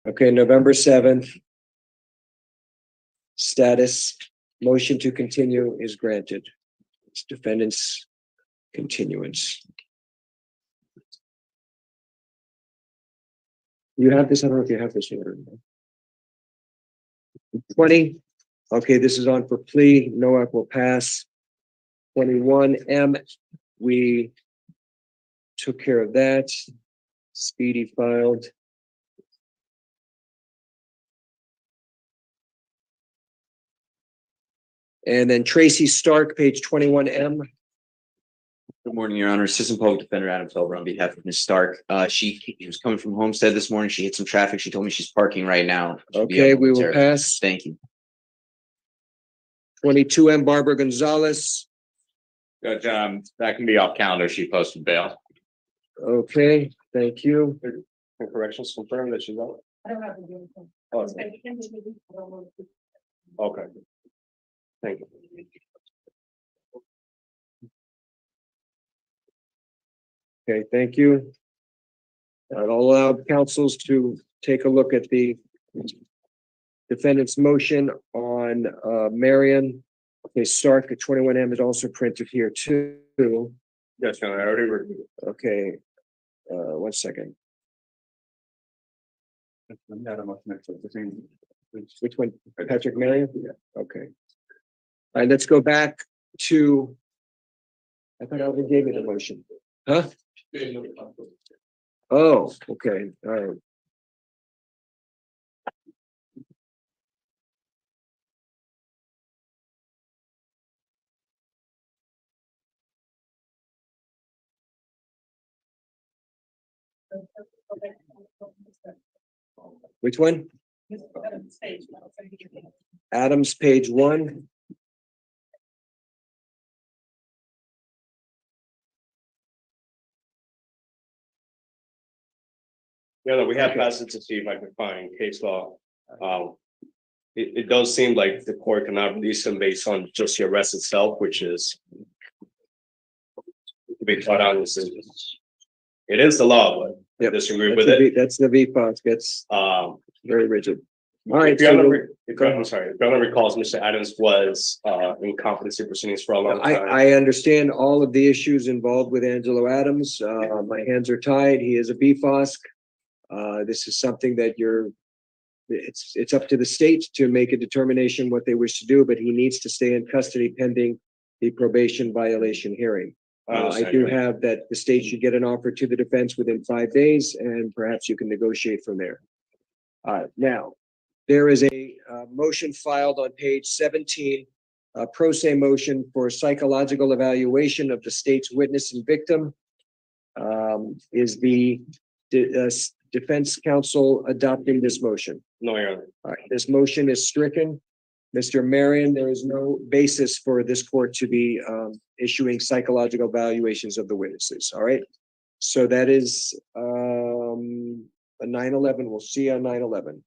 Okay, November 7th. Status, motion to continue is granted. It's defendant's continuance. You have this, I don't know if you have this here. 20, okay, this is on for plea, NOAC will pass. 21M, we took care of that. Speedy filed. And then Tracy Stark, page 21M. Good morning, Your Honor. Assistant Public Defender Adam Felber on behalf of Ms. Stark. She was coming from Homestead this morning. She hit some traffic. She told me she's parking right now. Okay, we will pass. Thank you. 22M, Barbara Gonzalez. Judge, that can be off calendar. She posted bail. Okay, thank you. Corrections confirm that she's out. I don't have to do anything. Oh, okay. Thank you. Okay, thank you. I'll allow councils to take a look at the defendant's motion on Marion. Okay, Stark at 21M is also printed here too. Yes, Your Honor, I already reviewed it. Okay, 1 second. Which one? Patrick Marion? Yeah. Okay. All right, let's go back to. I thought I already gave you the motion. Huh? Oh, okay. All right. Which one? Adams, page 1. Yeah, we have passed it to see if I can find case law. It does seem like the court cannot release him based on just the arrest itself, which is to be taught out. It is the law, but I disagree with it. That's the VPOS gets very rigid. All right. If I'm sorry, if Governor recalls, Mr. Adams was in competency proceedings for a long time. I understand all of the issues involved with Angelo Adams. My hands are tied. He is a BFOSC. This is something that it's up to the state to make a determination what they wish to do, but he needs to stay in custody pending the probation violation hearing. I do have that the state should get an offer to the defense within 5 days, and perhaps you can negotiate from there. Now, there is a motion filed on page 17, a pro se motion for psychological evaluation of the state's witness and victim. Is the defense counsel adopting this motion? No, Your Honor. All right, this motion is stricken. Mr. Marion, there is no basis for this court to be issuing psychological evaluations of the witnesses. All right. So that is a 9/11. We'll see you on 9/11.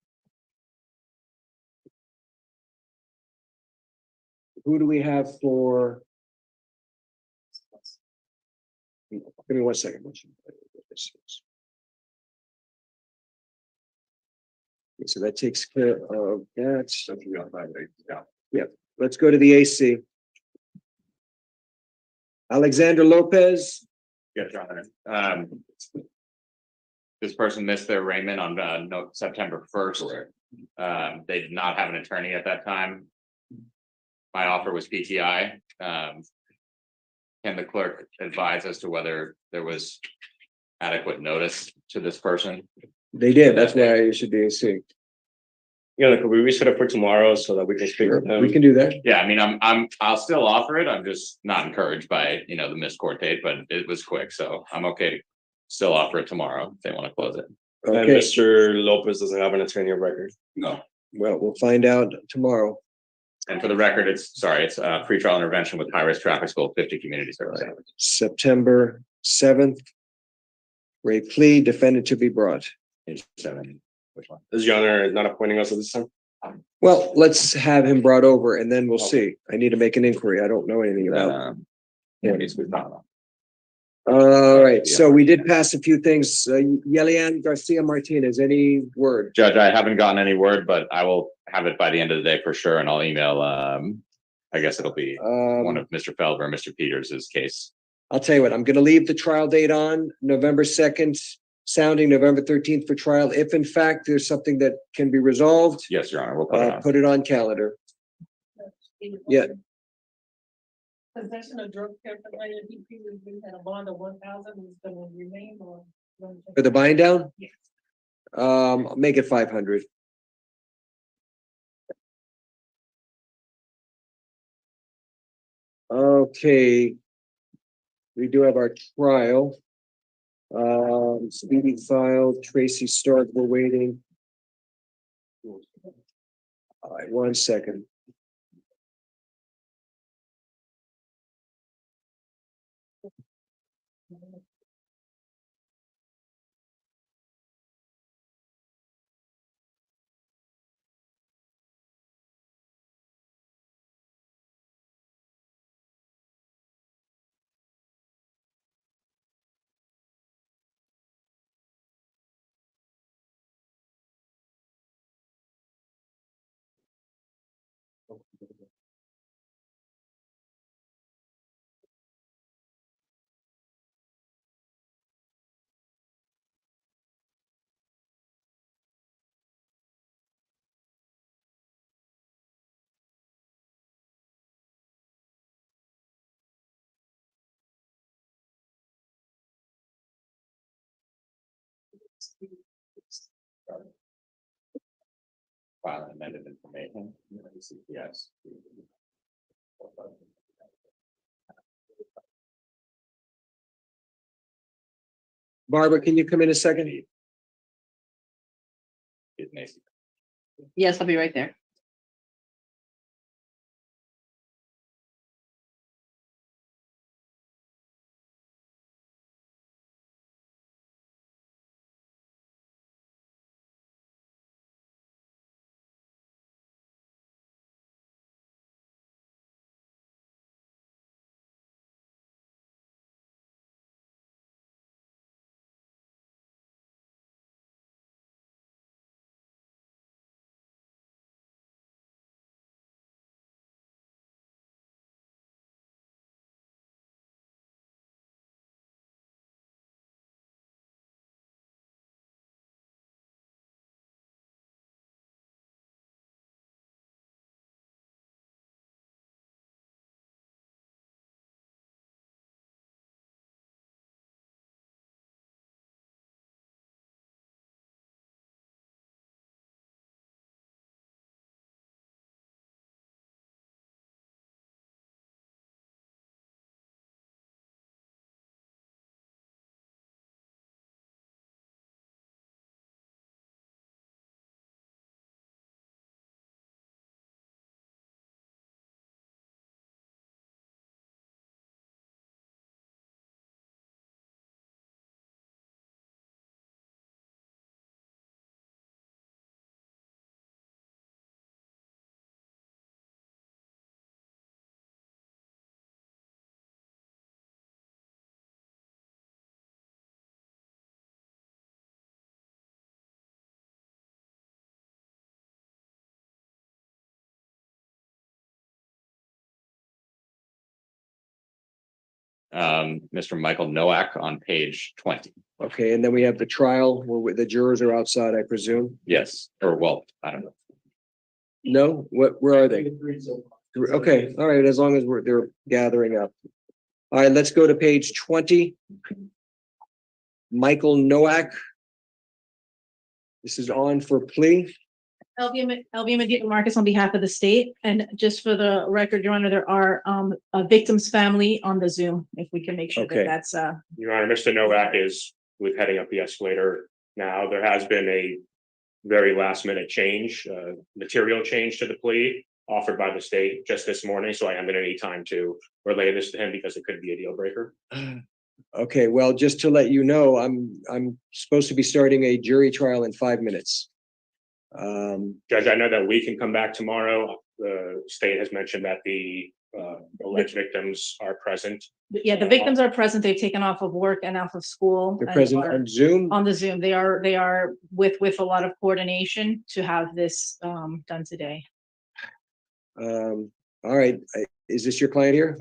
Who do we have for? Give me 1 second. Okay, so that takes care of that. Yeah, let's go to the AC. Alexander Lopez. Yes, Your Honor. This person missed their arraignment on September 1st. They did not have an attorney at that time. My offer was PTI. Can the clerk advise as to whether there was adequate notice to this person? They did. That's why you should be AC. Yeah, could we reset it for tomorrow so that we can speak with him? We can do that. Yeah, I mean, I'll still offer it. I'm just not encouraged by, the missed court date, but it was quick, so I'm okay to still offer it tomorrow if they want to close it. And Okay, Mr. Lopez doesn't have an attorney of record. No. well, we'll find out tomorrow. And for the record, it's pretrial intervention with high-risk traffic school, 50 community service. September 7th. Ray plea, defendant to be brought. Page 7. Which one? Is Your Honor not appointing us at this time? Well, let's have him brought over and then we'll see. I need to make an inquiry. I don't know anything about. Yeah, he's with Donna. All right, so we did pass a few things. Yelian Garcia Martinez, any word? Judge, I haven't gotten any word, but I will have it by the end of the day for sure, and I'll email, I guess it'll be one of Mr. Felber or Mr. Peters' case. I'll tell you what, I'm gonna leave the trial date on November 2nd, sounding November 13th for trial. If in fact there's something that can be resolved, Yes, Your Honor, we'll put it on. put it on calendar. Yeah. Possession of drug paraphernalia, he previously had a bond of 1,000, is gonna remain or? For the bind down, Yes. make it 500. Okay. We do have our trial. Speedy file, Tracy Stark, we're waiting. All right, 1 second. File amended information. Yes. Barbara, can you come in a second? Yes, I'll be right there. Mr. Michael Nowak on page 20. Okay, and then we have the trial where the jurors are outside, I presume. Yes, or well, I don't know. No, where are they? Okay, all right, as long as they're gathering up. All right, let's go to page 20. Michael Nowak. This is on for plea. LB Medina Marcus on behalf of the state, and just for the record, Your Honor, there are a victim's family on the Zoom, if we can make sure Okay. that that's Your Honor, Mr. Nowak is with heading up the escalator now. There has been a very last minute change, material change to the plea offered by the state just this morning. So I am going to need time to relay this to him because it could be a deal breaker. Okay, well, just to let you know, I'm supposed to be starting a jury trial in 5 minutes. Judge, I know that we can come back tomorrow. The state has mentioned that the alleged victims are present. Yeah, the victims are present. They've taken off of work and off of school. They're and present are on Zoom. On the Zoom. They are with a lot of coordination to have this done today. All right, is this your client here?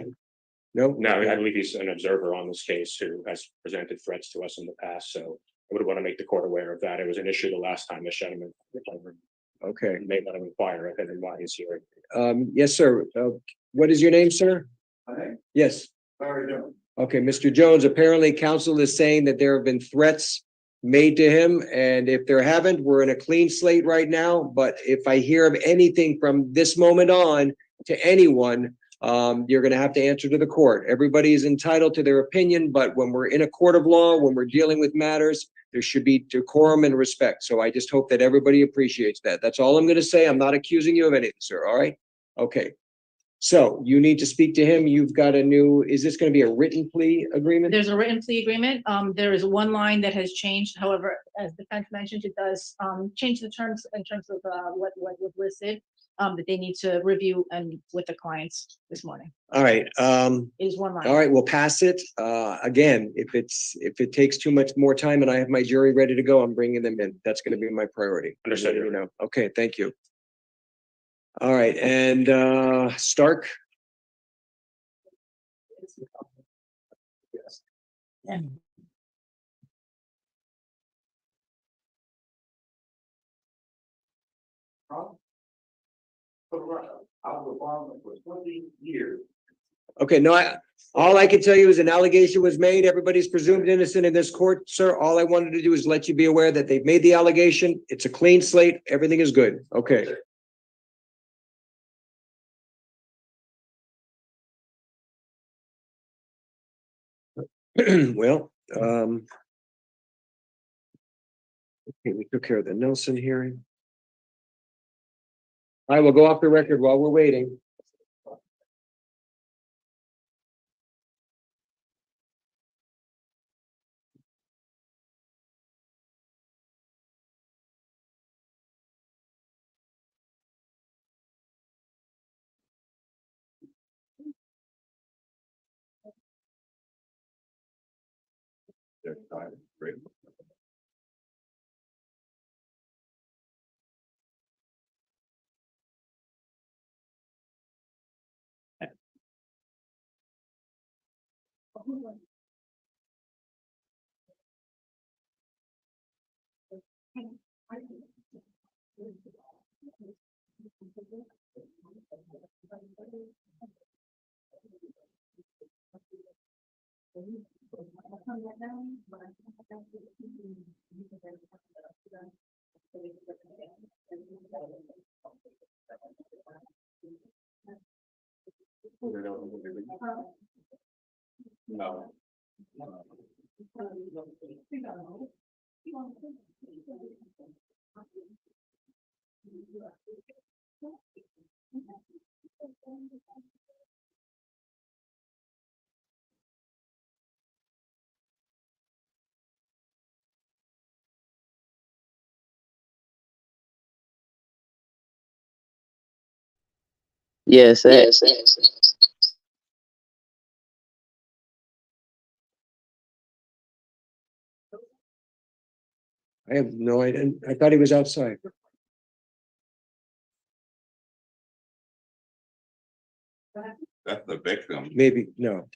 No? No, I Okay. believe he's an observer on this case who has presented threats to us in the past, so I would want to make the court aware of that. It was an issue the last time the gentleman Okay, may want to inquire of him and why he's here. yes, sir. What is your name, sir? Yes. Okay, Mr. Jones, apparently counsel is saying that there have been threats made to him, and if there haven't, we're in a clean slate right now, but if I hear of anything from this moment on to anyone, you're gonna have to answer to the court. Everybody is entitled to their opinion, but when we're in a court of law, when we're dealing with matters, there should be decorum and respect. So I just hope that everybody appreciates that. That's all I'm gonna say. I'm not accusing you of anything, sir, all right? Okay. So you need to speak to him. You've got a new, is this gonna be a written plea agreement? There's a written plea agreement. There is one line that has changed. However, as defense mentioned, it does change the terms in terms of what was listed that they need to review and with the clients this morning. All right, Is one line. all right, we'll pass it. Again, if it takes too much more time and I have my jury ready to go, I'm bringing them in. That's gonna be my priority. Understood. You know, okay, thank you. All right, and Stark? Okay, no, all I can tell you is an allegation was made. Everybody's presumed innocent in this court, sir. All I wanted to do is let you be aware that they've made the allegation. It's a clean slate. Everything is good. Okay. Well, okay, we took care of the Nelson hearing. I will go off the record while we're waiting. No. Yes, I have no idea. I thought he was outside. That's the victim. Maybe, no.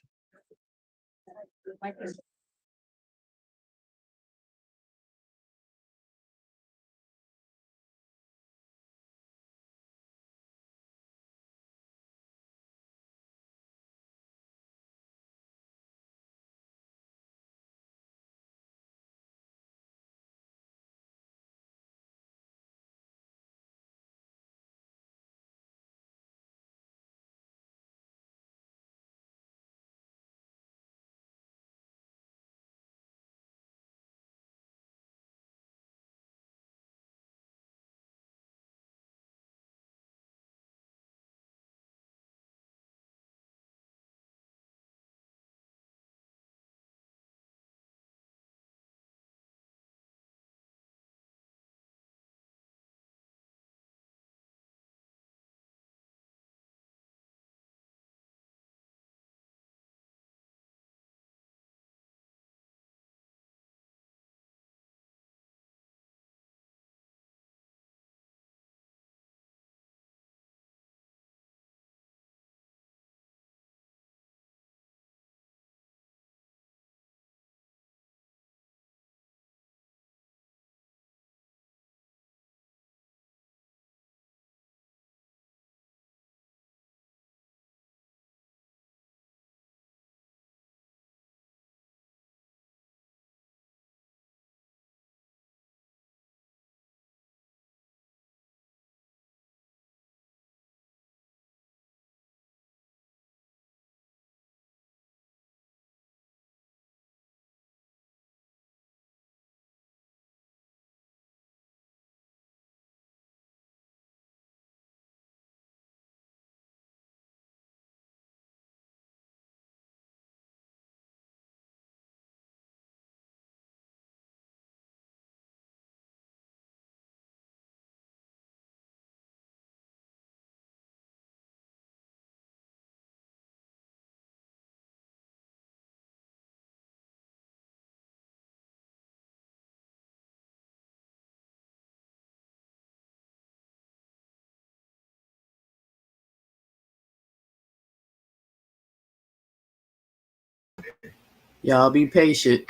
Y'all be patient.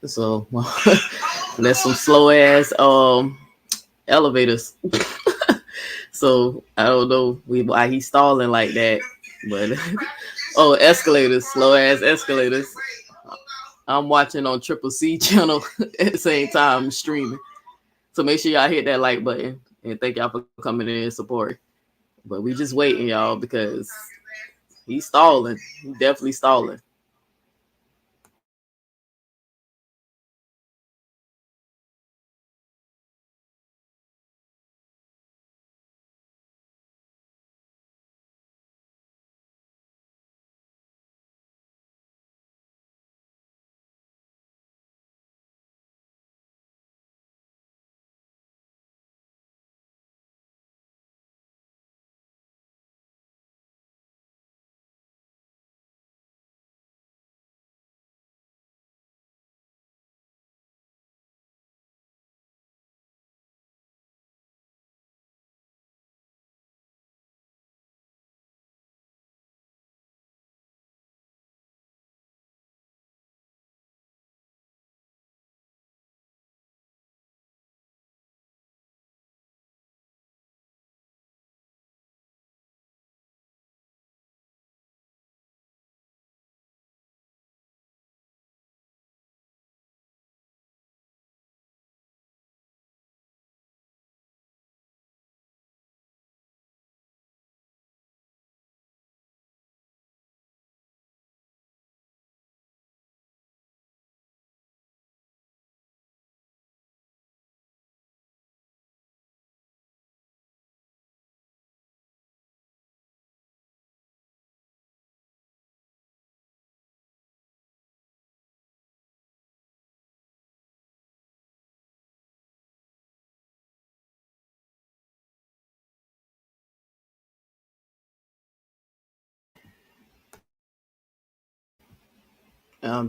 So that's some slow ass elevators. So I don't know why he's stalling like that, but oh, escalators, slow ass escalators. I'm watching on Triple C channel at the same time streaming. So make sure y'all hit that like button and thank y'all for coming in and support. But we just waiting, y'all, because he's stalling. He's definitely stalling.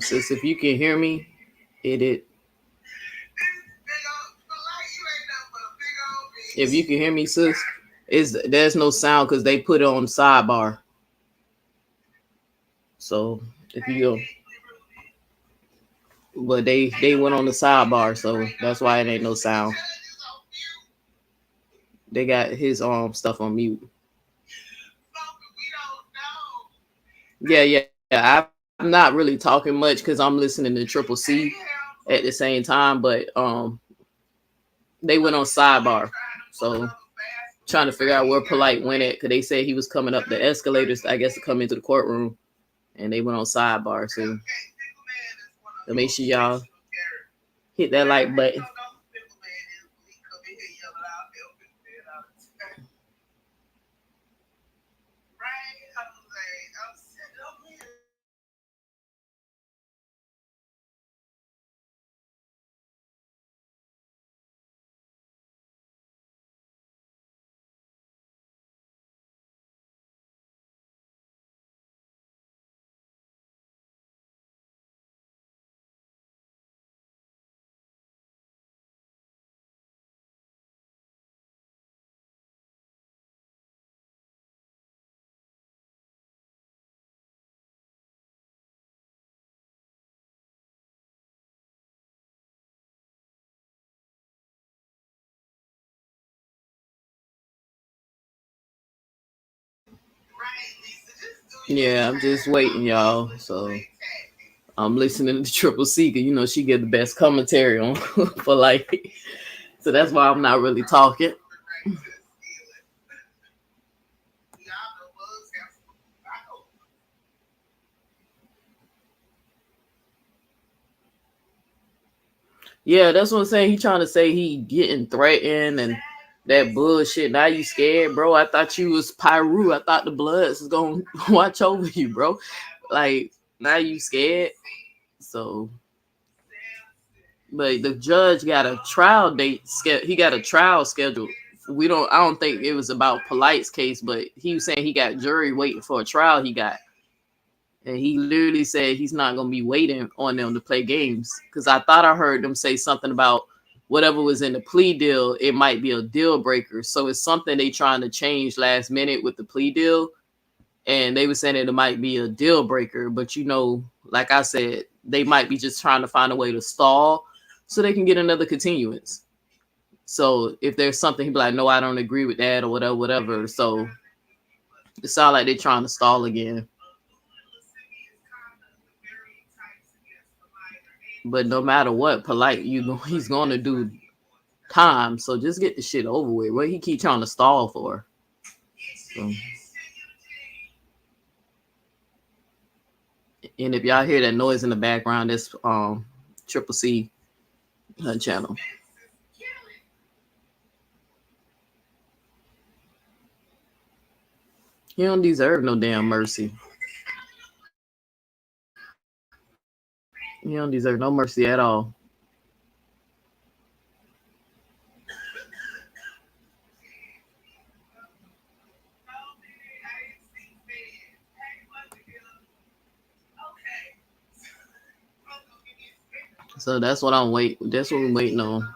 Sis, if you can hear me, hit it. If you can hear me, sis, there's no sound because they put it on sidebar. So if you go, but they went on the sidebar, so that's why it ain't no sound. They got his stuff on mute. Yeah. I'm not really talking much because I'm listening to Triple C at the same time, but they went on sidebar, so trying to figure out where Polight went at because they said he was coming up the escalators, I guess, to come into the courtroom, and they went on sidebar. So make sure y'all hit that like button. Yeah, I'm just waiting, y'all. So I'm listening to Triple C because she get the best commentary on for like. So that's why I'm not really talking. Yeah, that's what I'm saying. He trying to say he getting threatened and that bullshit. Now you scared, bro. I thought you was Pyru. I thought the Bloods was gonna watch over you, bro. Like now you scared. So, but the judge got a trial date. He got a trial scheduled. I don't think it was about Polight's case, but he was saying he got jury waiting for a trial he got. And he literally said he's not going to be waiting on them to play games. Because I thought I heard them say something about whatever was in the plea deal, it might be a deal breaker. So it's something they trying to change last minute with the plea deal. and they were saying that it might be a deal breaker, but you know, like I said, they might be just trying to find a way to stall so they can get another continuance. So if there's something, he'd be like, no, I don't agree with that or whatever, whatever. So it sounds like they're trying to stall again. But no matter what, Polite, he's going to do time. So just get the shit over with. What he keep trying to stall for? So. And if y'all hear that noise in the background, that's Triple C channel. He don't deserve no damn mercy. He don't deserve no mercy at all. So that's what I'm waiting. That's what we're waiting on.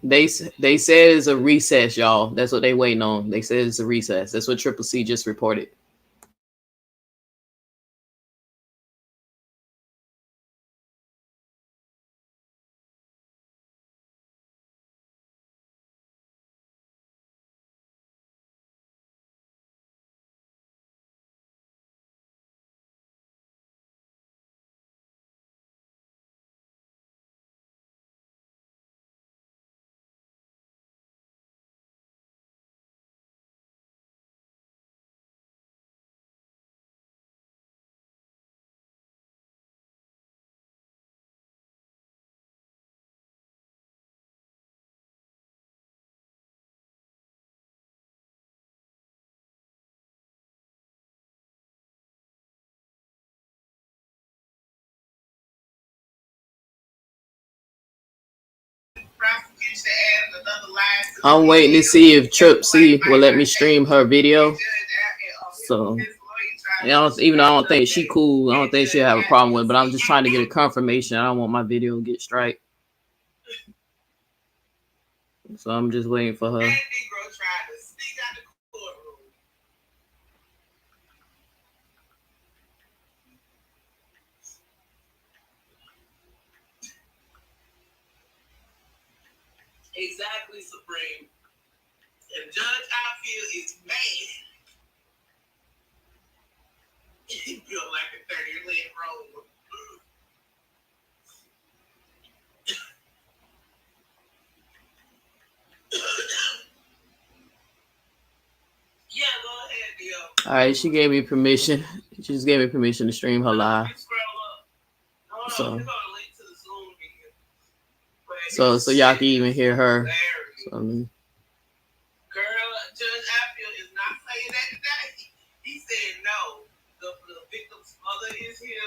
They said it's a recess, y'all. That's what they waiting on. They said it's a recess. That's what Triple C just reported. I'm waiting to see if Trip C will let me stream her video. So, even though I don't think she cool, I don't think she'll have a problem with it, but I'm just trying to get a confirmation. I don't want my video to get strike. So I'm just waiting for her. Exactly, Supreme. And Judge Outfield is mad. He feel like a 30-leg roll. Yeah, go ahead, Dio. All right, she gave me permission. She just gave me permission to stream her live. So y'all can even hear her. So, Girl, Judge Outfield is not saying that today. He said no. The victim's mother is here.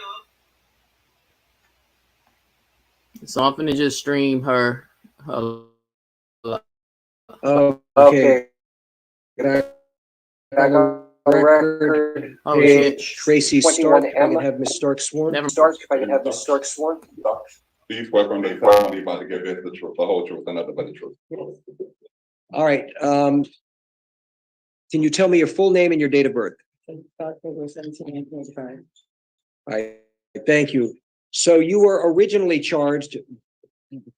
So I'm finna just stream her live. Okay. Record. Oh shit. Tracy Stark. If I can have Ms. Stark sworn. Please welcome the family about to give it the truth, the whole truth, and nothing but the truth. All right. Can you tell me your full name and your date of birth? All right. Thank you. So you were originally charged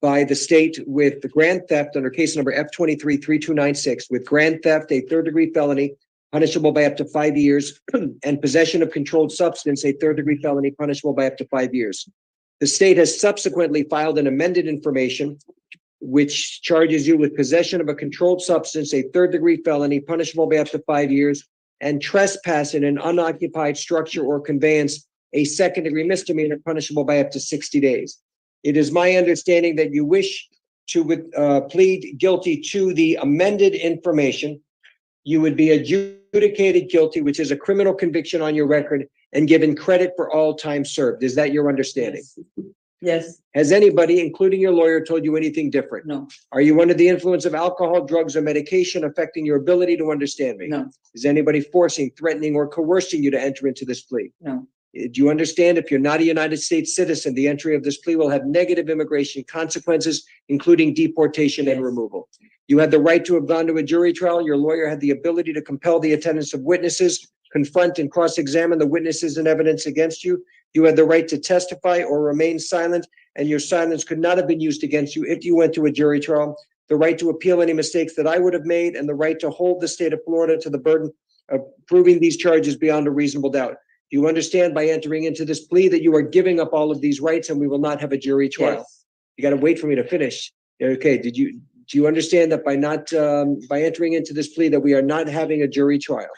by the state with the grand theft under case number F23-3296 with grand theft, a third-degree felony, punishable by up to 5 years, and possession of controlled substance, a third-degree felony, punishable by up to 5 years. The state has subsequently filed an amended information which charges you with possession of a controlled substance, a third-degree felony, punishable by up to 5 years, and trespass in an unoccupied structure or conveyance a second-degree misdemeanor punishable by up to 60 days. It is my understanding that you wish to plead guilty to the amended information. You would be adjudicated guilty, which is a criminal conviction on your record, and given credit for all time served. Is that your understanding? Yes, Has anybody, including your lawyer, told you anything different? no, Are you under the influence of alcohol, drugs, or medication affecting your ability to understand me? no, Is anybody forcing, threatening, or coercing you to enter into this plea? no, Do you understand if you're not a United States citizen, the entry of this plea will have negative immigration consequences, including deportation and Yes. removal? You had the right to have gone to a jury trial. Your lawyer had the ability to compel the attendance of witnesses, confront and cross-examine the witnesses and evidence against you. You had the right to testify or remain silent, and your silence could not have been used against you if you went to a jury trial. The right to appeal any mistakes that I would have made, and the right to hold the state of Florida to the burden of proving these charges beyond a reasonable doubt. You understand by entering into this plea that you are giving up all of these rights and we will not have a jury trial. yes, You got to wait for me to finish. Okay, do you understand that by not, by entering into this plea that we are not having a jury trial?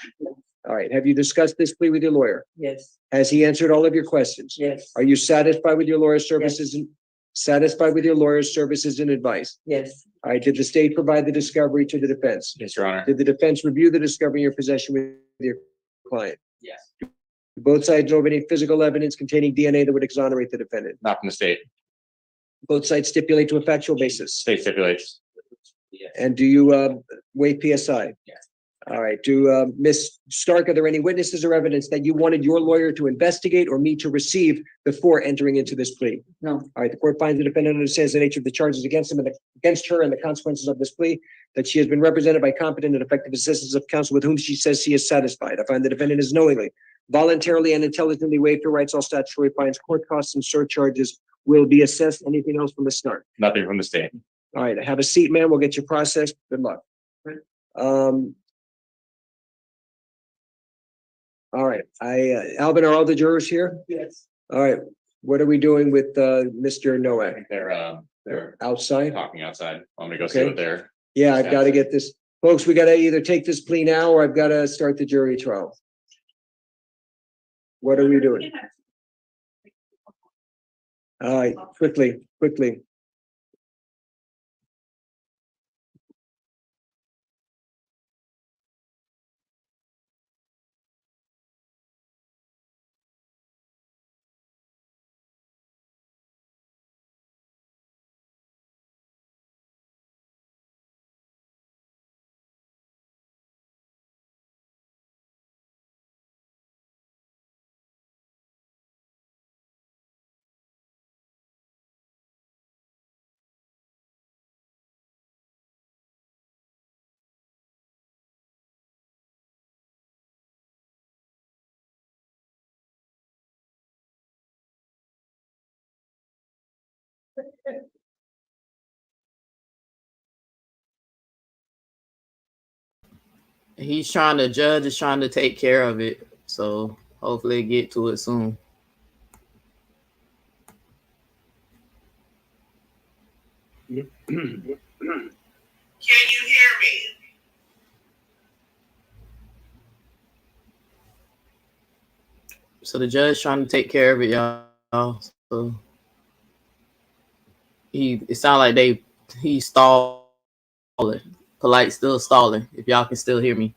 All right, have you discussed this plea with your lawyer? yes, Has he answered all of your questions? yes, Are you satisfied with your lawyer's services and satisfied with your lawyer's services and advice? yes, All right, did the state provide the discovery to the defense? Yes, Your Honor. Did the defense review the discovery in your possession with your client? Yes. Both sides know of any physical evidence containing DNA that would exonerate the defendant. Not from the state. Both sides stipulate to a factual basis. State stipulates. And do you weigh PSI? Yes. All right. Do Ms. Stark, are there any witnesses or evidence that you wanted your lawyer to investigate or me to receive before entering into this plea? no, All right. The court finds the defendant understands the nature of the charges against him and against her and the consequences of this plea, that she has been represented by competent and effective assistance of counsel with whom she says she is satisfied. I find the defendant is knowingly, voluntarily, and intelligently waived her rights. All statutory fines, court costs, and surcharges will be assessed. Anything else from Ms. Stark? Nothing from the state. All right. Have a seat, ma'am. We'll get you processed. Good luck. All right. Alvin, are all the jurors here? yes. All right. What are we doing with Mr. Noack? They're Outside? talking outside. I'm gonna go see Okay. what they're. Yeah, I've got to get this. Folks, we got to either take this plea now or I've got to start the jury trial. What are we doing? All right, quickly. Judge is trying to take care of it. So hopefully get to it soon. Can you hear me? So the judge trying to take care of it, y'all. So it sounds like he's stalling. Polite still stalling. If y'all can still hear me.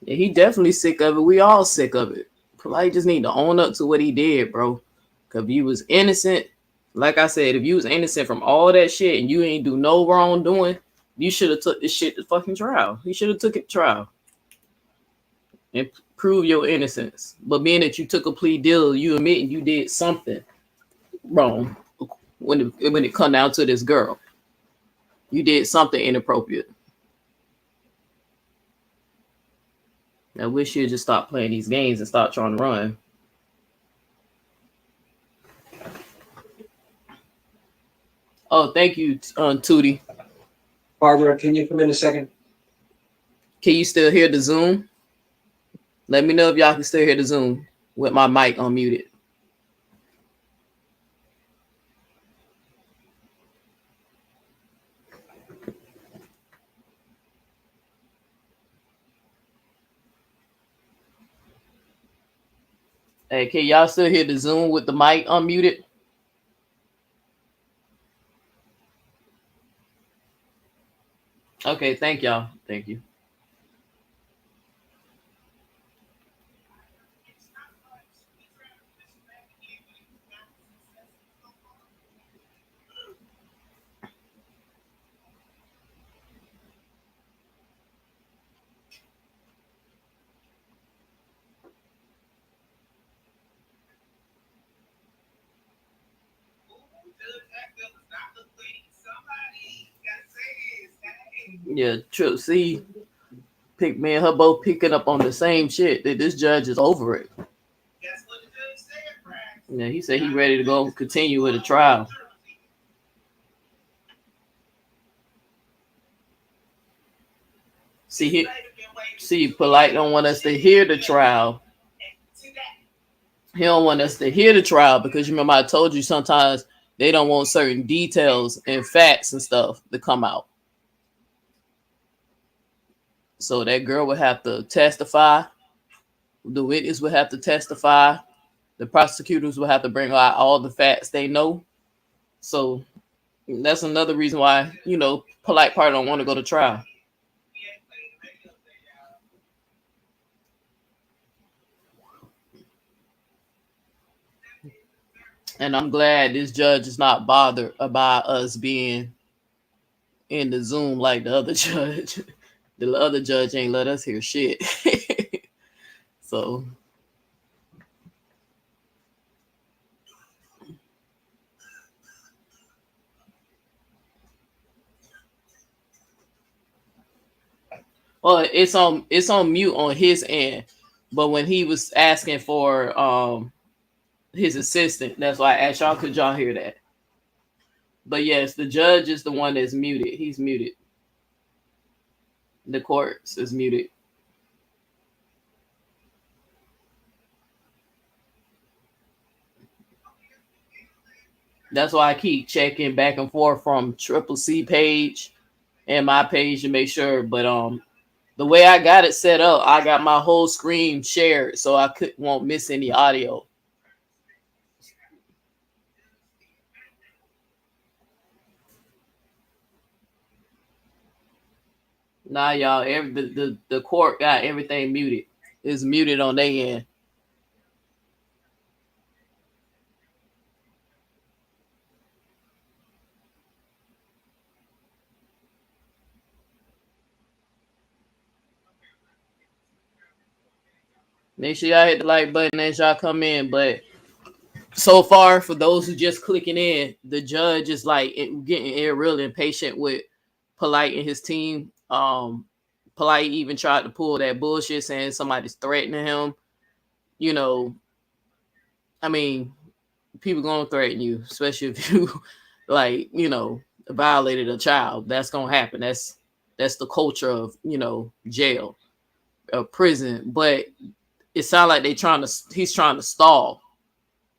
Yeah, he definitely sick of it. We all sick of it. Polite just need to own up to what he did, bro. Cause if you was innocent, like I said, if you was innocent from all that shit and you ain't do no wrongdoing, you should have took this shit to fucking trial. You should have took it to trial and prove your innocence. But being that you took a plea deal, you admit you did something wrong when it come down to this girl. You did something inappropriate. I wish you'd just stop playing these games and start trying to run. Oh, thank you, Tootie. Barbara, can you come in a second? Can you still hear the Zoom? Let me know if y'all can still hear the Zoom with my mic unmuted. Hey, can y'all still hear the Zoom with the mic unmuted? Okay, thank y'all. Thank you. Yeah, true. See, pick me and her both picking up on the same shit that this judge is over it. Yeah, he said he ready to go continue with the trial. See, Polight don't want us to hear the trial. He don't want us to hear the trial because you remember I told you sometimes they don't want certain details and facts and stuff to come out. So that girl would have to testify. The witness would have to testify. The prosecutors would have to bring out all the facts they know. So that's another reason why, Polight Party don't want to go to trial. And I'm glad this judge is not bothered about us being in the Zoom like the other judge. The other judge ain't let us hear shit. So well, it's on mute on his end. But when he was asking for his assistant, that's why I asked y'all, could y'all hear that? But yes, the judge is the one that's muted. He's muted. The court is muted. That's why I keep checking back and forth from Triple C page and my page to make sure. But the way I got it set up, I got my whole screen shared so I won't miss any audio. Nah, y'all, the court got everything muted. It's muted on their end. Make sure y'all hit the like button as y'all come in. But so far, for those who just clicking in, the judge is like getting real impatient with Polight and his team. Polight even tried to pull that bullshit saying somebody's threatening him. I mean, people gonna threaten you, especially if you violated a child. That's gonna happen. That's the culture of jail or prison. But it sounds like he's trying to stall.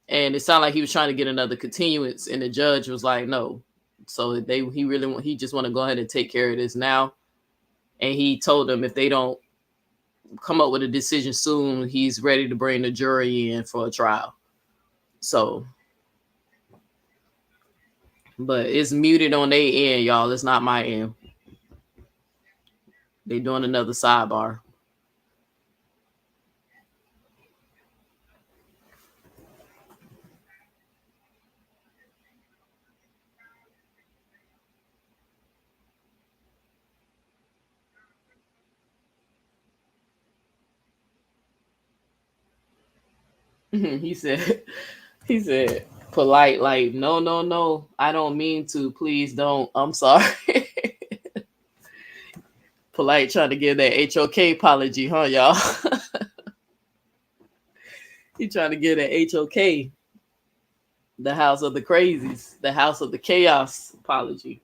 And it sounded like he was trying to get another continuance, and the judge was like, no. So he just want to go ahead and take care of this now. And he told them if they don't come up with a decision soon, he's ready to bring the jury in for a trial. So, but it's muted on their end, y'all. It's not my end. They doing another sidebar. he said Polight, like, no, I don't mean to, please don't, I'm sorry. Polight trying to give that HOK apology, huh, y'all? He trying to give that HOK, the house of the crazies, the house of the chaos apology.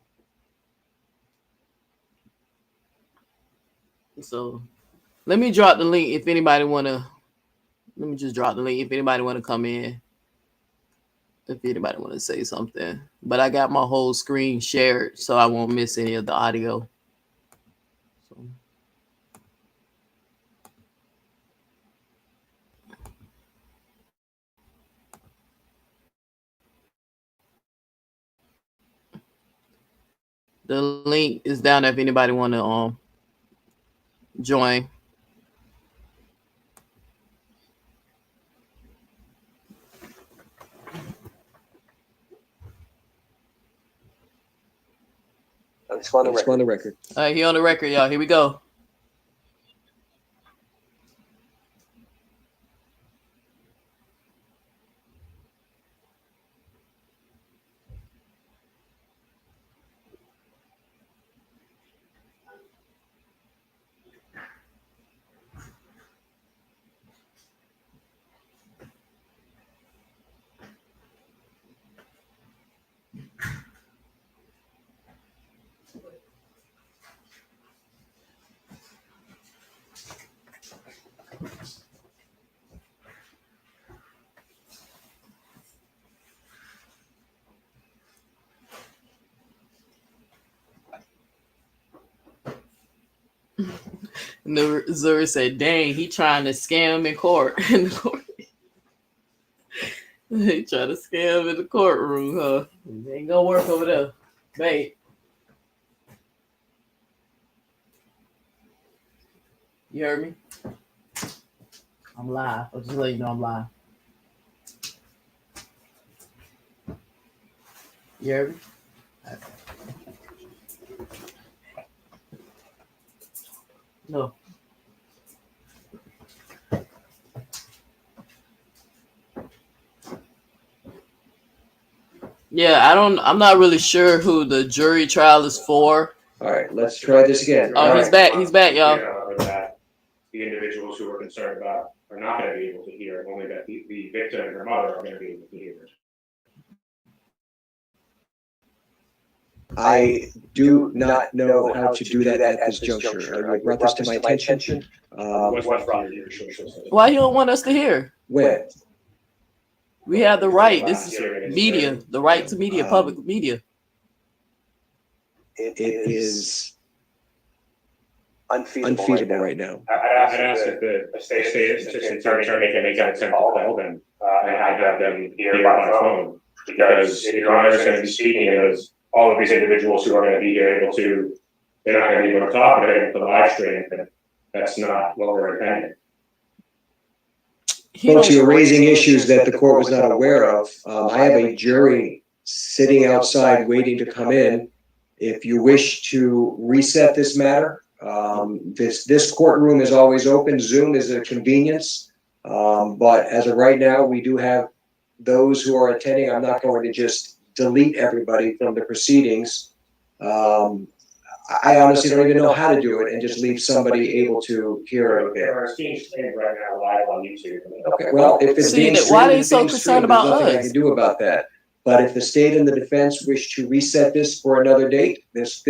So let me drop the link if anybody wanna come in. If anybody want to say something. But I got my whole screen shared so I won't miss any of the audio. So. The link is down there if anybody want to join. It's on the record. All right, he on the record, y'all. Here we go. Zuri said, dang, he trying to scam in court. In the court. He trying to scam in the courtroom, huh? It ain't gonna work over there. Babe. You heard me? I'm live. I'll just let you know I'm live. You heard me? Okay. No. Yeah, I'm not really sure who the jury trial is for. All right, let's try this again. Oh, All he's right. back. He's back, y'all. That the individuals who are concerned about are not going to be able to hear, only that the victim and her mother are going to be able to hear. I do not know how to do that at this juncture. You brought this to my attention. Why you don't want us to hear? When? We have the right. This is media, the right to media, public media. It is unfeasible right now. I'd ask if the state assistant attorney can make that attempt to call them and have them hear by phone. Because if your honor is going to be speaking, and all of these individuals who are going to be here able to, they're not going to be able to talk, they're able to live stream, and that's not what we're intending. Folks, you're raising issues that the court was not aware of. I have a jury sitting outside waiting to come in. If you wish to reset this matter, this courtroom is always open. Zoom is a convenience. But as of right now, we do have those who are attending. I'm not going to just delete everybody from the proceedings. I honestly don't even know how to do it and just leave somebody able to hear it. Okay. Our team's streamed right now live on YouTube. Okay, well, if it's being See, why streamed, they it's so being concerned streamed. about There's nothing I us? can do about that. But if the state and the defense wish to reset this for another date, this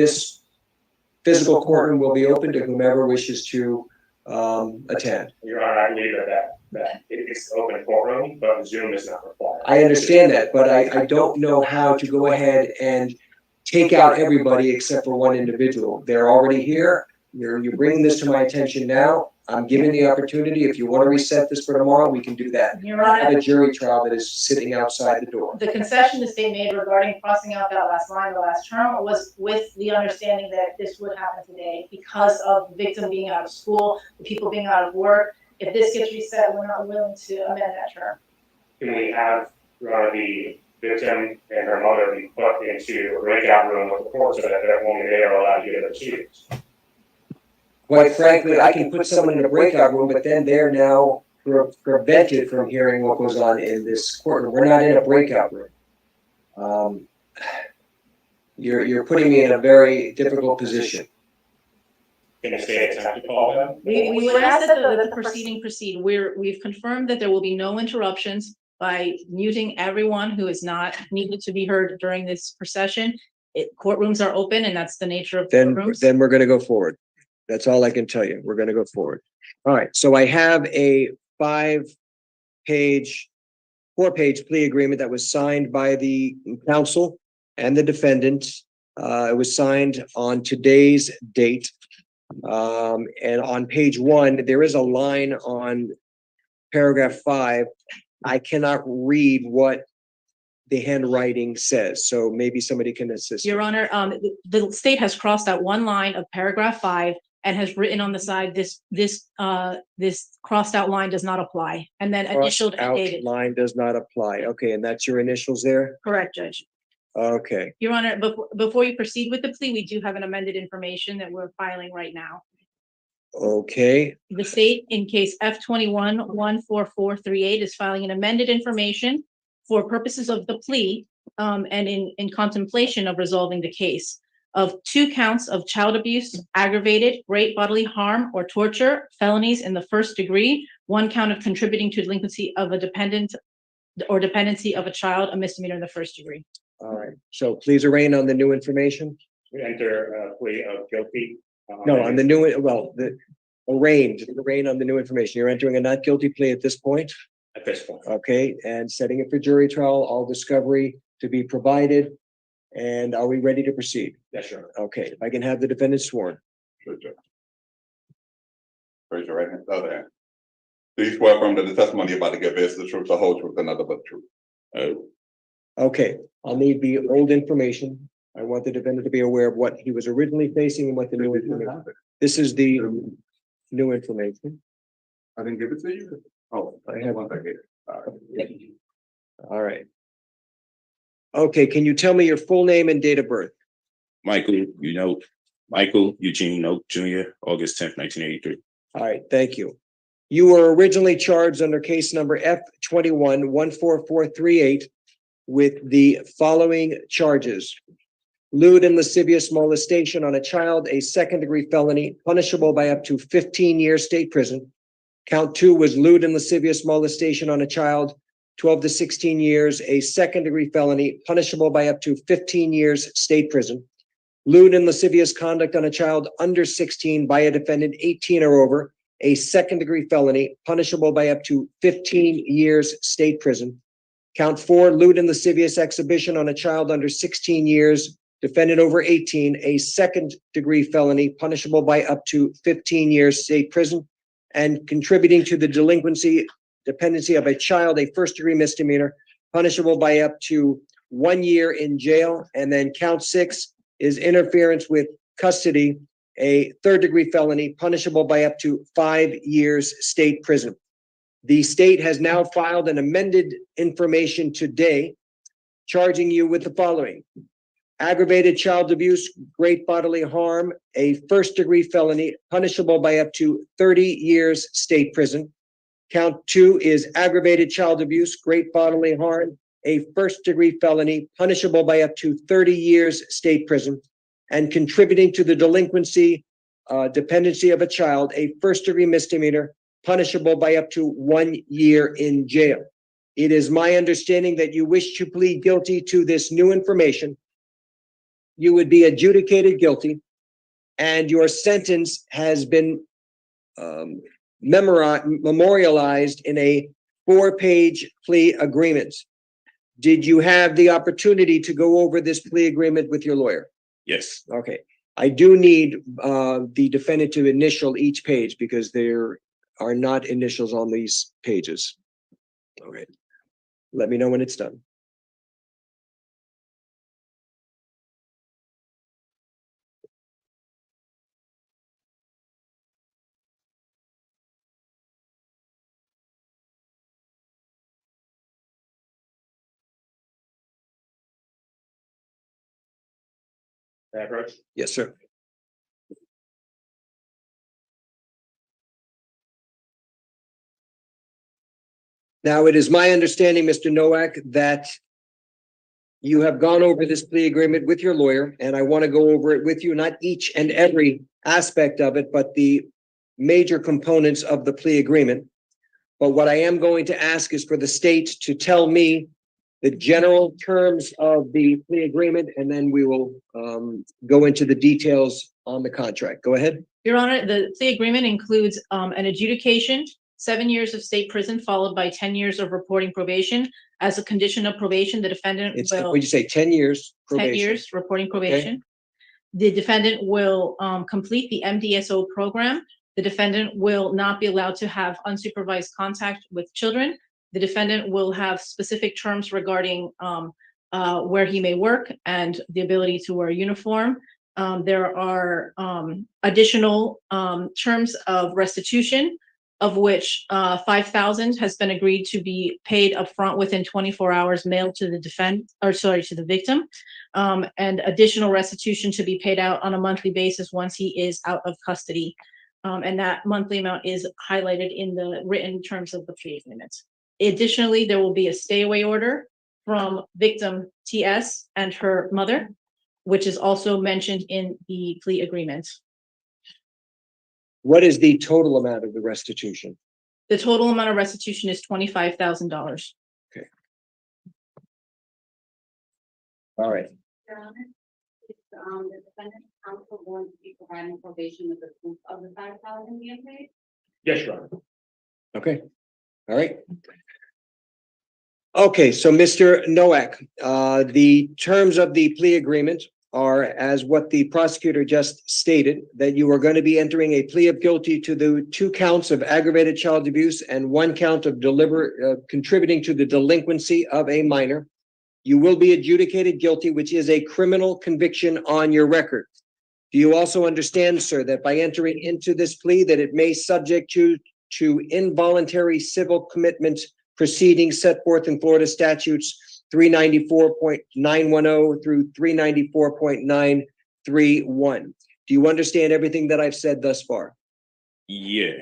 physical courtroom will be open to whomever wishes to attend. Your Honor, I believe that it's an open courtroom, but Zoom is not required. I understand that, but I don't know how to go ahead and take out everybody except for one individual. They're already here. You're bringing this to my attention now. I'm giving the opportunity. If you want to reset this for tomorrow, we can do that. Your I have Honor, a jury trial that is sitting outside the door. the concession the state made regarding crossing out that last line, the last term, was with the understanding that this would happen today because of the victim being out of school, the people being out of work. If this gets reset, we're not willing to amend that term. Can we have, Your Honor, the victim and her mother be put into a breakout room with the court so that only they are allowed to hear the proceedings? Quite frankly, I can put someone in a breakout room, but then they're now prevented from hearing what goes on in this courtroom. We're not in a breakout room. You're putting me in a very difficult position. Can the state attempt to call them? We would ask that the proceeding proceed. We've confirmed that there will be no interruptions by muting everyone who is not needed to be heard during this procession. Courtrooms are open and that's the nature of courtrooms. Then we're gonna go forward. That's all I can tell you. We're gonna go forward. All right, so I have a 4-page plea agreement that was signed by the counsel and the defendant. It was signed on today's date. And on page 1, there is a line on paragraph 5. I cannot read what the handwriting says. So maybe somebody can assist. Your Honor, the state has crossed out one line of paragraph 5 and has written on the side, this crossed out line does not apply, and then initialed and Crossed out dated. line does not apply. Okay, and that's your initials there? Correct, Judge. Okay, Your Honor, before you proceed with the plea, we do have an amended information that we're filing right now. okay, The state, in case F21-14438, is filing an amended information for purposes of the plea, and in contemplation of resolving the case of 2 counts of child abuse, aggravated, great bodily harm, or torture, felonies in the 1st degree, 1 count of contributing to delinquency of a dependent or dependency of a child, a misdemeanor in the 1st degree. all right. So please arraign on the new information? We enter a plea of guilty. No, on the new, arraign on the new information. You're entering a not guilty plea at this point? At this point. Okay, and setting it for jury trial, all discovery to be provided. And are we ready to proceed? Yes, sir. Okay, if I can have the defendant sworn. Sure, Judge. Raise your right hand, other hand. Do you swear affirm that the testimony you're about to give is the truth, the whole truth, and nothing but the truth? Okay, I'll need the old information. I want the defendant to be aware of what he was originally facing and what the new information. This is the new information. I didn't give it to you? Oh, I have one second. All right. Okay, can you tell me your full name and date of birth? Michael Eugene Note Jr., August 10th, 1983. All right, thank you. You were originally charged under case number F21-14438 with the following charges: lewd and lascivious molestation on a child, a 2nd-degree felony, punishable by up to 15 years state prison. Count 2 was lewd and lascivious molestation on a child, 12 to 16 years, a 2nd-degree felony, punishable by up to 15 years state prison. Lewd and lascivious conduct on a child under 16 by a defendant 18 or over, a 2nd-degree felony, punishable by up to 15 years state prison. Count 4, lewd and lascivious exhibition on a child under 16 years, defendant over 18, a 2nd-degree felony, punishable by up to 15 years state prison. And contributing to the dependency of a child, a 1st-degree misdemeanor, punishable by up to 1 year in jail. And then count 6 is interference with custody, a 3rd-degree felony, punishable by up to 5 years state prison. The state has now filed an amended information today, charging you with the following: aggravated child abuse, great bodily harm, a 1st-degree felony, punishable by up to 30 years state prison. Count 2 is aggravated child abuse, great bodily harm, a 1st-degree felony, punishable by up to 30 years state prison. And contributing to the delinquency, dependency of a child, a 1st-degree misdemeanor, punishable by up to 1 year in jail. It is my understanding that you wish to plead guilty to this new information. You would be adjudicated guilty, and your sentence has been memorialized in a 4-page plea agreement. Did you have the opportunity to go over this plea agreement with your lawyer? Yes. Okay, I do need the defendant to initial each page because there are not initials on these pages. All right, let me know when it's done. Yes, sir. Now, it is my understanding, Mr. Nowak, that you have gone over this plea agreement with your lawyer, and I want to go over it with you, not each and every aspect of it, but the major components of the plea agreement. But what I am going to ask is for the state to tell me the general terms of the plea agreement, and then we will go into the details on the contract. Go ahead. Your Honor, the plea agreement includes an adjudication, 7 years of state prison, followed by 10 years of reporting probation. As a condition of probation, the defendant It's, will. would you say 10 years? 10 probation? years reporting probation. The defendant will complete the MDSO program. The defendant will not be allowed to have unsupervised contact with children. The defendant will have specific terms regarding where he may work and the ability to wear a uniform. There are additional terms of restitution, of which 5,000 has been agreed to be paid upfront within 24 hours, mailed to the to the victim, and additional restitution to be paid out on a monthly basis once he is out of custody. And that monthly amount is highlighted in the written terms of the plea agreement. Additionally, there will be a stay away order from victim TS and her mother, which is also mentioned in the plea agreement. What is the total amount of the restitution? The total amount of restitution is $25,000. All right. Your Honor, is the defendant's counsel going to be providing probation with the proof of the 5,000 being paid? Yes, Your Honor. Okay. All right. Okay, so Mr. Nowak, the terms of the plea agreement are as what the prosecutor just stated, that you are going to be entering a plea of guilty to the 2 counts of aggravated child abuse and 1 count of contributing to the delinquency of a minor. You will be adjudicated guilty, which is a criminal conviction on your record. Do you also understand, sir, that by entering into this plea that it may subject you to involuntary civil commitment proceedings set forth in Florida statutes 394.910 through 394.931? Do you understand everything that I've said thus far? Yeah.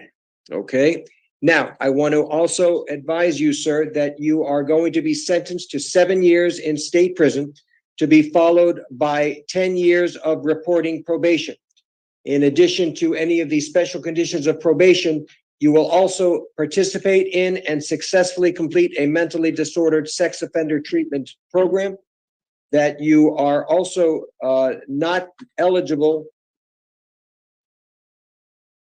Okay. Now, I want to also advise you, sir, that you are going to be sentenced to 7 years in state prison, to be followed by 10 years of reporting probation. In addition to any of these special conditions of probation, you will also participate in and successfully complete a mentally disordered sex offender treatment program, that you are also not eligible.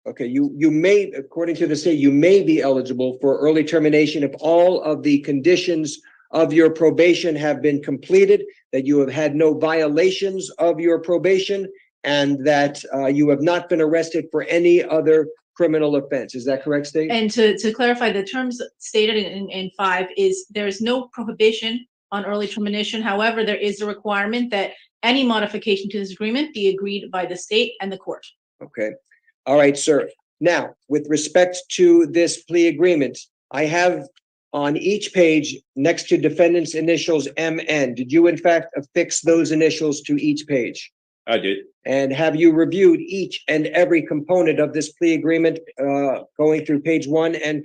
Okay, you may, according to the state, you may be eligible for early termination if all of the conditions of your probation have been completed, that you have had no violations of your probation, and that you have not been arrested for any other criminal offense. Is that correct, State? And to clarify, the terms stated in 5 is there is no prohibition on early termination. However, there is a requirement that any modification to this agreement be agreed by the state and the court. Okay. All right, sir. Now, with respect to this plea agreement, I have on each page next to defendant's initials MN. Did you in fact affix those initials to each page? I did. And have you reviewed each and every component of this plea agreement going through page 1 and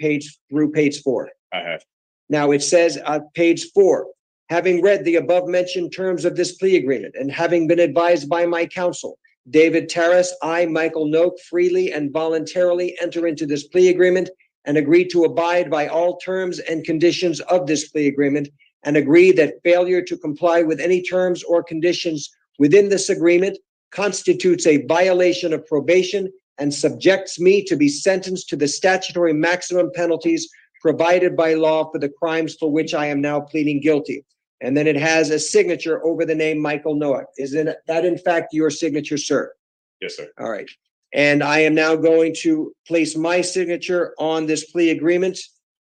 through page 4? I have. Now it says on page 4, having read the above mentioned terms of this plea agreement and having been advised by my counsel, David Terrace, I, Michael Noak, freely and voluntarily enter into this plea agreement and agree to abide by all terms and conditions of this plea agreement, and agree that failure to comply with any terms or conditions within this agreement constitutes a violation of probation and subjects me to be sentenced to the statutory maximum penalties provided by law for the crimes for which I am now pleading guilty. And then it has a signature over the name Michael Noak. Isn't that in fact your signature, sir? Yes, sir. All right. And I am now going to place my signature on this plea agreement,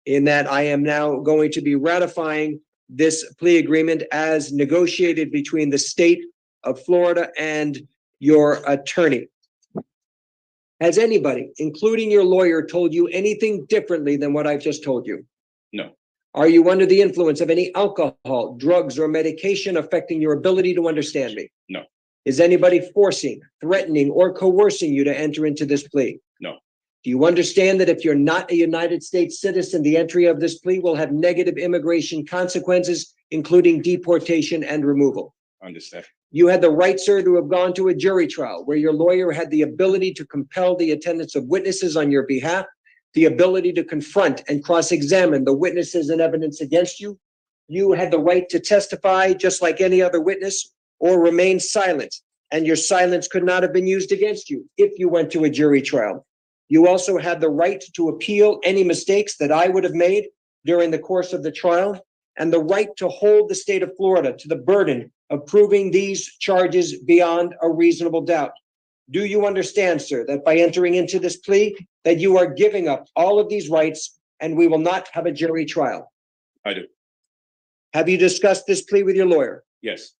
in that I am now going to be ratifying this plea agreement as negotiated between the state of Florida and your attorney. Has anybody, including your lawyer, told you anything differently than what I've just told you? No. Are you under the influence of any alcohol, drugs, or medication affecting your ability to understand me? No. Is anybody forcing, threatening, or coercing you to enter into this plea? No. Do you understand that if you're not a United States citizen, the entry of this plea will have negative immigration consequences, including deportation and removal? Understand. You had the right, sir, to have gone to a jury trial where your lawyer had the ability to compel the attendance of witnesses on your behalf, the ability to confront and cross-examine the witnesses and evidence against you. You had the right to testify just like any other witness, or remain silent, and your silence could not have been used against you if you went to a jury trial. You also had the right to appeal any mistakes that I would have made during the course of the trial, and the right to hold the state of Florida to the burden of proving these charges beyond a reasonable doubt. Do you understand, sir, that by entering into this plea, that you are giving up all of these rights and we will not have a jury trial? I do. Have you discussed this plea with your lawyer? Yes,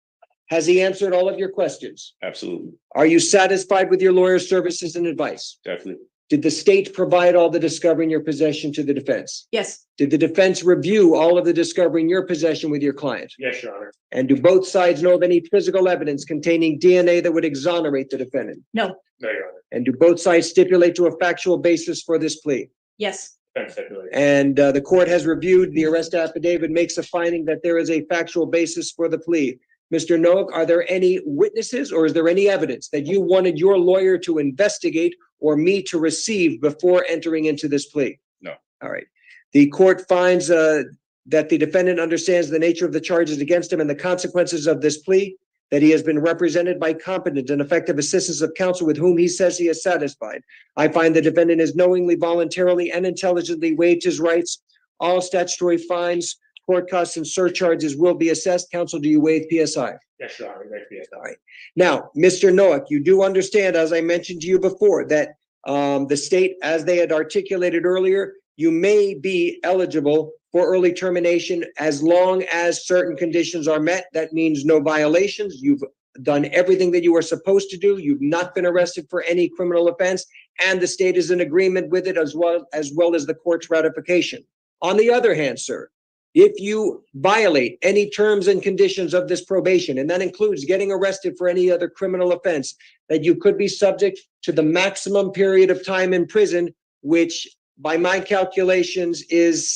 Has he answered all of your questions? absolutely, Are you satisfied with your lawyer's services and advice? definitely. Did the state provide all the discovery in your possession to the defense? Yes, Did the defense review all of the discovery in your possession with your client? Yes, Your Honor. And do both sides know of any physical evidence containing DNA that would exonerate the defendant? no, No, Your Honor. And do both sides stipulate to a factual basis for this plea? yes, Defense stipulated. And the court has reviewed the arrest affidavit, makes a finding that there is a factual basis for the plea. Mr. Noack, are there any witnesses or is there any evidence that you wanted your lawyer to investigate or me to receive before entering into this plea? No. All right. The court finds that the defendant understands the nature of the charges against him and the consequences of this plea, that he has been represented by competent and effective assistance of counsel with whom he says he is satisfied. I find the defendant has knowingly, voluntarily, and intelligently waived his rights. All statutory fines, court costs, and surcharges will be assessed. Counsel, do you waive PSI? Yes, Your Honor. Yes, All right. Now, Mr. Noack, you do understand, as I mentioned to you before, that the state, as they had articulated earlier, you may be eligible for early termination as long as certain conditions are met. That means no violations. You've done everything that you were supposed to do. You've not been arrested for any criminal offense, and the state is in agreement with it as well as the court's ratification. On the other hand, sir, if you violate any terms and conditions of this probation, and that includes getting arrested for any other criminal offense, that you could be subject to the maximum period of time in prison, which by my calculations is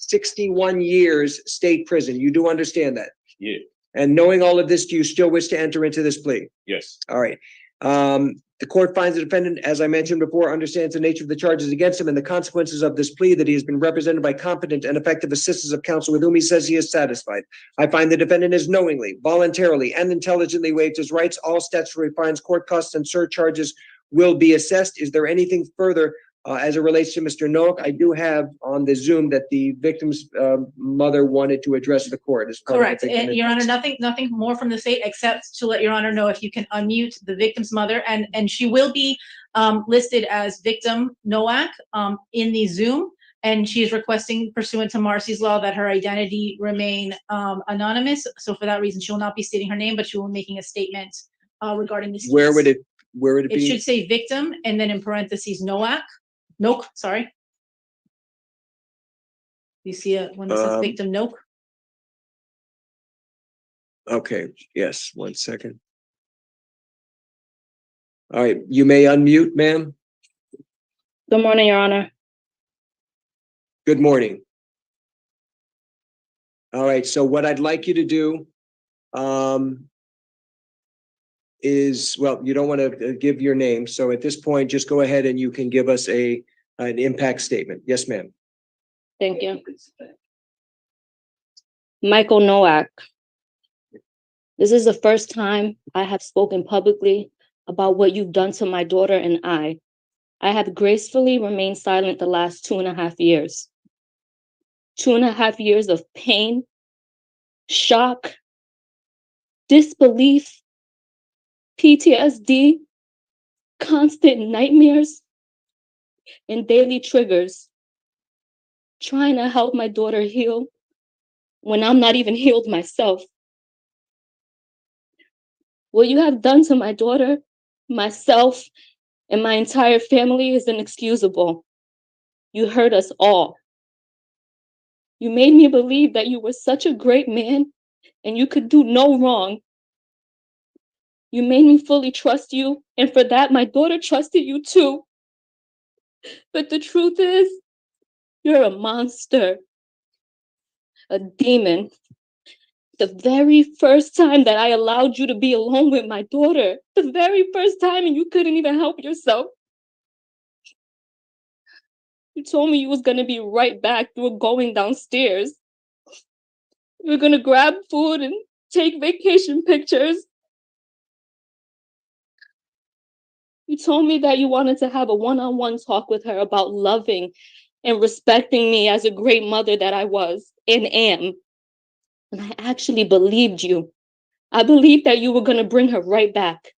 61 years state prison. You do understand that? Yeah, And knowing all of this, do you still wish to enter into this plea? yes, All right. The court finds the defendant, as I mentioned before, understands the nature of the charges against him and the consequences of this plea, that he has been represented by competent and effective assistance of counsel with whom he says he is satisfied. I find the defendant has knowingly, voluntarily, and intelligently waived his rights. All statutory fines, court costs, and surcharges will be assessed. Is there anything further as it relates to Mr. Noack? I do have on the Zoom that the victim's mother wanted to address the court. As part of the correct. victim And Your Honor, nothing more from the state except to let Your Honor know if you can unmute the victim's mother, and she will be listed as victim Noack in the Zoom, and she is requesting pursuant to Marcy's law that her identity remain anonymous. So for that reason, she will not be stating her name, but she will be making a statement regarding this. Where would case. it It be? should say victim and then in parentheses Noack. Noak, sorry. You see it when it says victim Noak? Okay, yes, 1 second. All right, you may unmute, ma'am. Good morning, Your Honor. Good morning. All right, so what I'd like you to do is, well, you don't want to give your name. So at this point, just go ahead and you can give us an impact statement. Yes, ma'am. Thank you. Michael Noack. This is the first time I have spoken publicly about what you've done to my daughter and I. I have gracefully remained silent the last 2.5 years. 2.5 years of pain, shock, disbelief, PTSD, constant nightmares, and daily triggers. Trying to help my daughter heal when I'm not even healed myself. What you have done to my daughter, myself, and my entire family is inexcusable. You hurt us all. You made me believe that you were such a great man and you could do no wrong. You made me fully trust you, and for that, my daughter trusted you too. But the truth is, you're a monster, a demon. The very first time that I allowed you to be alone with my daughter, the very first time, and you couldn't even help yourself. You told me you was gonna be right back. You were going downstairs. You were gonna grab food and take vacation pictures. You told me that you wanted to have a one-on-one talk with her about loving and respecting me as a great mother that I was and am. And I actually believed you. I believed that you were going to bring her right back.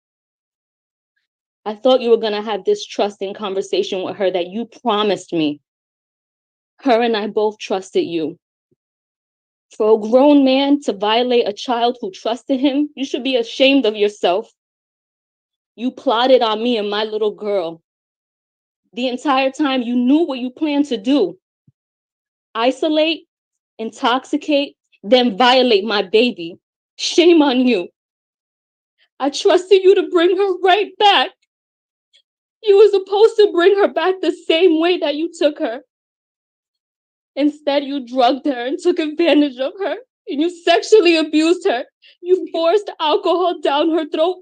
I thought you were going to have this trusting conversation with her that you promised me. Her and I both trusted you. For a grown man to violate a child who trusted him, you should be ashamed of yourself. You plotted on me and my little girl. The entire time you knew what you planned to do. Isolate, intoxicate, then violate my baby. Shame on you. I trusted you to bring her right back. You were supposed to bring her back the same way that you took her. Instead, you drugged her and took advantage of her, and you sexually abused her. You forced alcohol down her throat.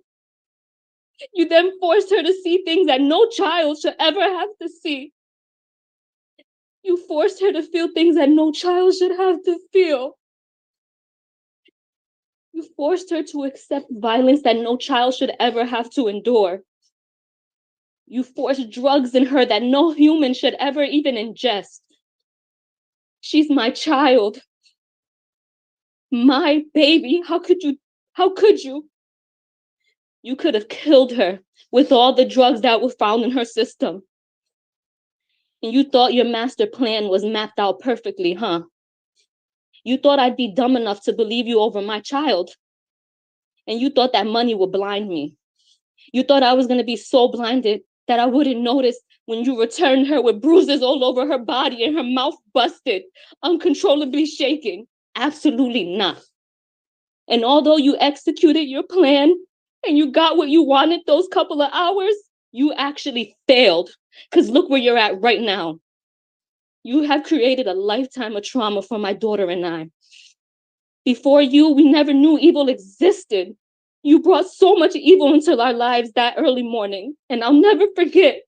You then forced her to see things that no child should ever have to see. You forced her to feel things that no child should have to feel. You forced her to accept violence that no child should ever have to endure. You forced drugs in her that no human should ever even ingest. She's my child. My baby. How could you? How could you? You could have killed her with all the drugs that were found in her system. And you thought your master plan was mapped out perfectly, huh? You thought I'd be dumb enough to believe you over my child. And you thought that money would blind me. You thought I was going to be so blinded that I wouldn't notice when you returned her with bruises all over her body and her mouth busted, uncontrollably shaking. Absolutely not. And although you executed your plan and you got what you wanted those couple of hours, you actually failed. Because look where you're at right now. You have created a lifetime of trauma for my daughter and I. Before you, we never knew evil existed. You brought so much evil into our lives that early morning, and I'll never forget.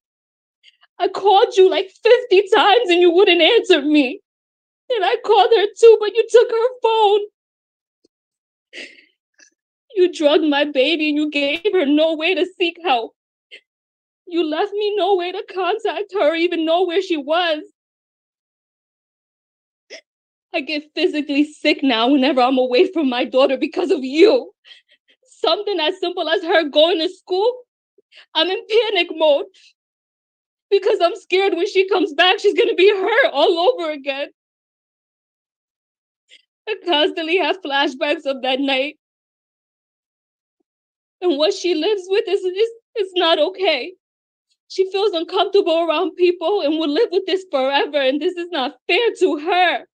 I called you like 50 times and you wouldn't answer me. And I called her too, but you took her phone. You drugged my baby and you gave her no way to seek help. You left me no way to contact her, even know where she was. I get physically sick now whenever I'm away from my daughter because of you. Something as simple as her going to school, I'm in panic mode because I'm scared when she comes back, she's going to be hurt all over again. I constantly have flashbacks of that night. And what she lives with is not okay. She feels uncomfortable around people and will live with this forever, and this is not fair to her.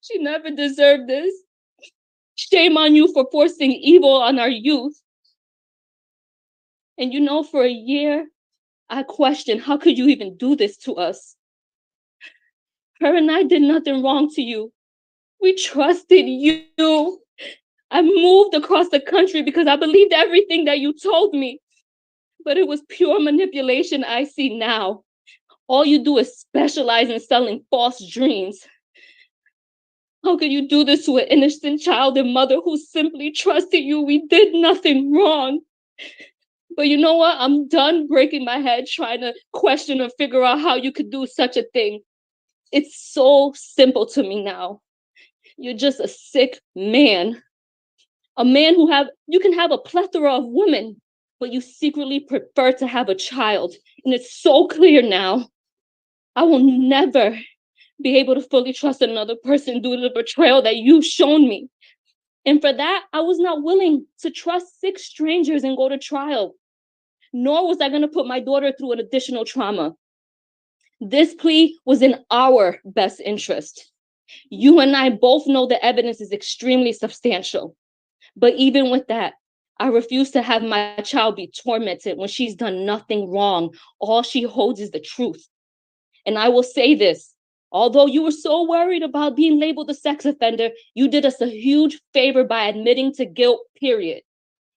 She never deserved this. Shame on you for forcing evil on our youth. And you know, for a year, I questioned, how could you even do this to us? Her and I did nothing wrong to you. We trusted you. I moved across the country because I believed everything that you told me. But it was pure manipulation I see now. All you do is specialize in selling false dreams. How could you do this to an innocent child and mother who simply trusted you? We did nothing wrong. But you know what? I'm done breaking my head trying to question or figure out how you could do such a thing. It's so simple to me now. You're just a sick man. A man you can have a plethora of women, but you secretly prefer to have a child. And it's so clear now. I will never be able to fully trust another person due to the betrayal that you've shown me. And for that, I was not willing to trust 6 strangers and go to trial. Nor was I going to put my daughter through an additional trauma. This plea was in our best interest. You and I both know the evidence is extremely substantial. But even with that, I refuse to have my child be tormented when she's done nothing wrong. All she holds is the truth. And I will say this, although you were so worried about being labeled a sex offender, you did us a huge favor by admitting to guilt, period.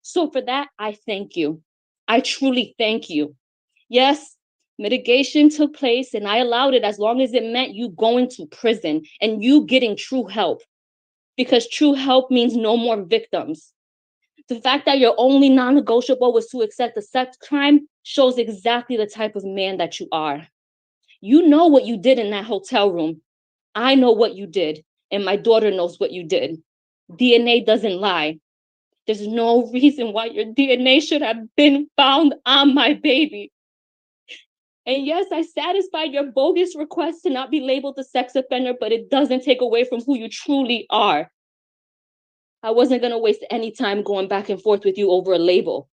So for that, I thank you. I truly thank you. Yes, mitigation took place and I allowed it as long as it meant you going to prison and you getting true help. Because true help means no more victims. The fact that your only non-negotiable was to accept a sex crime shows exactly the type of man that you are. You know what you did in that hotel room. I know what you did, and my daughter knows what you did. DNA doesn't lie. There's no reason why your DNA should have been found on my baby. And yes, I satisfied your bogus request to not be labeled a sex offender, but it doesn't take away from who you truly are. I wasn't going to waste any time going back and forth with you over a label.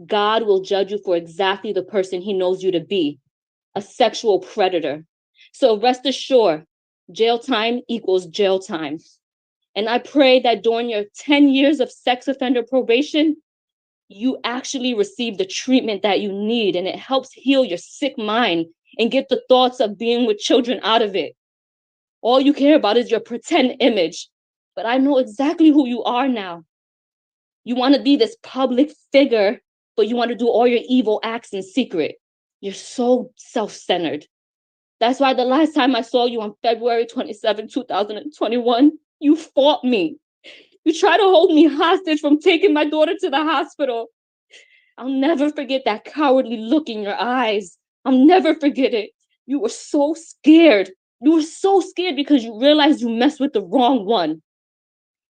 God will judge you for exactly the person he knows you to be, a sexual predator. So rest assured, jail time equals jail time. And I pray that during your 10 years of sex offender probation, you actually receive the treatment that you need, and it helps heal your sick mind and get the thoughts of being with children out of it. All you care about is your pretend image, but I know exactly who you are now. You want to be this public figure, but you want to do all your evil acts in secret. You're so self-centered. That's why the last time I saw you on February 27, 2021, you fought me. You tried to hold me hostage from taking my daughter to the hospital. I'll never forget that cowardly look in your eyes. I'll never forget it. You were so scared. You were so scared because you realized you messed with the wrong one.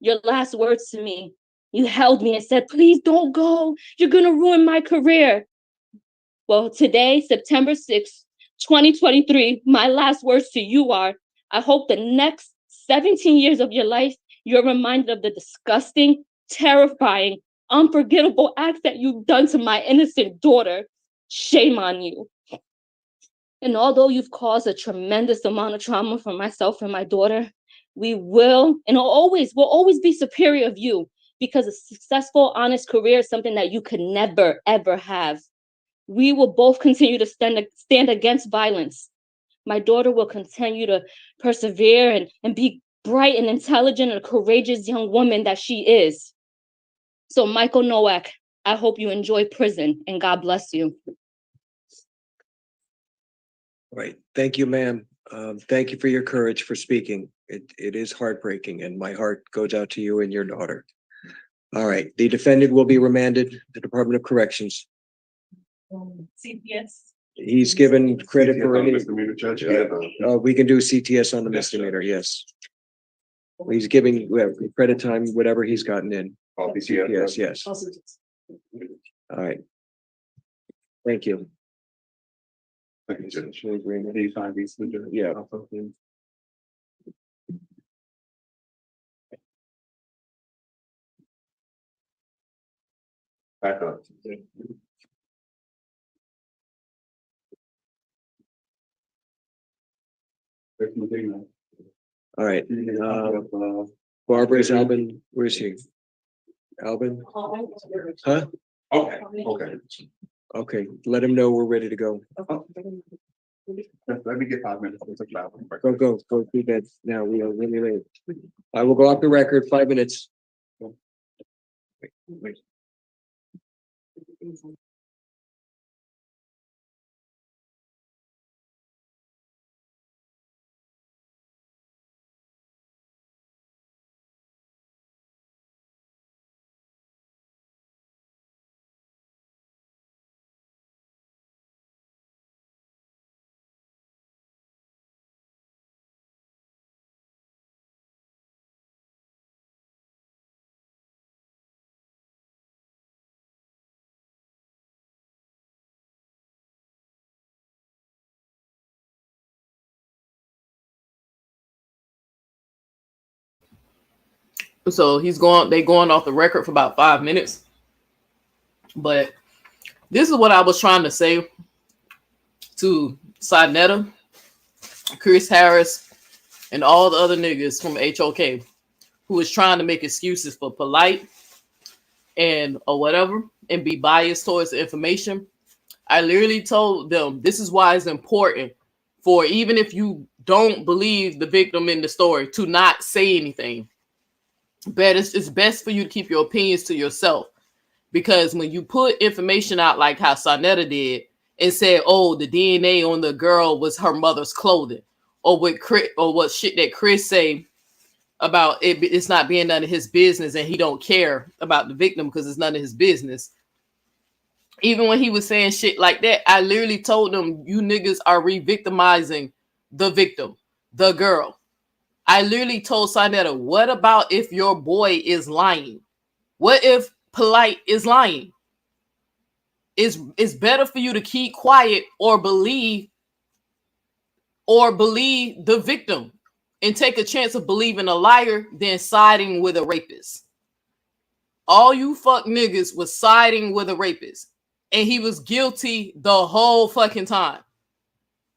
Your last words to me, you held me and said, please don't go. You're going to ruin my career. Well, today, September 6th, 2023, my last words to you are, I hope the next 17 years of your life, you're reminded of the disgusting, terrifying, unforgettable acts that you've done to my innocent daughter. Shame on you. And although you've caused a tremendous amount of trauma for myself and my daughter, we will and will always be superior of you, because a successful, honest career is something that you could never, ever have. We will both continue to stand against violence. My daughter will continue to persevere and be bright and intelligent and courageous young woman that she is. So Michael Nowak, I hope you enjoy prison, and God bless you. All right. Thank you, ma'am. Thank you for your courage for speaking. It is heartbreaking, and my heart goes out to you and your daughter. All right. The defendant will be remanded to the Department of Corrections. CPS. He's given credit for any. Misdemeanor, Judge. We can do CTS on the misdemeanor, yes. He's giving credit time, whatever he's gotten in. CTS, yes. All right. Thank you. Thank you, Judge. Yeah. Back up. All right. Barbara's Alvin. Where's he? Alvin? Huh? Okay, okay. Okay. Let him know we're ready to go. Let me get 5 minutes. Go do that now. We are really late. I will go off the record, 5 minutes. Wait. So they going off the record for about 5 minutes. But this is what I was trying to say to Sinetta, Chris Harris, and all the other niggas from HOK who was trying to make excuses for Polight and or whatever and be biased towards the information. I literally told them this is why it's important for, even if you don't believe the victim in the story, to not say anything. But it's best for you to keep your opinions to yourself, because when you put information out like how Sinetta did and said, oh, the DNA on the girl was her mother's clothing, or what shit that Chris say about it's not being none of his business and he don't care about the victim because it's none of his business. Even when he was saying shit like that, I literally told them, you niggas are re-victimizing the victim, the girl. I literally told Sinetta, what about if your boy is lying? What if Polight is lying? It's better for you to keep quiet or believe the victim and take a chance of believing a liar than siding with a rapist. All you fuck niggas was siding with a rapist, and he was guilty the whole fucking time.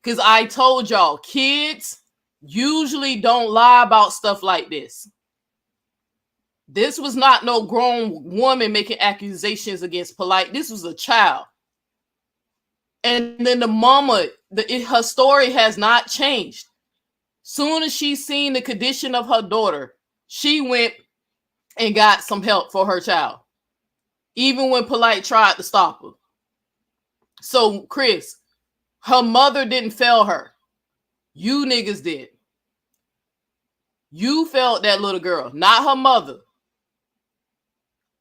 Because I told y'all, kids usually don't lie about stuff like this. This was not no grown woman making accusations against Polight. This was a child. And then the mama, her story has not changed. Soon as she seen the condition of her daughter, she went and got some help for her child. Even when Polight tried to stop her. So, Chris, her mother didn't fail her. You niggas did. You failed that little girl, not her mother.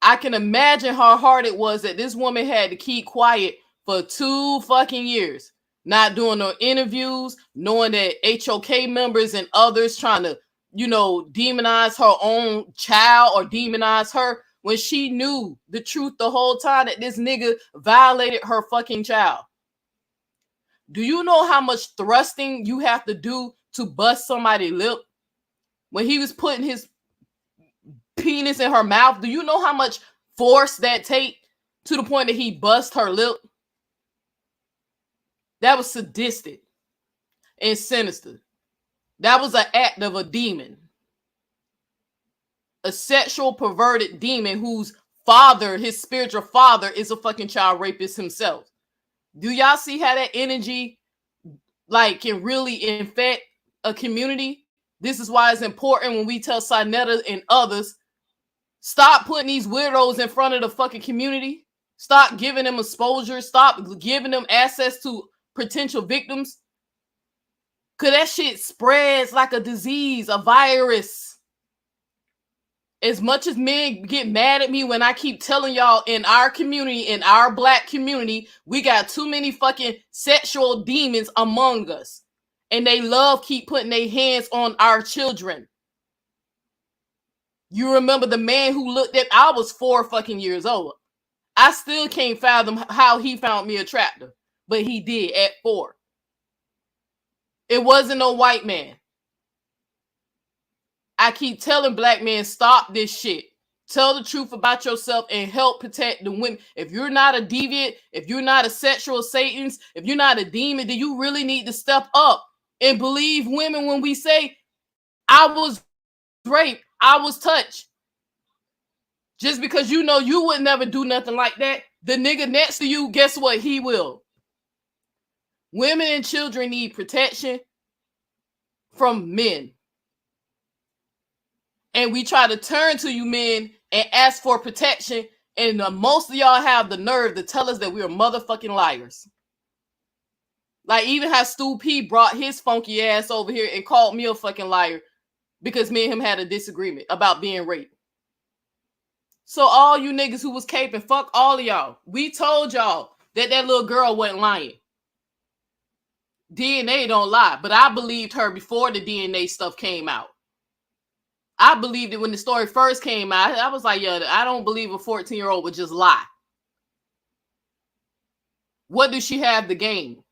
I can imagine how hard it was that this woman had to keep quiet for 2 fucking years, not doing no interviews, knowing that HOK members and others trying to, demonize her own child or demonize her when she knew the truth the whole time that this nigga violated her fucking child. Do you know how much thrusting you have to do to bust somebody's lip? When he was putting his penis in her mouth, do you know how much force that take to the point that he bust her lip? That was sadistic and sinister. That was an act of a demon. A sexual perverted demon whose father, his spiritual father, is a fucking child rapist himself. Do y'all see how that energy can really infect a community? This is why it's important when we tell Sinetta and others, stop putting these weirdos in front of the fucking community. Stop giving them exposure. Stop giving them access to potential victims. Because that shit spreads like a disease, a virus. As much as men get mad at me when I keep telling y'all in our community, in our black community, we got too many fucking sexual demons among us. And they love keep putting their hands on our children. You remember the man who looked at, I was 4 fucking years old. I still can't fathom how he found me attractive, but he did at 4. It wasn't no white man. I keep telling black men, stop this shit. Tell the truth about yourself and help protect the women. If you're not a deviant, if you're not a sexual Satanist, if you're not a demon, then you really need to step up and believe women when we say, I was raped, I was touched. Just because you know you would never do nothing like that, the nigga next to you, guess what? He will. Women and children need protection from men. And we try to turn to you men and ask for protection. And most of y'all have the nerve to tell us that we are motherfucking liars. Like even how Stu P brought his funky ass over here and called me a fucking liar because me and him had a disagreement about being raped. So all you niggas who was caping, fuck all of y'all. We told y'all that that little girl wasn't lying. DNA don't lie, but I believed her before the DNA stuff came out. I believed it when the story first came out. I was like, yeah, I don't believe a 14-year-old would just lie. What does she have to gain?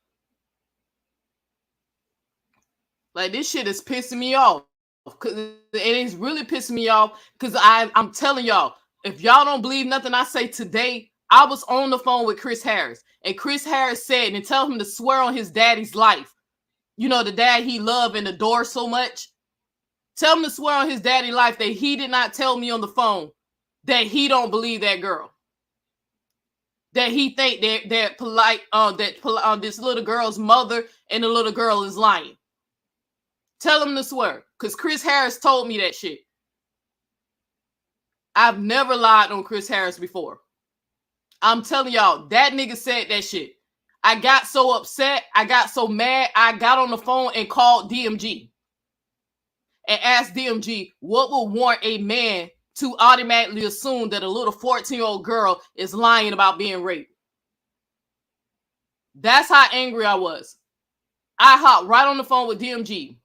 Like, this shit is pissing me off. And it's really pissing me off because I'm telling y'all, if y'all don't believe nothing I say today, I was on the phone with Chris Harris. And Chris Harris said, and tell him to swear on his daddy's life. You know, the dad he loved and adored so much. Tell him to swear on his daddy's life that he did not tell me on the phone that he don't believe that girl. That he think that Polight, this little girl's mother and the little girl is lying. Tell him to swear, because Chris Harris told me that shit. I've never lied on Chris Harris before. I'm telling y'all, that nigga said that shit. I got so upset, I got so mad, I got on the phone and called DMG. And asked DMG what would warrant a man to automatically assume that a little 14-year-old girl is lying about being raped. That's how angry I was. I hopped right on the phone with DMG.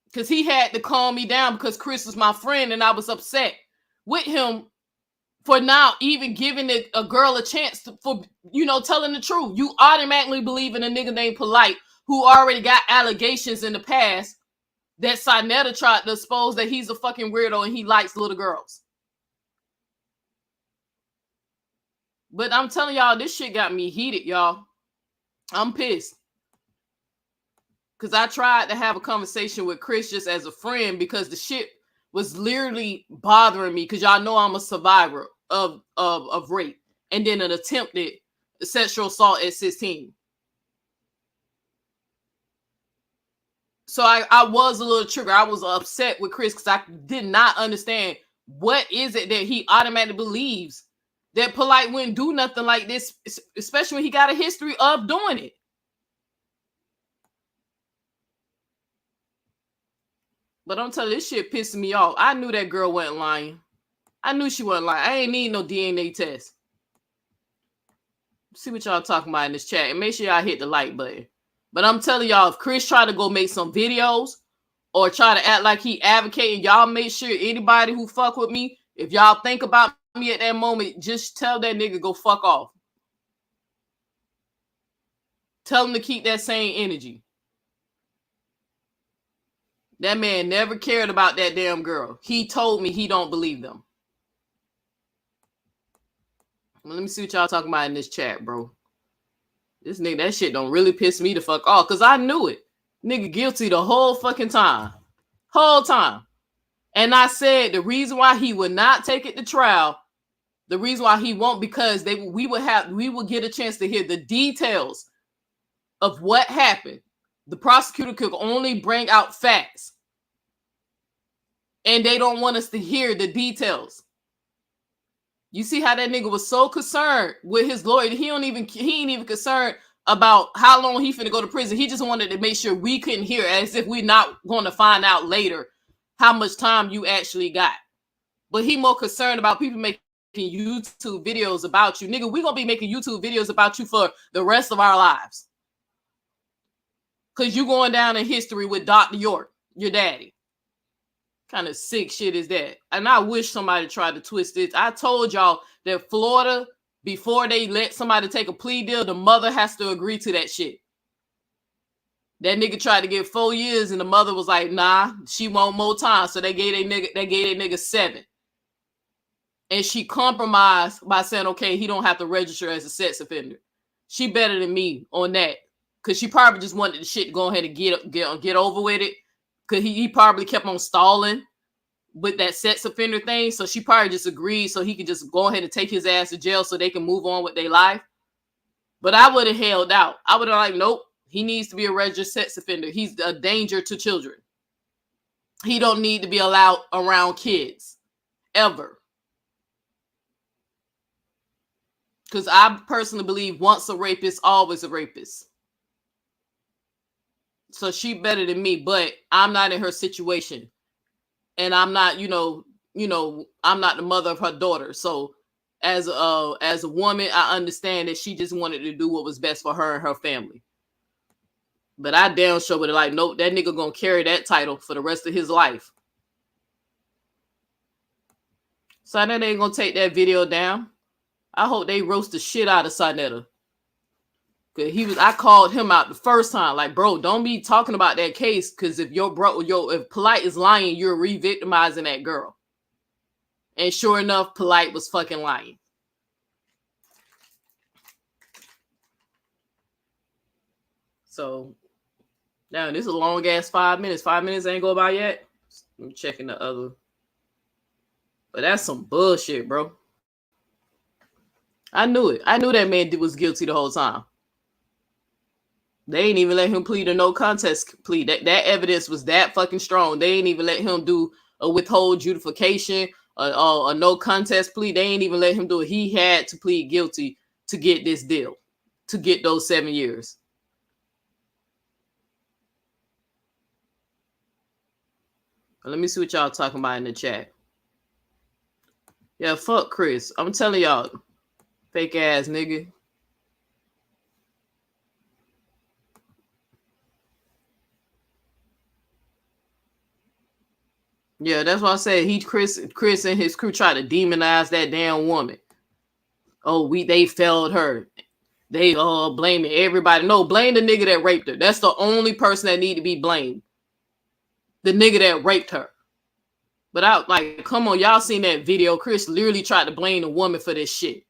Because he had to calm me down because Chris was my friend and I was upset with him for now even giving a girl a chance for telling the truth. You automatically believe in a nigga named Polight who already got allegations in the past that Sinetta tried to expose that he's a fucking weirdo and he likes little girls. But I'm telling y'all, this shit got me heated, y'all. I'm pissed. Because I tried to have a conversation with Chris just as a friend because the shit was literally bothering me because y'all know I'm a survivor of rape and then an attempted sexual assault at 16. So I was a little triggered. I was upset with Chris because I did not understand what is it that he automatically believes that Polight wouldn't do nothing like this, especially when he got a history of doing it. But I'm telling you, this shit pissing me off. I knew that girl wasn't lying. I knew she wasn't lying. I ain't need no DNA test. See what y'all talking about in this chat. And make sure y'all hit the like button. But I'm telling y'all, if Chris try to go make some videos or try to act like he advocating, y'all make sure anybody who fuck with me, if y'all think about me at that moment, just tell that nigga go fuck off. Tell him to keep that same energy. That man never cared about that damn girl. He told me he don't believe them. Well, let me see what y'all talking about in this chat, bro. This nigga, that shit don't really piss me the fuck off because I knew it. Nigga guilty the whole fucking time. Whole time. And I said the reason why he would not take it to trial, the reason why he won't, because we would get a chance to hear the details of what happened. The prosecutor could only bring out facts. And they don't want us to hear the details. You see how that nigga was so concerned with his lawyer. He ain't even concerned about how long he finna go to prison. He just wanted to make sure we couldn't hear it, as if we're not going to find out later how much time you actually got. But he more concerned about people making YouTube videos about you. Nigga, we gonna be making YouTube videos about you for the rest of our lives. Because you going down in history with Dr. York, your daddy. Kind of sick shit is that? And I wish somebody tried to twist it. I told y'all that Florida, before they let somebody take a plea deal, the mother has to agree to that shit. That nigga tried to get 4 years and the mother was like, nah, she want more time. So they gave a nigga 7. And she compromised by saying, okay, he don't have to register as a sex offender. She better than me on that. Cause she probably just wanted the shit to go ahead and get over with it. Cause he probably kept on stalling with that sex offender thing. So she probably just agreed so he could just go ahead and take his ass to jail so they can move on with their life. But I would have held out. I would have like, nope, he needs to be a registered sex offender. He's a danger to children. He don't need to be allowed around kids ever. Because I personally believe once a rapist, always a rapist. So she better than me, but I'm not in her situation. And I'm not, I'm not the mother of her daughter. So as a woman, I understand that she just wanted to do what was best for her and her family. But I damn sure would have like, nope, that nigga gonna carry that title for the rest of his life. So I know they ain't gonna take that video down. I hope they roast the shit out of Sinetta. Cause I called him out the first time, like, bro, don't be talking about that case. Cause if if Polight is lying, you're re-victimizing that girl. And sure enough, Polight was fucking lying. So now this is a long ass 5 minutes. 5 minutes ain't go by yet. I'm checking the other. But that's some bullshit, bro. I knew it. I knew that man was guilty the whole time. They ain't even let him plead a no contest plea. That evidence was that fucking strong. They ain't even let him do a withhold adjudication, a no contest plea. They ain't even let him do it. He had to plead guilty to get this deal, to get those 7 years. Let me see what y'all talking about in the chat. Yeah, fuck Chris. I'm telling y'all, fake ass nigga. Yeah, that's why I said Chris and his crew tried to demonize that damn woman. Oh, they failed her. They blaming everybody. No, blame the nigga that raped her. That's the only person that need to be blamed. The nigga that raped her. But I like, come on, y'all seen that video? Chris literally tried to blame the woman for this shit.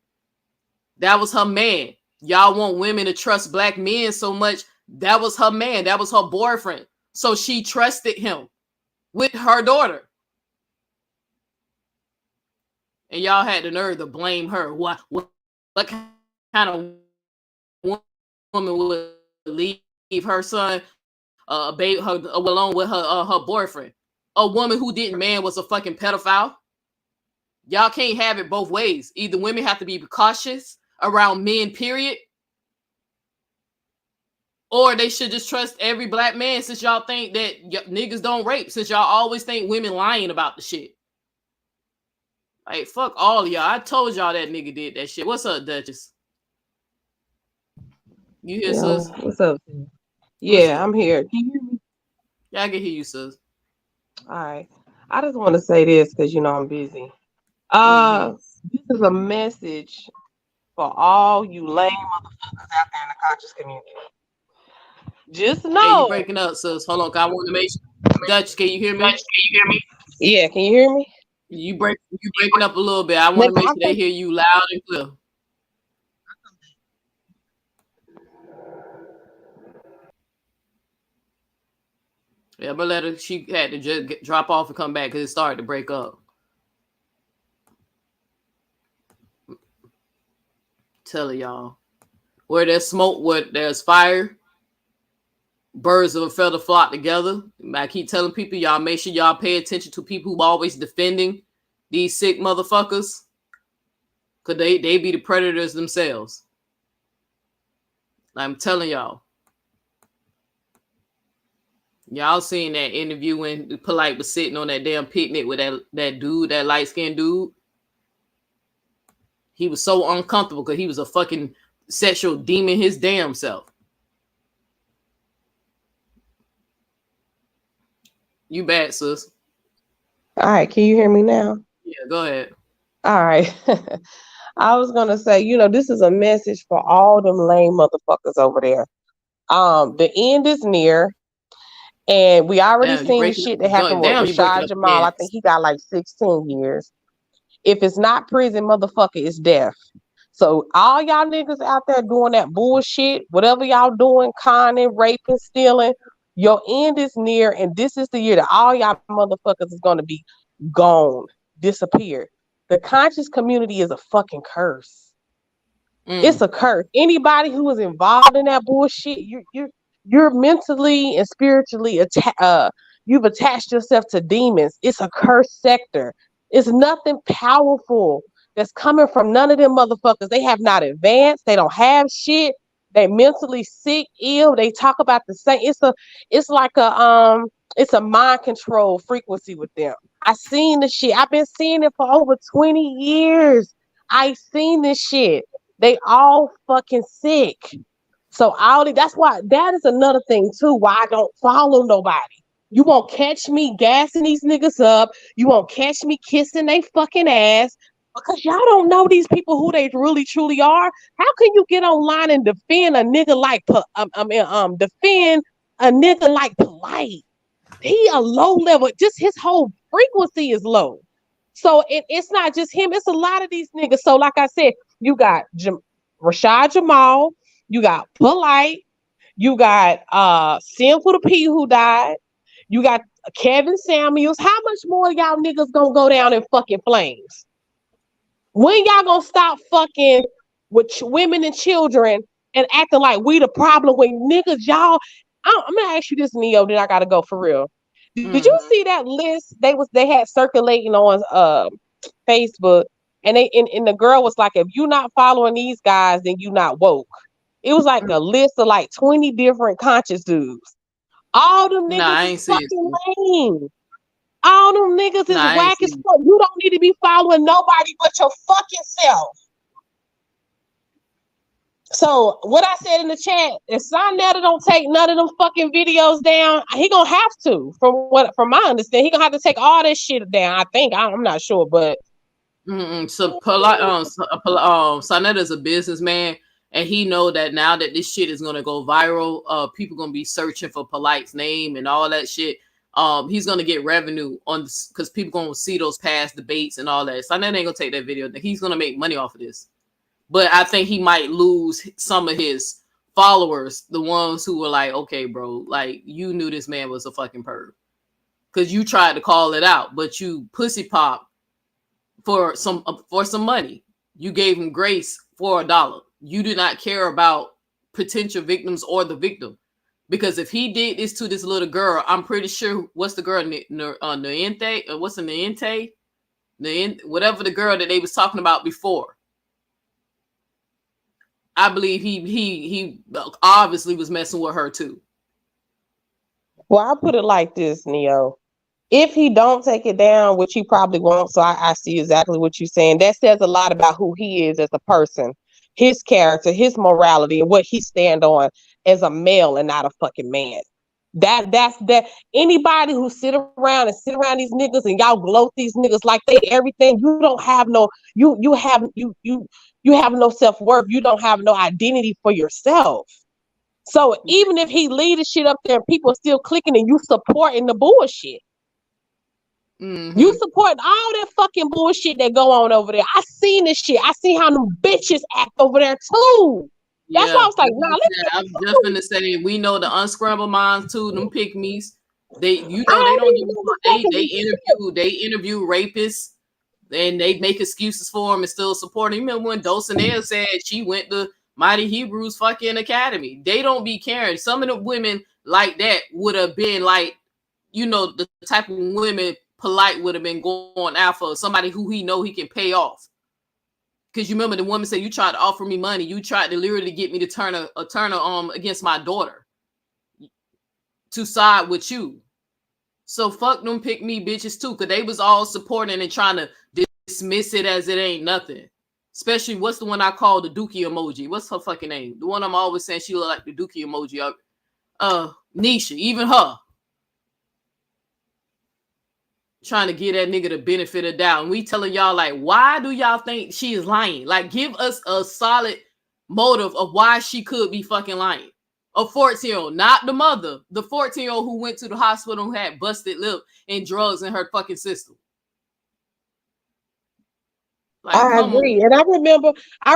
That was her man. Y'all want women to trust black men so much. That was her man. That was her boyfriend. So she trusted him with her daughter. And y'all had the nerve to blame her. What kind of woman would leave her son baby her alone with her boyfriend? A woman who didn't man was a fucking pedophile. Y'all can't have it both ways. Either women have to be cautious around men, period, or they should just trust every black man, since y'all think that niggas don't rape, since y'all always think women lying about the shit. Like, fuck all of y'all. I told y'all that nigga did that shit. What's up, Duchess? You here, sis? What's up? Yeah, I'm here. Can you hear me? Yeah, I can hear you, sis. All right. I just want to say this because I'm busy. This is a message for all you lame motherfuckers out there in the conscious community. Just know. Hey, you breaking up, sis. Hold on, I want to make sure. Dutch, can you hear me? Yeah, can you hear me? You breaking up a little bit. I want to make sure they hear you loud and clear. Yeah, but let her. She had to just drop off and come back because it started to break up. Telling y'all, where there's smoke, where there's fire, birds of a feather flock together. I keep telling people, y'all make sure y'all pay attention to people who always defending these sick motherfuckers, because they be the predators themselves. I'm telling y'all. Y'all seen that interview when Polight was sitting on that damn picnic with that dude, that light-skinned dude? He was so uncomfortable because he was a fucking sexual demon his damn self. You bad, sis. All right, can you hear me now? Yeah, go ahead. All right. I was gonna say, this is a message for all them lame motherfuckers over there. The end is near. And we already seen the shit that happened with Rashad Jamal. I think he got like 16 years. If it's not prison, motherfucker, it's death. So all y'all niggas out there doing that bullshit, whatever y'all doing, conning, raping, stealing, your end is near. And this is the year that all y'all motherfuckers is going to be gone, disappear. The conscious community is a fucking curse. It's a curse. Anybody who is involved in that bullshit, you're mentally and spiritually you've attached yourself to demons. It's a cursed sector. It's nothing powerful that's coming from none of them motherfuckers. They have not advanced. They don't have shit. They mentally sick, ill. They talk about the same. It's like a mind control frequency with them. I seen the shit. I've been seeing it for over 20 years. I seen this shit. They all fucking sick. So that's why that is another thing too, why I don't follow nobody. You won't catch me gassing these niggas up. You won't catch me kissing they fucking ass because y'all don't know these people who they really truly are. How can you get online and defend a nigga like defend a nigga like Polight? He a low level, just his whole frequency is low. So it's not just him, it's a lot of these niggas. So like I said, you got Rashad Jamal, you got Polight, you got Sinful the P who died, you got Kevin Samuels. How much more y'all niggas gonna go down in fucking flames? When y'all gonna stop fucking with women and children and acting like we the problem when niggas y'all? I'm gonna ask you this, Neo, then I gotta go for real. Did you see that list they had circulating on Facebook? And the girl was like, if you're not following these guys, then you not woke. It was like a list of like 20 different conscious dudes. All them niggas is fucking lame. All them niggas is whack as fuck. You don't need to be following nobody but your fucking self. So what I said in the chat, if Sonetta don't take none of them fucking videos down, he gonna have to. From my understanding, he gonna have to take all this shit down. I think I'm not sure, but So Sonetta's a businessman, and he know that now that this shit is gonna go viral, people gonna be searching for Polight's name and all that shit. He's gonna get revenue on this because people gonna see those past debates and all that. Sonetta ain't gonna take that video. He's gonna make money off of this. But I think he might lose some of his followers, the ones who were like, okay, bro, like you knew this man was a fucking perv. Because you tried to call it out, but you pussy pop for some money. You gave him grace for $1. You do not care about potential victims or the victim. Because if he did this to this little girl, I'm pretty sure what's the girl Niente? What's the Niente? Whatever the girl that they was talking about before. I believe he obviously was messing with her too. well, I'll put it like this, Neo. If he don't take it down, which he probably won't, so I see exactly what you're saying. That says a lot about who he is as a person, his character, his morality, and what he stand on as a male and not a fucking man. That's anybody who sit around these niggas and y'all gloat these niggas like they everything, you don't have no you have no self-worth. You don't have no identity for yourself. So even if he lead the shit up there and people still clicking and you supporting the bullshit. Mm-hmm. You support all that fucking bullshit that go on over there. I seen this shit. I see how them bitches act over there too. That's why I was like, nah, I'm just gonna say we know the unscrambled minds too, them pick-me's. They interview rapists and they make excuses for them and still support him. Remember when Dulcinea said she went to Mighty Hebrews fucking academy? They don't be caring. Some of the women like that would have been like, the type of women Polight would have been going after somebody who he know he can pay off. Because you remember the woman said, you tried to offer me money. You tried to literally get me to turn against my daughter to side with you. So fuck them pick me bitches too. Because they was all supporting and trying to dismiss it as it ain't nothing. Especially what's the one I call the Dookie emoji? What's her fucking name? The one I'm always saying she look like the Dookie emoji. Nisha, even her. Trying to give that nigga the benefit of doubt. And we telling y'all, like, why do y'all think she is lying? Like, give us a solid motive of why she could be fucking lying. A 14-year-old, not the mother. The 14-year-old who went to the hospital and had busted lip and drugs in her fucking system. Like, I agree. And I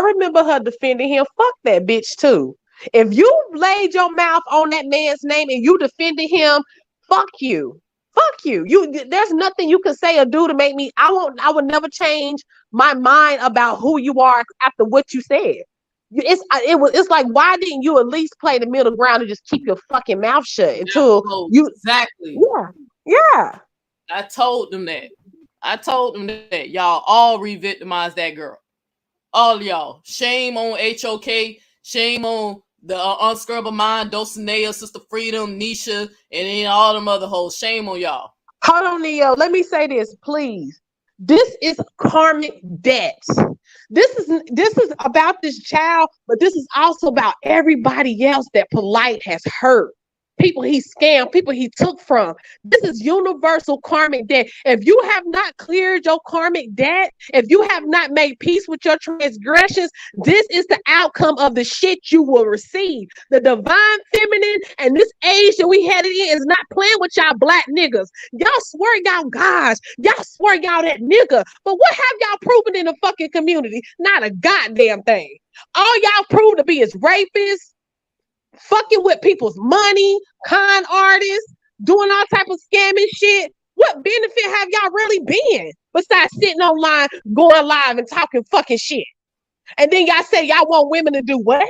remember her defending him. Fuck that bitch too. If you laid your mouth on that man's name and you defended him, fuck you. Fuck you. There's nothing you can say or do to make me. I would never change my mind about who you are after what you said. It's like, why didn't you at least play the middle ground and just keep your fucking mouth shut until you exactly. Yeah. I told them that y'all all re-victimized that girl. All of y'all. Shame on HOK. Shame on the unscrubble mind, Dulcinea, Sister Freedom, Nisha, and then all them other hoes. Shame on y'all. Hold on, Neo. Let me say this, please. This is karmic debt. This is about this child, but this is also about everybody else that Polight has hurt. People he scammed, people he took from. This is universal karmic debt. If you have not cleared your karmic debt, if you have not made peace with your transgressions, this is the outcome of the shit you will receive. The divine feminine and this age that we headed in is not playing with y'all black niggas. Y'all swear y'all gods. Y'all swear y'all that nigga. But what have y'all proven in the fucking community? Not a goddamn thing. All y'all prove to be is rapists, fucking with people's money, con artists, doing all type of scamming shit. What benefit have y'all really been besides sitting online, going live and talking fucking shit? And then y'all say y'all want women to do what?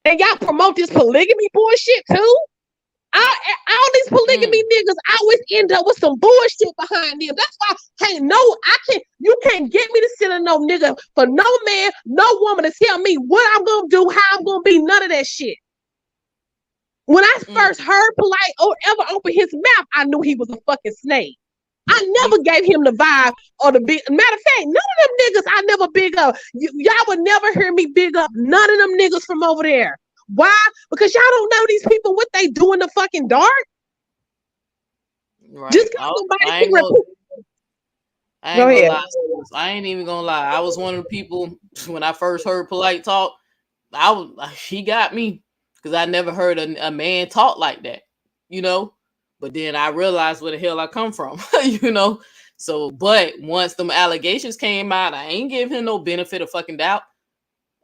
And y'all promote this polygamy bullshit too? All these polygamy niggas always end up with some bullshit behind them. That's why you can't get me to sit on no nigga for no man, no woman to tell me what I'm gonna do, how I'm gonna be, none of that shit. When I first heard Polight ever open his mouth, I knew he was a fucking snake. I never gave him the vibe or the big. Matter of fact, none of them niggas I never big up. Y'all would never hear me big up none of them niggas from over there. Why? Because y'all don't know these people what they do in the fucking dark. Right. Just I somebody ain't can gonna, I Go ain't gonna ahead. lie. Sis. I ain't even gonna lie. I was one of the people when I first heard Polite talk. He got me because I never heard a man talk like that, you know. But then I realized where the hell I come from, you know. So, but once them allegations came out, I ain't give him no benefit of fucking doubt.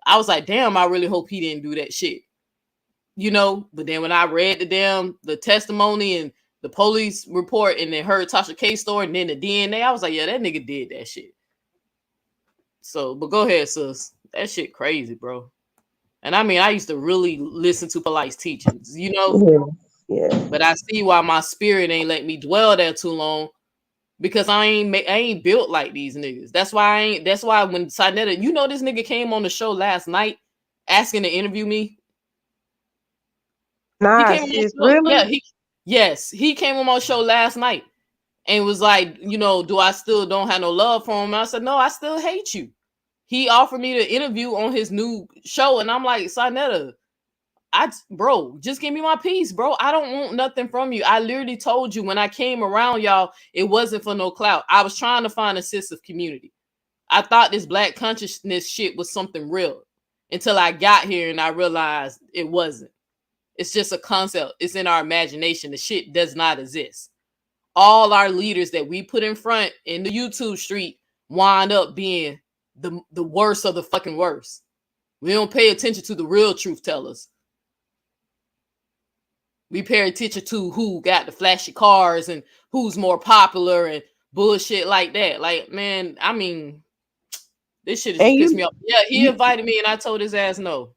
I was like, damn, I really hope he didn't do that shit, you know. But then when I read the testimony and the police report and then heard Tasha K's story and then the DNA, I was like, yeah, that nigga did that shit. So, but go ahead, sis. That shit crazy, bro. And I mean, I used to really listen to Polite's teachings, you know. Yeah. But I see why my spirit ain't let me dwell there too long because I ain't built like these niggas. That's why when Sinetta, you know, this nigga came on the show last night asking to interview me. He Nah, came on sis, my show. really? Yeah, he came on my show last night and was like, you know, do I still don't have no love for him? And I said, no, I still hate you. He offered me to interview on his new show, and I'm like, Sinetta, bro, just give me my peace, bro. I don't want nothing from you. I literally told you when I came around y'all, it wasn't for no clout. I was trying to find a sense of community. I thought this black consciousness shit was something real until I got here and I realized it wasn't. It's just a concept. It's in our imagination. The shit does not exist. All our leaders that we put in front in the YouTube street wind up being the worst of the fucking worst. We don't pay attention to the real truth tellers. We pay attention to who got the flashy cars and who's more popular and bullshit like that. Like, man, I mean, this shit just pissed me off. Yeah, he invited me and I told his ass no.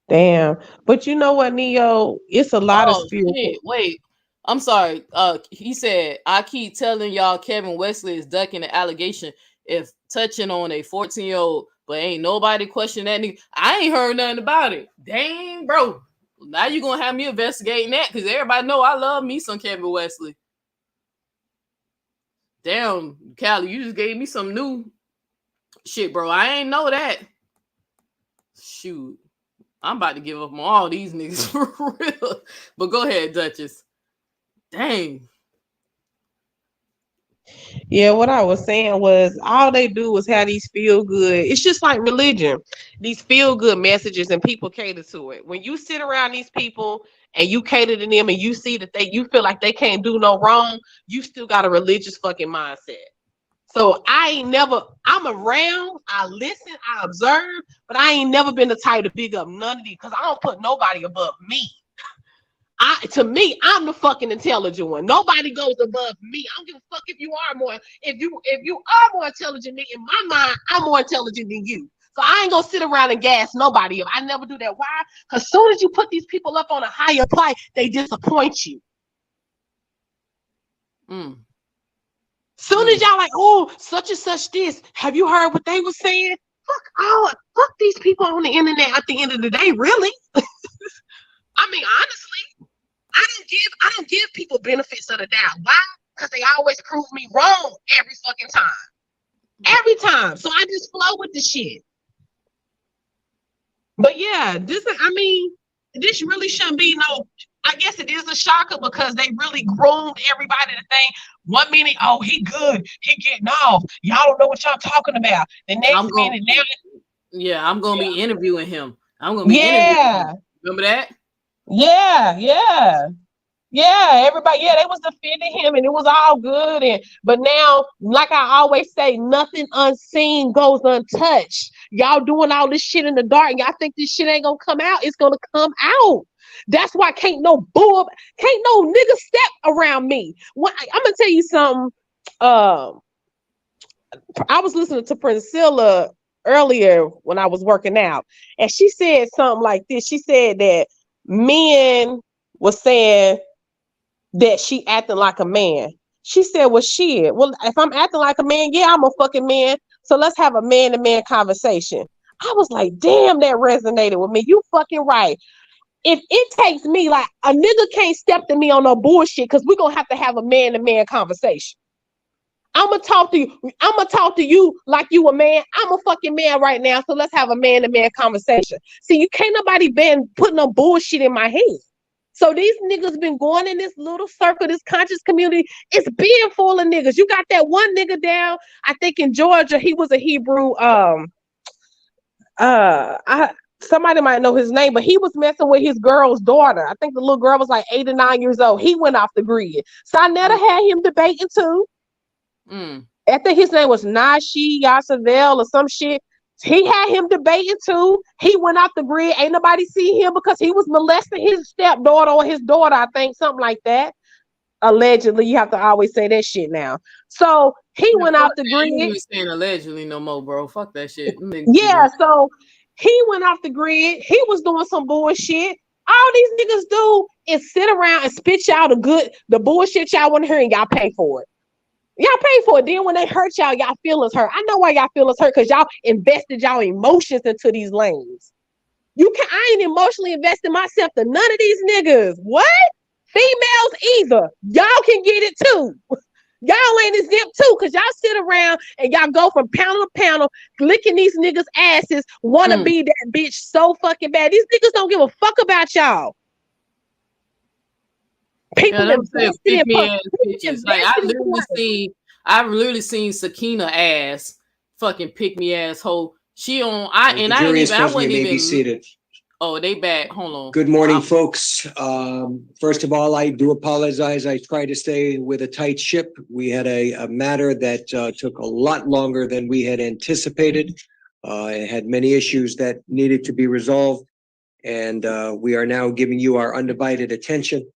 Damn. But you know what, Neo? It's a lot of spiritual. Shit. Wait, I'm sorry. He said, I keep telling y'all Kevin Wesley is ducking the allegation if touching on a 14-year-old, but ain't nobody question that nigga. I ain't heard nothing about it. Dang, bro. Now you gonna have me investigating that because everybody know I love me some Kevin Wesley. Damn, Callie, you just gave me some new shit, bro. I ain't know that. Shoot. I'm about to give up on all these niggas for real. But go ahead, Duchess. Dang. Yeah, what I was saying was all they do is have these feel good. It's just like religion. These feel good messages and people cater to it. When you sit around these people and you cater to them and you see that you feel like they can't do no wrong, you still got a religious fucking mindset. So I'm around, I listen, I observe, but I ain't never been the type to big up none of these because I don't put nobody above me. To me, I'm the fucking intelligent one. Nobody goes above me. I don't give a fuck if you are more intelligent than me. In my mind, I'm more intelligent than you. So I ain't gonna sit around and gas nobody up. I never do that. Why? Because soon as you put these people up on a higher plight, they disappoint you. Soon as y'all like, oh, such and such this. Have you heard what they were saying? Fuck these people on the internet at the end of the day, really. I mean, honestly, I don't give people benefits of the doubt. Why? Because they always prove me wrong every fucking time. Every time. So I just flow with the shit. But yeah, this really shouldn't be no. I guess it is a shocker because they really groomed everybody to think 1 minute, oh, he good, he getting off. Y'all don't know what y'all talking about. The next minute, now. I'm gonna be interviewing him. I'm gonna be interviewing him. Remember that? Yeah, everybody, they was defending him and it was all good. But now, like I always say, nothing unseen goes untouched. Y'all doing all this shit in the dark and y'all think this shit ain't gonna come out. It's gonna come out. That's why can't no nigga step around me. I'm gonna tell you something. I was listening to Priscilla earlier when I was working out, and she said something like this. She said that men was saying that she acting like a man. She said, well, shit. Well, if I'm acting like a man, yeah, I'm a fucking man. So let's have a man-to-man conversation. I was like, damn, that resonated with me. You fucking right. if it takes me, like, a nigga can't step to me on no bullshit, because we're gonna have a man-to-man conversation. I'm gonna talk to you. I'm gonna talk to you like you a man. I'm a fucking man right now, so let's have a man-to-man conversation. See, you can't nobody been putting no bullshit in my head. So these niggas been going in this little circle, this conscious community. It's being full of niggas. You got that one nigga down, I think in Georgia, he was a Hebrew. Somebody might know his name, but he was messing with his girl's daughter. I think the little girl was like 8 or 9 years old. He went off the grid. Sarnetta had him debating too. I think his name was Nashi Yasavel or some shit. He had him debating too. He went off the grid. Ain't nobody see him because he was molesting his stepdaughter or his daughter, I think, something like that. Allegedly, you have to always say that shit now. So he went off the grid. You ain't saying allegedly no more, bro. Fuck that shit. Yeah, so he went off the grid. He was doing some bullshit. All these niggas do is sit around and spit y'all the bullshit y'all want to hear, and y'all pay for it. Y'all pay for it. Then when they hurt y'all, y'all feelings hurt. I know why y'all feelings hurt, because y'all invested y'all emotions into these lanes. I ain't emotionally investing myself to none of these niggas. What? Females either. Y'all can get it too. Y'all ain't exempt too, because y'all sit around and y'all go from panel to panel, licking these niggas' asses, want to be that bitch so fucking bad. These niggas don't give a fuck about y'all. People Like, I literally seen Sakina ass fucking pick me asshole. She on I wasn't even seated. Oh, they back. Hold on. Good morning, folks. First of all, I do apologize. I tried to stay with a tight ship. We had a matter that took a lot longer than we had anticipated. It had many issues that needed to be resolved, and we are now giving you our undivided attention.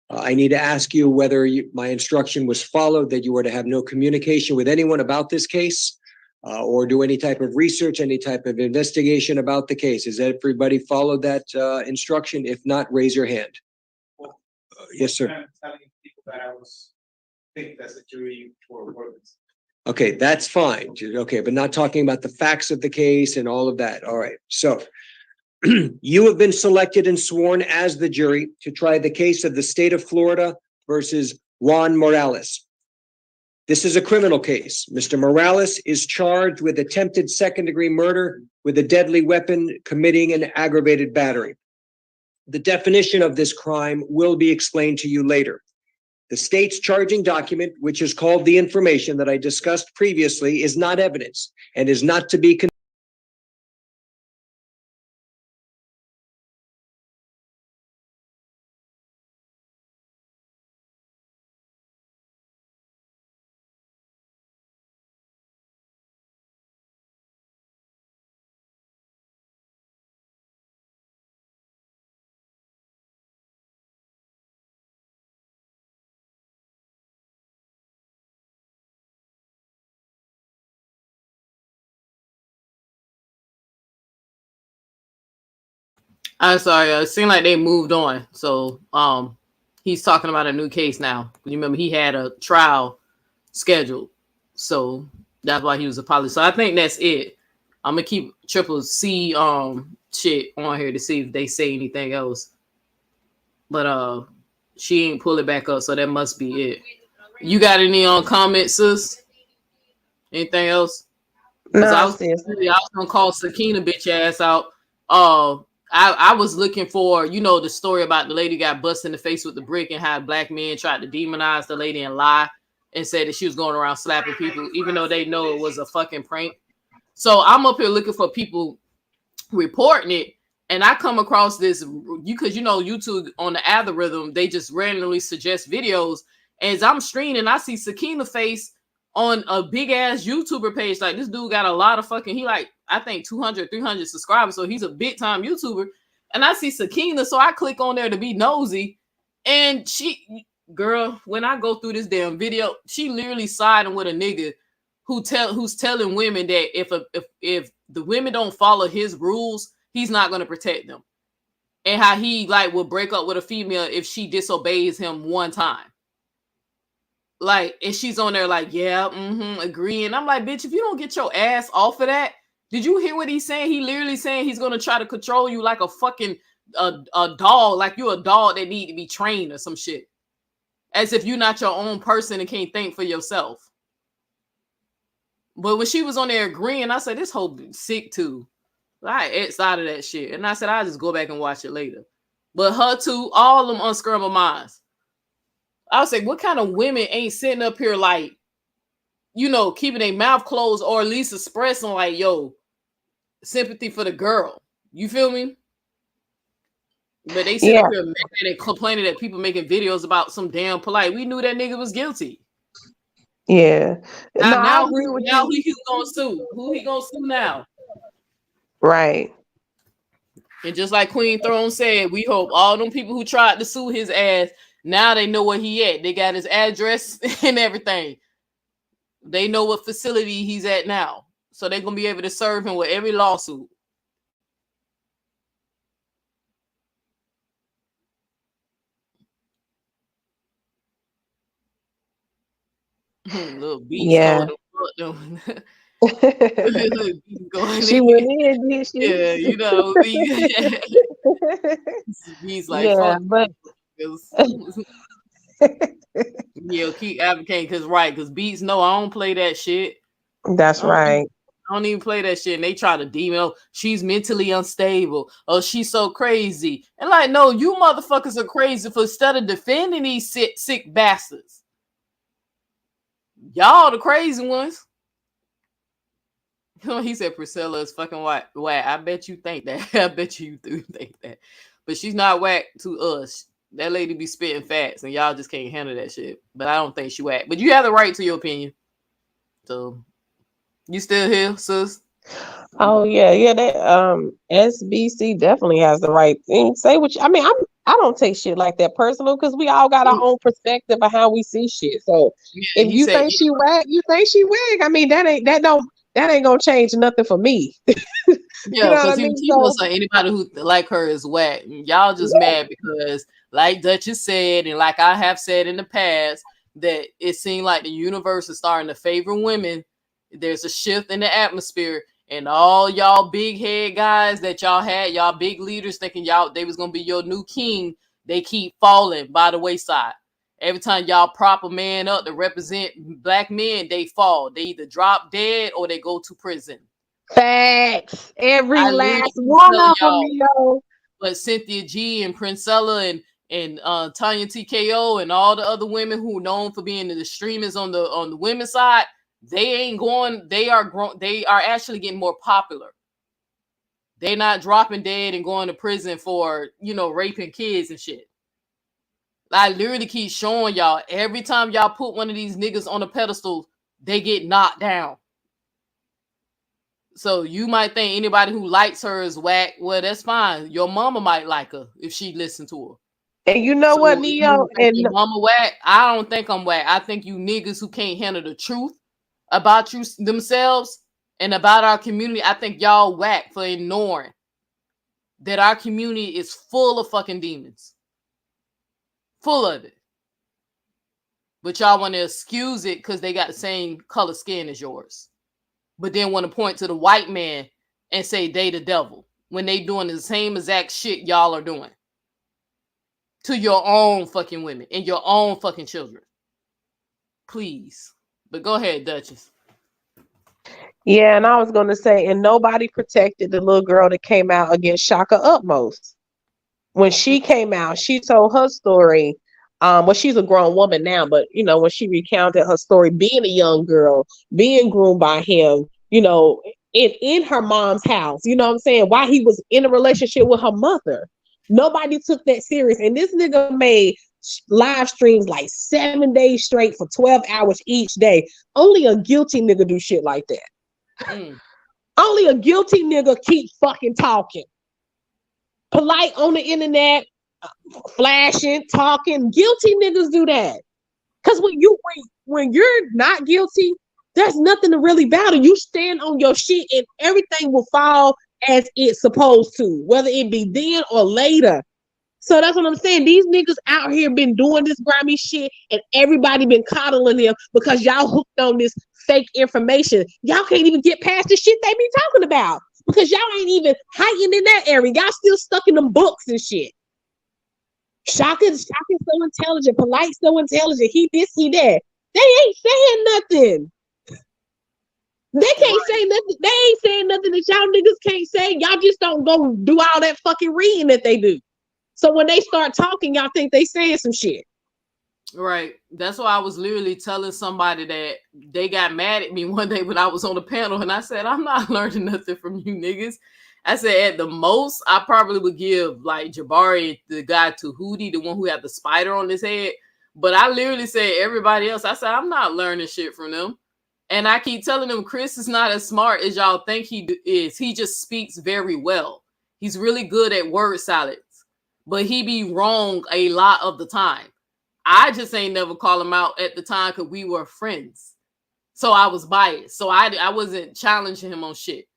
I need to ask you whether my instruction was followed, that you were to have no communication with anyone about this case, or do any type of research, any type of investigation about the case. Has everybody followed that instruction? If not, raise your hand. Yes, sir. Telling people that I was think that's a jury for words. Okay, that's fine. Okay, but not talking about the facts of the case and all of that. All right. So you have been selected and sworn as the jury to try the case of the state of Florida versus Juan Morales. This is a criminal case. Mr. Morales is charged with attempted second-degree murder with a deadly weapon, committing an aggravated battery. The definition of this crime will be explained to you later. The state's charging document, which is called the information that I discussed previously, is not evidence and is not to be I'm sorry. It seemed like they moved on. So he's talking about a new case now. You remember he had a trial scheduled. So that's why he was apologizing. So I think that's it. I'm gonna keep Triple C shit on here to see if they say anything else. But she ain't pull it back up, so that must be it. You got any comments, sis? Anything else? No, I was gonna call Sakina bitch ass out. I was looking for, the story about the lady got busted in the face with the brick and how black men tried to demonize the lady and lie and said that she was going around slapping people, even though they know it was a fucking prank. So I'm up here looking for people reporting it, and I come across this because YouTube on the algorithm, they just randomly suggest videos. As I'm streaming, I see Sakina face on a big ass YouTuber page. Like, this dude got a lot of fucking, he like, I think 200, 300 subscribers. So he's a big time YouTuber. And I see Sakina. So I click on there to be nosy. And girl, when I go through this damn video, she literally siding with a nigga who's telling women that if the women don't follow his rules, he's not going to protect them. And how he like will break up with a female if she disobeys him one time. Like, and she's on there like, yeah, agreeing. I'm like, bitch, if you don't get your ass off of that, did you hear what he's saying? He literally saying he's gonna try to control you like a fucking a dog, like you a dog that need to be trained or some shit. As if you're not your own person and can't think for yourself. But when she was on there agreeing, I said, this whole sick too. I X out of that shit. And I said, I'll just go back and watch it later. But her too, all them unscrambled minds. I would say, what kind of women ain't sitting up here like, you know, keeping their mouth closed or at least expressing like, yo, sympathy for the girl. You feel me? But they sit up here mad and complaining that people making videos about some damn Polight. We knew that nigga was guilty. Yeah. Now who he gonna sue? Who he gonna sue now? Right. And just like Queen Throne said, we hope all them people who tried to sue his ass, now they know where he at. They got his address and everything. They know what facility he's at now. So they're gonna be able to serve him with every lawsuit. Little beast Yeah. She went in, did she? Yeah, you know. He's like, yeah, but yeah, keep advocating because Beats no, I don't play that shit. That's right. I don't even play that shit. And they try to demon, oh, she's mentally unstable. Oh, she's so crazy. And like, no, you motherfuckers are crazy for instead of defending these sick bastards. Y'all the crazy ones. He said Priscilla is fucking whack. I bet you think that. I bet you do think that. But she's not whack to us. That lady be spitting facts and y'all just can't handle that shit. But I don't think she whack. But you have the right to your opinion. So you still here, sis? Oh yeah. That SBC definitely has the right thing. Say what I mean, I don't take shit like that personal because we all got our own perspective of how we see shit. So if you think she whack, you think she whack. I mean, that ain't gonna change nothing for me. Yeah, because he was like anybody who like her is whack. Y'all just mad because, like Duchess said, and like I have said in the past, that it seemed like the universe is starting to favor women. There's a shift in the atmosphere, and all y'all big head guys that y'all had, y'all big leaders thinking y'all they was gonna be your new king, they keep falling by the wayside. Every time y'all prop a man up to represent black men, they fall. They either drop dead or they go to prison. Facts. Every last one of them, yo. But Cynthia G and Princella and Tanya TKO and all the other women who are known for being the streamers on the women's side, they ain't going. They are actually getting more popular. They're not dropping dead and going to prison for raping kids and shit. I literally keep showing y'all every time y'all put one of these niggas on a pedestal, they get knocked down. So you might think anybody who likes her is whack. Well, that's fine. Your mama might like her if she listened to her. And you know what, Neo? And your mama whack. I don't think I'm whack. I think you niggas who can't handle the truth about you themselves and about our community, I think y'all whack for ignoring that our community is full of fucking demons. Full of it. But y'all want to excuse it because they got the same color skin as yours. But then want to point to the white man and say they the devil when they doing the same exact shit y'all are doing to your own fucking women and your own fucking children. Please. But go ahead, Duchess. Yeah, and I was going to say, and nobody protected the little girl that came out against Shaka Utmost. When she came out, she told her story. Well, she's a grown woman now, but when she recounted her story, being a young girl, being groomed by him, in her mom's house, you know what I'm saying? While he was in a relationship with her mother, nobody took that serious. And this nigga made live streams like 7 days straight for 12 hours each day. Only a guilty nigga do shit like that. Only a guilty nigga keep fucking talking. Polite on the internet, flashing, talking. Guilty niggas do that. Because when you're not guilty, there's nothing to really battle. You stand on your shit and everything will fall as it's supposed to, whether it be then or later. So that's what I'm saying. These niggas out here been doing this grimy shit and everybody been coddling them because y'all hooked on this fake information. Y'all can't even get past the shit they be talking about. Because y'all ain't even heightened in that area. Y'all still stuck in them books and shit. Shaka's so intelligent. Polight so intelligent. He this, he that. They ain't saying nothing. They can't say nothing. They ain't saying nothing that y'all niggas can't say. Y'all just don't go do all that fucking reading that they do. So when they start talking, y'all think they saying some shit. Right. That's why I was literally telling somebody that they got mad at me one day when I was on the panel, and I said, I'm not learning nothing from you niggas. I said, at the most, I probably would give like Jabari, the guy Tahuti, the one who had the spider on his head. But I literally said everybody else, I said, I'm not learning shit from them. And I keep telling them, Chris is not as smart as y'all think he is. He just speaks very well. He's really good at word salads, but he be wrong a lot of the time. I just ain't never call him out at the time because we were friends. So I was biased. So I wasn't challenging him on shit.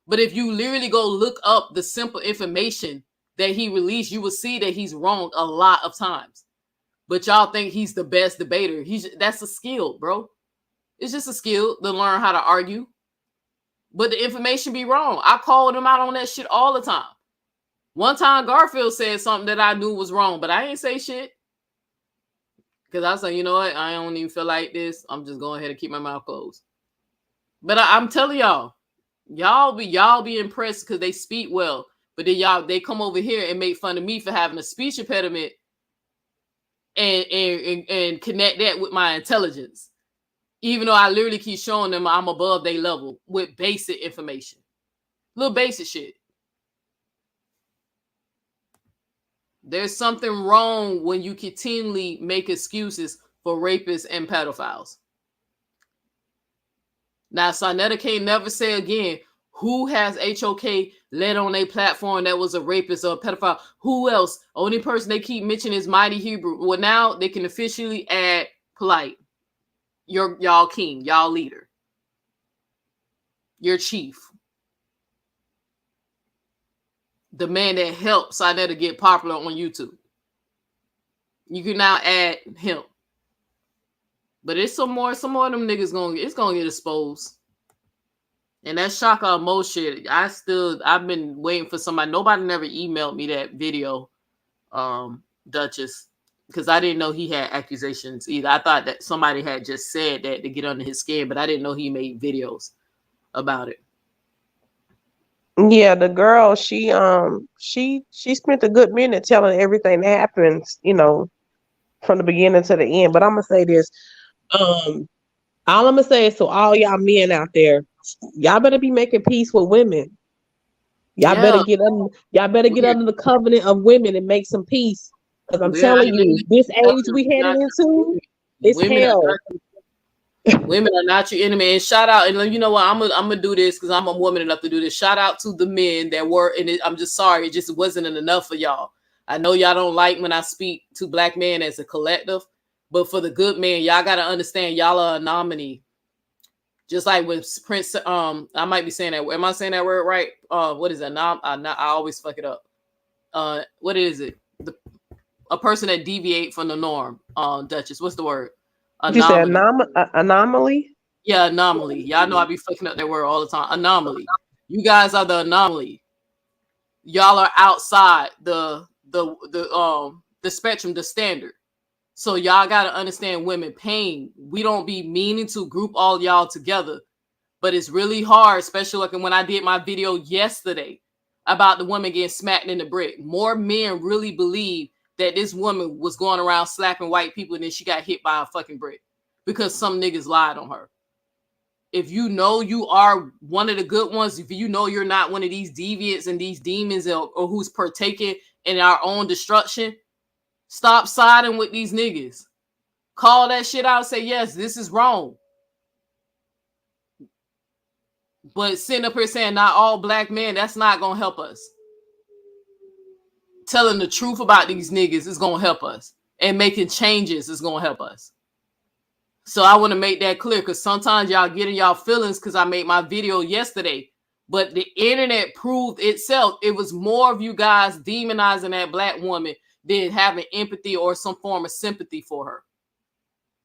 But if you literally go look up the simple information that he released, you will see that he's wrong a lot of times. But y'all think he's the best debater. That's a skill, bro. It's just a skill to learn how to argue. But the information be wrong. I called him out on that shit all the time. One time Garfield said something that I knew was wrong, but I ain't say shit. Because I was like, you know what? I don't even feel like this. I'm just going ahead and keep my mouth closed. But I'm telling y'all be impressed because they speak well. But then they come over here and make fun of me for having a speech impediment and connect that with my intelligence. Even though I literally keep showing them I'm above their level with basic information. Little basic shit. There's something wrong when you continually make excuses for rapists and pedophiles. Now, Sonetta can't never say again, who has HOK led on a platform that was a rapist or a pedophile? Who else? Only person they keep mentioning is Mighty Hebrew. Well, now they can officially add Polight. Y'all king, y'all leader. Your chief. The man that helped Sonetta get popular on YouTube. You can now add him. But it's some more of them niggas gonna get exposed. And that Shaka Mo shit, I've been waiting for somebody. Nobody never emailed me that video, Duchess, because I didn't know he had accusations either. I thought that somebody had just said that to get under his skin, but I didn't know he made videos about it. Yeah, the girl, she spent a good minute telling everything that happens, from the beginning to the end. But I'm gonna say this. All I'm gonna say is to all y'all men out there, y'all better be making peace with women. Y'all better get under the covenant of women and make some peace. Because I'm telling you, this age we headed into, it's hell. Women are not your enemy. And shout out, and you know what? I'm gonna do this because I'm a woman enough to do this. Shout out to the men that were in it. I'm just sorry, it just wasn't enough for y'all. I know y'all don't like when I speak to black men as a collective, but for the good men, y'all gotta understand y'all are a nominee. Just like with Prince, I might be saying that. Am I saying that word right? What is that? I always fuck it up. What is it? A person that deviate from the norm. Duchess, what's the word? You said anomaly? Yeah, anomaly. Y'all know I be fucking up that word all the time. Anomaly. You guys are the anomaly. Y'all are outside the spectrum, the standard. So y'all gotta understand women pain. We don't be meaning to group all y'all together, but it's really hard, especially like when I did my video yesterday about the woman getting smacked in the brick. More men really believe that this woman was going around slapping white people and then she got hit by a fucking brick because some niggas lied on her. If you know you are one of the good ones, if you know you're not one of these deviants and these demons or who's partaking in our own destruction, stop siding with these niggas. Call that shit out and say, yes, this is wrong. But sitting up here saying not all black men, that's not going to help us. Telling the truth about these niggas is going to help us. And making changes is going to help us. So I want to make that clear because sometimes y'all get in y'all feelings because I made my video yesterday. But the internet proved itself. It was more of you guys demonizing that black woman than having empathy or some form of sympathy for her.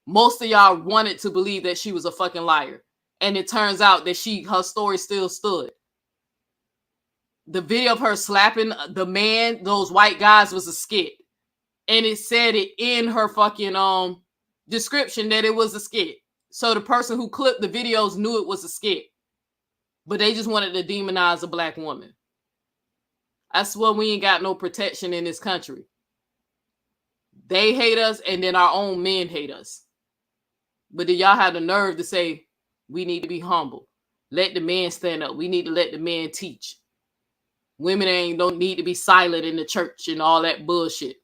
Most of y'all wanted to believe that she was a fucking liar. And it turns out that her story still stood. the video of her slapping the man, those white guys, was a skit. And it said it in her fucking description that it was a skit. So the person who clipped the videos knew it was a skit. But they just wanted to demonize a black woman. That's why we ain't got no protection in this country. They hate us, and then our own men hate us. But then y'all have the nerve to say, we need to be humble. Let the men stand up. We need to let the men teach. Women don't need to be silent in the church and all that bullshit.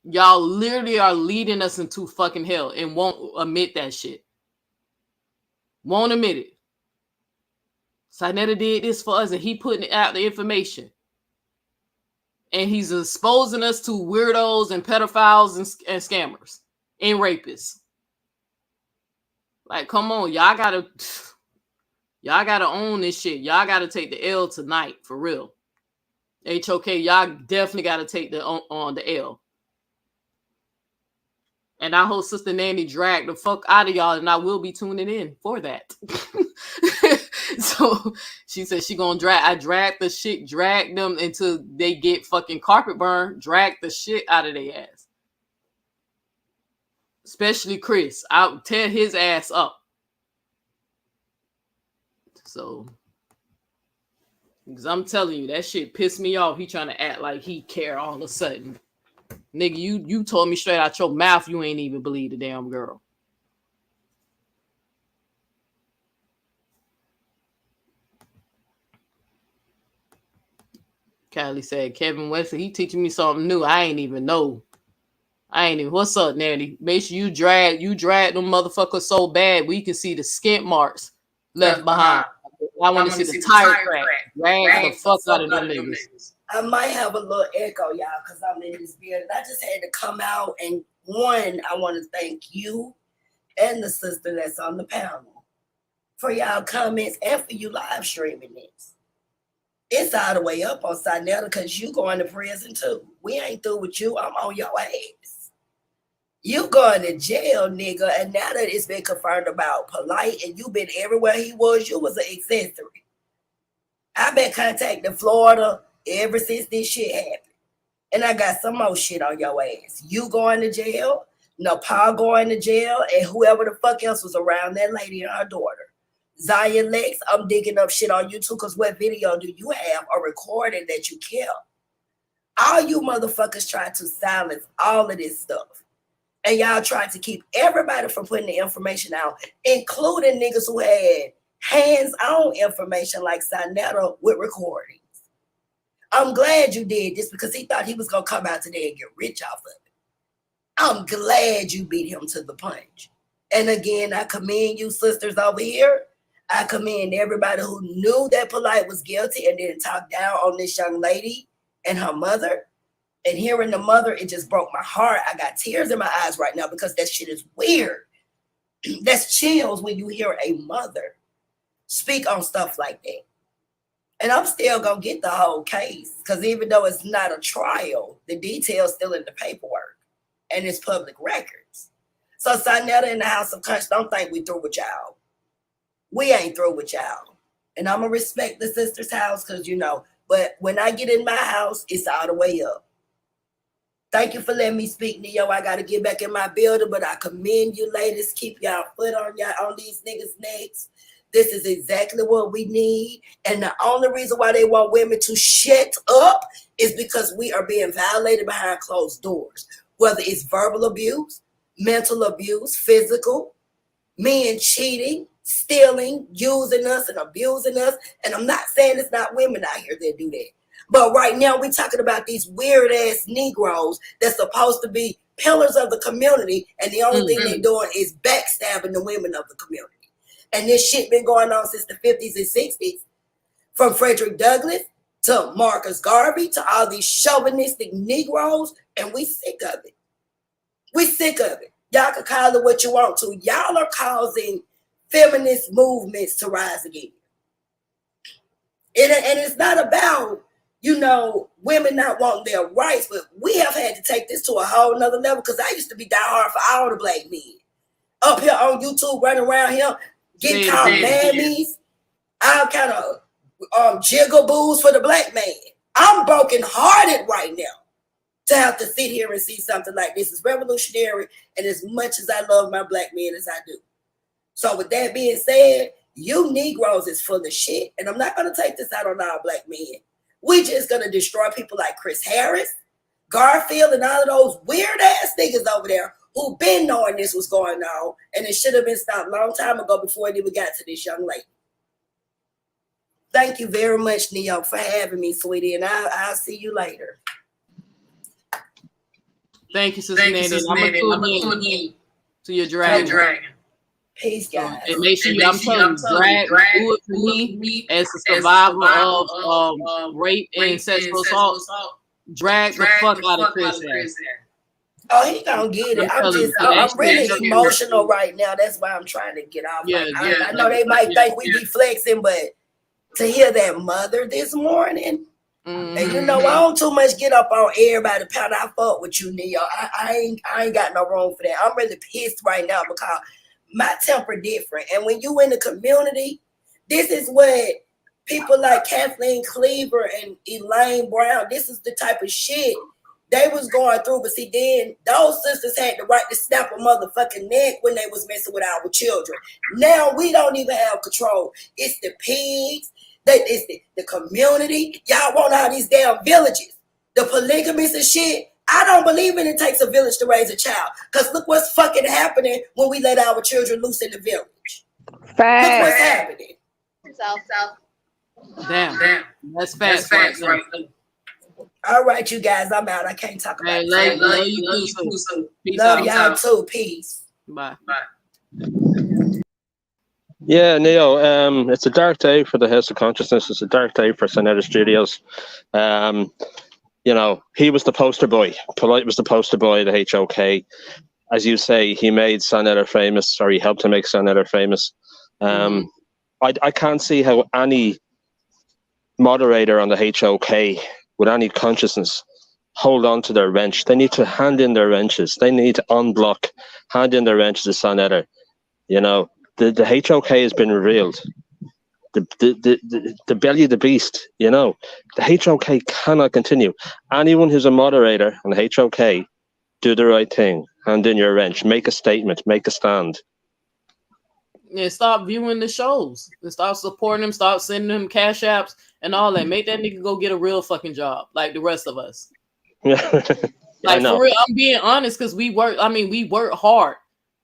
Y'all literally are leading us into fucking hell and won't admit that shit. Won't admit it. Sinetta did this for us and he putting out the information. And he's exposing us to weirdos and pedophiles and scammers and rapists. Like, come on, y'all gotta own this shit. Y'all gotta take the L tonight, for real. HOK, y'all definitely gotta take the L. And I hope Sister Nanny dragged the fuck out of y'all, and I will be tuning in for that. So she said she gonna drag them until they get fucking carpet burn, drag the shit out of their ass. Especially Chris. I'll tear his ass up. So, because I'm telling you, that shit pissed me off. He trying to act like he care all of a sudden. Nigga, you told me straight out your mouth you ain't even believe the damn girl. Kylie said, Kevin Wesley, he teaching me something new. I ain't even know. What's up, Nanny? Make sure you drag them motherfuckers so bad we can see the skint marks left behind. I want to see the tire crack. Drag the fuck out of them niggas. I might have a little echo, y'all, because I'm in this building. I just had to come out, and one, I want to thank you and the sister that's on the panel for y'all comments and for you live streaming this. It's all the way up on Sinetta because you going to prison too. We ain't through with you. I'm on your ass. You going to jail, nigga, and now that it's been confirmed about Polight and you been everywhere he was, you was an accessory. I've been contacting Florida ever since this shit happened. And I got some more shit on your ass. You going to jail, Nepal going to jail, and whoever the fuck else was around that lady and her daughter. Zion Lex, I'm digging up shit on YouTube because what video do you have or recording that you kept? All you motherfuckers try to silence all of this stuff. And y'all trying to keep everybody from putting the information out, including niggas who had hands-on information like Sinetta with recordings. I'm glad you did this because he thought he was going to come out today and get rich off of it. I'm glad you beat him to the punch. And again, I commend you sisters over here. I commend everybody who knew that Polight was guilty and didn't talk down on this young lady and her mother. And hearing the mother, it just broke my heart. I got tears in my eyes right now because that shit is weird. That's chills when you hear a mother speak on stuff like that. And I'm still going to get the whole case because even though it's not a trial, the details still in the paperwork and it's public records. So Sinetta in the House of Conscience, don't think we through with y'all. We ain't through with y'all. And I'm going to respect the sister's house because, but when I get in my house, it's all the way up. Thank you for letting me speak, Neo. I got to get back in my building, but I commend you ladies. Keep y'all foot on these niggas' necks. This is exactly what we need. And the only reason why they want women to shut up is because we are being violated behind closed doors. Whether it's verbal abuse, mental abuse, physical, men cheating, stealing, using us and abusing us. And I'm not saying it's not women out here that do that. But right now we're talking about these weird ass Negroes that's supposed to be pillars of the community. And the only thing they're doing is backstabbing the women of the community. And this shit been going on since the 50s and 60s. From Frederick Douglass to Marcus Garvey to all these chauvinistic Negroes. And we sick of it. We sick of it. Y'all can call it what you want to. Y'all are causing feminist movements to rise again. And it's not about, women not wanting their rights, but we have had to take this to a whole nother level because I used to be die hard for all the black men. Up here on YouTube, running around here, getting called mammies, all kind of jigaboos for the black man. I'm broken hearted right now to have to sit here and see something like this. It's revolutionary, and as much as I love my black men as I do. So with that being said, you Negroes is full of shit, and I'm not gonna take this out on our black men. We just gonna destroy people like Chris Harris, Garfield, and all of those weird ass niggas over there who been knowing this was going on, and it should have been stopped a long time ago before it even got to this young lady. Thank you very much, Neo, for having me, sweetie, and I'll see you later. Thank you, Sister Nanny. I'm gonna tune in to your dragon. Peace, guys. And make sure I'm telling you, drag do it for me as a survivor of rape and sexual assault. Drag the fuck out of Chris Harris. Oh, he gonna get it. I'm really emotional right now. That's why I'm trying to get off. Yeah, I know they might think we be flexing, but to hear that mother this morning, and you know, I don't too much get up on everybody pound. I fuck with you, Neo. I ain't got no room for that. I'm really pissed right now because my temper different. And when you in the community, this is what people like Kathleen Cleaver and Elaine Brown, this is the type of shit they was going through. But see, then those sisters had the right to snap a motherfucking neck when they was messing with our children. Now we don't even have control. It's the pigs. It's the community. Y'all want all these damn villages. The polygamous and shit. I don't believe it takes a village to raise a child. Because look what's fucking happening when we let our children loose in the village. Fact. Look what's happening. Damn. That's fast. Right. All right, you guys, I'm out. I can't talk about it. Love you too. Love y'all too. Peace. Bye. Yeah, Neo, it's a dark day for the House of Consciousness. It's a dark day for Senator Studios. You know, he was the poster boy. Polight was the poster boy of the HOK. As you say, he made Senator famous, or he helped to make Senator famous. I can't see how any moderator on the HOK with any consciousness hold on to their wrench. They need to hand in their wrenches. They need to unblock, hand in their wrenches to Senator. You know, the HOK has been revealed. The belly of the beast, you know. The HOK cannot continue. Anyone who's a moderator on the HOK, do the right thing. Hand in your wrench. Make a statement. Make a stand. Yeah, stop viewing the shows. And stop supporting them. Stop sending them cash apps and all that. Make that nigga go get a real fucking job like the rest of us. Yeah. Like, for real, I'm being honest, because we work hard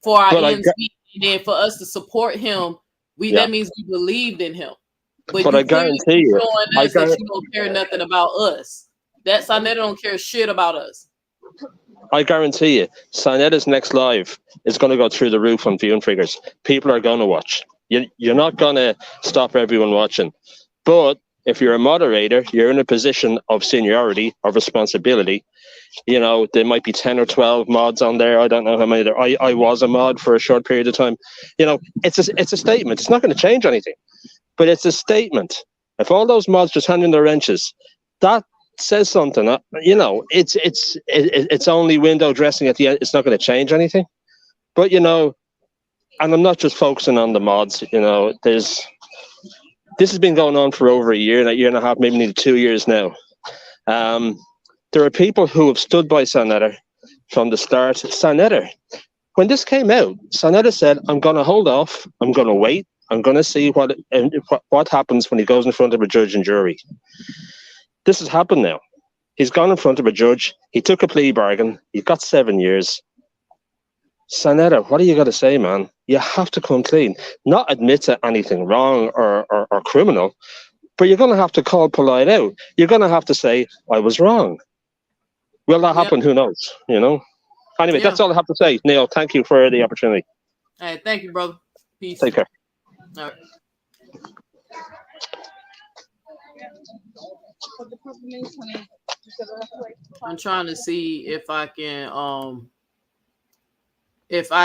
for our ends meet, and then for us to support him, that means we believed in him. But I guarantee you, that you don't care nothing about us. That Sonetta don't care shit about us. I guarantee you, Sonetta's next live is going to go through the roof on viewing figures. People are going to watch. You're not going to stop everyone watching. But if you're a moderator, you're in a position of seniority, of responsibility. You know, there might be 10 or 12 mods on there. I don't know how many there. I was a mod for a short period of time. You know, it's a statement. It's not going to change anything, but it's a statement. If all those mods just hand in their wrenches, that says something. You know, it's only window dressing at the end. It's not going to change anything. But, you know, and I'm not just focusing on the mods. You know, this has been going on for over a year and a half, maybe nearly 2 years now. There are people who have stood by Senator from the start. Senator, when this came out, Senator said, I'm going to hold off. I'm going to wait. I'm going to see what happens when he goes in front of a judge and jury. This has happened now. He's gone in front of a judge. He took a plea bargain. He got 7 years. Senator, what do you got to say, man? You have to come clean. Not admit to anything wrong or criminal, but you're going to have to call Polight out. You're going to have to say, I was wrong. Will that happen? Who knows? You know? Anyway, that's all I have to say. Neil, thank you for the opportunity. All right, thank you, brother. Peace. Take care. All right. I'm trying to see if I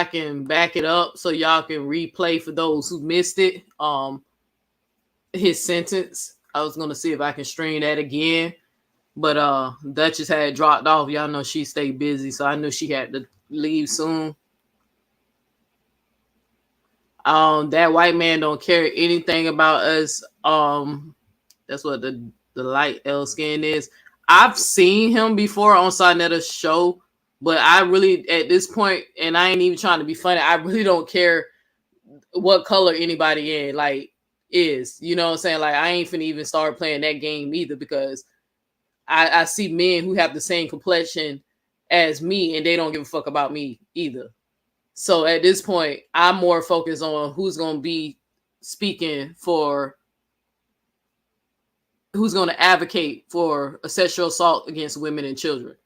can back it up so y'all can replay for those who missed it. His sentence. I was gonna see if I can stream that again, but Duchess had dropped off. Y'all know she stayed busy, so I knew she had to leave soon. That white man don't care anything about us That's what the light L skin is. I've seen him before on Sarnetta's show, but I really at this point, and I ain't even trying to be funny, I really don't care what color anybody in like is. You know what I'm saying? Like I ain't finna even start playing that game either because I see men who have the same complexion as me and they don't give a fuck about me either. So at this point, I'm more focused on who's gonna be speaking for, who's going to advocate for a sexual assault against women and children.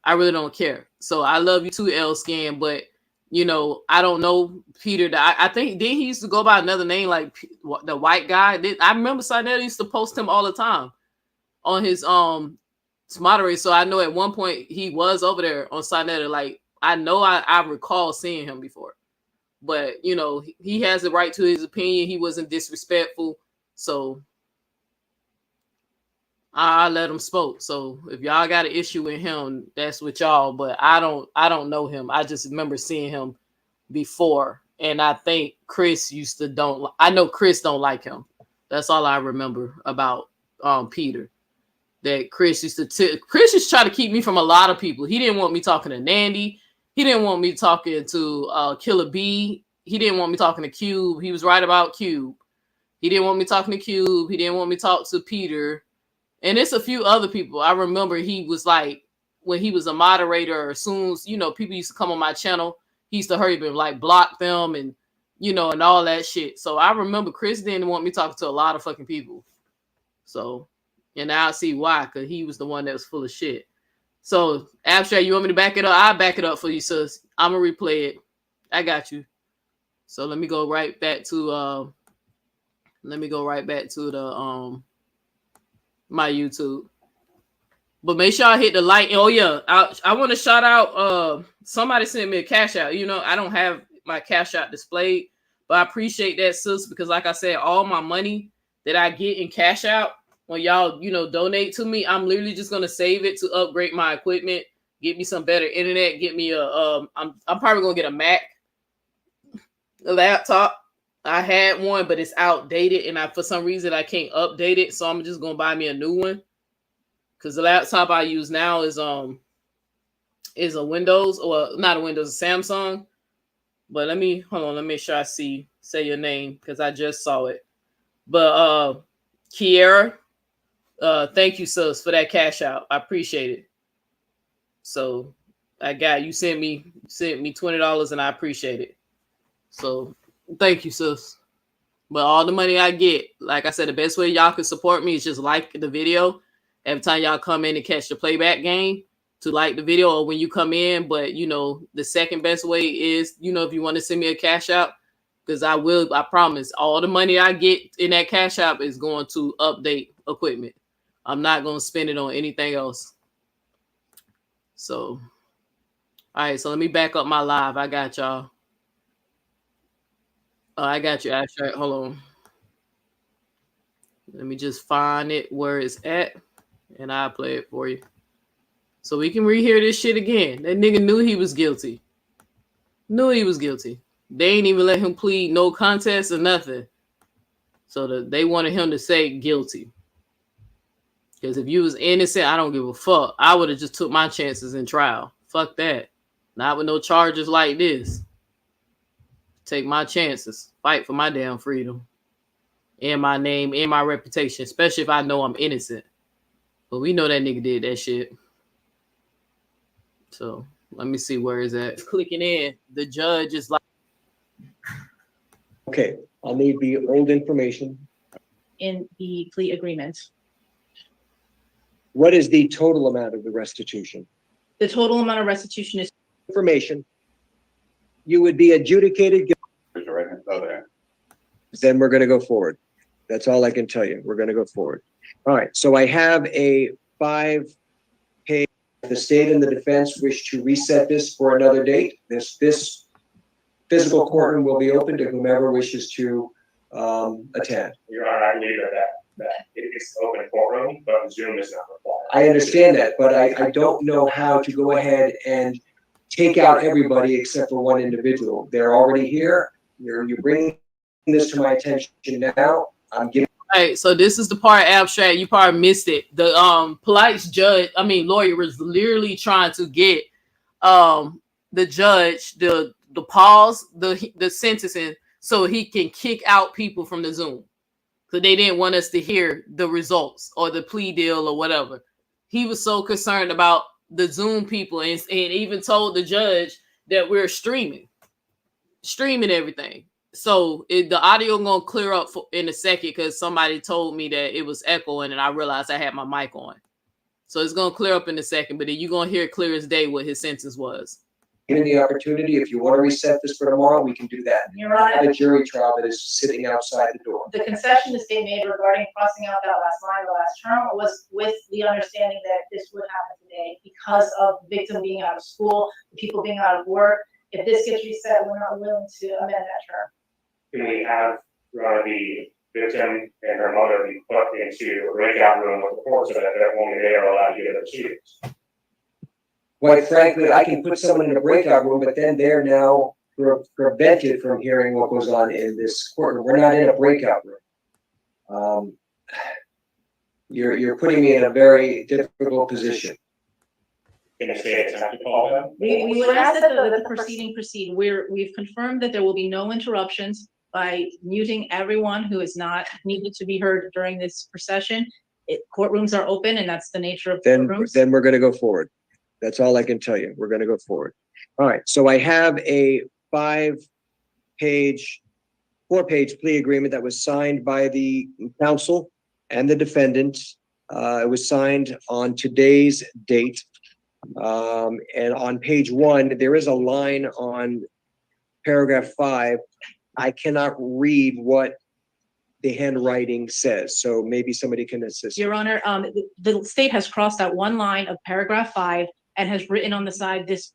I really don't care. So I love you too, L Scan, but you know, I don't know Peter. I think then he used to go by another name, like the white guy. I remember Sinetta used to post him all the time on his moderator. So I know at one point he was over there on Sinetta. Like I know I recall seeing him before, but you know, he has the right to his opinion. He wasn't disrespectful, so I let him spoke. So if y'all got an issue with him, that's with y'all. But I don't know him. I just remember seeing him before, and I think Chris used to don't. I know Chris don't like him. That's all I remember about Peter. That Chris used to Chris used to try to keep me from a lot of people. He didn't want me talking to Nandy. He didn't want me talking to Killer B. He didn't want me talking to Cube. He was right about Cube. He didn't want me talking to Cube. He didn't want me to talk to Peter. And it's a few other people. I remember he was like, when he was a moderator, as soon as, you know, people used to come on my channel, he used to hurry up and like block them and, you know, and all that shit. So I remember Chris didn't want me talking to a lot of fucking people. So, and now I see why, because he was the one that was full of shit. So, Abstract, you want me to back it up? I'll back it up for you, sis. I'm going to replay it. I got you. So let me go right back to, the, my YouTube. But make sure I hit the like. Oh yeah, I want to shout out somebody sent me a cash out. You know, I don't have my cash out displayed, but I appreciate that, sis, because like I said, all my money that I get in cash out when y'all, you know, donate to me, I'm literally just gonna save it to upgrade my equipment, get me some better internet, get me a I'm probably gonna get a Mac, a laptop. I had one, but it's outdated, and for some reason I can't update it, so I'm just gonna buy me a new one. Cause the laptop I use now is a Windows, or not a Windows, a Samsung. But let me make sure I say your name because I just saw it. But Kiera, thank you, sis, for that cash out. I appreciate it. So I got you sent me $20 and I appreciate it. So thank you, sis. But all the money I get, like I said, the best way y'all can support me is just like the video. Every time y'all come in and catch the playback game, to like the video or when you come in. But, you know, the second best way is, you know, if you want to send me a cash out, because I promise all the money I get in that cash out is going to update equipment. I'm not going to spend it on anything else. So, all right, so let me back up my live. I got y'all. I got you, Asher. Hold on. Let me just find it where it's at, and I'll play it for you. So we can rehear this shit again. That nigga knew he was guilty. They ain't even let him plead no contest or nothing. So they wanted him to say guilty. Because if you was innocent, I don't give a fuck. I would have just took my chances in trial. Fuck that. Not with no charges like this. Take my chances. Fight for my damn freedom. And my name and my reputation. Especially if I know I'm innocent. But we know that nigga did that shit. So let me see where is that. Clicking in. The judge is like. Okay, I'll need the old information. In the plea agreement. What is the total amount of the restitution? The total amount of restitution is information. You would be adjudicated. Then we're going to go forward. That's all I can tell you. We're going to go forward. All right. So I have a 5-page. The state and the defense wish to reset this for another date. This physical courtroom will be open to whomever wishes to attend. Your Honor, I believe that it's an open courtroom, but Zoom is not required. I understand that, but I don't know how to go ahead and take out everybody except for one individual. They're already here. You're bringing this to my attention now. I'm giving. Right, so this is the part abstract. You probably missed it. The Polight's lawyer was literally trying to get the judge the pause the sentencing so he can kick out people from the Zoom. So they didn't want us to hear the results or the plea deal or whatever. He was so concerned about the Zoom people and even told the judge that we're streaming everything. So the audio gonna clear up in a second because somebody told me that it was echoing and I realized I had my mic on. So it's gonna clear up in a second, but then you're gonna hear clear as day what his sentence was. Given the opportunity, if you want to reset this for tomorrow, we can do that. Your Honor, Have a jury trial that is sitting outside the door. the concession the state made regarding crossing out that last line, the last term, was with the understanding that this would happen today because of the victim being out of school, the people being out of work. If this gets reset, we're not willing to amend that term. Can we have the victim and her mother be put into a breakout room with the court so that only they are allowed to get their proceedings? Quite frankly, I can put someone in a breakout room, but then they're now prevented from hearing what goes on in this courtroom. We're not in a breakout room. You're putting me in a very difficult position. Can the state attempt to call them? We would ask that the proceeding proceed. We've confirmed that there will be no interruptions by muting everyone who is not needed to be heard during this procession. Courtrooms are open and that's the nature of courtrooms. Then we're gonna go forward. That's all I can tell you. We're gonna go forward. All right, so I have a 4-page plea agreement that was signed by the counsel and the defendant. It was signed on today's date. And on page 1, there is a line on paragraph 5. I cannot read what the handwriting says, so maybe somebody can assist. Your Honor, the state has crossed out one line of paragraph 5 and has written on the side, this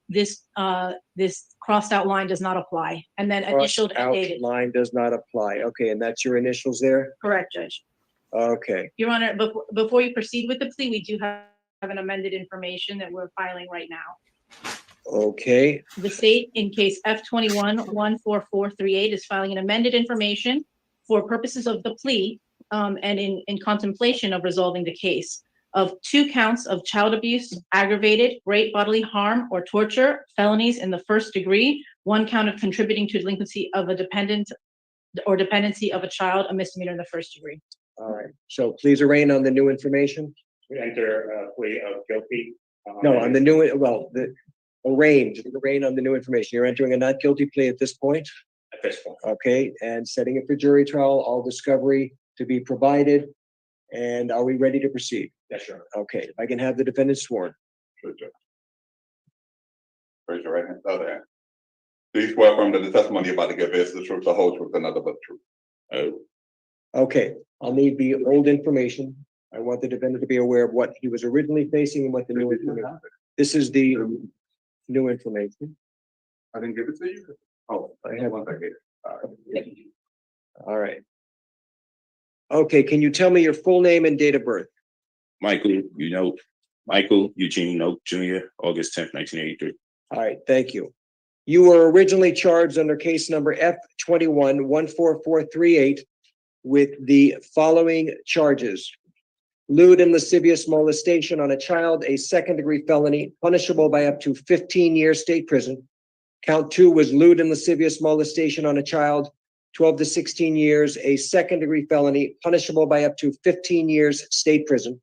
crossed out line does not apply, and then initialed and dated. Line does not apply. Okay, and that's your initials there? Correct, Judge. Okay. Your Honor, before you proceed with the plea, we do have an amended information that we're filing right now. Okay. The state, in case F21-14438, is filing an amended information for purposes of the plea and in contemplation of resolving the case of 2 counts of child abuse, aggravated, great bodily harm or torture, felonies in the first degree, 1 count of contributing to delinquency of a dependent or dependency of a child, a misdemeanor in the first degree. All right. So please arraign on the new information. We enter a plea of guilty. No, on the new, arraign on the new information. You're entering a not guilty plea at this point? At this point. Okay, and setting it for jury trial, all discovery to be provided. And are we ready to proceed? Yes, sir. Okay, if I can have the defendant sworn. Sure, Judge. Raise your right hand, other hand. Do you swear affirm that the testimony you're about to give is the truth, the whole truth, and nothing but the truth? Okay, I'll need the old information. I want the defendant to be aware of what he was originally facing and what the new information. This is the new information. I didn't give it to you? Oh, I have one second. All right. Okay, can you tell me your full name and date of birth? Michael Eugene Note Jr., August 10th, 1983. All right, thank you. You were originally charged under case number F21-14438 with the following charges: lewd and lascivious molestation on a child, a second-degree felony, punishable by up to 15 years state prison. Count 2 was lewd and lascivious molestation on a child, 12 to 16 years, a second-degree felony, punishable by up to 15 years state prison.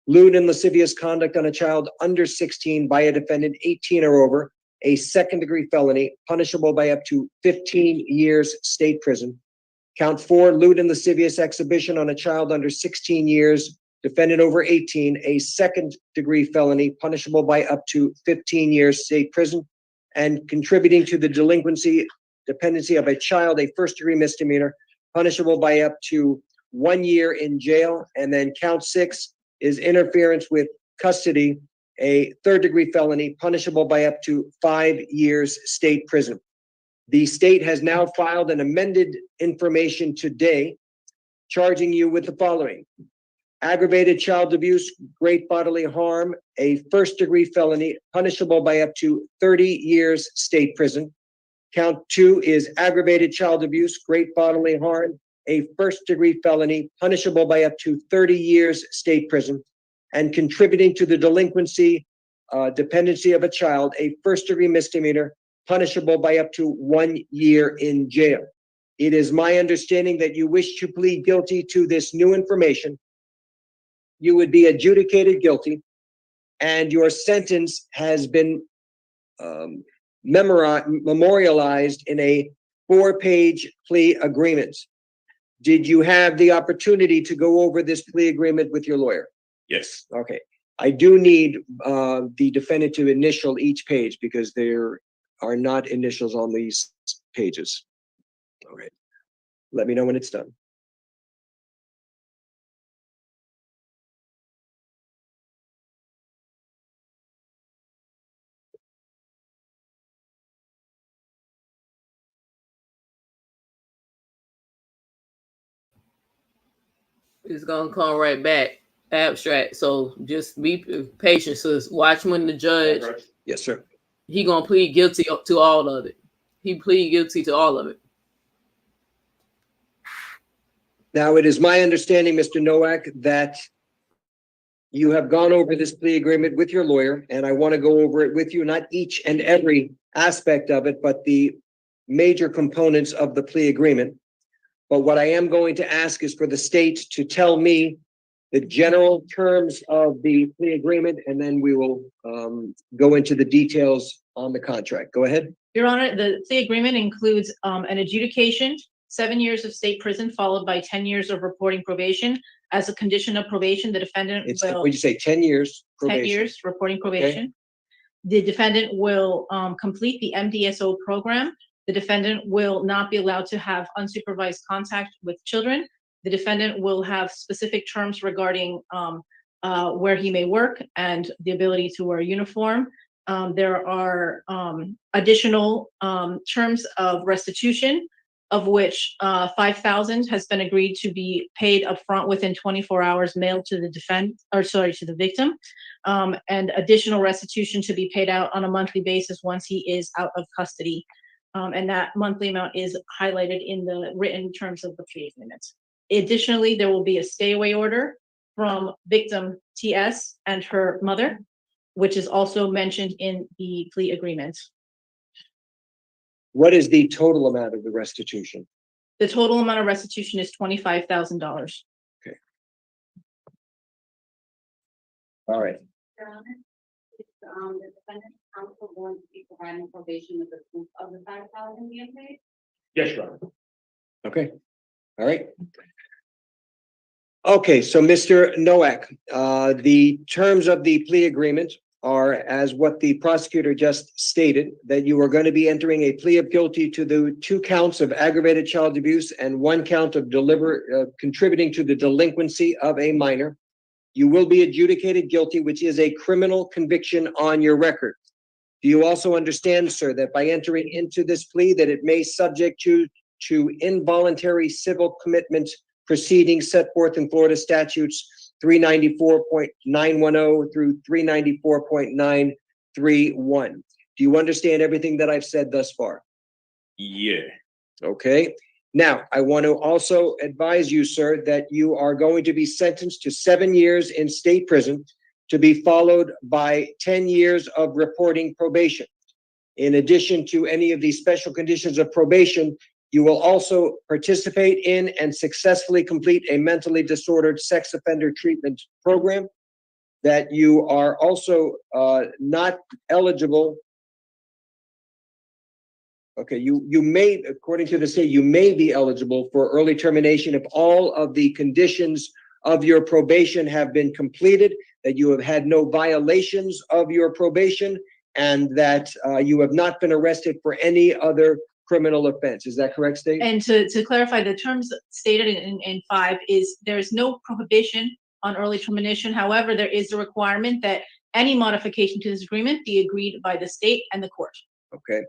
Lewd and lascivious conduct on a child under 16 by a defendant 18 or over, a second-degree felony, punishable by up to 15 years state prison. Count 4, lewd and lascivious exhibition on a child under 16 years, defendant over 18, a second-degree felony, punishable by up to 15 years state prison. And contributing to the dependency of a child, a first-degree misdemeanor, punishable by up to 1 year in jail. And then count 6 is interference with custody, a third-degree felony, punishable by up to 5 years state prison. The state has now filed an amended information today, charging you with the following: aggravated child abuse, great bodily harm, a first-degree felony, punishable by up to 30 years state prison. Count 2 is aggravated child abuse, great bodily harm, a first-degree felony punishable by up to 30 years state prison, and contributing to the delinquency, dependency of a child, a first-degree misdemeanor punishable by up to 1 year in jail. It is my understanding that you wish to plead guilty to this new information. You would be adjudicated guilty, and your sentence has been memorialized in a 4-page plea agreement. Did you have the opportunity to go over this plea agreement with your lawyer? Yes. Okay. I do need the defendant to initial each page because there are not initials on these pages. All right. Let me know when it's done. It's gonna come right back. Abstract. So just be patient. So watch when the judge. Yes, sir. He gonna plead guilty to all of it. He plead guilty to all of it. Now, it is my understanding, Mr. Nowak, that you have gone over this plea agreement with your lawyer, and I want to go over it with you, not each and every aspect of it, but the major components of the plea agreement. But what I am going to ask is for the state to tell me the general terms of the plea agreement, and then we will go into the details on the contract. Go ahead. Your Honor, the plea agreement includes an adjudication, 7 years of state prison, followed by 10 years of reporting probation. As a condition of probation, the defendant will. Would you say 10 years? 10 years reporting probation. Okay. The defendant will complete the MDSO program. The defendant will not be allowed to have unsupervised contact with children. The defendant will have specific terms regarding where he may work and the ability to wear a uniform. There are additional terms of restitution, of which $5,000 has been agreed to be paid upfront within 24 hours, mailed to the to the victim, and additional restitution to be paid out on a monthly basis once he is out of custody. And that monthly amount is highlighted in the written terms of the plea agreement. Additionally, there will be a stay away order from victim TS and her mother, which is also mentioned in the plea agreement. What is the total amount of the restitution? The total amount of restitution is $25,000. Okay. All right. Your Honor, is the defendant's counsel going to be providing probation with the proof of the $5,000 being paid? Yes, Your Honor. Okay. All right. Okay, so Mr. Nowak, the terms of the plea agreement are as what the prosecutor just stated, that you are going to be entering a plea of guilty to the 2 counts of aggravated child abuse and 1 count of contributing to the delinquency of a minor. You will be adjudicated guilty, which is a criminal conviction on your record. Do you also understand, sir, that by entering into this plea that it may subject you to involuntary civil commitment proceedings set forth in Florida statutes 394.910 through 394.931. Do you understand everything that I've said thus far? Yeah. Okay. Now, I want to also advise you, sir, that you are going to be sentenced to 7 years in state prison to be followed by 10 years of reporting probation. In addition to any of these special conditions of probation, you will also participate in and successfully complete a mentally disordered sex offender treatment program. That you are also not eligible. Okay, you may, according to the state, you may be eligible for early termination if all of the conditions of your probation have been completed, that you have had no violations of your probation, and that you have not been arrested for any other criminal offense. Is that correct, State? And to clarify, the terms stated in 5 is there is no prohibition on early termination. However, there is a requirement that any modification to this agreement be agreed by the state and the court. Okay.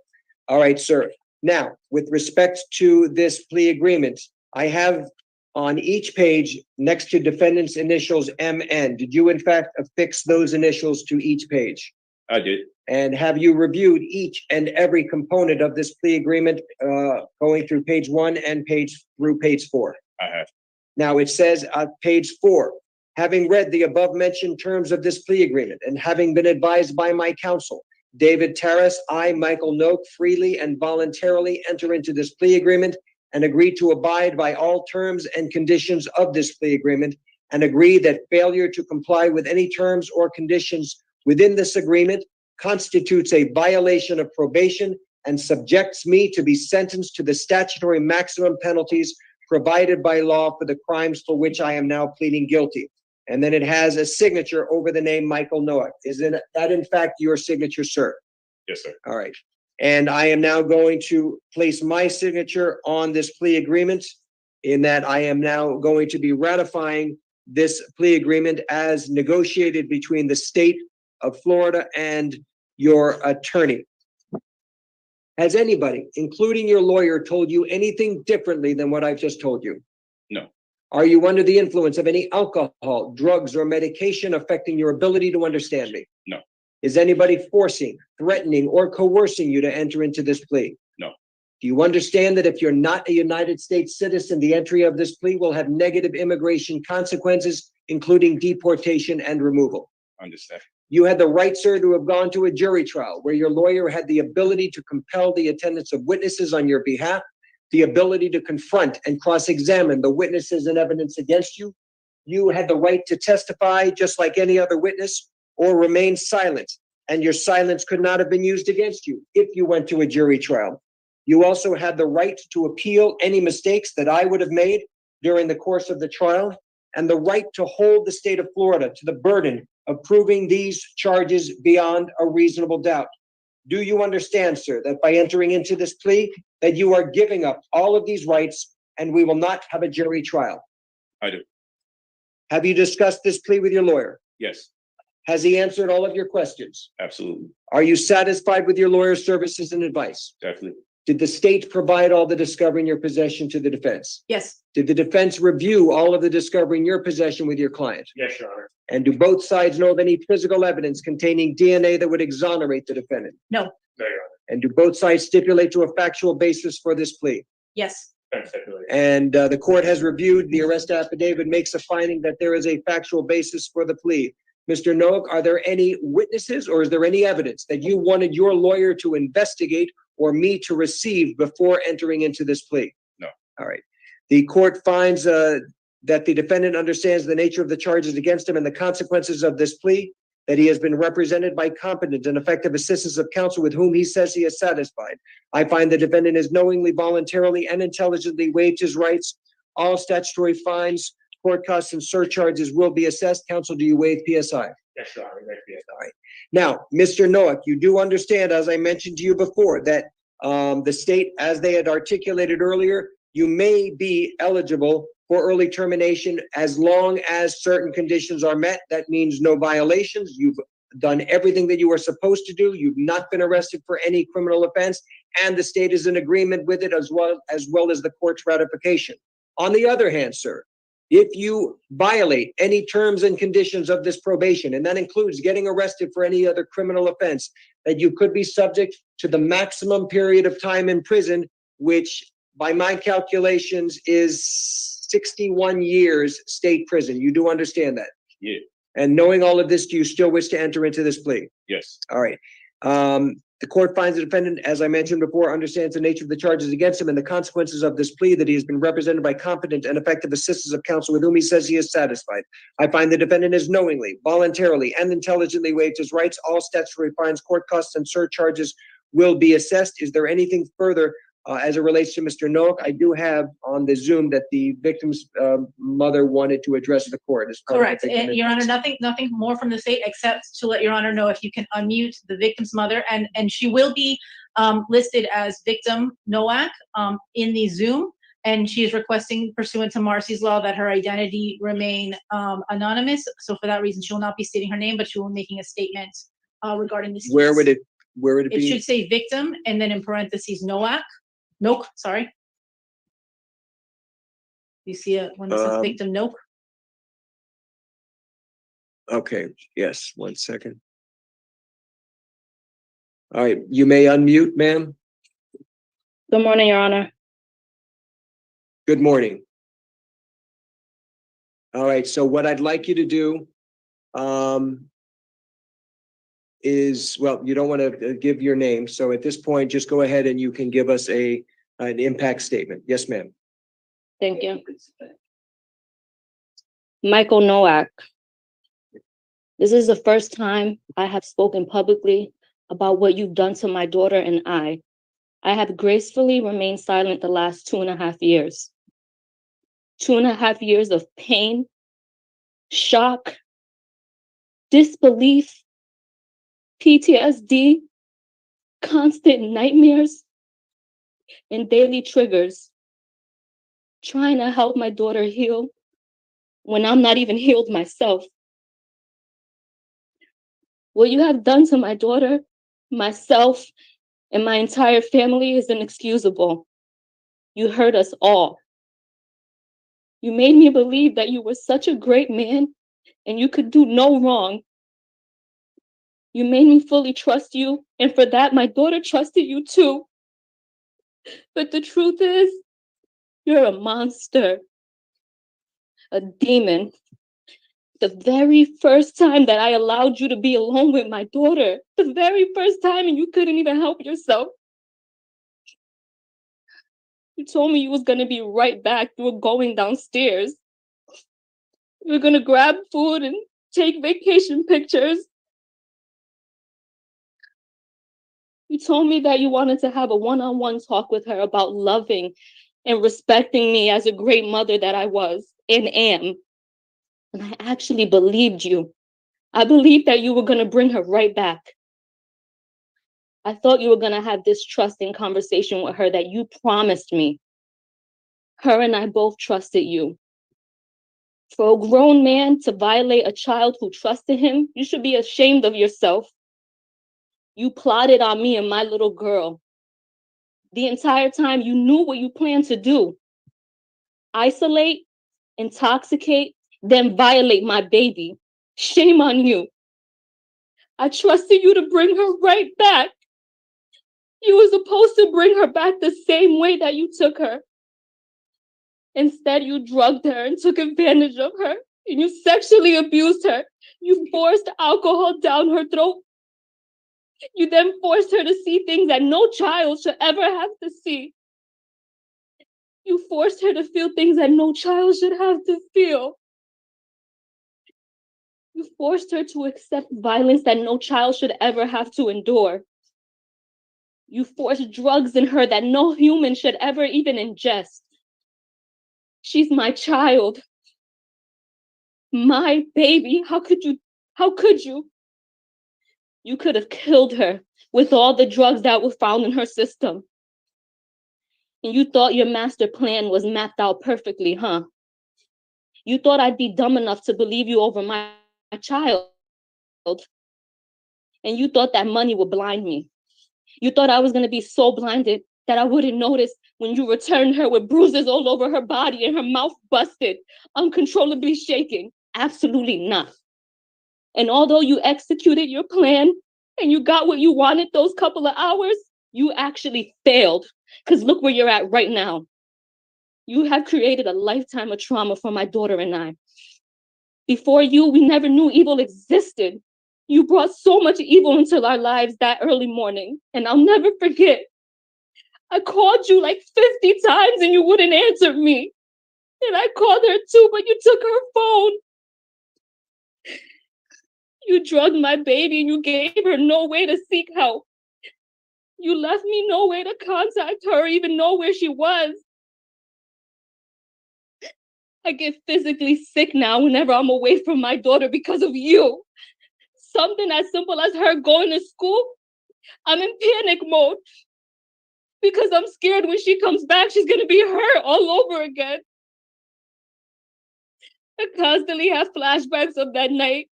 All right, sir. Now, with respect to this plea agreement, I have on each page next to defendant's initials MN. Did you in fact affix those initials to each page? I did. And have you reviewed each and every component of this plea agreement going through page 1 and through page 4? I have. Now, it says on page 4, having read the above mentioned terms of this plea agreement and having been advised by my counsel, David Terrace, I, Michael Noak, freely and voluntarily enter into this plea agreement and agree to abide by all terms and conditions of this plea agreement, and agree that failure to comply with any terms or conditions within this agreement constitutes a violation of probation and subjects me to be sentenced to the statutory maximum penalties provided by law for the crimes for which I am now pleading guilty. And then it has a signature over the name Michael Noack. Is that in fact your signature, sir? Yes, sir. All right. And I am now going to place my signature on this plea agreement, in that I am now going to be ratifying this plea agreement as negotiated between the state of Florida and your attorney. Has anybody, including your lawyer, told you anything differently than what I've just told you? No. Are you under the influence of any alcohol, drugs, or medication affecting your ability to understand me? No. Is anybody forcing, threatening, or coercing you to enter into this plea? No. Do you understand that if you're not a United States citizen, the entry of this plea will have negative immigration consequences, including deportation and removal? Understand. You had the right, sir, to have gone to a jury trial where your lawyer had the ability to compel the attendance of witnesses on your behalf, the ability to confront and cross-examine the witnesses and evidence against you. You had the right to testify just like any other witness or remain silent, and your silence could not have been used against you if you went to a jury trial. You also had the right to appeal any mistakes that I would have made during the course of the trial, and the right to hold the state of Florida to the burden of proving these charges beyond a reasonable doubt. Do you understand, sir, that by entering into this plea, that you are giving up all of these rights and we will not have a jury trial? I do. Have you discussed this plea with your lawyer? Yes, Has he answered all of your questions? absolutely. Are you satisfied with your lawyer's services and advice? Definitely. Did the state provide all the discovery in your possession to the defense? Yes, Did the defense review all of the discovery in your possession with your client? Yes, Your Honor. And do both sides know of any physical evidence containing DNA that would exonerate the defendant? no, No, Your Honor. And do both sides stipulate to a factual basis for this plea? yes, Defense stipulated. And the court has reviewed the arrest affidavit, makes a finding that there is a factual basis for the plea. Mr. Noack, are there any witnesses or is there any evidence that you wanted your lawyer to investigate or me to receive before entering into this plea? No. All right. The court finds that the defendant understands the nature of the charges against him and the consequences of this plea, that he has been represented by competent and effective assistance of counsel with whom he says he is satisfied. I find the defendant has knowingly, voluntarily, and intelligently waived his rights. All statutory fines, court costs, and surcharges will be assessed. Counsel, do you waive PSI? Yes, Your Honor. Yes. All right. Now, Mr. Noack, you do understand, as I mentioned to you before, that the state, as they had articulated earlier, you may be eligible for early termination as long as certain conditions are met. That means no violations. You've done everything that you were supposed to do. You've not been arrested for any criminal offense, and the state is in agreement with it as well as the court's ratification. On the other hand, sir, if you violate any terms and conditions of this probation, and that includes getting arrested for any other criminal offense, that you could be subject to the maximum period of time in prison, which by my calculations is 61 years state prison. You do understand that? Yeah. And knowing all of this, do you still wish to enter into this plea? Yes. All right. The court finds the defendant, as I mentioned before, understands the nature of the charges against him and the consequences of this plea, that he has been represented by competent and effective assistance of counsel with whom he says he is satisfied. I find the defendant has knowingly, voluntarily, and intelligently waived his rights. All statutory fines, court costs, and surcharges will be assessed. Is there anything further as it relates to Mr. Noack? I do have on the Zoom that the victim's mother wanted to address the court. As part of the correct. victim And Your Honor, impact. nothing more from the state except to let Your Honor know if you can unmute the victim's mother, and she will be listed as victim Noack in the Zoom, and she is requesting, pursuant to Marcy's law, that her identity remain anonymous. So for that reason, she will not be stating her name, but she will be making a statement regarding this. Where would it It be? should say victim and then in parentheses Noack. Noak, sorry. You see it when it says victim Noak? Okay, yes, 1 second. All right, you may unmute, ma'am. Good morning, Your Honor. Good morning. All right, so what I'd like you to do is, well, you don't want to give your name. So at this point, just go ahead and you can give us an impact statement. Yes, ma'am. Thank you. Michael Nowak. This is the first time I have spoken publicly about what you've done to my daughter and I. I have gracefully remained silent the last 2.5 years. 2.5 years of pain, shock, disbelief, PTSD, constant nightmares, and daily triggers. Trying to help my daughter heal when I'm not even healed myself. What you have done to my daughter, myself, and my entire family is inexcusable. You hurt us all. You made me believe that you were such a great man and you could do no wrong. You made me fully trust you, and for that, my daughter trusted you too. But the truth is, you're a monster, a demon. The very first time that I allowed you to be alone with my daughter, the very first time, and you couldn't even help yourself. You told me you was gonna be right back. You were going downstairs. You were gonna grab food and take vacation pictures. You told me that you wanted to have a one-on-one talk with her about loving and respecting me as a great mother that I was and am. And I actually believed you. I believed that you were gonna bring her right back. I thought you were gonna have this trusting conversation with her that you promised me. Her and I both trusted you. For a grown man to violate a child who trusted him, you should be ashamed of yourself. You plotted on me and my little girl. The entire time you knew what you planned to do. Isolate, intoxicate, then violate my baby. Shame on you. I trusted you to bring her right back. You were supposed to bring her back the same way that you took her. Instead, you drugged her and took advantage of her, and you sexually abused her. You forced alcohol down her throat. You then forced her to see things that no child should ever have to see. You forced her to feel things that no child should have to feel. You forced her to accept violence that no child should ever have to endure. You forced drugs in her that no human should ever even ingest. She's my child. My baby. How could you? How could you? You could have killed her with all the drugs that were found in her system. And you thought your master plan was mapped out perfectly, huh? You thought I'd be dumb enough to believe you over my child. And you thought that money would blind me. You thought I was gonna be so blinded that I wouldn't notice when you returned her with bruises all over her body and her mouth busted, uncontrollably shaking. Absolutely not. And although you executed your plan and you got what you wanted those couple of hours, you actually failed. Because look where you're at right now. You have created a lifetime of trauma for my daughter and I. Before you, we never knew evil existed. You brought so much evil into our lives that early morning, and I'll never forget. I called you like 50 times and you wouldn't answer me. And I called her too, but you took her phone. You drugged my baby and you gave her no way to seek help. You left me no way to contact her, even know where she was. I get physically sick now whenever I'm away from my daughter because of you. Something as simple as her going to school, I'm in panic mode. Because I'm scared when she comes back, she's gonna be hurt all over again. I constantly have flashbacks of that night.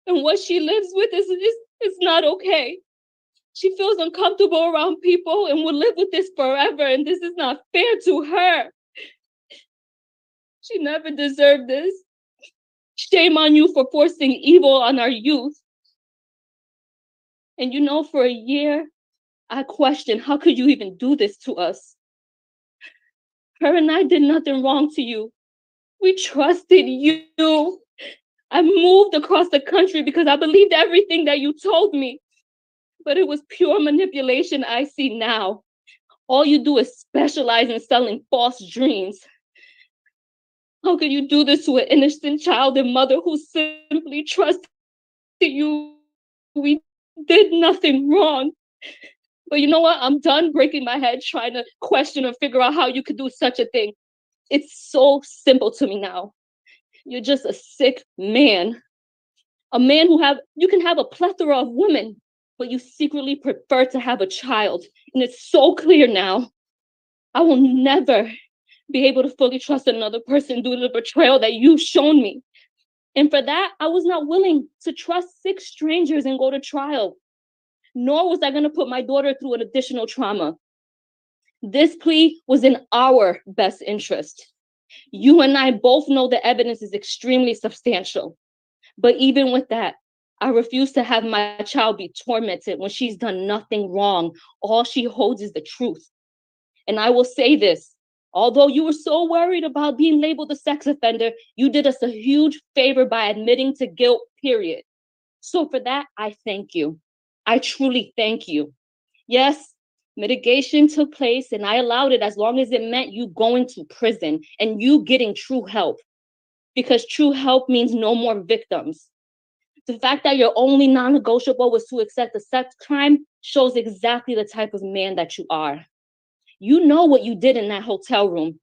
And what she lives with is not okay. She feels uncomfortable around people and will live with this forever, and this is not fair to her. She never deserved this. Shame on you for forcing evil on our youth. And you know, for a year, I questioned, how could you even do this to us? Her and I did nothing wrong to you. We trusted you. I moved across the country because I believed everything that you told me. But it was pure manipulation I see now. All you do is specialize in selling false dreams. How could you do this to an innocent child and mother who simply trusted you? We did nothing wrong. But you know what? I'm done breaking my head trying to question or figure out how you could do such a thing. It's so simple to me now. You're just a sick man. A man you can have a plethora of women, but you secretly prefer to have a child. And it's so clear now. I will never be able to fully trust another person due to the betrayal that you've shown me. And for that, I was not willing to trust 6 strangers and go to trial. Nor was I going to put my daughter through an additional trauma. This plea was in our best interest. You and I both know the evidence is extremely substantial. But even with that, I refuse to have my child be tormented when she's done nothing wrong. All she holds is the truth. And I will say this, although you were so worried about being labeled a sex offender, you did us a huge favor by admitting to guilt, period. So for that, I thank you. I truly thank you. Yes, mitigation took place and I allowed it as long as it meant you going to prison and you getting true help. Because true help means no more victims. The fact that your only non-negotiable was to accept a sex crime shows exactly the type of man that you are. You know what you did in that hotel room.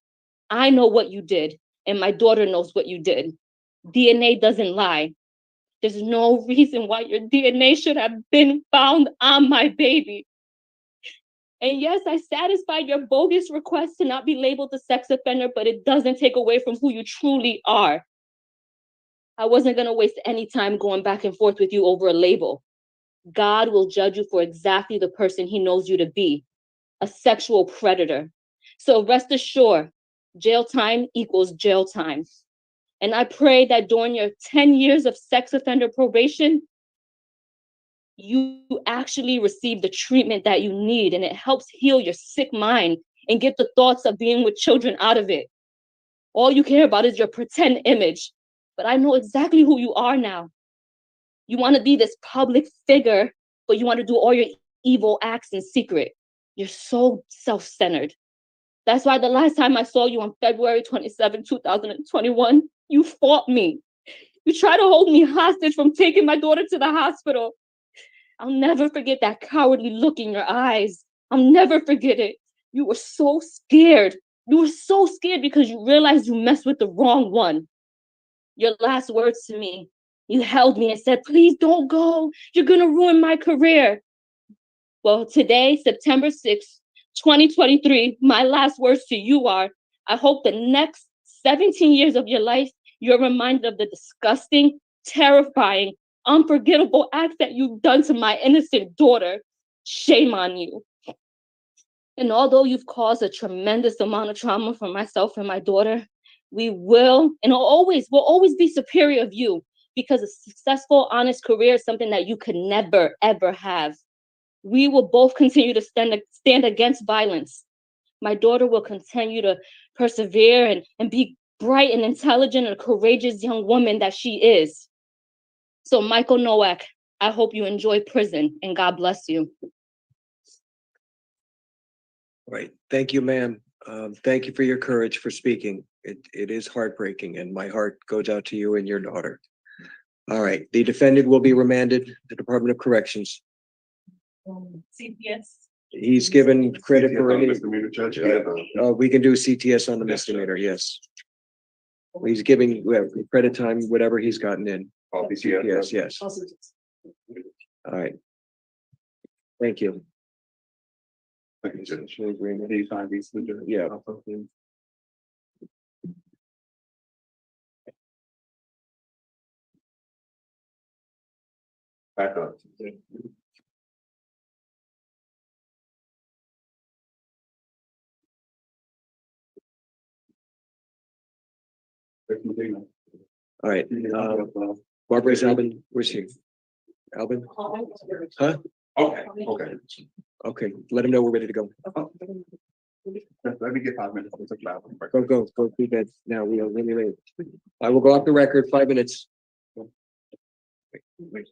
I know what you did, and my daughter knows what you did. DNA doesn't lie. There's no reason why your DNA should have been found on my baby. And yes, I satisfied your bogus request to not be labeled a sex offender, but it doesn't take away from who you truly are. I wasn't going to waste any time going back and forth with you over a label. God will judge you for exactly the person he knows you to be, a sexual predator. So rest assured, jail time equals jail time. And I pray that during your 10 years of sex offender probation, you actually receive the treatment that you need and it helps heal your sick mind and get the thoughts of being with children out of it. All you care about is your pretend image, but I know exactly who you are now. You want to be this public figure, but you want to do all your evil acts in secret. You're so self-centered. That's why the last time I saw you on February 27, 2021, you fought me. You tried to hold me hostage from taking my daughter to the hospital. I'll never forget that cowardly look in your eyes. I'll never forget it. You were so scared. You were so scared because you realized you messed with the wrong one. Your last words to me, you held me and said, please don't go. You're going to ruin my career. Well, today, September 6th, 2023, my last words to you are, I hope the next 17 years of your life, you're reminded of the disgusting, terrifying, unforgettable acts that you've done to my innocent daughter. Shame on you. And although you've caused a tremendous amount of trauma for myself and my daughter, we will and will always be superior of you because a successful, honest career is something that you could never, ever have. We will both continue to stand against violence. My daughter will continue to persevere and be bright and intelligent and courageous young woman that she is. So Michael Nowak, I hope you enjoy prison and God bless you. Right. Thank you, ma'am. Thank you for your courage for speaking. It is heartbreaking and my heart goes out to you and your daughter. All right. The defendant will be remanded to the Department of Corrections. CPS. He's given credit for any. Misdemeanor judge. We can do CTS on the misdemeanor, yes. He's giving credit time, whatever he's gotten in. CTS, yes. All right. Thank you. Yeah. Back up. All right. Barbara's Alvin, where's he? Alvin? Huh? Okay. Okay, let him know we're ready to go. Let me get 5 minutes. It's a cloud. Go to bed now. We are really late. I will go off the record, 5 minutes. Wait.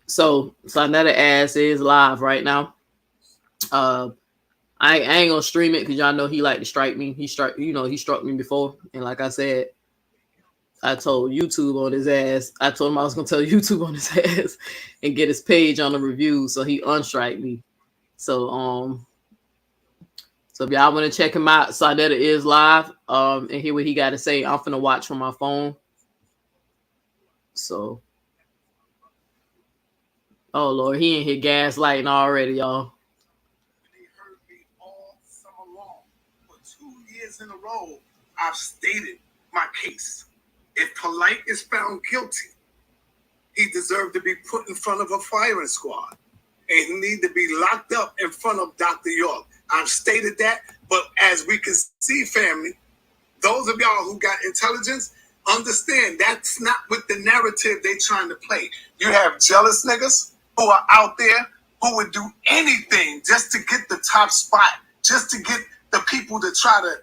So Sonetta ass is live right now. I ain't gonna stream it because y'all know he like to strike me. He struck me before, and like I said, I told YouTube on his ass. I told him I was gonna tell YouTube on his ass and get his page on the review, so he unstrike me. So if y'all want to check him out, Sonetta is live. And hear what he got to say. I'm finna watch from my phone. So, oh Lord, he in here gaslighting already, y'all. They heard me all summer long. For 2 years in a row, I've stated my case. If Polight is found guilty, he deserved to be put in front of a firing squad. And he need to be locked up in front of Dr. York. I've stated that, but as we can see, family, those of y'all who got intelligence, understand that's not with the narrative they trying to play. You have jealous niggas who are out there who would do anything just to get the top spot, just to get the people to try to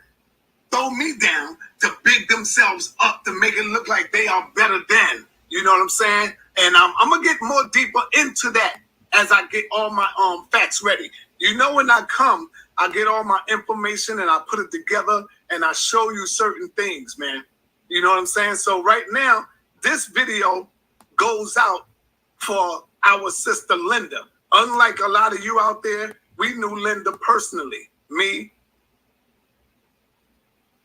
throw me down, to big themselves up, to make it look like they are better than. You know what I'm saying? And I'm gonna get more deeper into that as I get all my facts ready. You know, when I come, I get all my information and I put it together and I show you certain things, man. You know what I'm saying? So right now, this video goes out for our sister Linda. Unlike a lot of you out there, we knew Linda personally. Me,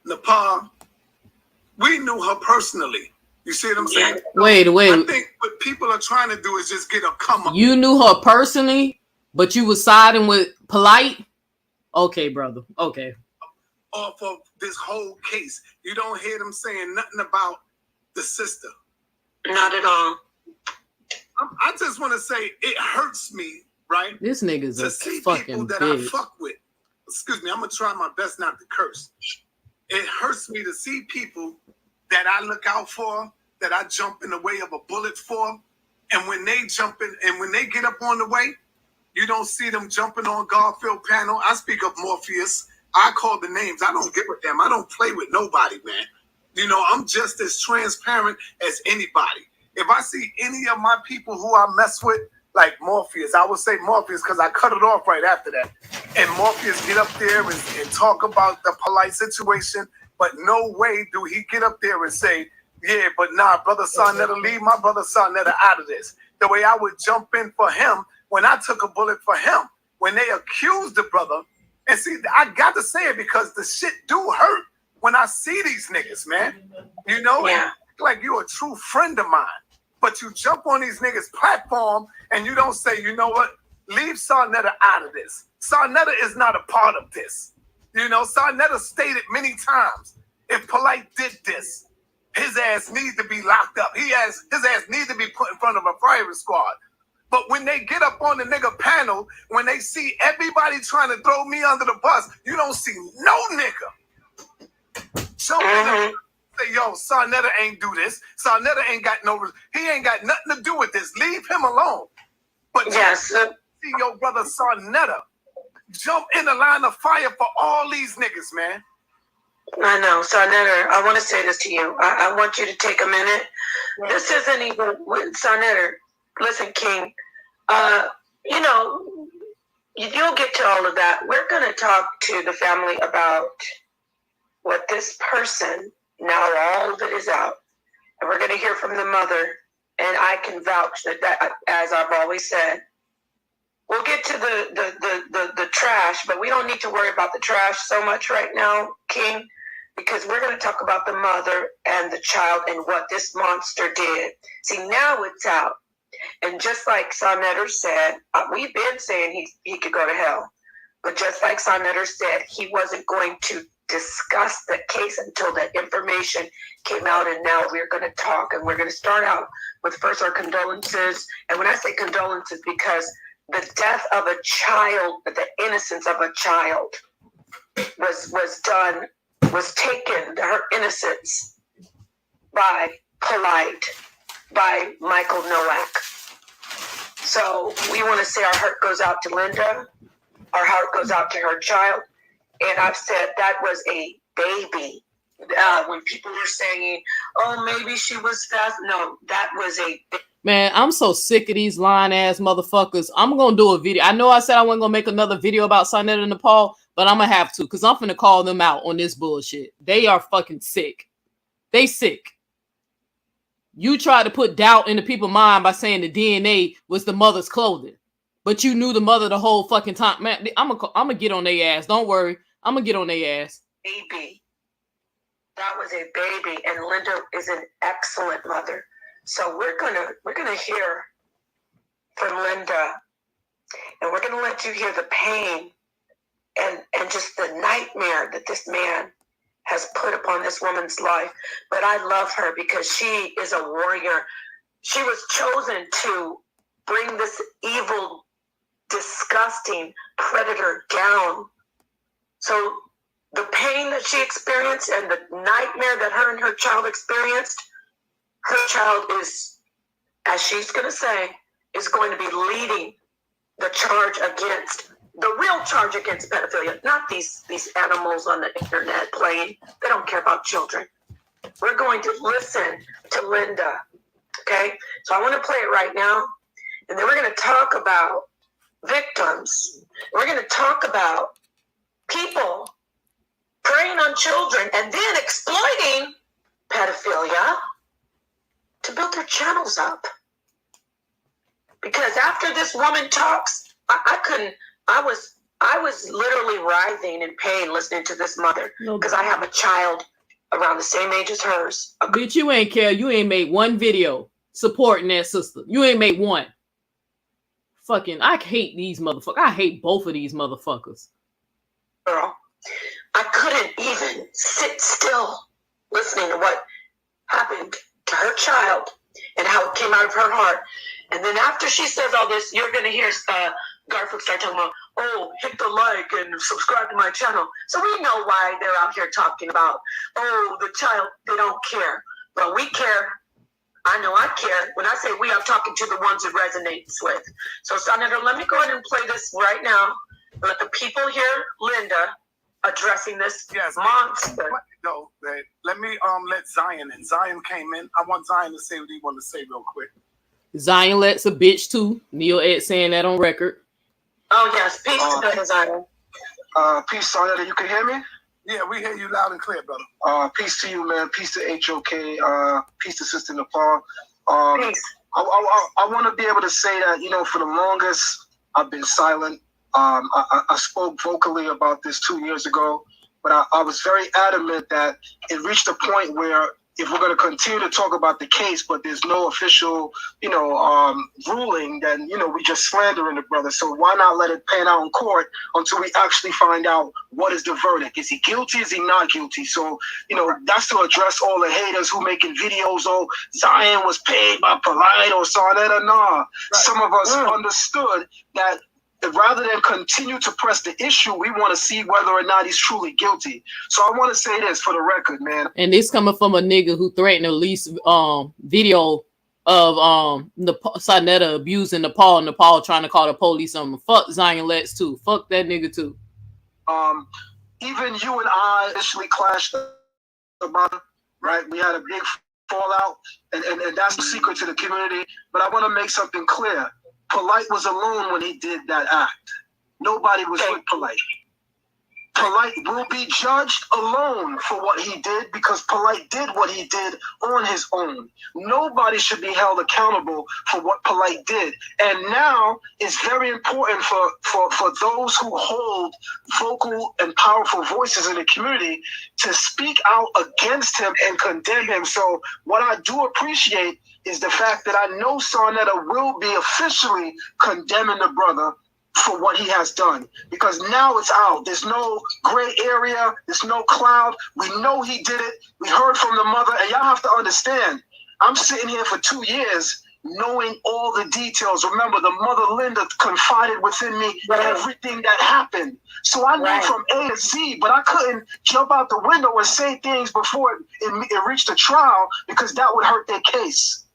Nepal, we knew her personally. You see what I'm saying? Wait. I think what people are trying to do is just get a come up. You knew her personally, but you was siding with Polight? Okay, brother. Okay. Off of this whole case. You don't hear them saying nothing about the sister. Not at all. I just want to say it hurts me, right? This nigga's to a see fucking people that bitch. I fuck with. Excuse me, I'm gonna try my best not to curse. It hurts me to see people that I look out for, that I jump in the way of a bullet for, and when they jump in and when they get up on the way, you don't see them jumping on Garfield panel. I speak of Morpheus. I call the names. I don't give a damn. I don't play with nobody, man. You know, I'm just as transparent as anybody. If I see any of my people who I mess with, like Morpheus, I would say Morpheus because I cut it off right after that. And Morpheus get up there and talk about the Polight situation, but no way do he get up there and say, yeah, but nah, brother Sonetta, leave my brother Sonetta out of this. The way I would jump in for him when I took a bullet for him, when they accused the brother. And see, I got to say it because the shit do hurt when I see these niggas, man. You know, like you're a true friend of mine. But you jump on these niggas' platform and you don't say, you know what? Leave Sonetta out of this. Sonetta is not a part of this. You know, Sonetta stated many times, if Polight did this, his ass needs to be locked up. His ass needs to be put in front of a firing squad. But when they get up on the nigga panel, when they see everybody trying to throw me under the bus, you don't see no nigga. Say, yo, Sonetta ain't do this. Sonetta ain't got he ain't got nothing to do with this. Leave him alone. But yes, see your brother Sonetta jump in the line of fire for all these niggas, man. I know, Sonetta, I want to say this to you. I want you to take a minute. This isn't even with Sonetta. Listen, King, you know, you'll get to all of that. We're going to talk to the family about what this person, now all of it is out. And we're going to hear from the mother. And I can vouch that, as I've always said, we'll get to the trash, but we don't need to worry about the trash so much right now, King, because we're going to talk about the mother and the child and what this monster did. See, now it's out. And just like Sonetter said, we've been saying he could go to hell. But just like Sonetter said, he wasn't going to discuss the case until that information came out. And now we're going to talk, and we're going to start out with first our condolences. And when I say condolences, because the death of a child, the innocence of a child was taken, her innocence, by Polight, by Michael Nowak. So we want to say our heart goes out to Linda, our heart goes out to her child. And I've said that was a baby. When people were saying, oh, maybe she was fast. No, that was a baby. Man, I'm so sick of these lying ass motherfuckers. I'm gonna do a video. I know I said I wasn't gonna make another video about Sonetter and Nepal, but I'm gonna have to, because I'm gonna call them out on this bullshit. They are fucking sick. They sick. You tried to put doubt into people's mind by saying the DNA was the mother's clothing, but you knew the mother the whole fucking time. Man, I'm gonna get on their ass. Don't worry, I'm gonna get on their ass. Baby, that was a baby, and Linda is an excellent mother. So we're gonna hear from Linda, and we're gonna let you hear the pain and just the nightmare that this man has put upon this woman's life. But I love her because she is a warrior. She was chosen to bring this evil, disgusting predator down. So the pain that she experienced and the nightmare that her and her child experienced, her child is, as she's going to say, is going to be leading the charge against, the real charge against pedophilia, not these animals on the internet playing. They don't care about children. We're going to listen to Linda, okay? So I want to play it right now, and then we're going to talk about victims. We're going to talk about people preying on children and then exploiting pedophilia to build their channels up. Because after this woman talks, I was literally writhing in pain listening to this mother, because I have a child around the same age as hers. Bitch, you ain't care. You ain't made one video supporting that sister. You ain't made one. Fucking, I hate these motherfuckers. I hate both of these motherfuckers. Girl, I couldn't even sit still listening to what happened to her child and how it came out of her heart. And then after she says all this, you're going to hear Garfield start talking about, oh, hit the like and subscribe to my channel. So we know why they're out here talking about, oh, the child, they don't care. Well, we care. I know I care. When I say we, I'm talking to the ones it resonates with. So, Senator, let me go ahead and play this right now. Let the people hear Linda addressing this monster. No, let me let Zion in. Zion came in. I want Zion to say what he want to say real quick. Zion Let's a bitch too. Neil Ed saying that on record. Oh yes, peace to Zion. Peace, Sonya. You can hear me? Yeah, we hear you loud and clear, brother. Peace to you, man. Peace to HOK. Peace to Sister Nepal. Peace. I want to be able to say that, you know, for the longest, I've been silent. I spoke vocally about this 2 years ago, but I was very adamant that it reached a point where if we're going to continue to talk about the case, but there's no official, ruling, then, we just slandering the brother. So why not let it pan out in court until we actually find out what is the verdict? Is he guilty? Is he not guilty? So, that's to address all the haters who making videos, oh, Zion was paid by Polight or Sarnetta. Nah, right. Some of us understood that rather than continue to press the issue, we want to see whether or not he's truly guilty. So I want to say this for the record, man. And this coming from a nigga who threatened to release video of Sarnetta abusing Nepal trying to call the police on him. Fuck Zion Let's too. Fuck that nigga too. Even you and I initially clashed about it, right? We had a big fallout, and that's the secret to the community. But I want to make something clear. Polight was alone when he did that act. Nobody was with Polight. Polight will be judged alone for what he did because Polight did what he did on his own. Nobody should be held accountable for what Polight did. And now it's very important for those who hold vocal and powerful voices in the community to speak out against him and condemn him. So what I do appreciate is the fact that I know Sarnetta will be officially condemning the brother for what he has done, because now it's out. There's no gray area. There's no cloud. We know he did it. We heard from the mother, and y'all have to understand, I'm sitting here for 2 years knowing all the details. Remember, the mother Linda confided within me everything that happened. So I knew from A to Z, but I couldn't jump out the window and say things before it reached a trial because that would hurt their case.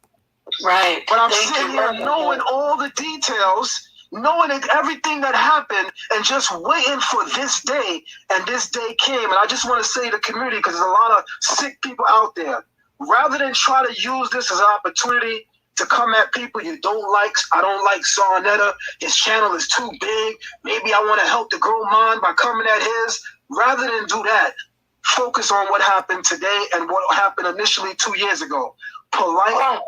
Right. But I'm sitting here knowing all the details, knowing everything that happened, and just waiting for this day. And this day came. And I just want to say to the community, because there's a lot of sick people out there, rather than try to use this as an opportunity to come at people you don't like. I don't like Sarnetta. His channel is too big. Maybe I want to help to grow mine by coming at his. Rather than do that, focus on what happened today and what happened initially 2 years ago. Polight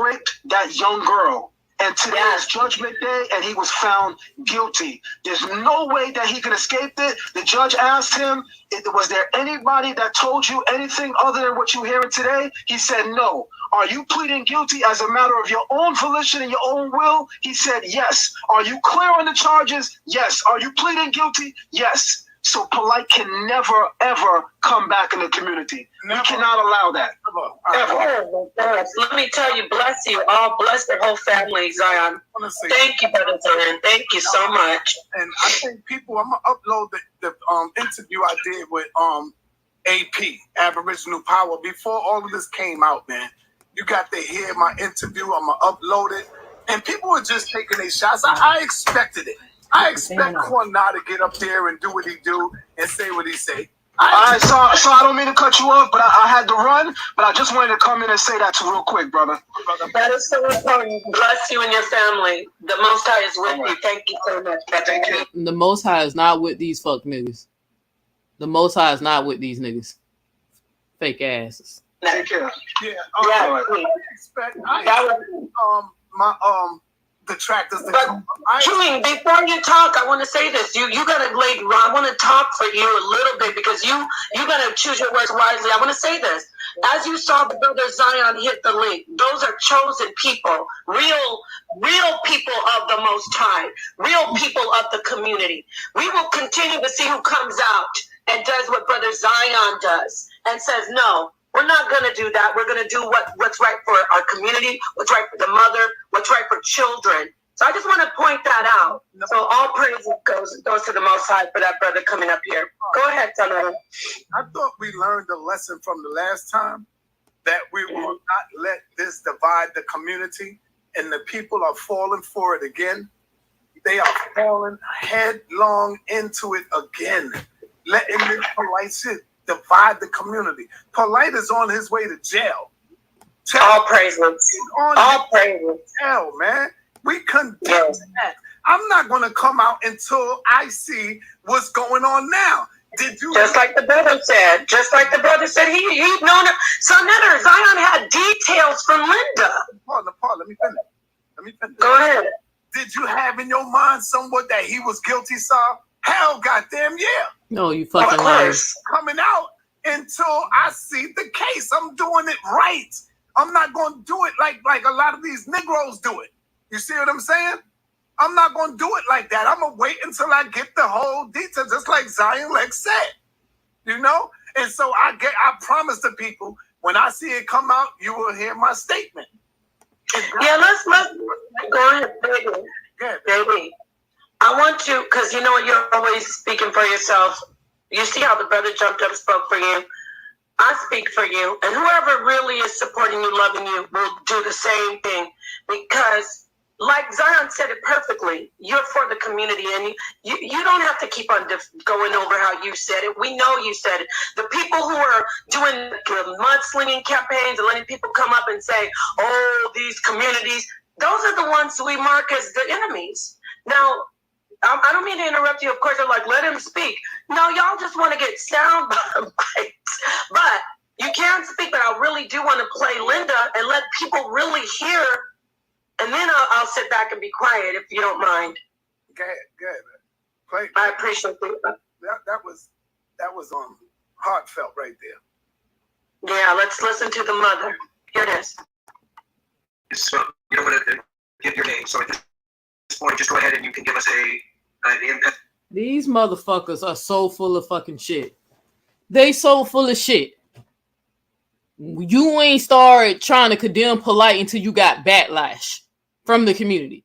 raped that young girl. And today is judgment day, and he was found guilty. There's no way that he can escape it. The judge asked him, was there anybody that told you anything other than what you're hearing today? He said no. Are you pleading guilty as a matter of your own volition and your own will? He said yes. Are you clear on the charges? Yes. Are you pleading guilty? Yes. So Polight can never, ever come back in the community. We cannot allow that. Ever. Let me tell you, bless you all, bless the whole family, Zion. Thank you, Brother Zion. Thank you so much. And I think people, I'm gonna upload the interview I did with AP, Aboriginal Power, before all of this came out, man. You got to hear my interview. I'm gonna upload it. And people were just taking their shots. I expected it. I expect Cornell to get up there and do what he do and say what he say. All right, so I don't mean to cut you off, but I had to run. But I just wanted to come in and say that real quick, brother. That is so important. Bless you and your family. The Most High is with you. Thank you so much. Thank you. The Most High is not with these fuck niggas. The Most High is not with these niggas. Fake asses. Take care. Yeah. I expect detractors. But King, before you talk, I want to say this. You gotta I want to talk for you a little bit because you gotta choose your words wisely. I want to say this. As you saw the brother Zion hit the link, those are chosen people, real people of the Most High, real people of the community. We will continue to see who comes out and does what brother Zion does and says, no, we're not going to do that. We're going to do what's right for our community, what's right for the mother, what's right for children. So I just want to point that out. So all praise goes to the Most High for that brother coming up here. Go ahead, son. I thought we learned a lesson from the last time that we will not let this divide the community, and the people are falling for it again. They are falling headlong into it again, letting this Polight shit divide the community. Polight is on his way to jail. All praises. All praises. Hell, man. We condemn that. I'm not going to come out until I see what's going on now. Did you? Just like the brother said. Just like the brother said. He'd known it. Sonetta, Zion had details from Linda. Paul, let me finish. Go ahead. Did you have in your mind somewhat that he was guilty, sir? Hell, goddamn, yeah. No, you fucking liars. Coming out until I see the case. I'm doing it right. I'm not going to do it like a lot of these Negroes do it. You see what I'm saying? I'm not going to do it like that. I'm going to wait until I get the whole detail, just like Zion Lex said. You know? And so I promise the people, when I see it come out, you will hear my statement. Yeah, let's go ahead, baby. Yeah, baby. I want to, because you know you're always speaking for yourself. You see how the brother jumped up and spoke for you. I speak for you. And whoever really is supporting you, loving you, will do the same thing. Because, like Zion said it perfectly, you're for the community. And you don't have to keep on going over how you said it. We know you said it. The people who are doing the mudslinging campaigns and letting people come up and say, oh, these communities, those are the ones we mark as the enemies. Now, I don't mean to interrupt you. Of course, I'm like, let him speak. No, y'all just want to get sound bites. But you can speak, but I really do want to play Linda and let people really hear. And then I'll sit back and be quiet if you don't mind. Good. Play. I appreciate that. That was heartfelt right there. Yeah, let's listen to the mother. Here it is. So you don't want to give your name. So at this point, just go ahead and you can give us These motherfuckers are so full of fucking shit. They so full of shit. You ain't started trying to condemn Polight until you got backlash from the community.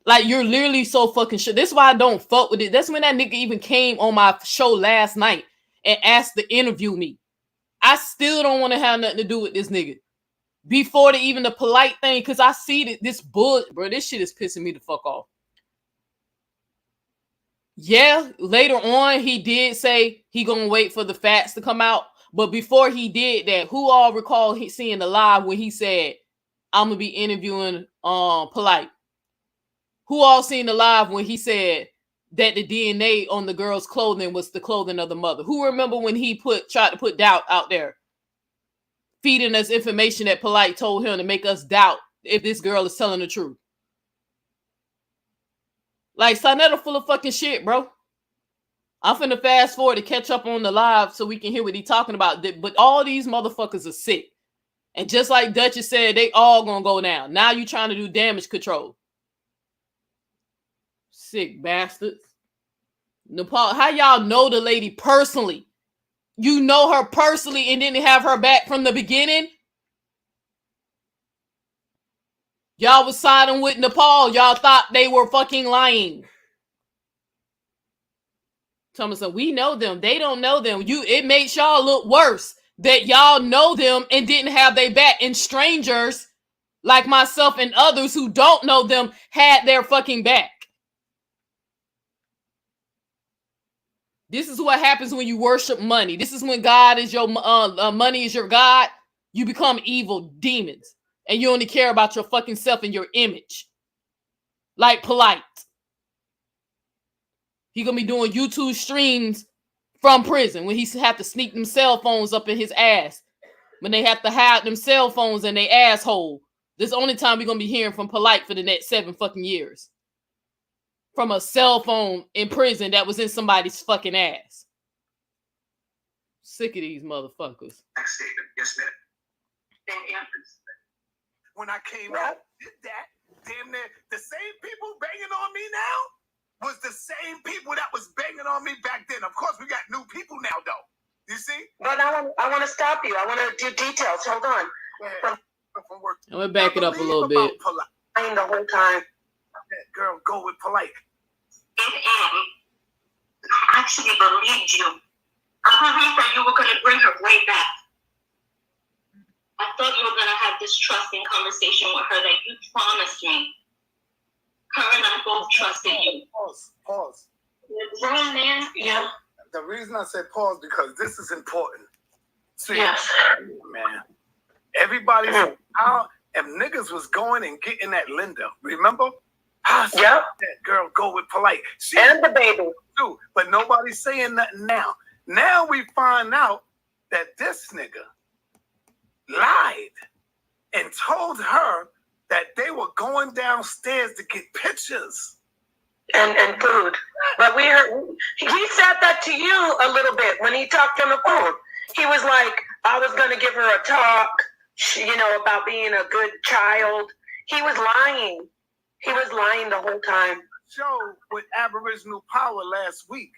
Like, you're literally so fucking shit. That's why I don't fuck with it. That's when that nigga even came on my show last night and asked to interview me. I still don't want to have nothing to do with this nigga. Before even the Polight thing, because I see that this bull, bro, this shit is pissing me the fuck off. Yeah, later on, he did say he gonna wait for the facts to come out. But before he did that, who all recall seeing the live when he said, I'm gonna be interviewing Polight? Who all seen the live when he said that the DNA on the girl's clothing was the clothing of the mother? Who remember when he tried to put doubt out there, feeding us information that Polight told him to make us doubt if this girl is telling the truth? Like, Sonetta full of fucking shit, bro. I'm finna fast forward to catch up on the live so we can hear what he talking about. But all these motherfuckers are sick. And just like Duchess said, they all gonna go down. Now you trying to do damage control. Sick bastards. Nepal, how y'all know the lady personally? You know her personally and didn't have her back from the beginning? Y'all was siding with Nepal. Y'all thought they were fucking lying. Thomason, we know them. They don't know them. It makes y'all look worse that y'all know them and didn't have their back. And strangers like myself and others who don't know them had their fucking back. This is what happens when you worship money. This is when God is your money is your God. You become evil demons. And you only care about your fucking self and your image. Like Polight. He gonna be doing YouTube streams from prison when he have to sneak them cell phones up in his ass. When they have to hide them cell phones in their asshole. This is the only time we're gonna be hearing from Polight for the next 7 fucking years. From a cell phone in prison that was in somebody's fucking ass. Sick of these motherfuckers. Next statement. Yes, ma'am. When I came out, did that, damn near the same people banging on me now was the same people that was banging on me back then. Of course, we got new people now, though. You see? But I want to stop you. I want to do details. Hold on. I'm gonna back it up a little bit. Lying the whole time. Girl, go with Polight. I actually believed you. I believed that you were going to bring her right back. I thought you were going to have this trusting conversation with her that you promised me. Her and I both trusted you. Pause. Grown man? Yeah. The reason I said pause because this is important. See, yes. Man, everybody's out. If niggas was going and getting that Linda, remember? Yep. That girl go with Polight. And the baby. Too, but nobody's saying nothing now. Now we find out that this nigga lied and told her that they were going downstairs to get pictures. And food. But we heard, he said that to you a little bit when he talked on the phone. He was like, I was going to give her a talk, about being a good child. He was lying. He was lying the whole time. Show with Aboriginal Power last week.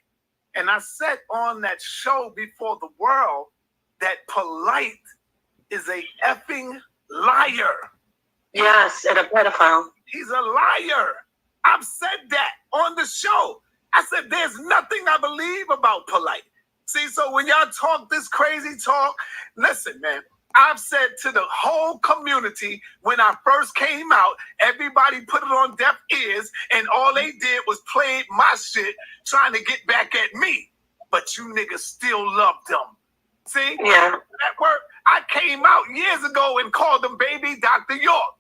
And I said on that show before the world that Polight is a effing liar. Yes, and a pedophile. He's a liar. I've said that on the show. I said there's nothing I believe about Polight. See, so when y'all talk this crazy talk, listen, man. I've said to the whole community when I first came out, everybody put it on deaf ears, and all they did was play my shit trying to get back at me. But you niggas still loved them. See? Yeah. That worked. I came out years ago and called them baby Dr. York.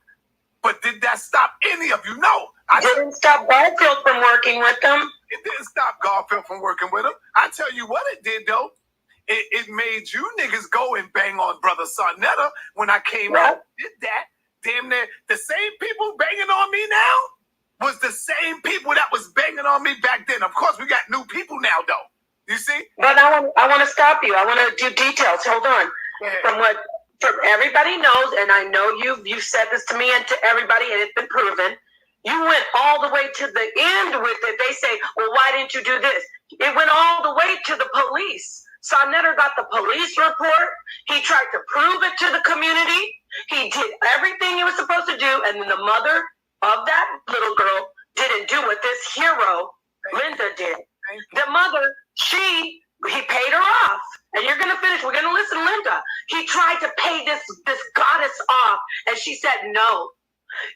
But did that stop any of you? No. Didn't stop Garfield from working with them. It didn't stop Garfield from working with him. I tell you what it did though. It made you niggas go and bang on Brother Sarnetta when I came out and did that. Damn near the same people banging on me now was the same people that was banging on me back then. Of course, we got new people now though. You see? But I want to stop you. I want to do details. Hold on. From everybody knows, and I know you said this to me and to everybody, and it's been proven. You went all the way to the end with it. They say, well, why didn't you do this? It went all the way to the police. Sarnetta got the police report. He tried to prove it to the community. He did everything he was supposed to do, and then the mother of that little girl didn't do what this hero, Linda, did. The mother, he paid her off. And you're gonna finish. We're gonna listen to Linda. He tried to pay this goddess off, and she said no.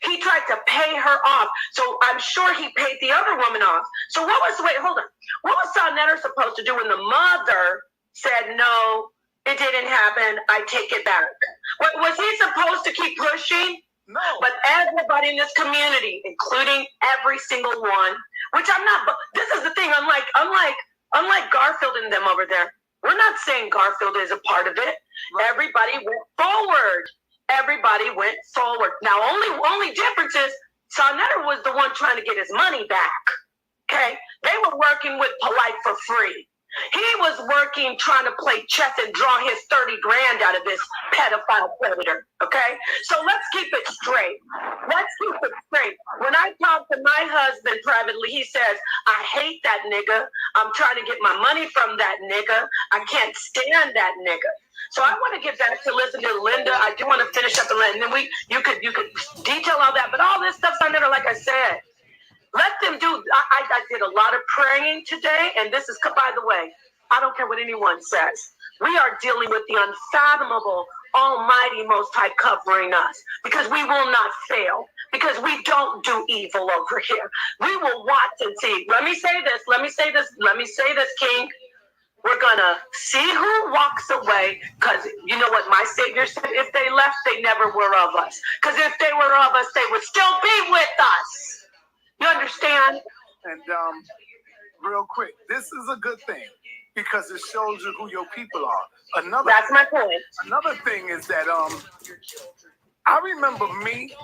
He tried to pay her off. So I'm sure he paid the other woman off. So what was What was Sarnetta supposed to do when the mother said no, it didn't happen, I take it back? Was he supposed to keep pushing? No. But everybody in this community, including every single one, which I'm not, but this is the thing, unlike Garfield and them over there, we're not saying Garfield is a part of it. Everybody went forward. Everybody went forward. Now, only difference is Sarnetta was the one trying to get his money back. Okay? They were working with Polight for free. He was working trying to play chess and draw his 30 grand out of this pedophile predator. Okay? So let's keep it straight. When I talk to my husband privately, he says, I hate that nigga. I'm trying to get my money from that nigga. I can't stand that nigga. So I want to get back to listen to Linda. I do want to finish up and then you could detail all that. But all this stuff's on there, like I said. Let them do. I did a lot of praying today, and this is, by the way, I don't care what anyone says. We are dealing with the unfathomable, almighty Most High covering us, because we will not fail, because we don't do evil over here. We will watch and see. Let me say this, King. We're going to see who walks away, because you know what my Savior said? If they left, they never were of us. Because if they were of us, they would still be with us. You understand? And real quick, this is a good thing because it shows you who your people are. That's my point. Another thing is that I remember me,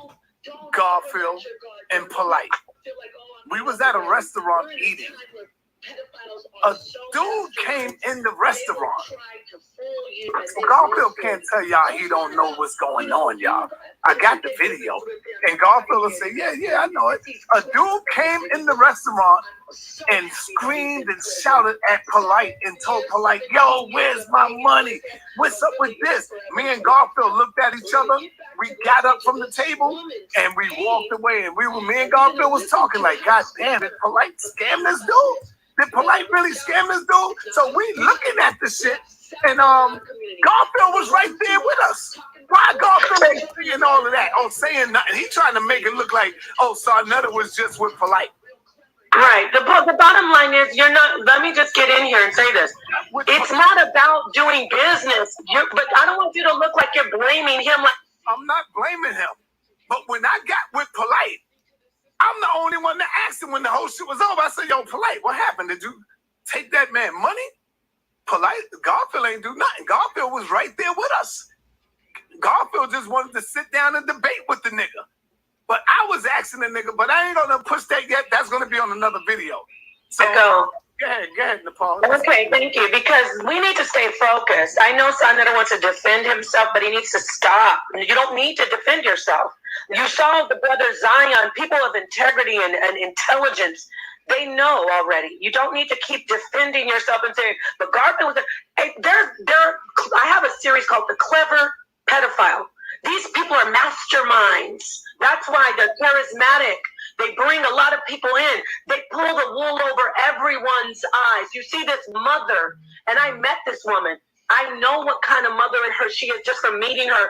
Garfield, and Polight. We was at a restaurant eating. A dude came in the restaurant. So Garfield can't tell y'all he don't know what's going on, y'all. I got the video. And Garfield will say, yeah, I know it. A dude came in the restaurant and screamed and shouted at Polight and told Polight, yo, where's my money? What's up with this? Me and Garfield looked at each other. We got up from the table and we walked away. And me and Garfield was talking like, God damn, did Polight scam this dude? Did Polight really scam this dude? So we looking at the shit, and Garfield was right there with us. Why Garfield ain't saying all of that? Saying nothing. He trying to make it look like, Sarnetta was just with Polight. Right. The bottom line is, you're not. Let me just get in here and say this. It's not about doing business. But I don't want you to look like you're blaming him. I'm not blaming him. But when I got with Polight, I'm the only one that asked him when the whole shit was over. I said, yo, Polight, what happened? Did you take that man money? Polight, Garfield ain't do nothing. Garfield was right there with us. Garfield just wanted to sit down and debate with the nigga. But I was asking the nigga, but I ain't gonna push that yet. That's gonna be on another video. So go ahead, Nepal. Okay, thank you. Because we need to stay focused. I know Sarnetta wants to defend himself, but he needs to stop. You don't need to defend yourself. You saw the brother Zion, people of integrity and intelligence. They know already. You don't need to keep defending yourself and saying, but Garfield was I have a series called The Clever Pedophile. These people are masterminds. That's why they're charismatic. They bring a lot of people in. They pull the wool over everyone's eyes. You see this mother, and I met this woman. I know what kind of mother in her she is just from meeting her,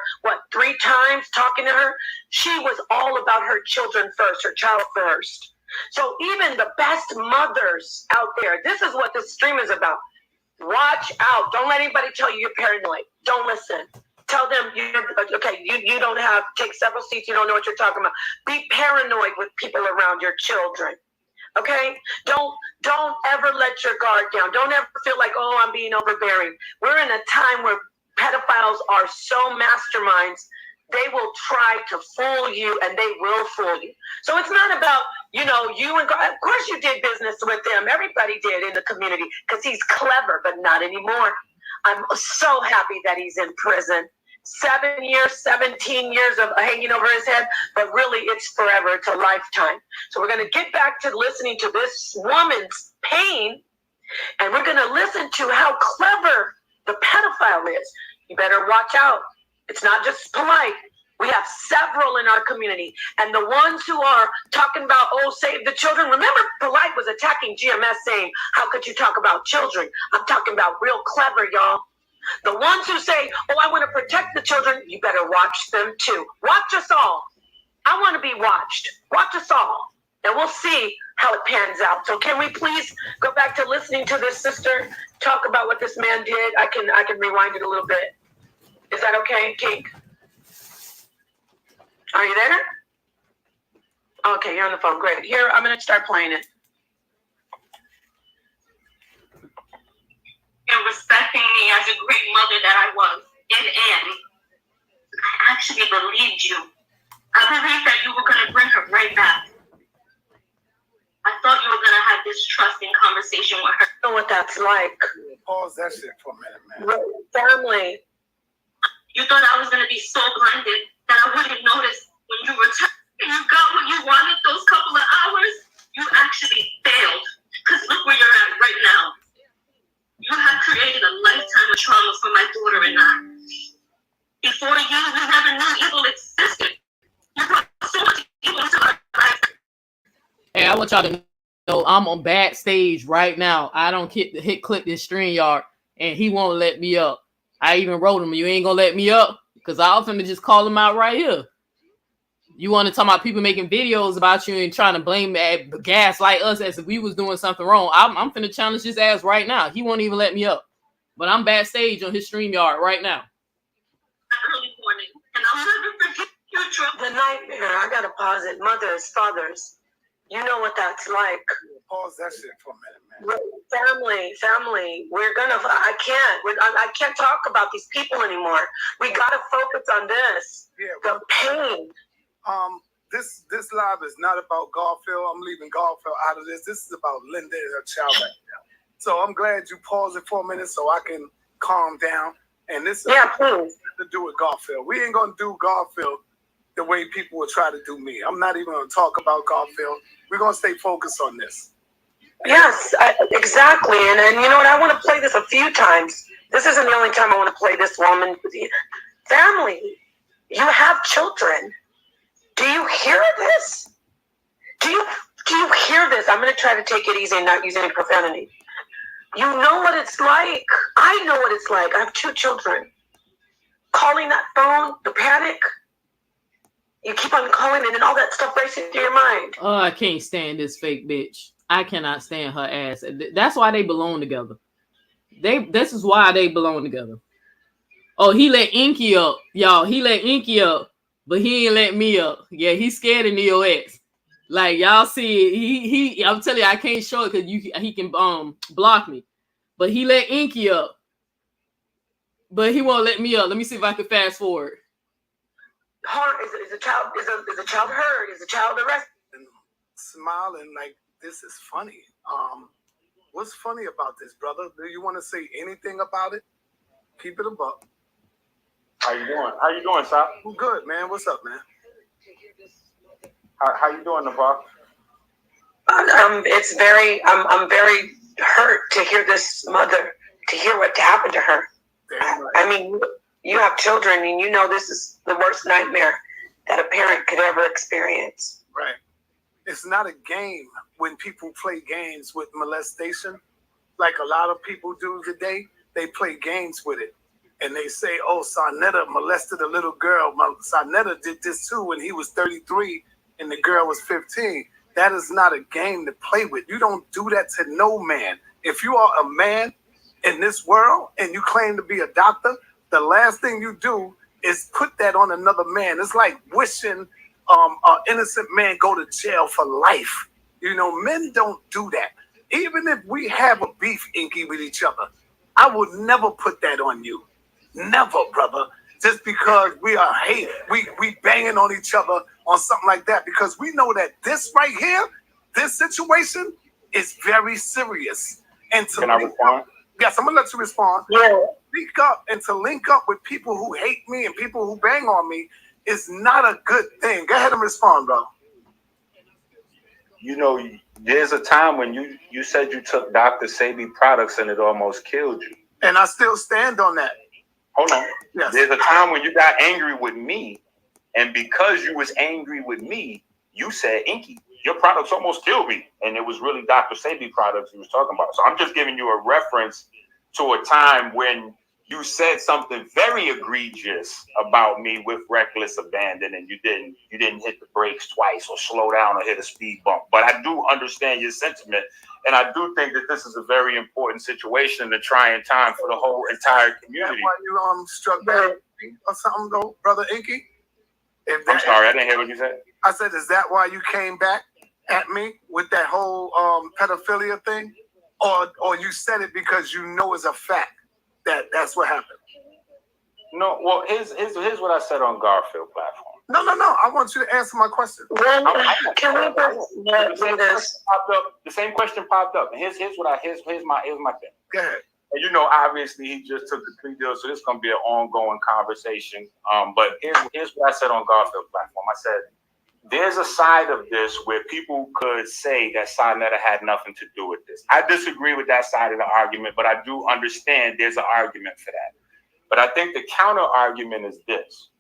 3 times, talking to her. She was all about her children first, her child first. So even the best mothers out there, this is what this stream is about. Watch out. Don't let anybody tell you you're paranoid. Don't listen. Tell them you don't have, take several seats, you don't know what you're talking about. Be paranoid with people around your children. Okay? Don't ever let your guard down. Don't ever feel like, oh, I'm being overbearing. We're in a time where pedophiles are so masterminds, they will try to fool you and they will fool you. So it's not about, you and God. Of course you did business with him. Everybody did in the community because he's clever, but not anymore. I'm so happy that he's in prison. 7 years, 17 years of hanging over his head, but really it's forever. It's a lifetime. So we're going to get back to listening to this woman's pain, and we're going to listen to how clever the pedophile is. You better watch out. It's not just Polight. We have several in our community. And the ones who are talking about, oh, save the children. Remember, Polight was attacking GMS saying, how could you talk about children? I'm talking about real clever, y'all. The ones who say, oh, I want to protect the children, you better watch them too. Watch us all. I want to be watched. Watch us all. And we'll see how it pans out. So can we please go back to listening to this sister talk about what this man did? I can rewind it a little bit. Is that okay, Kate? Are you there? Okay, you're on the phone. Great. Here, I'm going to start playing it. And respecting me as a great mother that I was, and Annie. I actually believed you. I believed that you were going to bring her right back. I thought you were going to have this trusting conversation with her. I know what that's like. Pause that shit for a minute, man. Family. You thought I was going to be so blinded that I wouldn't notice when you returned. And you got what you wanted those couple of hours. You actually failed. Because look where you're at right now. You have created a lifetime of trauma for my daughter and I. Before you, we never knew evil existed. You brought so much evil into our life. Hey, I want y'all to know I'm on backstage right now. I don't click this StreamYard, and he won't let me up. I even wrote him, you ain't gonna let me up? Because I often just call him out right here. You want to talk about people making videos about you and trying to blame gaslight us as if we was doing something wrong. I'm finna challenge his ass right now. He won't even let me up. But I'm backstage on his StreamYard right now. Early morning, and I'll never forget your trouble. The nightmare. I gotta pause it. Mothers, fathers. You know what that's like. Pause that shit for a minute, man. Family. We're gonna. I can't talk about these people anymore. We gotta focus on this. Yeah. The pain. This live is not about Garfield. I'm leaving Garfield out of this. This is about Linda and her child right now. So I'm glad you paused it for a minute so I can calm down. And this is please. To do with Garfield. We ain't gonna do Garfield the way people will try to do me. I'm not even gonna talk about Garfield. We're gonna stay focused on this. Yes, exactly. And you know what? I want to play this a few times. This isn't the only time I want to play this woman. Family, you have children. Do you hear this? Do you hear this? I'm going to try to take it easy and not use any profanity. You know what it's like. I know what it's like. I have 2 children. Calling that phone, the panic. You keep on calling it and all that stuff racing through your mind. Oh, I can't stand this fake bitch. I cannot stand her ass. That's why they belong together. This is why they belong together. Oh, he let Inky up, y'all. He let Inky up. But he ain't let me up. Yeah, he's scared of Neo X. Like y'all see, he I'm telling you, I can't show it because he can block me. But he let Inky up. But he won't let me up. Let me see if I can fast forward. Is a child hurt? Is a child arrested? And smiling like this is funny. What's funny about this, brother? Do you want to say anything about it? Keep it a buck. How you doing? How you doing, Sal? I'm good, man. What's up, man? How you doing, Navar? I'm very hurt to hear this mother, to hear what happened to her. I mean, you have children and you know this is the worst nightmare that a parent could ever experience. Right. It's not a game when people play games with molestation, like a lot of people do today. They play games with it. And they say, oh, Sarnetta molested a little girl. Sarnetta did this too when he was 33 and the girl was 15. That is not a game to play with. You don't do that to no man. If you are a man in this world and you claim to be a doctor, the last thing you do is put that on another man. It's like wishing an innocent man go to jail for life. You know, men don't do that. Even if we have a beef, Inky, with each other, I would never put that on you. Never, brother. Just because we are we banging on each other on something like that, because we know that this right here, this situation is very serious. And to Can I respond? yes, I'm gonna let you respond. Yeah. Link up and to link up with people who hate me and people who bang on me is not a good thing. Go ahead and respond, bro. You know, there's a time when you said you took Dr. Sebi products and it almost killed you. And I still stand on that. Hold on. Yes. There's a time when you got angry with me, and because you was angry with me, you said, Inky, your products almost killed me. And it was really Dr. Sebi products you was talking about. So I'm just giving you a reference to a time when you said something very egregious about me with reckless abandon, and you didn't hit the brakes twice or slow down or hit a speed bump. But I do understand your sentiment, and I do think that this is a very important situation and a trying time for the whole entire community. Why you struck back or something though, brother Inky? I'm sorry, I didn't hear what you said. I said, is that why you came back at me with that whole pedophilia thing? Or you said it because you know it's a fact that that's what happened? No, well, here's what I said on Garfield platform. No. I want you to answer my question. Can we just the same question popped up, and here's my thing. Go ahead. And you know, obviously, he just took the plea deal, so this is gonna be an ongoing conversation. But here's what I said on Garfield platform. I said, there's a side of this where people could say that Sarnetta had nothing to do with this. I disagree with that side of the argument, but I do understand there's an argument for that. But I think the counter argument is this.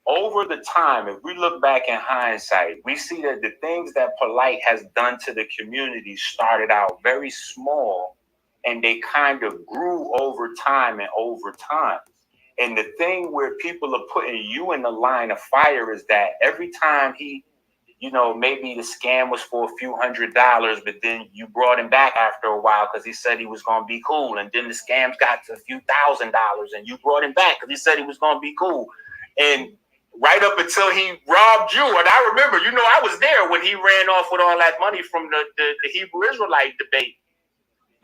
Over the time, if we look back in hindsight, we see that the things that Polight has done to the community started out very small, and they kind of grew over time and over time. And the thing where people are putting you in the line of fire is that every time he, you know, maybe the scam was for a few $100s, but then you brought him back after a while because he said he was going to be cool. And then the scams got to a few $1,000s and you brought him back because he said he was going to be cool. And right up until he robbed you. And I remember, you know, I was there when he ran off with all that money from the Hebrew Israelite debate.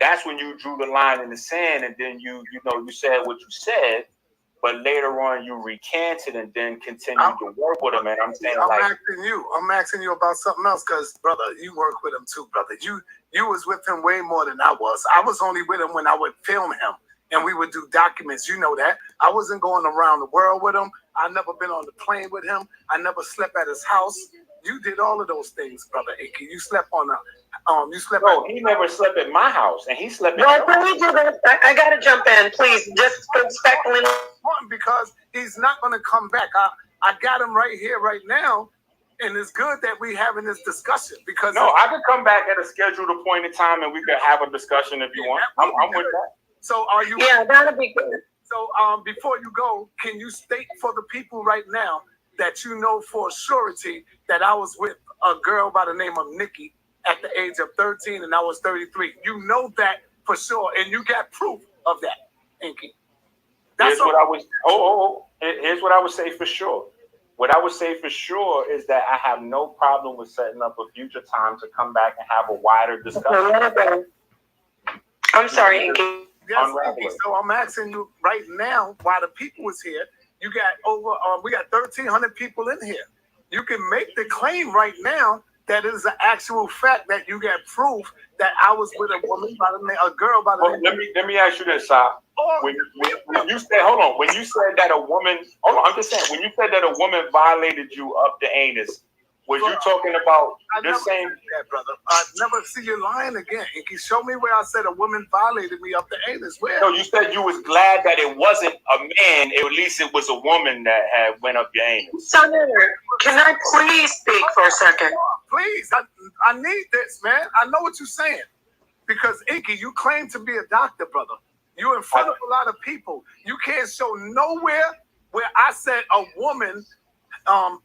That's when you drew the line in the sand, and then you said what you said. But later on, you recanted and then continued to work with him. And I'm saying, I'm asking you about something else, because brother, you work with him too, brother. You was with him way more than I was. I was only with him when I would film him and we would do documents. You know that. I wasn't going around the world with him. I never been on the plane with him. I never slept at his house. You did all of those things, brother Inky. You slept on he never slept at my house, and he slept. Well, can we do this? I gotta jump in, please. Just respectfully. Because he's not going to come back. I got him right here, right now, and it's good that we having this discussion because I could come back at a scheduled appointed time, and we could have a discussion if you want. I'm with that. So are you? Yeah, that'll be good. So before you go, can you state for the people right now that you know for surety that I was with a girl by the name of Nikki at the age of 13 and I was 33? You know that for sure, and you got proof of that, Inky. Here's what I would say for sure. What I would say for sure is that I have no problem with setting up a future time to come back and have a wider discussion. I'm sorry, Inky. Yes, Inky. So I'm asking you right now, while the people is here, you got we got 1,300 people in here. You can make the claim right now that it is an actual fact that you got proof that I was with a woman by the name, a girl by the name. Let me ask you this, Sa. When you said, when you said that a woman, I'm just saying, when you said that a woman violated you up the anus, was you talking about the same? That, brother. I never see you lying again. Inky, show me where I said a woman violated me up the anus. Where? No, you said you was glad that it wasn't a man. At least it was a woman that had went up your anus. Senator, can I please speak for a second? Please, I need this, man. I know what you're saying. Because, Inky, you claim to be a doctor, brother. You're in front of a lot of people. You can't show nowhere where I said a woman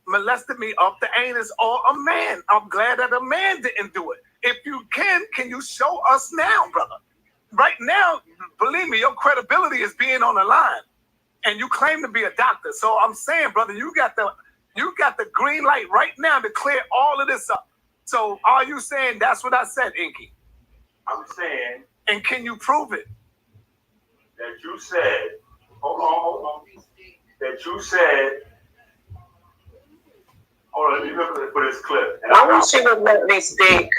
molested me up the anus or a man. I'm glad that a man didn't do it. If you can you show us now, brother? Right now, believe me, your credibility is being on the line. and you claim to be a doctor. So I'm saying, brother, you got the green light right now to clear all of this up. So are you saying that's what I said, Inky? I'm saying And can you prove it? that you said, hold on, that you said, hold on, let me look for this clip. And I wish you would let me speak.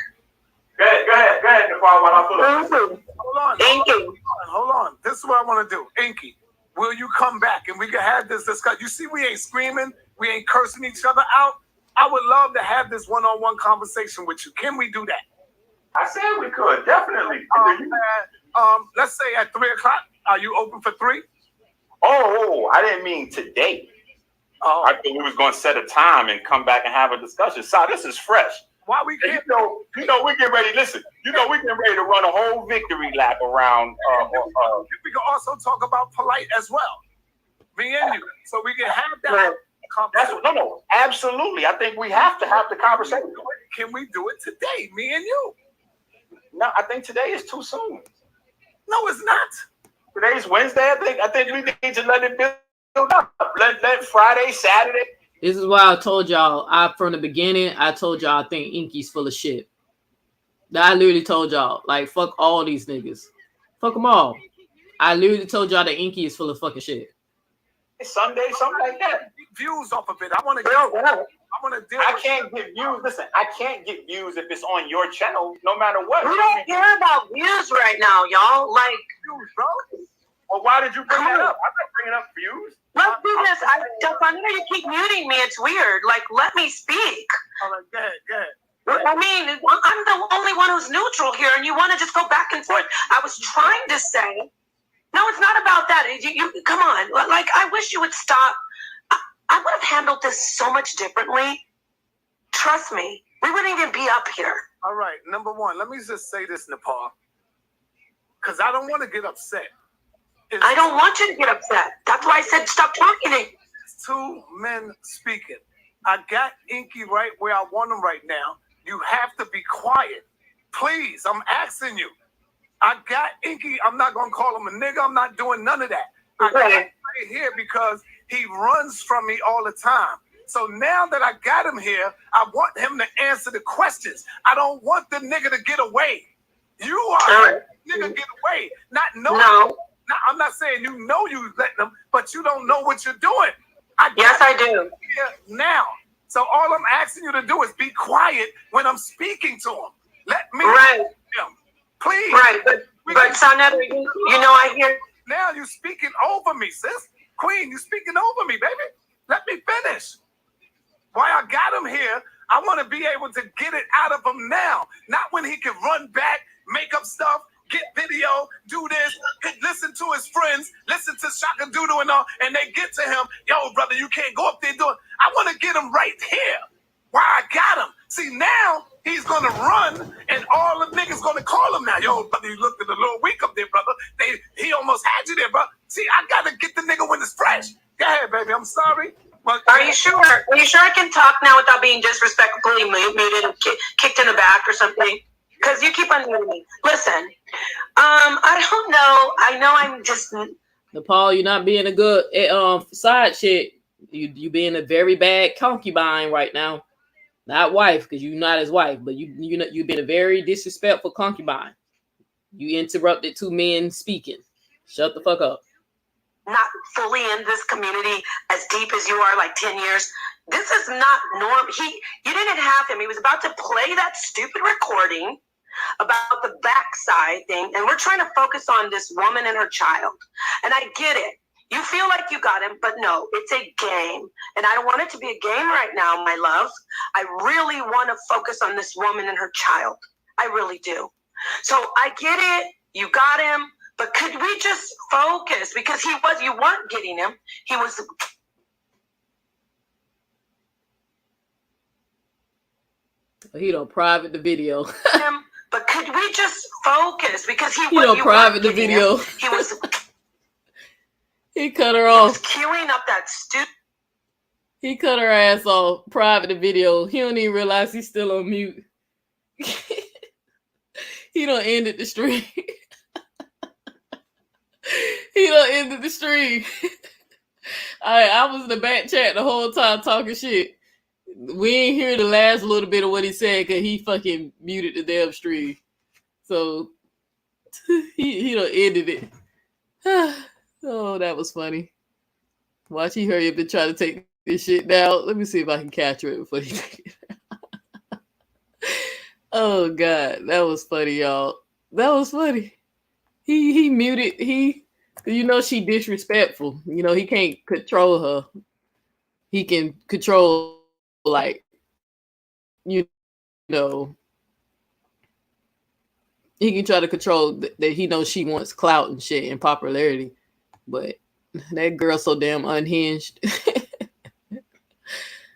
Go ahead, Nicole, while I pull up. Hold on. This is what I want to do. Inky, will you come back and we can have this discussion? You see, we ain't screaming, we ain't cursing each other out. I would love to have this one-on-one conversation with you. Can we do that? I said we could, definitely. Let's say at 3 o'clock. Are you open for 3? Oh, I didn't mean today. Oh. I thought we was going to set a time and come back and have a discussion. So this is fresh. Why we can't? You know, we get ready. Listen, we get ready to run a whole victory lap around. We can also talk about Polight as well. Me and you, so we can have that conversation. No, absolutely. I think we have to have the conversation. Can we do it today, me and you? No, I think today is too soon. No, it's not. Today's Wednesday. I think we need to let it build up. Let Friday, Saturday. This is why I told y'all. From the beginning, I told y'all I think Inky's full of shit. I literally told y'all, like, fuck all these niggas. Fuck them all. I literally told y'all that Inky is full of fucking shit. Sunday, something like that. Views off of it. I want to get. I can't get views. Listen, I can't get views if it's on your channel, no matter what. We don't care about views right now, y'all. Like, views, bro. Well, why did you bring that up? I'm not bringing up views. Let's do this. I know you keep muting me. It's weird. Like, let me speak. All right, go ahead. I mean, I'm the only one who's neutral here, and you want to just go back and forth. I was trying to say, no, it's not about that. You come on. Like, I wish you would stop. I would have handled this so much differently. Trust me, we wouldn't even be up here. All right, number one, let me just say this, Nepal, because I don't want to get upset. I don't want you to get upset. That's why I said stop talking to me. It's 2 men speaking. I got Inky right where I want him right now. You have to be quiet. Please, I'm asking you. I got Inky. I'm not going to call him a nigga. I'm not doing none of that. I got him right here because he runs from me all the time. So now that I got him here, I want him to answer the questions. I don't want the nigga to get away. You are nigga get away. Not knowing. No. Now, I'm not saying you know you letting them, but you don't know what you're doing. Yes, I do. Now. So all I'm asking you to do is be quiet when I'm speaking to him. Let me him. Please. Right, but Sanetta, you know I hear. Now you speaking over me, sis. Queen, you speaking over me, baby. Let me finish. Why I got him here, I want to be able to get it out of him now. Not when he can run back, make up stuff, get video, do this, listen to his friends, listen to Shaka Doodle and all, and they get to him, yo, brother, you can't go up there doing. I want to get him right here. Why I got him. See, now he's going to run, and all the niggas going to call him now. Yo, brother, you looked at a little weak up there, brother. He almost had you there, bro. See, I got to get the nigga when it's fresh. Go ahead, baby. I'm sorry. But Are you sure? Are you sure I can talk now without being disrespectfully muted and kicked in the back or something? Because you keep unmuting me. Listen, I don't know. I know I'm just... Nepal, you're not being a good side chick. You being a very bad concubine right now. Not wife, because you're not his wife, but you've been a very disrespectful concubine. You interrupted 2 men speaking. Shut the fuck up. Not fully in this community as deep as you are, like 10 years. This is not norm. You didn't have him. He was about to play that stupid recording about the backside thing, and we're trying to focus on this woman and her child. And I get it. You feel like you got him, but no, it's a game. And I don't want it to be a game right now, my love. I really want to focus on this woman and her child. I really do. So I get it. You got him. But could we just focus? Because you weren't getting him. He was. He don't private the video. But could we just focus? Because he don't private the video. He was. He cut her off. Queuing up that stupid. He cut her ass off. Private the video. He don't even realize he's still on mute. He done ended the stream. He done ended the stream. I was in the back chat the whole time talking shit. We ain't hear the last little bit of what he said because he fucking muted the damn stream. So he done ended it. Oh, that was funny. Watch, he hurry up and try to take this shit down. Let me see if I can capture it before he take it down. Oh god, that was funny, y'all. That was funny. He muted you know she disrespectful. You know he can't control her. He can control like you know he can try to control that he knows she wants clout and shit and popularity, but that girl's so damn unhinged.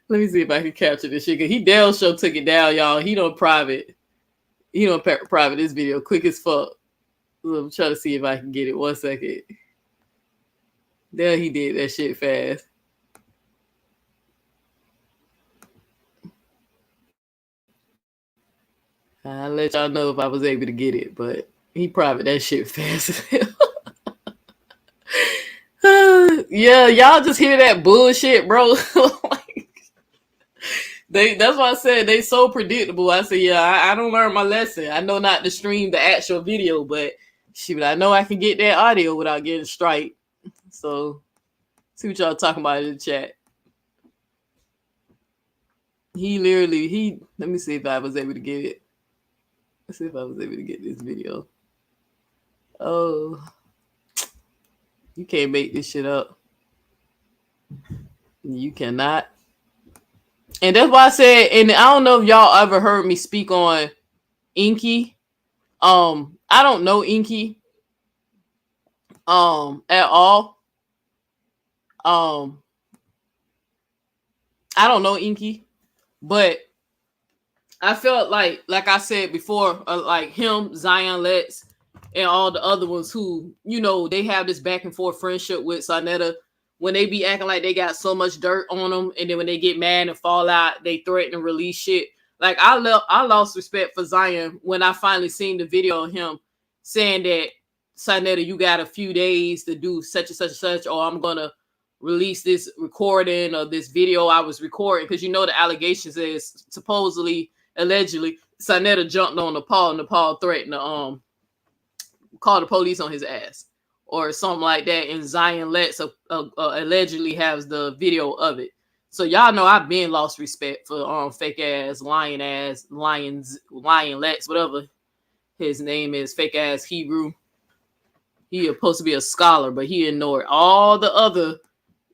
Let me see if I can capture this shit. Cause he damn sure took it down, y'all. He don't private this video quick as fuck. So I'm trying to see if I can get it. 1 second. There he did that shit fast. I'll let y'all know if I was able to get it, but he private that shit fast as hell. Yeah, y'all just hear that bullshit, bro. That's why I said they so predictable. I said, yeah, I don't learn my lesson. I know not to stream the actual video, but shoot, I know I can get that audio without getting strike. So see what y'all talking about in the chat. Let me see if I was able to get it. Let's see if I was able to get this video. Oh, you can't make this shit up. You cannot. And that's why I said, and I don't know if y'all ever heard me speak on Inky. I don't know Inky at all. I don't know Inky, but I felt like I said before, like him, Zion Letts, and all the other ones who, you know, they have this back and forth friendship with Sonetta. When they be acting like they got so much dirt on them, and then when they get mad and fall out, they threaten to release shit. Like I lost respect for Zion when I finally seen the video of him saying that Sonetta, you got a few days to do such and such and such, or I'm gonna release this recording or this video I was recording, because you know the allegations is supposedly, allegedly, Sonetta jumped on Nepal and Nepal threatened to call the police on his ass or something like that, and Zion Letts allegedly has the video of it. So y'all know I've been lost respect for fake ass Lion Letts, whatever his name is, fake ass Hebrew. He is supposed to be a scholar, but he ignored all the other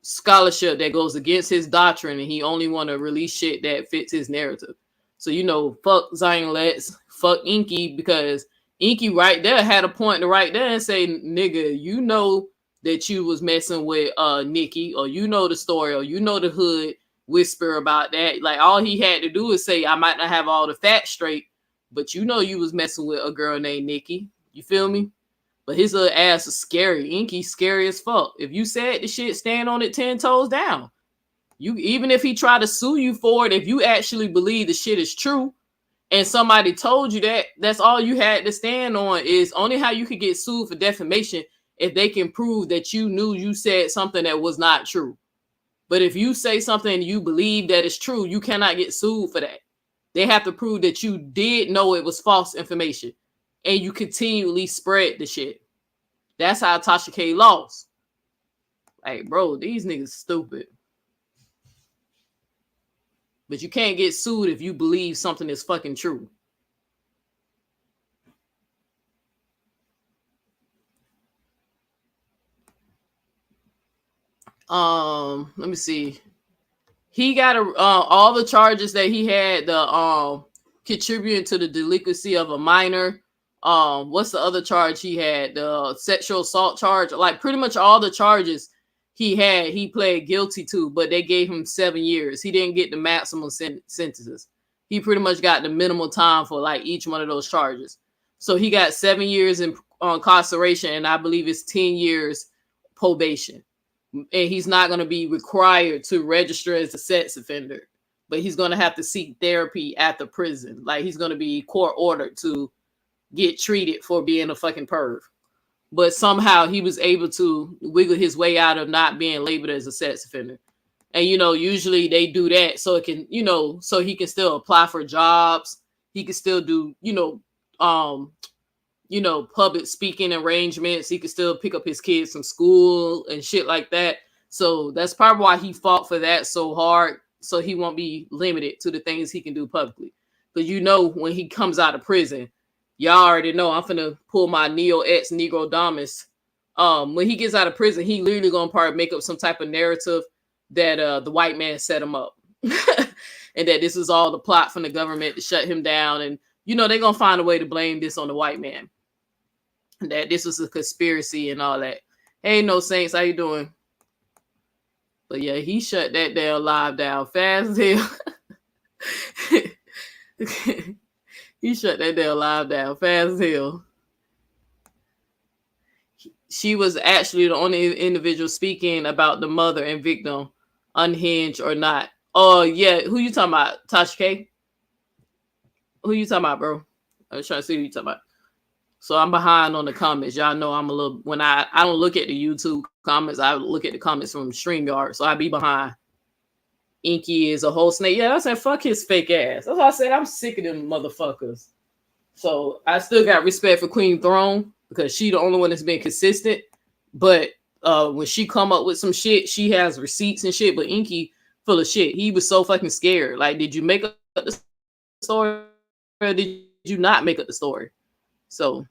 scholarship that goes against his doctrine, and he only want to release shit that fits his narrative. So you know, fuck Zion Letts, fuck Inky, because Inky right there had a point to right there and say, nigga, you know that you was messing with Nikki, or you know the story, or you know the hood whisper about that. Like all he had to do is say, I might not have all the facts straight, but you know you was messing with a girl named Nikki. You feel me? But his little ass is scary. Inky's scary as fuck. If you said the shit, stand on it 10 toes down. You, even if he tried to sue you for it, if you actually believe the shit is true and somebody told you that, that's all you had to stand on. Is only how you could get sued for defamation if they can prove that you knew you said something that was not true. But if you say something and you believe that it's true, you cannot get sued for that. They have to prove that you did know it was false information and you continually spread the shit. That's how Tasha K lost. Like, bro, these niggas stupid. But you can't get sued if you believe something is fucking true. Let me see. He got all the charges that he had, the contributing to the delinquency of a minor. What's the other charge he had? The sexual assault charge. Like pretty much all the charges he had, he pled guilty to, but they gave him 7 years. He didn't get the maximum sentences. He pretty much got the minimal time for like each one of those charges. So he got 7 years in incarceration, and I believe it's 10 years probation. And he's not going to be required to register as a sex offender, but he's going to have to seek therapy at the prison. Like he's going to be court ordered to get treated for being a fucking perv. but somehow he was able to wiggle his way out of not being labeled as a sex offender. And, you know, usually they do that so it can, you know, so he can still apply for jobs. He can still do, public speaking arrangements. He can still pick up his kids from school and shit like that. So that's probably why he fought for that so hard. So he won't be limited to the things he can do publicly. Because, you know, when he comes out of prison, y'all already know I'm finna pull my Neo-X Negro Damas. When he gets out of prison, he literally gonna probably make up some type of narrative that the white man set him up. And that this is all the plot from the government to shut him down. And, you know, they're gonna find a way to blame this on the white man. That this was a conspiracy and all that. Hey, no Saints, how you doing? But yeah, he shut that damn live down fast as hell. He shut that damn live down fast as hell. She was actually the only individual speaking about the mother and victim, unhinged or not. Oh yeah, who you talking about? Tasha K? Who you talking about, bro? I was trying to see who you talking about. So I'm behind on the comments. Y'all know I'm a little, when I don't look at the YouTube comments, I look at the comments from StreamYard. So I be behind. Inky is a whole snake. Yeah, I said, fuck his fake ass. That's why I said I'm sick of them motherfuckers. So I still got respect for Queen Throne because she the only one that's been consistent. But when she come up with some shit, she has receipts and shit. But Inky full of shit. He was so fucking scared. Like, did you make up the story or did you not make up the story? So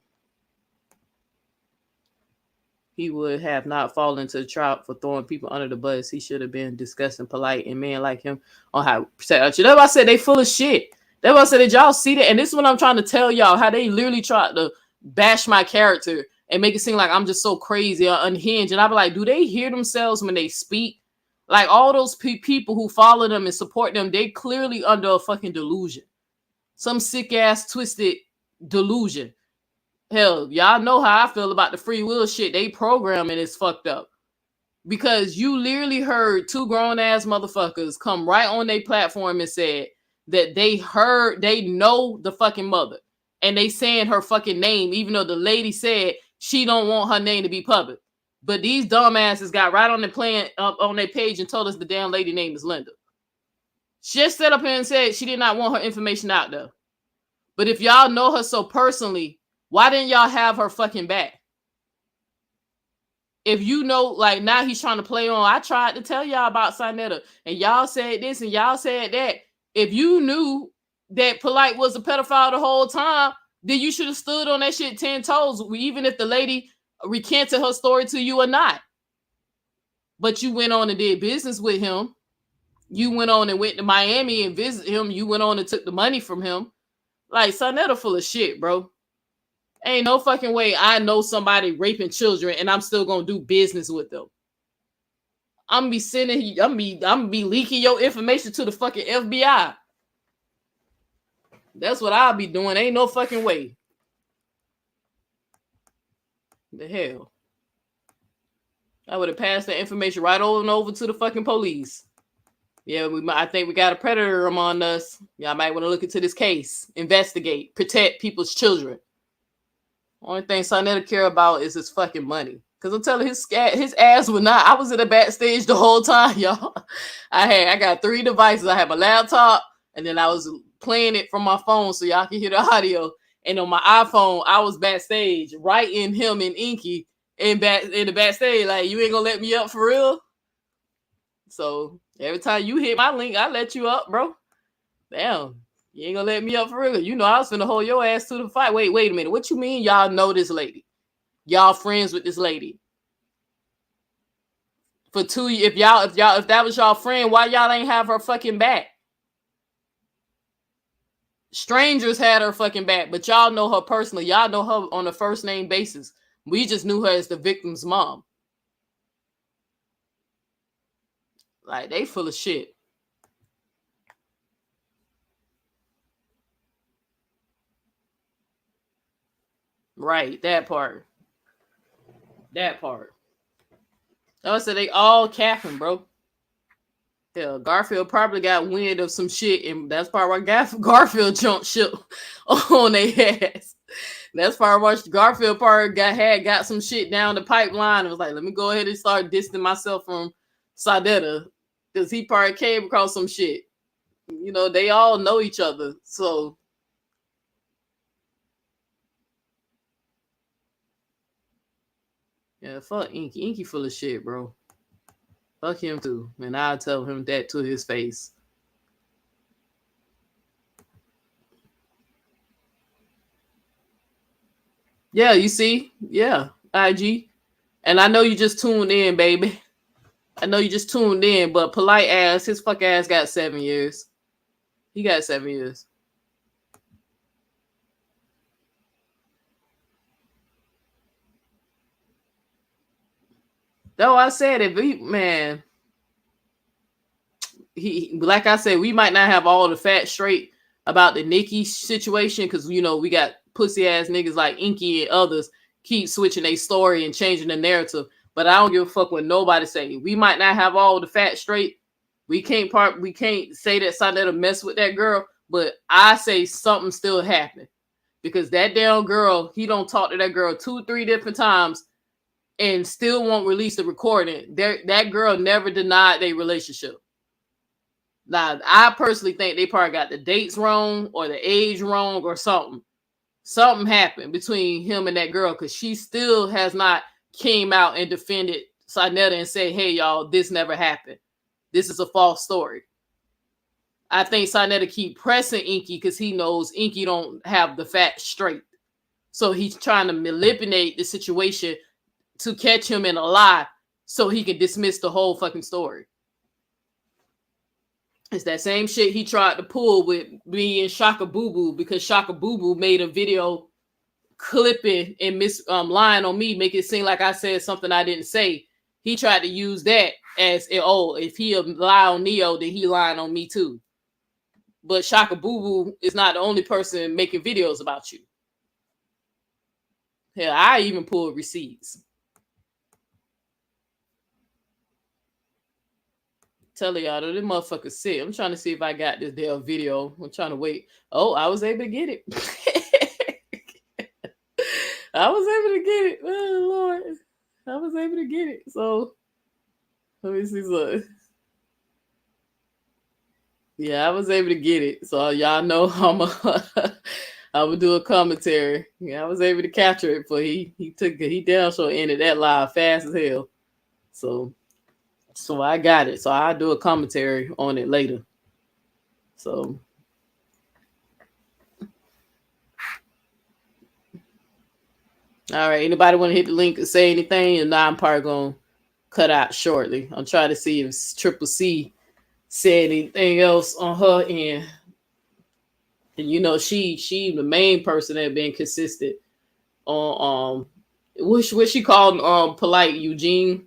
he would have not fallen to the trap for throwing people under the bus. He should have been discussing Polite and men like him on how to protect you. That's why I said they full of shit. That's why I said, did y'all see that? And this is what I'm trying to tell y'all, how they literally tried to bash my character and make it seem like I'm just so crazy or unhinged. And I be like, do they hear themselves when they speak? Like all those people who follow them and support them, they clearly under a fucking delusion. Some sick ass twisted delusion. Hell, y'all know how I feel about the free will shit. They programming is fucked up. Because you literally heard two grown ass motherfuckers come right on their platform and said that they know the fucking mother. And they saying her fucking name, even though the lady said she don't want her name to be public. But these dumbasses got right on the plan up on their page and told us the damn lady name is Linda. She just sat up here and said she did not want her information out there. But if y'all know her so personally, why didn't y'all have her fucking back? If you know, like now he's trying to play on, I tried to tell y'all about Sinetta and y'all said this and y'all said that. If you knew that Polite was a pedophile the whole time, then you should have stood on that shit 10 toes, even if the lady recanted her story to you or not. But you went on and did business with him. You went on and went to Miami and visited him. You went on and took the money from him. Like, Sinetta full of shit, bro. Ain't no fucking way I know somebody raping children and I'm still gonna do business with them. I'm gonna be leaking your information to the fucking FBI. That's what I'll be doing. Ain't no fucking way. The hell. I would have passed that information right over and over to the fucking police. Yeah, I think we got a predator among us. Y'all might want to look into this case. Investigate. Protect people's children. Only thing Sinetta care about is his fucking money. Because I'm telling his ass would not. I was in the backstage the whole time, y'all. I got 3 devices. I have a laptop, and then I was playing it from my phone so y'all can hear the audio. And on my iPhone, I was backstage, writing him and Inky in the backstage. Like, you ain't gonna let me up for real? So every time you hit my link, I let you up, bro. Damn. You ain't gonna let me up for real. You know I was finna hold your ass to the fight. Wait a minute. What you mean y'all know this lady? Y'all friends with this lady? For 2 years, if that was y'all friend, why y'all ain't have her fucking back? Strangers had her fucking back, but y'all know her personally. Y'all know her on a first name basis. We just knew her as the victim's mom. Like, they full of shit. Right, that part. That part. I said they all capping, bro. Yeah, Garfield probably got wind of some shit, and that's probably why Garfield jumped ship on their ass. That's far much Garfield part got some shit down the pipeline. It was like, let me go ahead and start distancing myself from Sadetta because he probably came across some shit. You know, they all know each other. So yeah, fuck Inky. Inky full of shit, bro. Fuck him too. And I'll tell him that to his face. Yeah, you see? Yeah, IG. And I know you just tuned in, baby. I know you just tuned in, but Polite ass, his fuck ass got 7 years. He got 7 years. Though I said if he, man, he, like I said, we might not have all the facts straight about the Nikki situation because, you know, we got pussy ass niggas like Inky and others keep switching their story and changing the narrative. But I don't give a fuck what nobody say. We might not have all the facts straight. We can't say that Sadetta mess with that girl, but I say something still happened because that damn girl, he don't talk to that girl 2-3 different times and still won't release the recording. That girl never denied their relationship. Now, I personally think they probably got the dates wrong or the age wrong or something. Something happened between him and that girl because she still has not came out and defended Sadetta and say, hey, y'all, this never happened. This is a false story. I think Sadetta keep pressing Inky because he knows Inky don't have the facts straight. So he's trying to manipulate the situation to catch him in a lie so he can dismiss the whole fucking story. It's that same shit he tried to pull with me and Shaka Boo Boo because Shaka Boo Boo made a video clipping and lying on me, make it seem like I said something I didn't say. He tried to use that as, oh, if he lie on Neo, then he lying on me too. But Shaka Boo Boo is not the only person making videos about you. Hell, I even pulled receipts. Tell y'all, though, this motherfucker sick. I'm trying to see if I got this damn video. I'm trying to wait. Oh, I was able to get it. I was able to get it. Oh, Lord. I was able to get it. So, let me see something. Yeah, I was able to get it. So, y'all know I'm gonna do a commentary. Yeah, I was able to capture it, but he damn sure ended that live fast as hell. So I got it. So I'll do a commentary on it later. So all right. Anybody want to hit the link and say anything? And now I'm probably gonna cut out shortly. I'm trying to see if Triple C said anything else on her end. And you know, she the main person that been consistent on what she called Polite Eugene.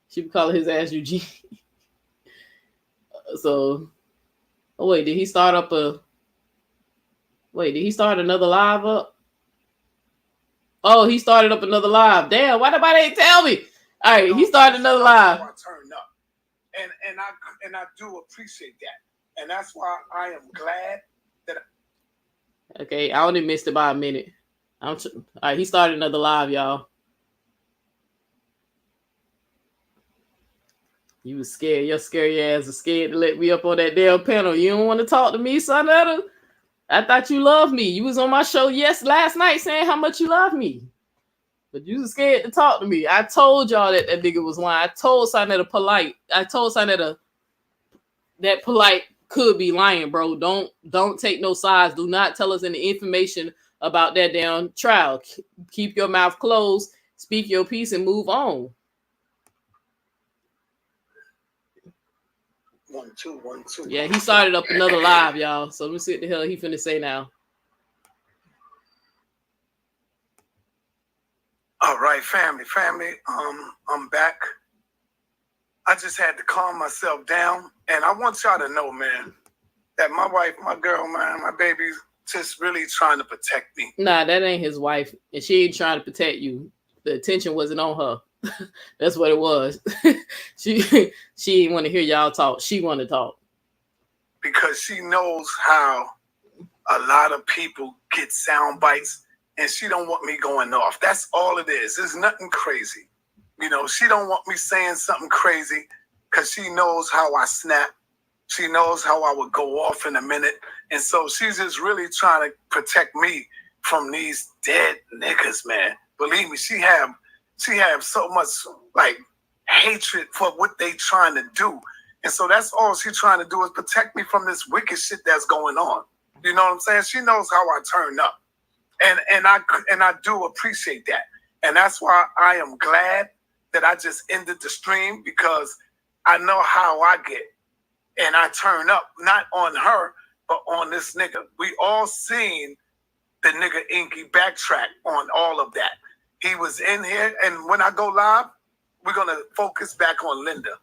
She would call his ass Eugene. So, oh wait, did he start another live up? Oh, he started up another live. Damn, why nobody ain't tell me? All right, he started another live. I turned up, and I do appreciate that, and that's why I am glad that. Okay, I only missed it by a minute. All right, he started another live, y'all. You was scared. Your scary ass was scared to let me up on that damn panel. You don't want to talk to me, Sadetta? I thought you loved me. You was on my show last night saying how much you love me. But you was scared to talk to me. I told y'all that nigga was lying. I told Sadetta Polite. I told Sadetta that Polite could be lying, bro. Don't take no sides. Do not tell us any information about that damn trial. Keep your mouth closed. Speak your piece and move on. 1 2 1 2. Yeah, he started up another live, y'all. So let me see what the hell he finna say now. All right, family. I'm back. I just had to calm myself down, and I want y'all to know, man, that my wife, my girl, man, my baby's just really trying to protect me. Nah, that ain't his wife, and she ain't trying to protect you. The attention wasn't on her. That's what it was. She didn't want to hear y'all talk. She wanted to talk. Because she knows how a lot of people get sound bites and she don't want me going off. That's all it is. There's nothing crazy. You know, she don't want me saying something crazy because she knows how I snap. She knows how I would go off in a minute. And so she's just really trying to protect me from these dead niggas, man. Believe me, she have so much like hatred for what they trying to do. And so that's all she's trying to do is protect me from this wicked shit that's going on. You know what I'm saying? She knows how I turn up. And I do appreciate that. And that's why I am glad that I just ended the stream, because I know how I get. And I turn up, not on her, but on this nigga. We all seen the nigga Inky backtrack on all of that. He was in here, and when I go live, we're gonna focus back on Linda,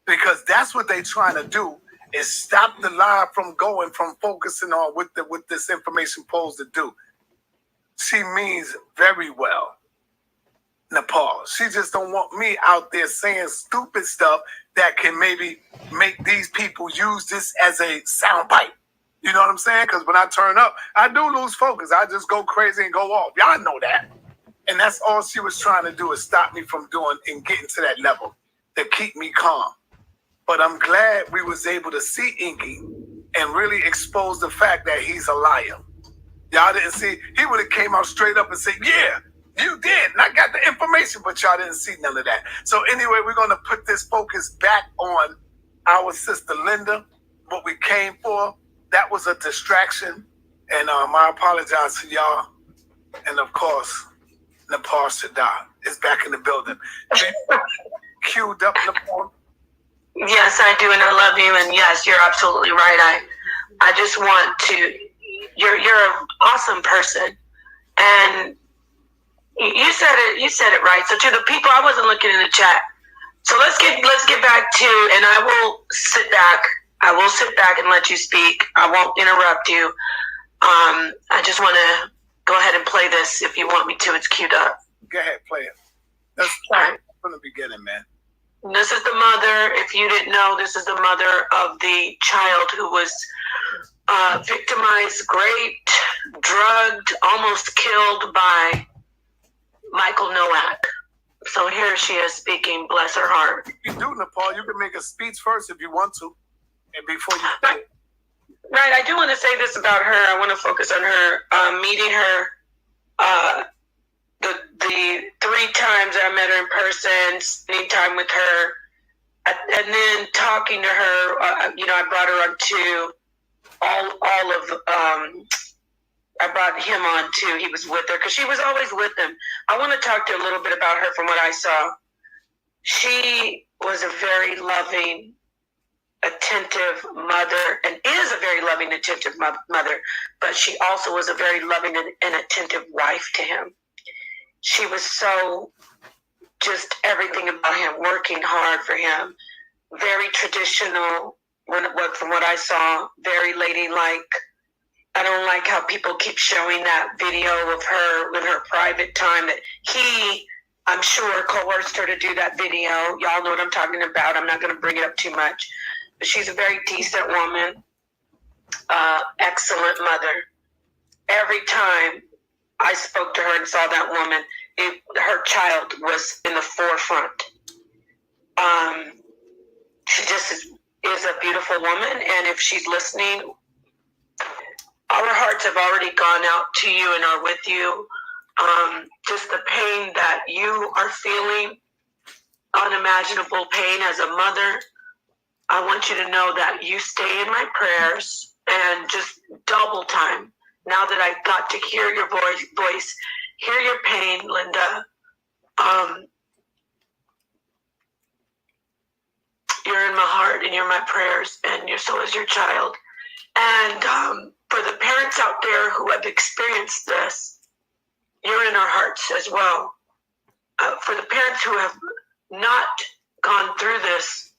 because that's what they trying to do, is stop the live from going, from focusing on what this information posed to do. She means very well, Nepal. She just don't want me out there saying stupid stuff that can maybe make these people use this as a soundbite. You know what I'm saying? Because when I turn up, I do lose focus. I just go crazy and go off. Y'all know that. And that's all she was trying to do, is stop me from doing and getting to that level, to keep me calm. But I'm glad we was able to see Inky and really expose the fact that he's a liar. Y'all didn't see, he would have came out straight up and said, yeah, you did. And I got the information, but y'all didn't see none of that. So anyway, we're going to put this focus back on our sister Linda, what we came for. That was a distraction. And I apologize to y'all. And of course, Nepal Shadar is back in the building. Queued up, Nepal. Yes, I do, and I love you. And yes, you're absolutely right. I just want to. You're an awesome person, and you said it. You said it right. So to the people, I wasn't looking in the chat. So let's get back to, and I will sit back. I will sit back and let you speak. I won't interrupt you. I just want to go ahead and play this if you want me to. It's queued up. Go ahead, play it. Let's start from the beginning, man. This is the mother. If you didn't know, this is the mother of the child who was victimized, raped, drugged, almost killed by Michael Nowak. So here she is speaking, bless her heart. You do, Nepal. You can make a speech first if you want to, and before you say it. Right, I do want to say this about her. I want to focus on her. Meeting her, the 3 times I met her in person, spending time with her, and then talking to her. I brought her on to I brought him on too. He was with her because she was always with him. I want to talk to you a little bit about her from what I saw. She was a very loving, attentive mother, and is a very loving, attentive mother, but she also was a very loving and attentive wife to him. She was so just everything about him, working hard for him, very traditional from what I saw, very ladylike. I don't like how people keep showing that video of her with her private time that he, I'm sure, coerced her to do that video. Y'all know what I'm talking about. I'm not going to bring it up too much. But she's a very decent woman, excellent mother. Every time I spoke to her and saw that woman, her child was in the forefront. She just is a beautiful woman, and if she's listening, our hearts have already gone out to you and are with you. Just the pain that you are feeling, unimaginable pain as a mother. I want you to know that you stay in my prayers, and just double time. Now that I got to hear your voice, hear your pain, Linda. You're in my heart and you're my prayers, and so is your child. And for the parents out there who have experienced this, you're in our hearts as well. For the parents who have not gone through this,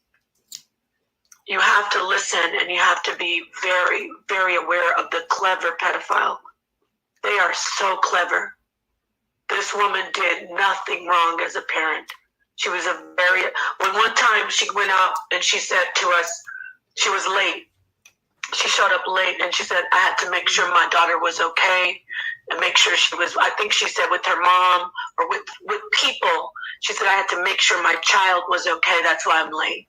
you have to listen, and you have to be very, very aware of the clever pedophile. They are so clever. This woman did nothing wrong as a parent. She was when one time she went out and she said to us, she was late. She showed up late and she said, I had to make sure my daughter was okay. and make sure she was, I think she said with her mom or with people. She said, I had to make sure my child was okay. That's why I'm late.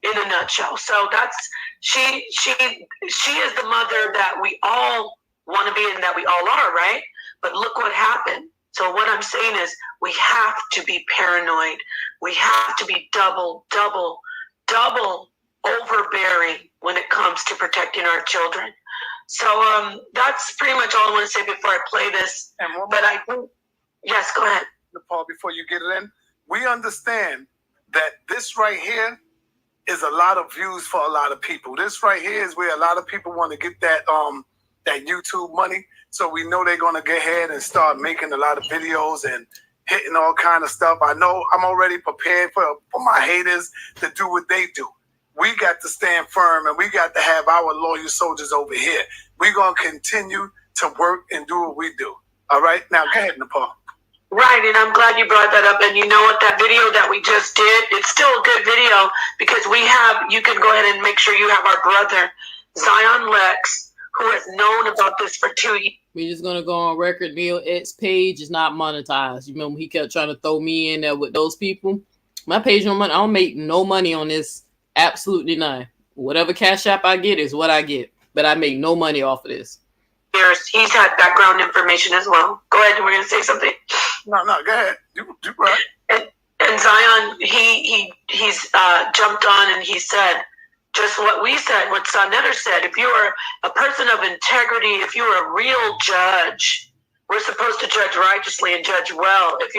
In a nutshell. So that's, she is the mother that we all want to be and that we all are, right? But look what happened. So what I'm saying is we have to be paranoid. We have to be double overbearing when it comes to protecting our children. So that's pretty much all I want to say before I play this. But I think, yes, go ahead. Paul, before you get it in, we understand that this right here is a lot of views for a lot of people. This right here is where a lot of people want to get that that YouTube money. So we know they're gonna go ahead and start making a lot of videos and hitting all kind of stuff. I know I'm already prepared for my haters to do what they do. We got to stand firm and we got to have our loyal soldiers over here. We're gonna continue to work and do what we do. All right, now go ahead, Nepal. Right, and I'm glad you brought that up. And you know what, that video that we just did, it's still a good video because you can go ahead and make sure you have our brother, Zion Lex, who has known about this for 2 years. We're just gonna go on record. Neil X page is not monetized. You remember he kept trying to throw me in there with those people. My page no money. I don't make no money on this. Absolutely none. Whatever cash app I get is what I get, but I make no money off of this. He's had background information as well. Go ahead, we're gonna say something. No, go ahead. You right. And Zion, he's jumped on and he said just what we said, what Sonetter said. If you are a person of integrity, if you're a real judge, we're supposed to judge righteously and judge well. If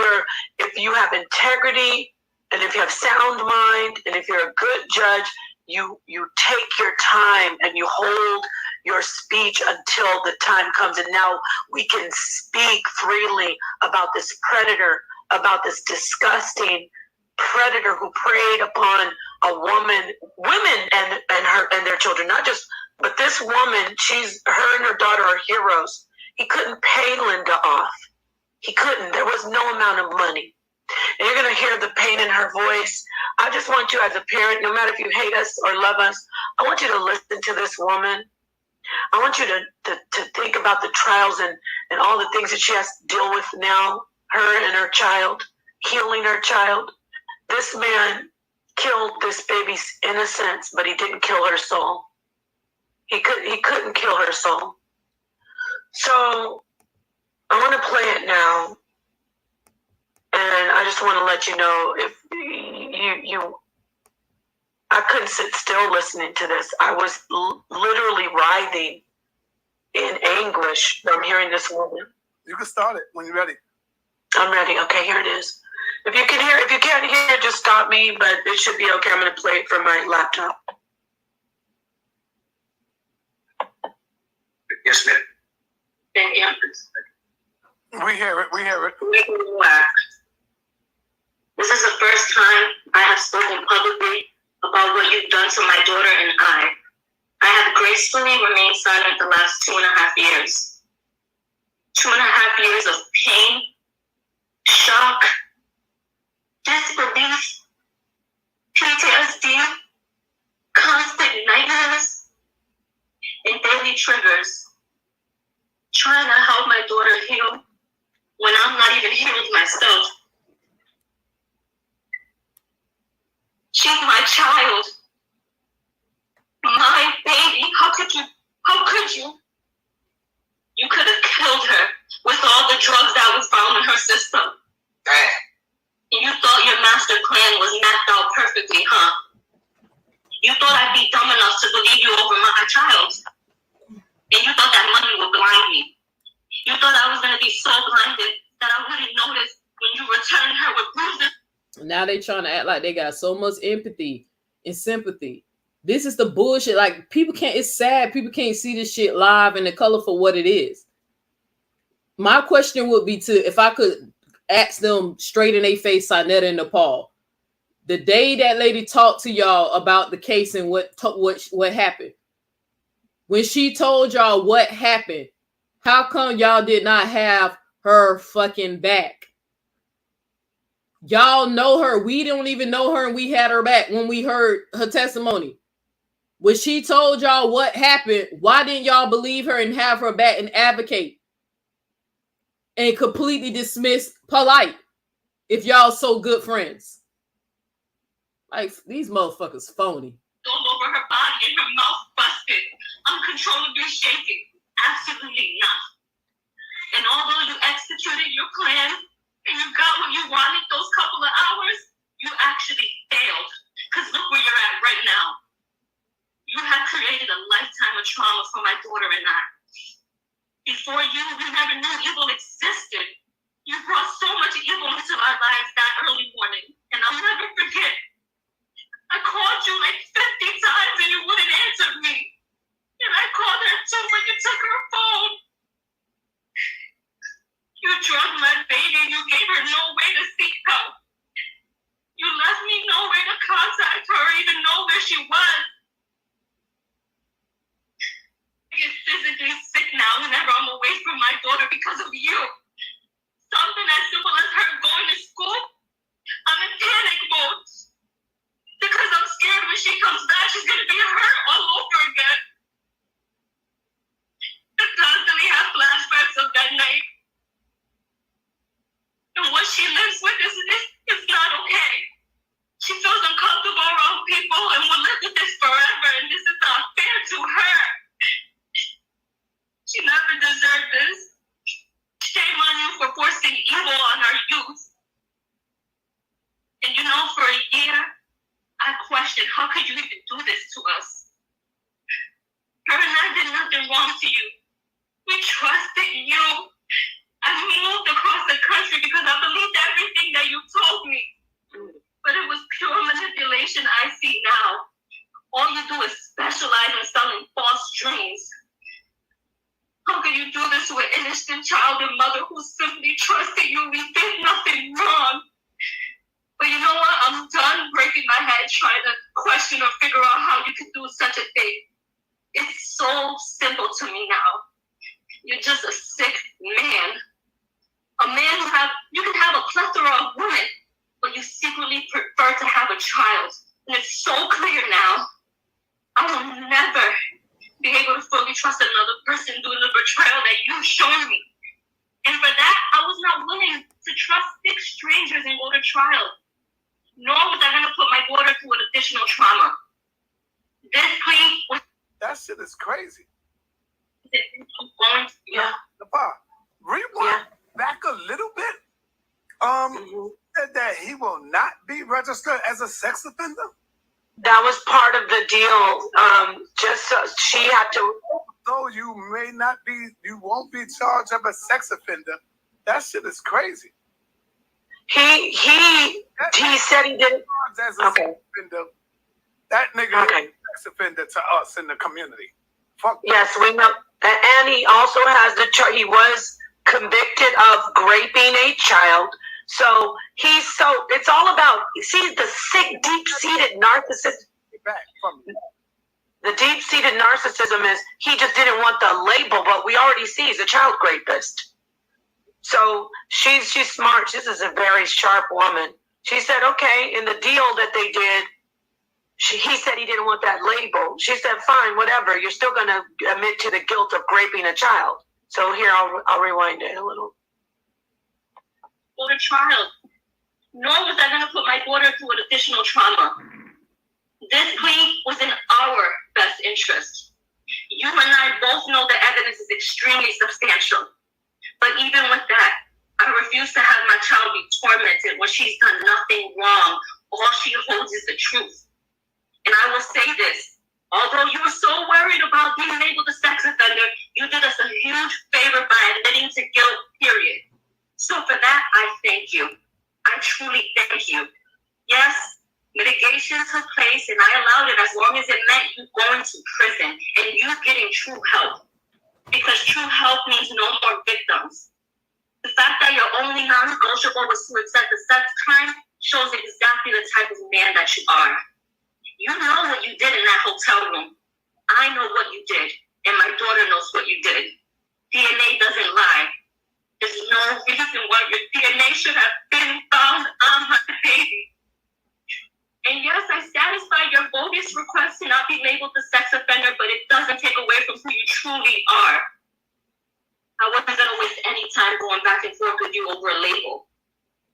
you have integrity and if you have sound mind and if you're a good judge, you take your time and you hold your speech until the time comes. And now we can speak freely about this predator, about this disgusting predator who preyed upon women and their children, not just, but this woman, her and her daughter are heroes. He couldn't pay Linda off. He couldn't. There was no amount of money. And you're going to hear the pain in her voice. I just want you as a parent, no matter if you hate us or love us, I want you to listen to this woman. I want you to think about the trials and all the things that she has to deal with now, her and her child, healing her child. This man killed this baby's innocence, but he didn't kill her soul. He couldn't kill her soul. So I want to play it now. And I just want to let you know, if I couldn't sit still listening to this. I was literally writhing in anguish from hearing this woman. You can start it when you're ready. I'm ready. Okay, here it is. If you can't hear, just stop me, but it should be okay. I'm going to play it from my laptop. Yes, ma'am. We hear it. This is the first time I have spoken publicly about what you've done to my daughter and I. I have gracefully remained silent the last 2.5 years. 2.5 years of pain, shock, disbelief, PTSD, constant nightmares, and daily triggers. Trying to help my daughter heal when I'm not even healed myself. She's my child. My baby. How could you? You could have killed her with all the drugs that was found in her system. And you thought your master plan was mapped out perfectly, huh? You thought I'd be dumb enough to believe you over my child. And you thought that money would blind me. You thought I was going to be so blinded that I wouldn't notice when you returned her with bruises. Now they trying to act like they got so much empathy and sympathy. This is the bullshit. Like, people can't, it's sad. People can't see this shit live and the color for what it is. My question would be if I could ask them straight in their face, Sonetta and Nepal, the day that lady talked to y'all about the case and what happened, when she told y'all what happened, how come y'all did not have her fucking back? Y'all know her. We don't even know her, and we had her back when we heard her testimony. When she told y'all what happened, why didn't y'all believe her and have her back and advocate? and completely dismiss Polight if y'all so good friends? Like, these motherfuckers phony. All over her body and her mouth busted, uncontrollably shaking. Absolutely not. And although you executed your plan and you got what you wanted those couple of hours, you actually failed. Because look where you're at right now. You have created a lifetime of trauma for my daughter and I. Before you, we never knew evil existed. You brought so much evil into our lives that early morning, and I'll never forget. I called you like 50 times and you wouldn't answer me. And I called her too when you took her phone. You drugged my baby and you gave her no way to seek help. You left me nowhere to contact her or even know where she was. I get physically sick now whenever I'm away from my daughter because of you. Something as simple as her going to school, I'm in panic mode. Because I'm scared when she comes back, she's going to be hurt all over again. I constantly have flashbacks of that night. And what she lives with is not okay. She feels uncomfortable around people and will live with this forever, and this is not fair to her. She never deserved this. Shame on you for forcing evil on our youth. And you know, for a year, I questioned, how could you even do this to us? Her and I did nothing wrong to you. We trusted you. I moved across the country because I believed everything that you told me. But it was pure manipulation I see now. All you do is specialize in selling false dreams. How could you do this to an innocent child and mother who simply trusted you? We did nothing wrong. But you know what? I'm done breaking my head trying to question or figure out how you could do such a thing. It's so simple to me now. You're just a sick man. A man you can have a plethora of women, but you secretly prefer to have a child. And it's so clear now. I will never be able to fully trust another person due to the betrayal that you've shown me. And for that, I was not willing to trust 6 strangers and go to trial. Nor was I going to put my daughter through an additional trauma. This plea was... That shit is crazy. Yeah. Rewind back a little bit. Said that he will not be registered as a sex offender. That was part of the deal. Just so she had to. Though you may not be, you won't be charged of a sex offender. That shit is crazy. He said he didn't. As a sex offender, that nigga is a sex offender to us in the community. Fuck. Yes, we know. And he also has he was convicted of raping a child. So it's all about, see, the sick, deep-seated narcissism. The deep-seated narcissism is he just didn't want the label, but we already see he's a child rapist. So she's smart. This is a very sharp woman. She said, okay, in the deal that they did, he said he didn't want that label. She said, fine, whatever. You're still going to admit to the guilt of raping a child. So here, I'll rewind it a little. Go to trial. Nor was I going to put my daughter through an additional trauma. This plea was in our best interest. You and I both know the evidence is extremely substantial. But even with that, I refuse to have my child be tormented when she's done nothing wrong. All she holds is the truth. And I will say this. Although you were so worried about being labeled a sex offender, you did us a huge favor by admitting to guilt, period. So for that, I thank you. I truly thank you. Yes, mitigation took place and I allowed it as long as it meant you going to prison and you getting true help. Because true help means no more victims. The fact that your only non-negotiable was to accept the sex crime shows exactly the type of man that you are. You know what you did in that hotel room. I know what you did, and my daughter knows what you did. DNA doesn't lie. There's no reason why your DNA should have been found on my baby. And yes, I satisfied your bogus request to not be labeled a sex offender, but it doesn't take away from who you truly are. I wasn't going to waste any time going back and forth with you over a label.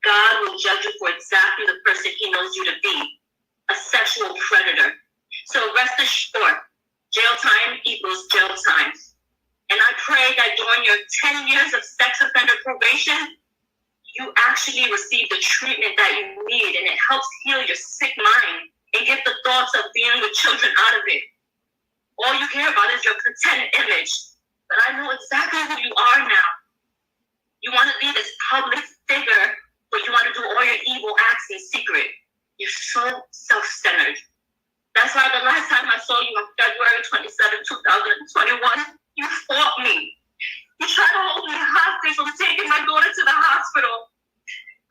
God will judge you for exactly the person he knows you to be, a sexual predator. So rest assured, jail time equals jail time. And I pray that during your 10 years of sex offender probation, you actually receive the treatment that you need, and it helps heal your sick mind and get the thoughts of being with children out of it. All you care about is your pretend image. But I know exactly who you are now. You want to be this public figure, but you want to do all your evil acts in secret. You're so self-centered. That's why the last time I saw you on February 27, 2021, you fought me. You tried to hold me hostage from taking my daughter to the hospital.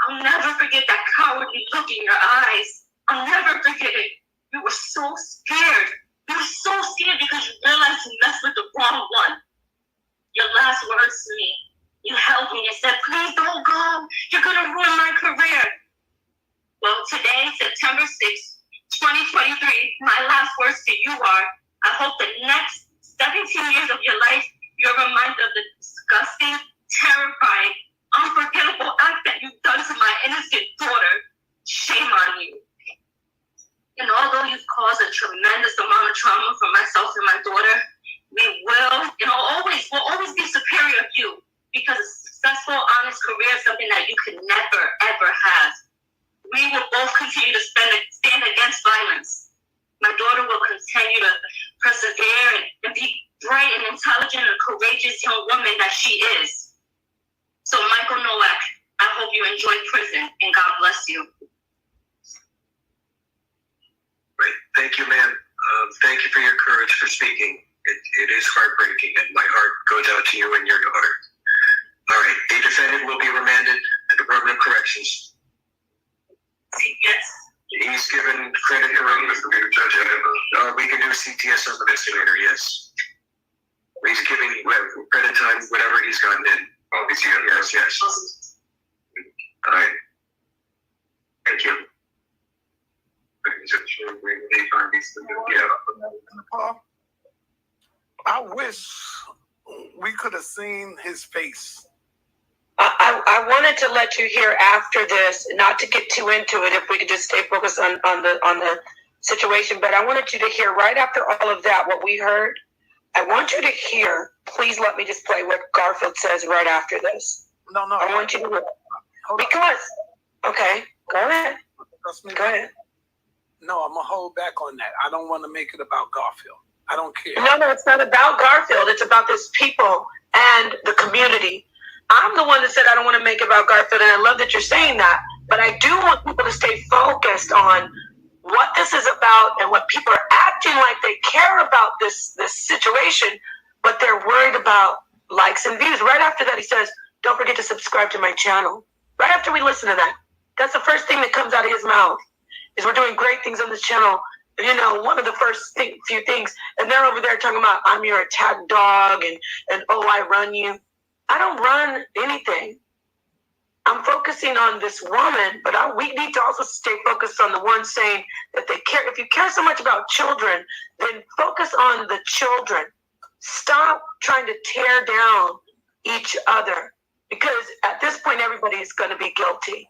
I'll never forget that cowardly look in your eyes. I'll never forget it. You were so scared. You were so scared because you realized you messed with the wrong one. Your last words to me, you held me and said, please don't go. You're going to ruin my career. Well, today, September 6th, 2023, my last words to you are, I hope the next 17 years of your life, you're reminded of the disgusting, terrifying, unforgettable act that you've done to my innocent daughter. Shame on you. And although you've caused a tremendous amount of trauma for myself and my daughter, we will, and will always be superior of you, because a successful, honest career is something that you can never, ever have. We will both continue to stand against violence. My daughter will continue to persevere and be bright and intelligent and courageous young woman that she is. So, Michael Nowak, I hope you enjoy prison, and God bless you. Great. Thank you, ma'am. Thank you for your courage for speaking. It is heartbreaking, and my heart goes out to you and your daughter. All right. The defendant will be remanded to the Department of Corrections. Yes. He's given credit to we can do CTS on the investigator, yes. He's giving credit time, whatever he's gotten in. Yes. All right. Thank you. I wish we could have seen his face. I wanted to let you hear after this, not to get too into it, if we could just stay focused on the situation, but I wanted you to hear right after all of that, what we heard. I want you to hear, please let me just play what Garfield says right after this. No. I want you to hear. Because, okay, go ahead. Go ahead. No, I'm going to hold back on that. I don't want to make it about Garfield. I don't care. No, it's not about Garfield. It's about this people and the community. I'm the one that said I don't want to make it about Garfield, and I love that you're saying that. But I do want people to stay focused on what this is about and what people are acting like they care about this situation, but they're worried about likes and views. Right after that, he says, don't forget to subscribe to my channel. Right after we listen to that, that's the first thing that comes out of his mouth, is we're doing great things on this channel. You know, one of the first few things, and they're over there talking about, I'm your attack dog, and oh, I run you. I don't run anything. I'm focusing on this woman, but we need to also stay focused on the one saying that they care. If you care so much about children, then focus on the children. Stop trying to tear down each other, because at this point, everybody is going to be guilty.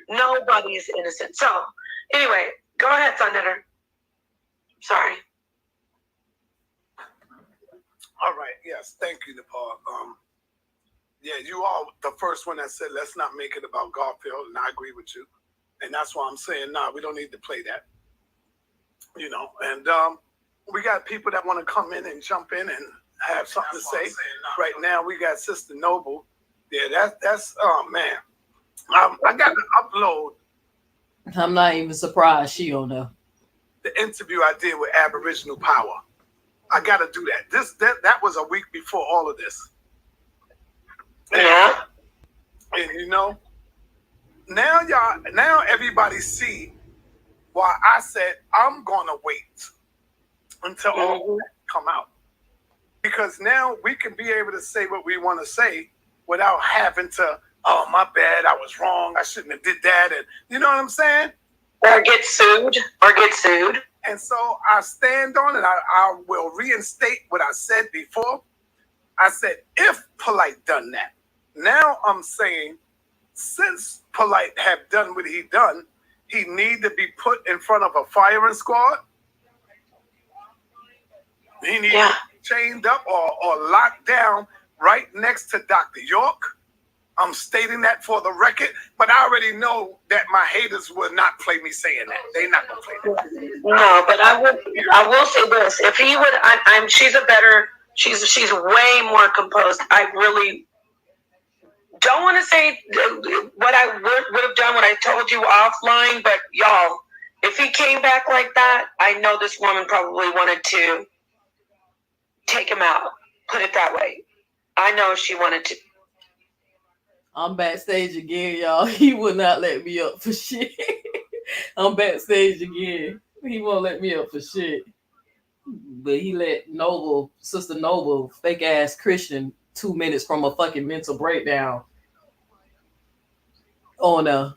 Nobody is innocent. So anyway, go ahead, Senator. Sorry. All right. Yes. Thank you, Nepal. Yeah, you are the first one that said, let's not make it about Garfield, and I agree with you. And that's why I'm saying, nah, we don't need to play that. You know, and we got people that want to come in and jump in and have something to say. Right now, we got Sister Noble. Yeah, that's oh, man. I got to upload. I'm not even surprised she don't know. The interview I did with Aboriginal Power. I got to do that. That was a week before all of this. Yeah. And you know, now everybody see why I said I'm gonna wait until all that come out. Because now we can be able to say what we want to say without having to, oh my bad, I was wrong, I shouldn't have did that, and you know what I'm saying? Or get sued. And so I stand on it. I will reinstate what I said before. I said, if Polight done that, Now I'm saying, since Polight have done what he done, he need to be put in front of a firing squad. He needs to be chained up or locked down right next to Dr. York. I'm stating that for the record, but I already know that my haters will not play me saying that. They're not gonna play that. No, but I will say this: if he would, she's way more composed. I really don't want to say what I would have done, what I told you offline, but y'all, if he came back like that, I know this woman probably wanted to take him out. Put it that way. I know she wanted to. I'm backstage again, y'all. He would not let me up for shit. I'm backstage again. He won't let me up for shit. But he let Sister Noble, fake ass Christian, 2 minutes from a fucking mental breakdown. Oh no.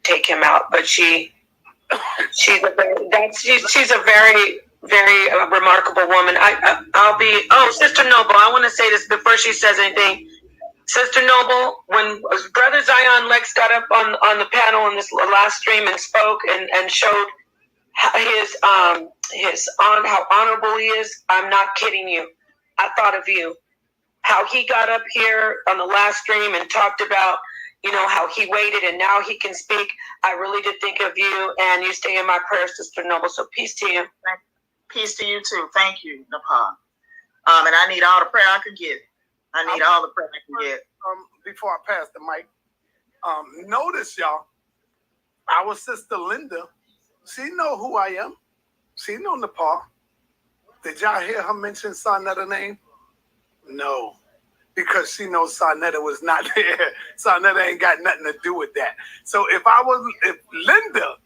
Take him out, but she's a very, very remarkable woman. I'll be. Oh, Sister Noble, I want to say this before she says anything. Sister Noble, when Brother Zion Lex got up on the panel in this last stream and spoke and showed how honorable he is, I'm not kidding you. I thought of you. How he got up here on the last stream and talked about, how he waited and now he can speak. I really did think of you, and you stay in my prayers, Sister Noble. So peace to you. Peace to you too. Thank you, Nepal. And I need all the prayer I can get. I need all the prayer I can get. Before I pass the mic, notice y'all, our sister Linda, she know who I am. She know Nepal. Did y'all hear her mention Sarnetta name? No, because she knows Sarnetta was not there. Sarnetta ain't got nothing to do with that. So if Linda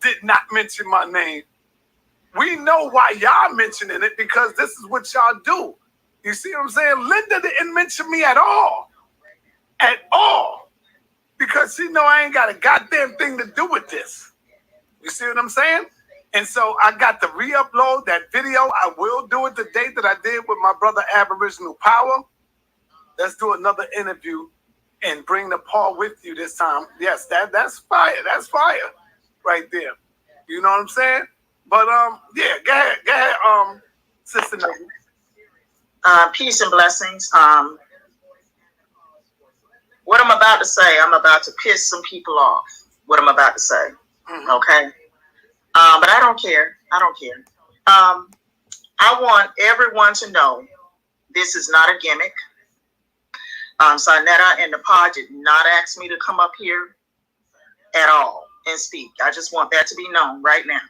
did not mention my name, we know why y'all mentioning it, because this is what y'all do. You see what I'm saying? Linda didn't mention me at all. At all. Because she know I ain't got a goddamn thing to do with this. You see what I'm saying? And so I got to re-upload that video. I will do it the day that I did with my brother Aboriginal Power. Let's do another interview and bring Nepal with you this time. Yes, that's fire. That's fire right there. You know what I'm saying? But yeah, go ahead, Sister Noble. Peace and blessings. What I'm about to say, I'm about to piss some people off. What I'm about to say, okay? But I don't care. I don't care. I want everyone to know this is not a gimmick. Sarnetta and Nepal did not ask me to come up here at all and speak. I just want that to be known right now.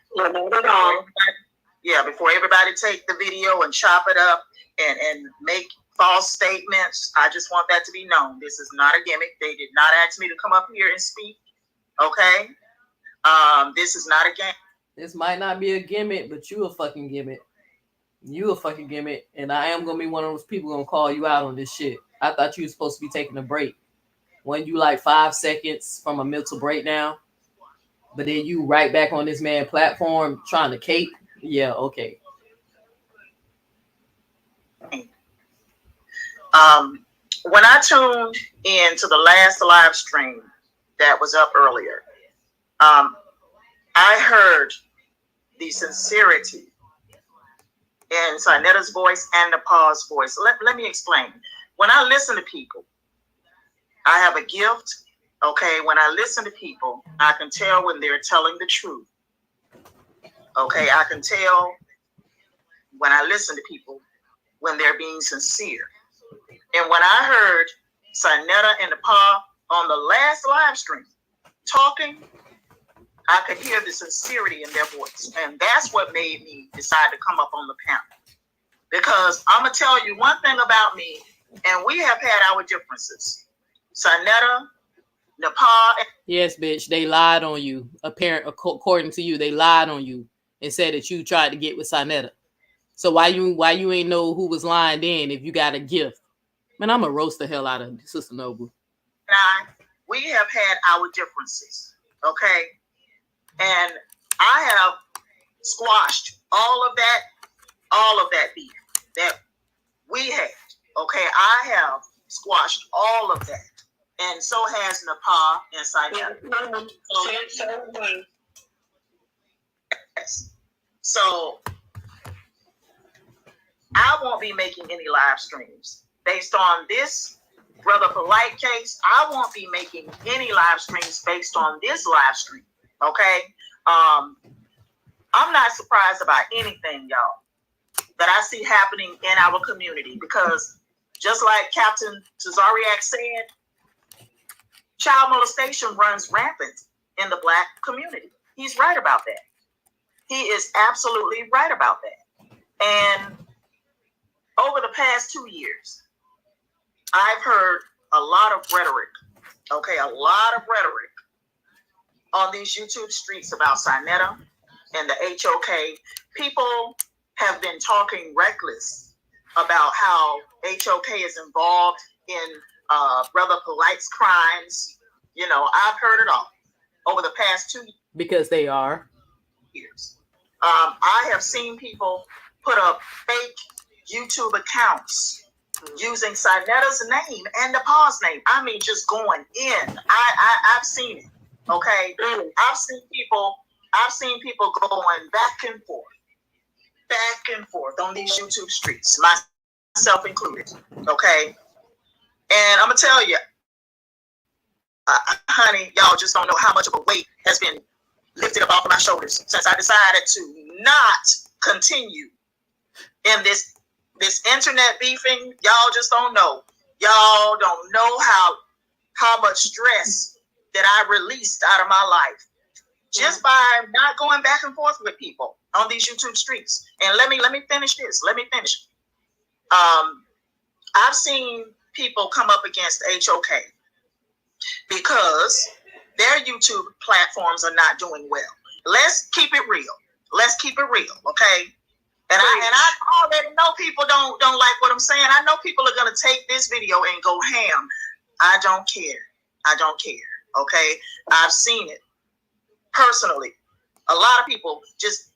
Before everybody take the video and chop it up and make false statements, I just want that to be known. This is not a gimmick. They did not ask me to come up here and speak. Okay? This is not a game. This might not be a gimmick, but you a fucking gimmick. You a fucking gimmick, and I am gonna be one of those people gonna call you out on this shit. I thought you were supposed to be taking a break. When you like 5 seconds from a mental breakdown, but then you right back on this man platform trying to cape. Yeah, okay. When I tuned in to the last live stream that was up earlier, I heard the sincerity in Sarnetta's voice and Nepal's voice. Let me explain. When I listen to people, I have a gift. Okay, when I listen to people, I can tell when they're telling the truth. Okay, I can tell when I listen to people when they're being sincere. And when I heard Sarnetta and Nepal on the last live stream talking, I could hear the sincerity in their voice. And that's what made me decide to come up on the panel. Because I'm going to tell you one thing about me, and we have had our differences. Sarnetta, Nepal. Yes, bitch, they lied on you. According to you, they lied on you and said that you tried to get with Sarnetta. So why you ain't know who was lying then if you got a gift? Man, I'm going to roast the hell out of Sister Noble. We have had our differences, okay? And I have squashed all of that beef that we had, okay? I have squashed all of that. And so has Nepal and Sinetta. So I won't be making any live streams based on this Brother Polight case. I won't be making any live streams based on this live stream. Okay. I'm not surprised about anything, y'all, that I see happening in our community, because just like Captain Tazariak said, child molestation runs rampant in the Black community. He's right about that. He is absolutely right about that. And over the past 2 years, I've heard a lot of rhetoric, okay, a lot of rhetoric on these YouTube streets about Sinetta and the HOK. People have been talking reckless about how HOK is involved in Brother Polight's crimes. You know, I've heard it all over the past 2 years. Because they are. I have seen people put up fake YouTube accounts using Sinetta's name and Nepal's name. I mean, just going in. I've seen it. Okay, I've seen people going back and forth on these YouTube streets, myself included. Okay, and I'm gonna tell you, honey, y'all just don't know how much of a weight has been lifted up off of my shoulders since I decided to not continue in this internet beefing. Y'all just don't know. Y'all don't know how much stress that I released out of my life just by not going back and forth with people on these YouTube streets. And let me finish this. Let me finish. I've seen people come up against HOK because their YouTube platforms are not doing well. Let's keep it real. Let's keep it real, okay? And I already know people don't like what I'm saying. I know people are gonna take this video and go ham. I don't care. I don't care. Okay, I've seen it personally. A lot of people just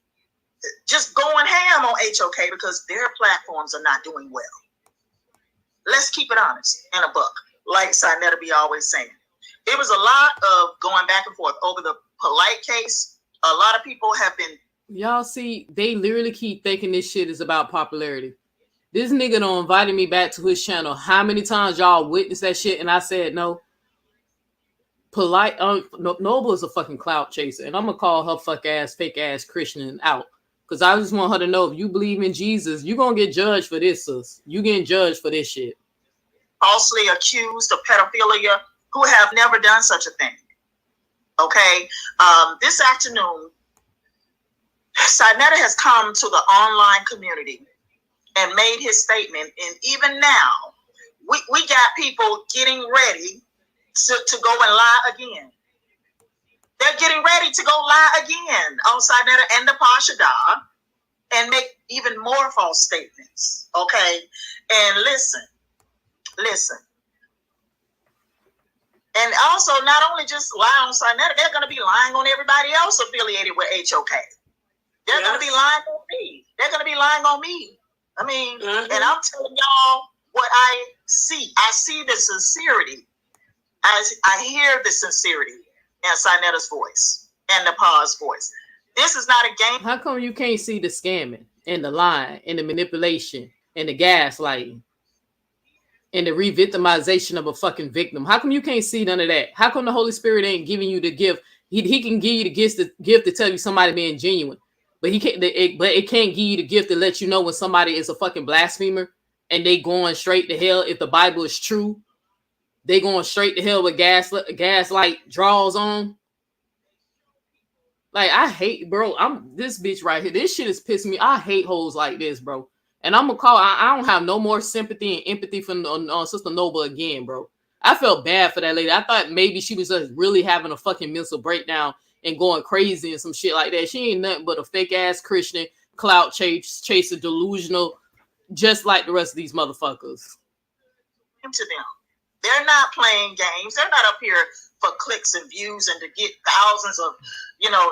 going ham on HOK because their platforms are not doing well. Let's keep it honest and a buck, like Sinetta be always saying. It was a lot of going back and forth over the Polight case. A lot of people have been. Y'all see, they literally keep thinking this shit is about popularity. This nigga done invited me back to his channel. How many times y'all witnessed that shit? And I said no. Polight, Noble is a fucking clout chaser, and I'm gonna call her fake ass Christian out, because I just want her to know, if you believe in Jesus, you're gonna get judged for this, sis. You getting judged for this shit. Falsely accused of pedophilia, who have never done such a thing. Okay, this afternoon, Sinetta has come to the online community and made his statement, and even now, we got people getting ready to go and lie again. They're getting ready to go lie again on Sinetta and the Pashadah and make even more false statements. Okay, and listen. And also, not only just lie on Sinetta, they're going to be lying on everybody else affiliated with HOK. They're going to be lying on me. They're going to be lying on me. I mean, and I'm telling y'all what I see. I see the sincerity. I hear the sincerity in Sinetta's voice and Nepal's voice. This is not a game. How come you can't see the scamming and the lying and the manipulation and the gaslighting and the re-victimization of a fucking victim? How come you can't see none of that? How come the Holy Spirit ain't giving you the gift? He can give you the gift to tell you somebody being genuine, but he can't. But it can't give you the gift to let you know when somebody is a fucking blasphemer and they going straight to hell. If the Bible is true, they going straight to hell with gaslight draws on. Like, I hate, bro. I'm this bitch right here. This shit is pissing me. I hate hoes like this, bro. And I'm gonna call. I don't have no more sympathy and empathy for Sister Noble again, bro. I felt bad for that lady. I thought maybe she was just really having a fucking mental breakdown and going crazy and some shit like that. She ain't nothing but a fake ass Christian, clout chaser, delusional, just like the rest of these motherfuckers. To them. They're not playing games. They're not up here for clicks and views and to get thousands of,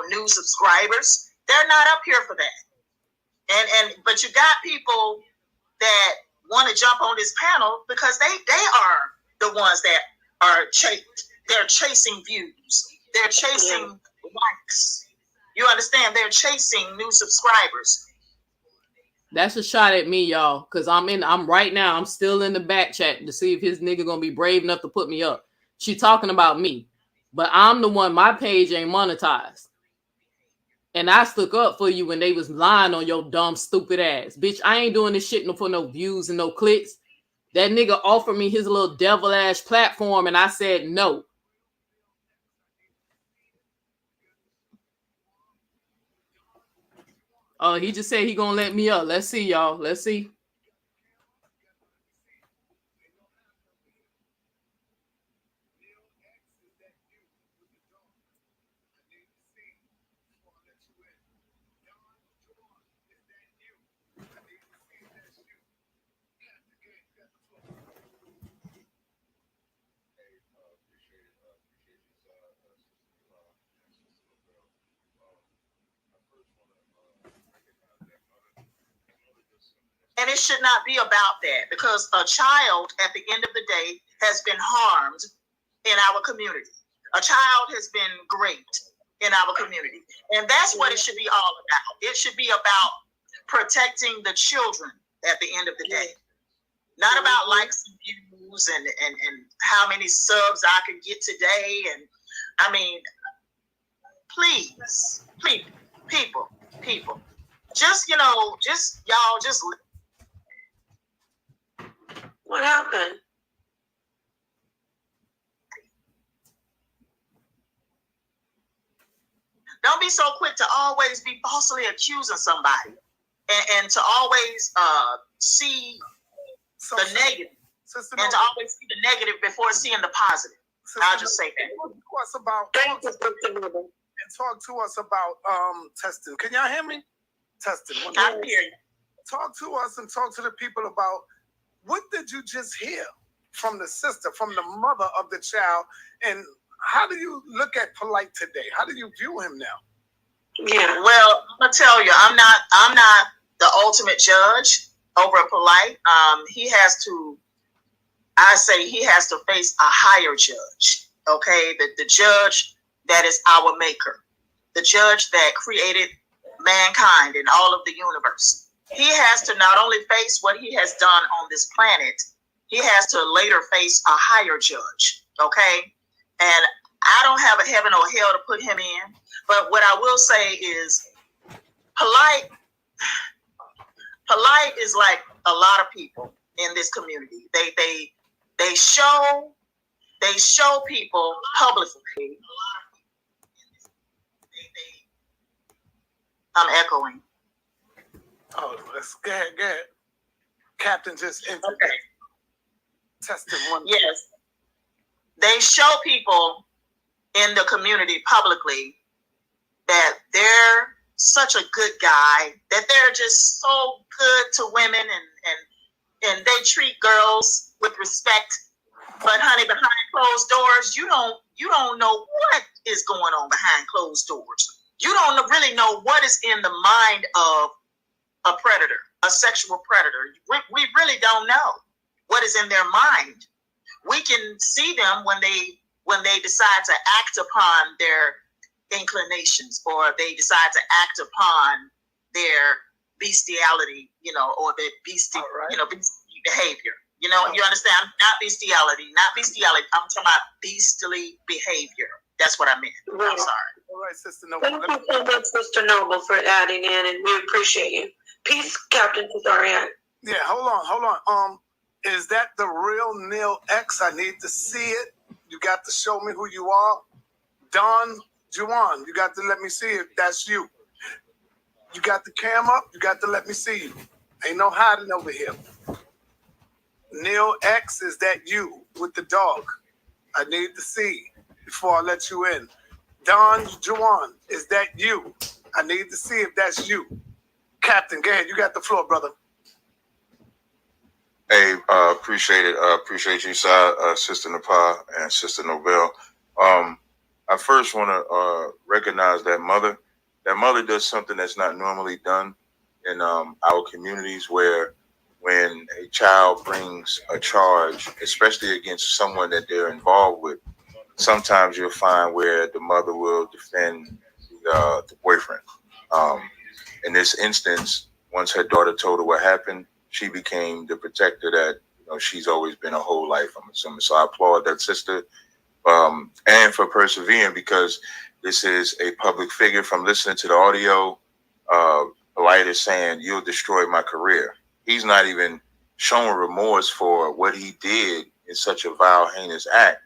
new subscribers. They're not up here for that. But you got people that want to jump on this panel because they are the ones that are they're chasing views. They're chasing likes. You understand? They're chasing new subscribers. That's a shot at me, y'all. Cause I'm right now, I'm still in the back chat to see if his nigga gonna be brave enough to put me up. She talking about me. But I'm the one, my page ain't monetized. And I stuck up for you when they was lying on your dumb, stupid ass. Bitch, I ain't doing this shit for no views and no clicks. That nigga offered me his little devil ass platform and I said no. Oh, he just said he gonna let me up. Let's see, y'all. Let's see. And it should not be about that because a child at the end of the day has been harmed in our community. A child has been raped in our community. And that's what it should be all about. It should be about protecting the children at the end of the day. Not about likes and views and how many subs I can get today. And I mean, please, people, just, just what happened? Don't be so quick to always be falsely accusing somebody and to always see the negative and to always see the negative before seeing the positive. I'll just say that. Talk to us about testing. Can y'all hear me? Testing. I hear you. Talk to us and talk to the people about what did you just hear from the sister, from the mother of the child, and how do you look at Polight today? How do you view him now? Yeah, well, I'm gonna tell you, I'm not the ultimate judge over Polight. He has to face a higher judge. Okay, the judge that is our maker, the judge that created mankind and all of the universe. He has to not only face what he has done on this planet, he has to later face a higher judge. Okay, and I don't have a heaven or hell to put him in, but what I will say is Polight is like a lot of people in this community. They show people publicly. I'm echoing. Oh, let's go ahead. Captain just entered. Okay. Testing one. Yes. They show people in the community publicly that they're such a good guy, that they're just so good to women and they treat girls with respect. But honey, behind closed doors, you don't know what is going on behind closed doors. You don't really know what is in the mind of a predator, a sexual predator. We really don't know what is in their mind. We can see them when they decide to act upon their inclinations, or they decide to act upon their bestiality, or their beastie behavior. You understand? Not bestiality. I'm talking about beastly behavior. That's what I meant. Right. I'm sorry. All right, Sister Noble. Thank you so much, Sister Noble, for adding in, and we appreciate you. Peace, Captain Cesarian. Yeah, hold on. Is that the real Neil X? I need to see it. You got to show me who you are. Don Juan, you got to let me see if that's you. You got the cam up, you got to let me see you. Ain't no hiding over here. Neil X, is that you with the dog? I need to see before I let you in. Don Juan, is that you? I need to see if that's you. Captain, go ahead. You got the floor, brother. Hey, appreciate it. Appreciate you, Sister Napa and Sister Nobel. I first want to recognize that mother. That mother does something that's not normally done in our communities, where when a child brings a charge, especially against someone that they're involved with, sometimes you'll find where the mother will defend the boyfriend. In this instance, once her daughter told her what happened, she became the protector that she's always been her whole life, I'm assuming. So I applaud that sister, and for persevering, because this is a public figure. From listening to the audio, Polight is saying, "You'll destroy my career." He's not even showing remorse for what he did in such a vile, heinous act.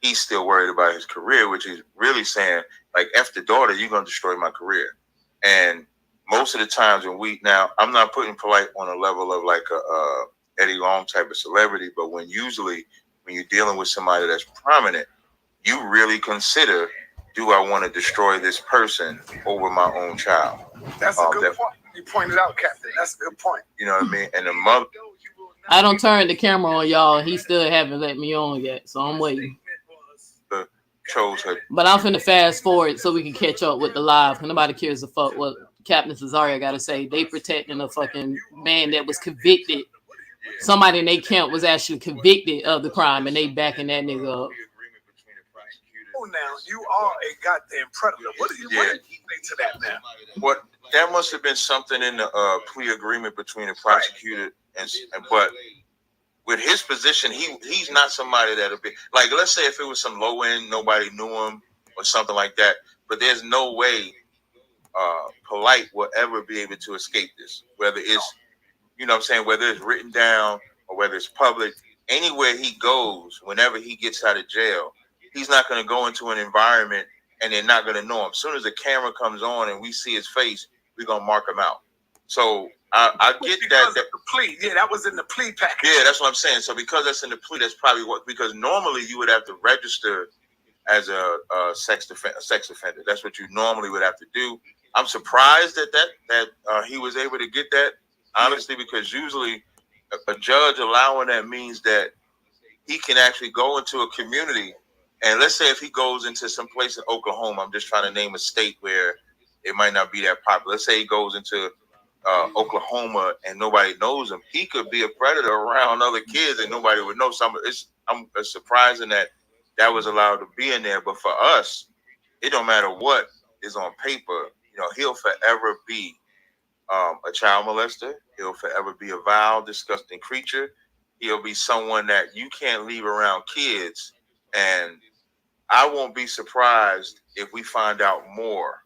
He's still worried about his career, which is really saying, like, F the daughter, you're going to destroy my career. And most of the times when now, I'm not putting Polight on a level of like a Eddie Long type of celebrity, but when you're dealing with somebody that's prominent, you really consider, do I want to destroy this person over my own child? That's a good point. You pointed out, Captain. That's a good point. You know what I mean? And the mother. I don't turn the camera on, y'all, and he still haven't let me on yet, so I'm waiting. Chose her. But I'm finna fast forward so we can catch up with the live. Nobody cares a fuck what Captain Cesario got to say. They protecting a fucking man that was convicted. Somebody in their camp was actually convicted of the crime, and they backing that nigga up. Oh, now you are a goddamn predator. What do you say to that now? What that must have been something in the plea agreement between the prosecutor but with his position, he's not somebody that'll be like, let's say if it was some low end, nobody knew him or something like that. But there's no way Polight will ever be able to escape this, whether it's, you know what I'm saying, whether it's written down or whether it's public. Anywhere he goes, whenever he gets out of jail, he's not going to go into an environment and they're not going to know him. As soon as the camera comes on and we see his face, we're going to mark him out. So I get that. The plea, yeah, that was in the plea package. Yeah, that's what I'm saying. So because that's in the plea, that's probably what, because normally you would have to register as a sex offender. That's what you normally would have to do. I'm surprised that he was able to get that, honestly, because usually a judge allowing that means that he can actually go into a community. And let's say if he goes into some place in Oklahoma, I'm just trying to name a state where it might not be that popular. Let's say he goes into Oklahoma and nobody knows him. He could be a predator around other kids and nobody would know. It's surprising that was allowed to be in there. But for us, it don't matter what is on paper. He'll forever be a child molester. He'll forever be a vile, disgusting creature. He'll be someone that you can't leave around kids. And I won't be surprised if we find out more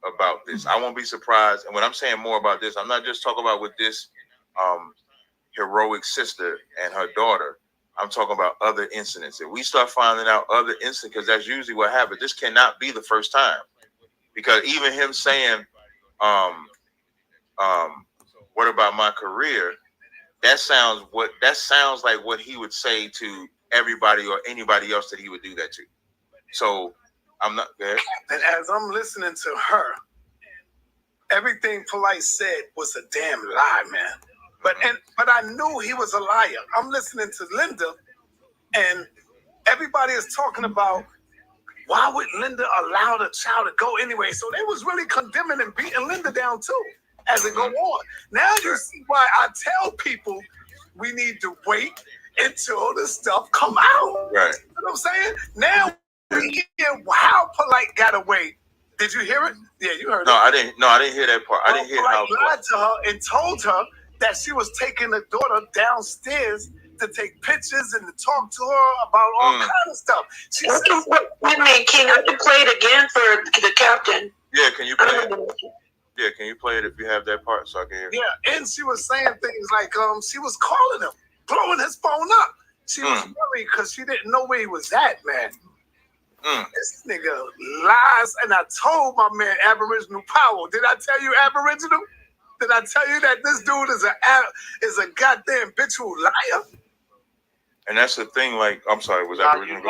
about this. I won't be surprised. And when I'm saying more about this, I'm not just talking about with this heroic sister and her daughter. I'm talking about other incidents. If we start finding out other incidents, because that's usually what happens. This cannot be the first time. Because even him saying, what about my career? That sounds like what he would say to everybody or anybody else that he would do that to. So I'm not there. And as I'm listening to her, everything Polight said was a damn lie, man. But I knew he was a liar. I'm listening to Linda, and everybody is talking about why would Linda allow the child to go anyway? So they was really condemning and beating Linda down too as it go on. Now you see why I tell people we need to wait until the stuff come out. Right. You know what I'm saying? Now we hear how Polight got away. Did you hear it? Yeah, you heard it. I didn't hear that part. I didn't hear how Polight lied to her and told her that she was taking the daughter downstairs to take pictures and to talk to her about all kind of stuff. She said, "Wait a minute, King. I can play it again for the captain." Yeah, can you play it? Yeah, can you play it if you have that part so I can hear it? Yeah, and she was saying things like she was calling him, blowing his phone up. She was worried because she didn't know where he was at, man. This nigga lies, and I told my man Aboriginal Power. Did I tell you Aboriginal? Did I tell you that this dude is a goddamn habitual liar? And that's the thing. Like, I'm sorry, was Aboriginal?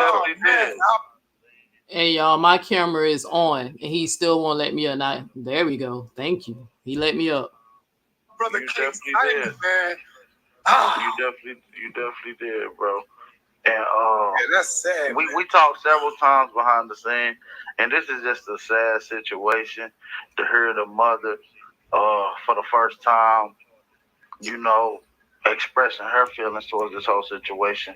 Hey y'all, my camera is on, and he still won't let me up. There we go. Thank you. He let me up. Brother You King, definitely did. man. You definitely did, bro. And Yeah, that's sad. we talked several times behind the scene, and this is just a sad situation to hear the mother for the first time, expressing her feelings towards this whole situation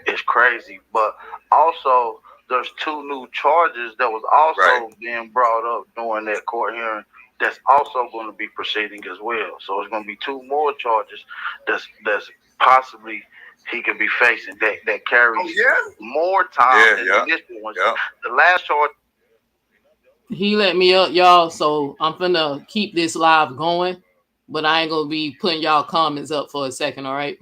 is crazy. But also, there's 2 new charges that was also being brought up during that court hearing. That's also going to be proceeding as well. So it's going to be 2 more charges that's possibly he could be facing that carries more time than the initial one. The last charge. He let me up, y'all, so I'm finna keep this live going, but I ain't gonna be putting y'all comments up for a second, all right?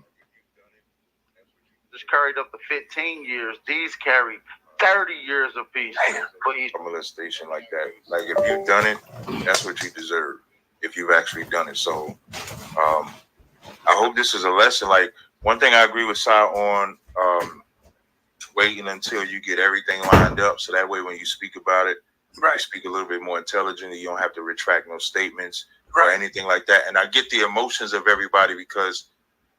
Just carried up to 15 years. These carry 30 years apiece for each molestation like that. Like if you've done it, that's what you deserve. If you've actually done it. So I hope this is a lesson. Like one thing I agree with Si on waiting until you get everything lined up. So that way when you speak about it, you speak a little bit more intelligently. You don't have to retract no statements or anything like that. And I get the emotions of everybody because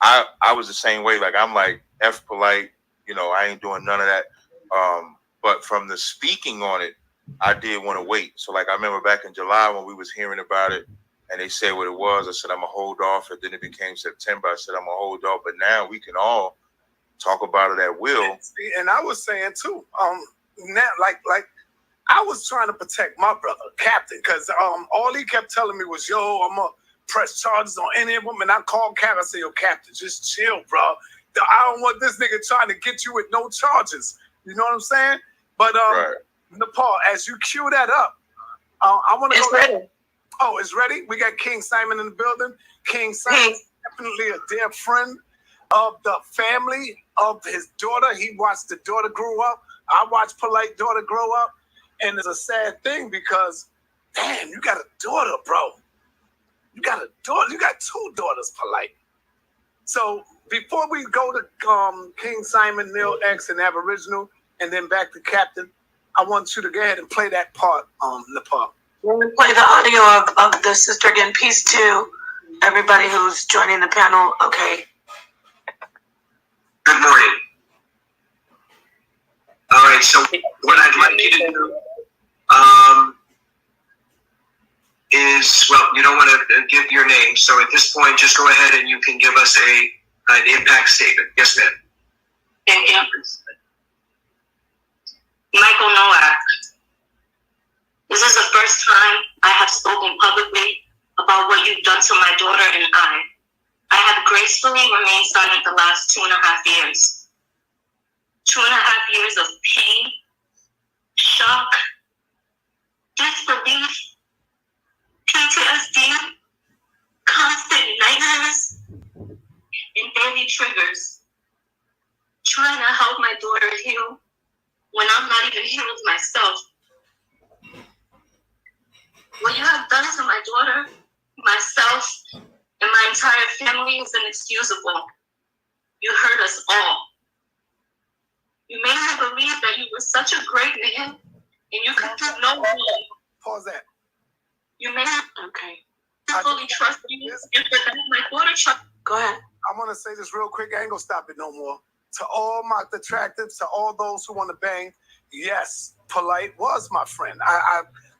I was the same way. Like I'm like F Polight, you know, I ain't doing none of that. But from the speaking on it, I did want to wait. So like I remember back in July when we was hearing about it and they said what it was, I said I'm gonna hold off. And then it became September. I said I'm gonna hold off. But now we can all talk about it at will. And I was saying too, now like I was trying to protect my brother, Captain, because all he kept telling me was, yo, I'm gonna press charges on any of them. And I called Captain, I said, yo, Captain, just chill, bro. I don't want this nigga trying to get you with no charges. You know what I'm saying? But Nepal, as you cue that up, I want to go. Ready. Oh, it's ready? We got King Simon in the building. King Simon is definitely a dear friend of the family of his daughter. He watched the daughter grow up. I watched Polight daughter grow up. And it's a sad thing because, damn, you got a daughter, bro. You got a daughter. You got 2 daughters, Polight. So before we go to King Simon, Neil X, and Aboriginal, and then back to Captain, I want you to go ahead and play that part, Nepal. We're going to play the audio of the sister again. Peace to everybody who's joining the panel. Okay. Good morning. All right, so what I'd like you to do is, well, you don't want to give your name, so at this point, just go ahead and you can give us an impact statement. Yes, ma'am. Thank you. Michael Nowak. This is the first time I have spoken publicly about what you've done to my daughter and I. I have gracefully remained silent the last 2.5 years. 2.5 years of pain, shock, disbelief, PTSD, constant nightmares, and daily triggers. Trying to help my daughter heal when I'm not even healed myself. What you have done to my daughter, myself, and my entire family is inexcusable. You hurt us all. You made me believe that you were such a great man and you could do no wrong. Pause that. You made me fully trust you, and for that, my daughter trust. Go ahead. I want to say this real quick. I ain't gonna stop it no more. To all my detractors, to all those who want to bang, yes, Polight was my friend.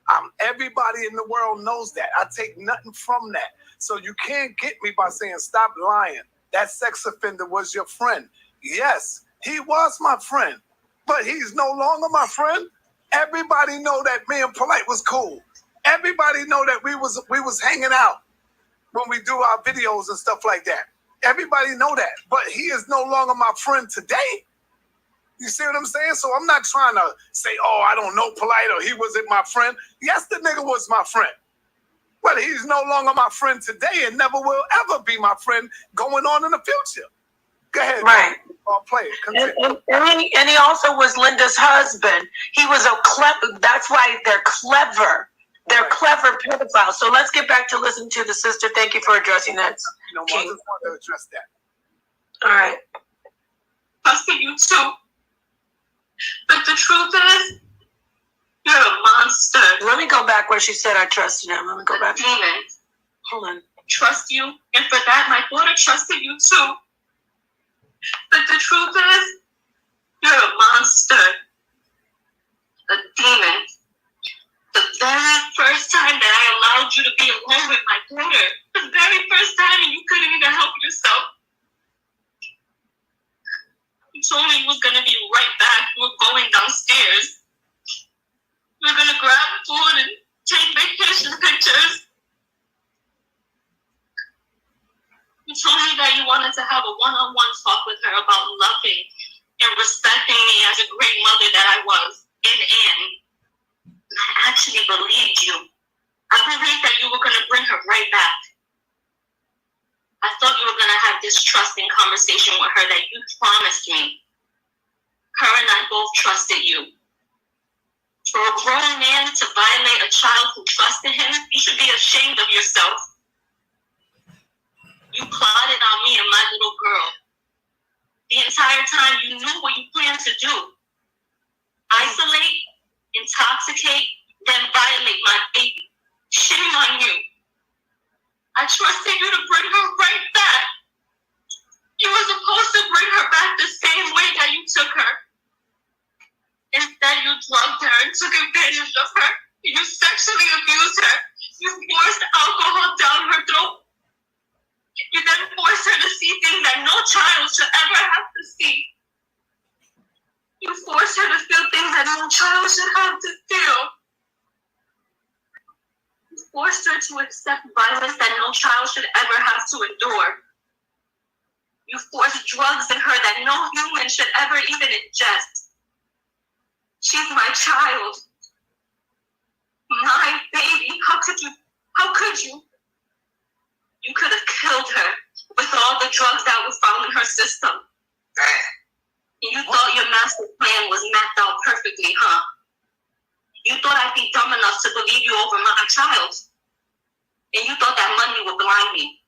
I'm everybody in the world knows that. I take nothing from that. So you can't get me by saying stop lying. That sex offender was your friend. Yes, he was my friend, but he's no longer my friend. Everybody know that me and Polight was cool. Everybody know that we was hanging out when we do our videos and stuff like that. Everybody know that, but he is no longer my friend today. You see what I'm saying? So I'm not trying to say, oh, I don't know Polight or he wasn't my friend. Yes, the nigga was my friend, but he's no longer my friend today and never will ever be my friend going on in the future. Go ahead. Right. I'll play it. And he also was Linda's husband. He was a clever, that's why they're clever. They're clever pedophiles. So let's get back to listening to the sister. Thank you for addressing that. No, I just want to address that. All right. Trusting you too. But the truth is, you're a monster. Let me go back where she said I trusted him. Let me go back. Demon. Hold on. Trust you, and for that, my daughter trusted you too. But the truth is, you're a monster. A demon. The very first time that I allowed you to be alone with my daughter, the very first time, and you couldn't even help yourself, told me you was gonna be right back. You were going downstairs. We were gonna grab food and take vacation pictures. You told me that you wanted to have a one-on-one talk with her about loving and respecting me as a great mother that I was. And I actually believed you. I believed that you were gonna bring her right back. I thought you were gonna have this trusting conversation with her that you promised me. Her and I both trusted you. For a grown man to violate a child who trusted him, you should be ashamed of yourself. You plotted on me and my little girl. The entire time you knew what you planned to do. Isolate, intoxicate, then violate my baby. Shame on you. I trusted you to bring her right back. You were supposed to bring her back the same way that you took her. Instead, you drugged her and took advantage of her. You sexually abused her. You forced alcohol down her throat. You then forced her to see things that no child should ever have to see. You forced her to feel things that no child should have to feel. You forced her to accept violence that no child should ever have to endure. You forced drugs in her that no human should ever even ingest. She's my child. My baby. How could you? How could you? You could have killed her with all the drugs that were found in her system. You thought your master plan was mapped out perfectly, huh? You thought I'd be dumb enough to believe you over my child. And you thought that money would blind me.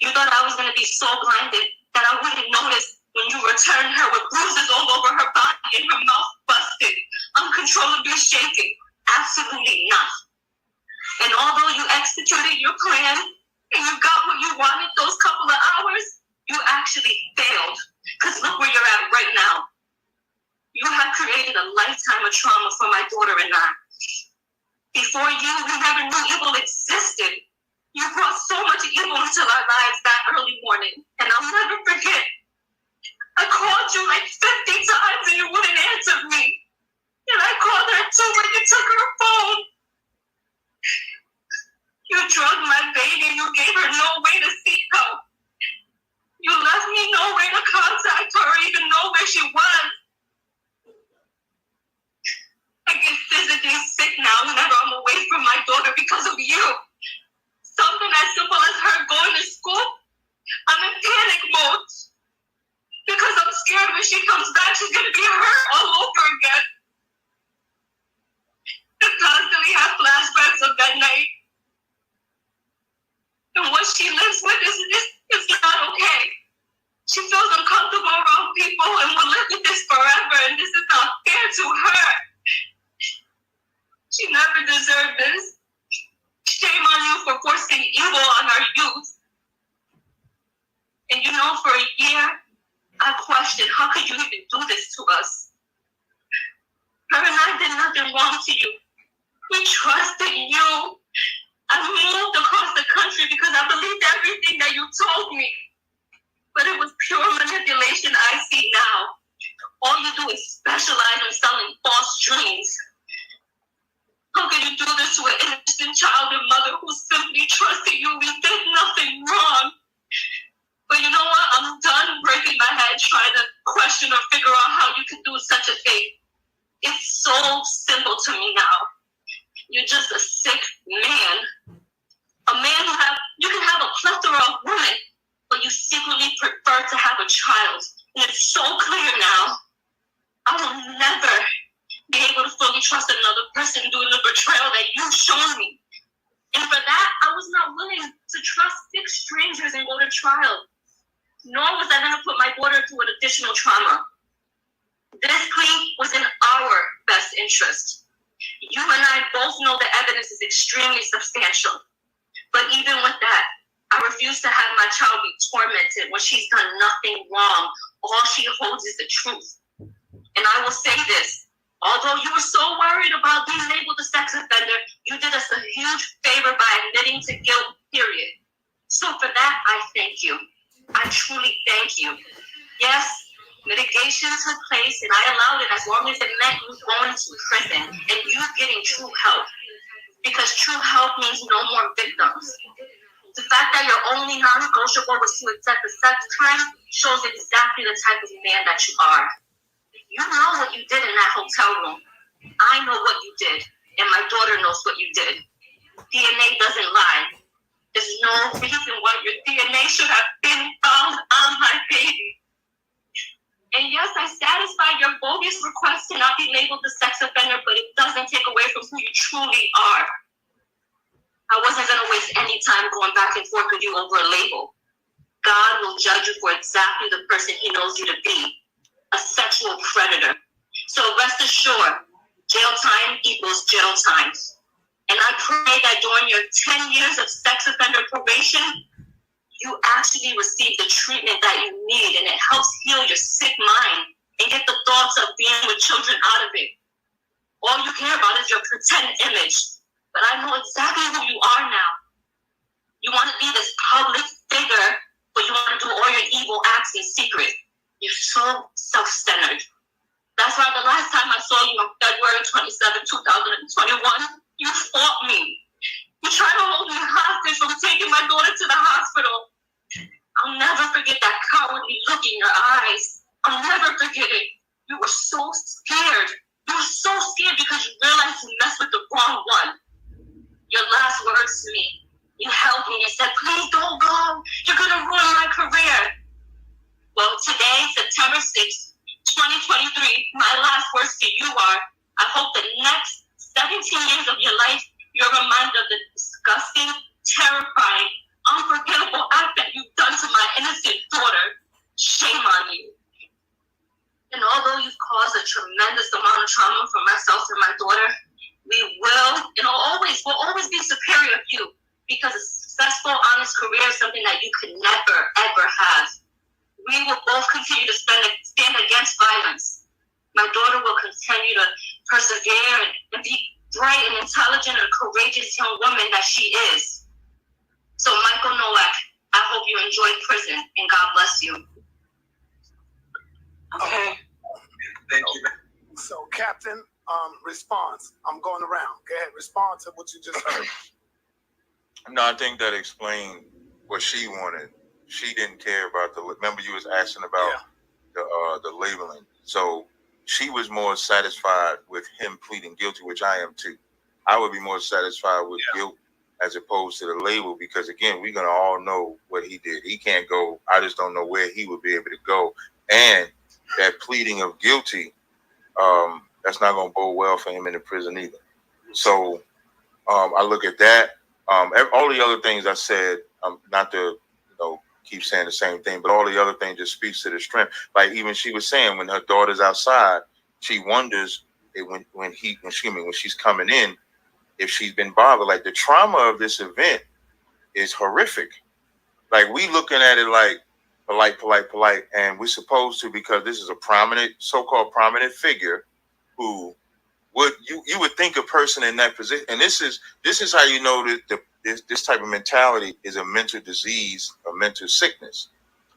You thought I was going to be so blinded that I wouldn't notice when you returned her with bruises all over her body and her mouth busted, uncontrollably shaking. Absolutely not. And although you executed your plan and you got what you wanted those couple of hours, you actually failed. Because look where you're at right now. You have created a lifetime of trauma for my daughter and I. Before you, we never knew evil existed. You brought so much evil into our lives that early morning, and I'll never forget. I called you like 50 times and you wouldn't answer me. And I called her too when you took her phone. You drugged my baby. You gave her no way to seek help. You left me no way to contact her or even know where she was. I get physically sick now whenever I'm away from my daughter because of you. Something as simple as her going to school, I'm in panic mode. Because I'm scared when she comes back, she's going to be hurt all over again. I constantly have flashbacks of that night. And what she lives with is not okay. She feels uncomfortable around people and will live with this forever, and this is not fair to her. She never deserved this. Shame on you for forcing evil on our youth. And you know, for a year, I questioned, how could you even do this to us? Her and I did nothing wrong to you. We trusted you. I moved across the country because I believed everything that you told me. But it was pure manipulation I see now. All you do is specialize in selling false dreams. How can you do this to an innocent child and mother who simply trusted you? We did nothing wrong. But you know what? I'm done breaking my head trying to question or figure out how you could do such a thing. It's so simple to me now. You're just a sick man. A man who you can have a plethora of women, but you secretly prefer to have a child. And it's so clear now. I will never be able to fully trust another person doing the betrayal that you've shown me. And for that, I was not willing to trust 6 strangers and go to trial. Nor was I going to put my daughter through an additional trauma. This plea was in our best interest. You and I both know the evidence is extremely substantial. But even with that, I refuse to have my child be tormented when she's done nothing wrong. All she holds is the truth. And I will say this. Although you were so worried about being labeled a sex offender, you did us a huge favor by admitting to guilt, period. So for that, I thank you. I truly thank you. Yes, Mitigation took place, and I allowed it as long as it meant you going to prison and you getting true help. Because true help means no more victims. The fact that your only non-negotiable was to accept the sex crime shows exactly the type of man that you are. You know what you did in that hotel room. I know what you did, and my daughter knows what you did. DNA doesn't lie. There's no reason why your DNA should have been found on my baby. And yes, I satisfied your bogus request to not be labeled a sex offender, but it doesn't take away from who you truly are. I wasn't going to waste any time going back and forth with you over a label. God will judge you for exactly the person he knows you to be, a sexual predator. So rest assured, jail time equals jail time. And I pray that during your 10 years of sex offender probation, you actually receive the treatment that you need, and it helps heal your sick mind and get the thoughts of being with children out of it. All you care about is your pretend image, but I know exactly who you are now. You want to be this public figure, but you want to do all your evil acts in secret. You're so self-centered. That's why the last time I saw you on February 27, 2021, you fought me. You tried to hold me hostage from taking my daughter to the hospital. I'll never forget that cowardly look in your eyes. I'll never forget it. You were so scared. You were so scared because you realized you messed with the wrong one. Your last words to me, you held me and said, please don't go. You're going to ruin my career. Well, today, September 6th, 2023, my last words to you are, I hope the next 17 years of your life, you're reminded of the disgusting, terrifying, unforgettable act that you've done to my innocent daughter. Shame on you. And although you've caused a tremendous amount of trauma for myself and my daughter, we will always be superior to you, because a successful, honest career is something that you could never, ever have. We will both continue to stand against violence. My daughter will continue to persevere and be bright and intelligent and courageous young woman that she is. So, Michael Nowak, I hope you enjoy prison, and God bless you. Okay. Thank you. So, Captain, response. I'm going around. Go ahead, respond to what you just heard. No, I think that explained what she wanted. She didn't care about remember you was asking about the labeling. So she was more satisfied with him pleading guilty, which I am too. I would be more satisfied with guilt as opposed to the label, because again, we're gonna all know what he did. He can't go. I just don't know where he would be able to go. And that pleading of guilty, that's not gonna bode well for him in the prison either. So I look at that. All the other things I said, not to keep saying the same thing, but all the other things just speaks to the strength. Like even she was saying, when her daughter's outside, she wonders when she's coming in, if she's been bothered. Like the trauma of this event is horrific. Like we looking at it like polite, and we're supposed to, because this is a prominent, so-called prominent figure who would you would think a person in that position, and this is how you know that this type of mentality is a mental disease, a mental sickness.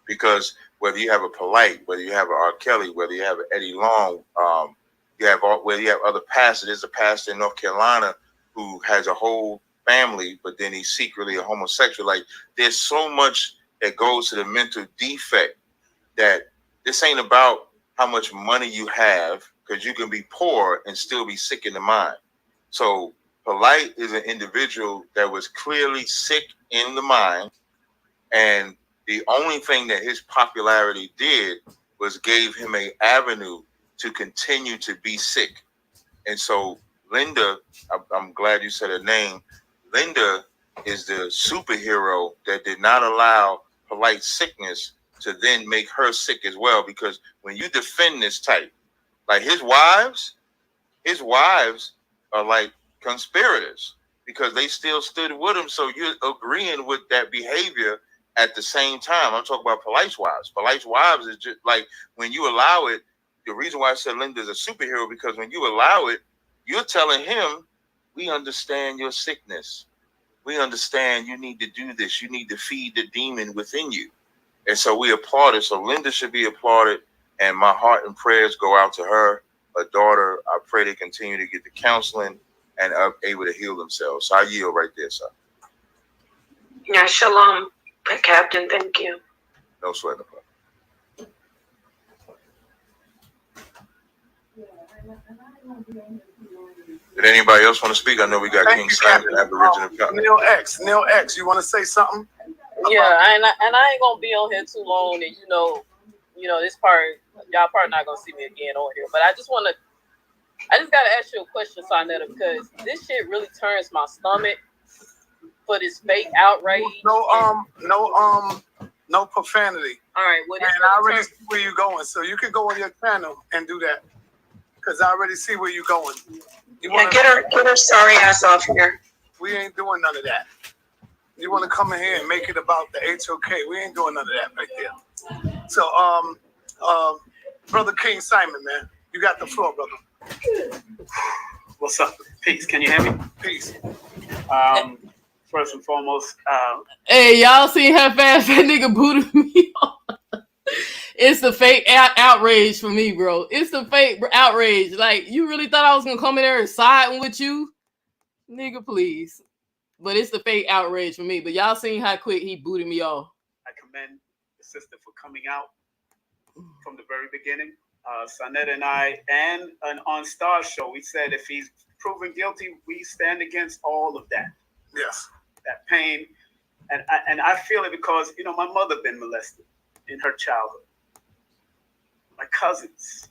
Because whether you have a Polight, whether you have an R. Kelly, whether you have an Eddie Long, whether you have other pastors. There's a pastor in North Carolina who has a whole family, but then he's secretly a homosexual. Like there's so much that goes to the mental defect, that this ain't about how much money you have, because you can be poor and still be sick in the mind. So Polight is an individual that was clearly sick in the mind, and the only thing that his popularity did was gave him an avenue to continue to be sick. And so Linda, I'm glad you said her name. Linda is the superhero that did not allow Polight's sickness to then make her sick as well. Because when you defend this type, like his wives are like conspirators, because they still stood with him. So you're agreeing with that behavior at the same time. I'm talking about Polight's wives. Polight's wives is just like, when you allow it, the reason why I said Linda's a superhero, because when you allow it, you're telling him, we understand your sickness. We understand you need to do this. You need to feed the demon within you. And so we applaud it. So Linda should be applauded. And my heart and prayers go out to her daughter. I pray they continue to get the counseling and are able to heal themselves. So I yield right there, sir. Yeah, shalom, Captain. Thank you. No sweat. Did anybody else want to speak? I know we got King Simon, Aboriginal. Neil X, you want to say something? Yeah, and I ain't gonna be on here too long, and you know, this part, y'all probably not gonna see me again on here. But I just gotta ask you a question, Sonetta, because this shit really turns my stomach for this fake outrage. No profanity. All right, well, and I already see where you're going, so you can go on your channel and do that, because I already see where you're going. Get her sorry ass off here. We ain't doing none of that. You want to come in here and make it about the HOK? We ain't doing none of that right there. So, brother King Simon, man, you got the floor, brother. What's up? Peace. Can you hear me? Peace. First and foremost, hey, y'all seen how fast that nigga booted me off? It's the fake outrage for me, bro. It's the fake outrage. Like, you really thought I was gonna come in there and siding with you? Nigga, please. But it's the fake outrage for me. But y'all seen how quick he booted me off. I commend the sister for coming out from the very beginning. Sonetta and I, and on Star Show, we said if he's proven guilty, we stand against all of that. Yes. That pain. And I feel it because, my mother been molested in her childhood. My cousins.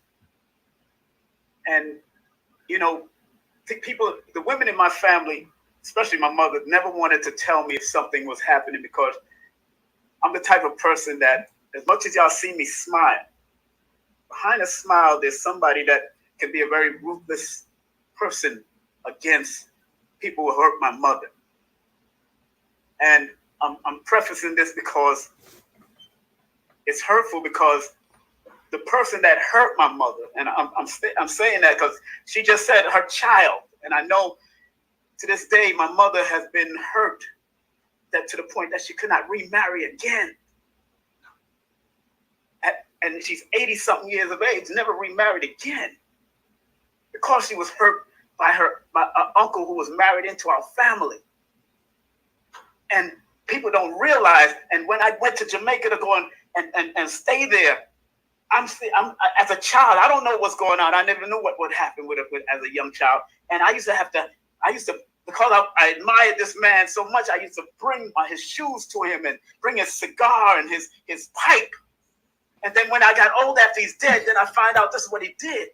And, the women in my family, especially my mother, never wanted to tell me if something was happening because I'm the type of person that, as much as y'all see me smile, behind a smile, there's somebody that can be a very ruthless person against people who hurt my mother. And I'm prefacing this because it's hurtful, because the person that hurt my mother, and I'm saying that because she just said her child, and I know to this day my mother has been hurt that to the point that she could not remarry again. And she's 80-something years of age, never remarried again, because she was hurt by my uncle who was married into our family. And people don't realize. And when I went to Jamaica to go and stay there, I'm as a child, I don't know what's going on. I never knew what would happen with as a young child. And I used to because I admired this man so much, I used to bring his shoes to him and bring his cigar and his pipe. And then when I got old after he's dead, then I find out this is what he did.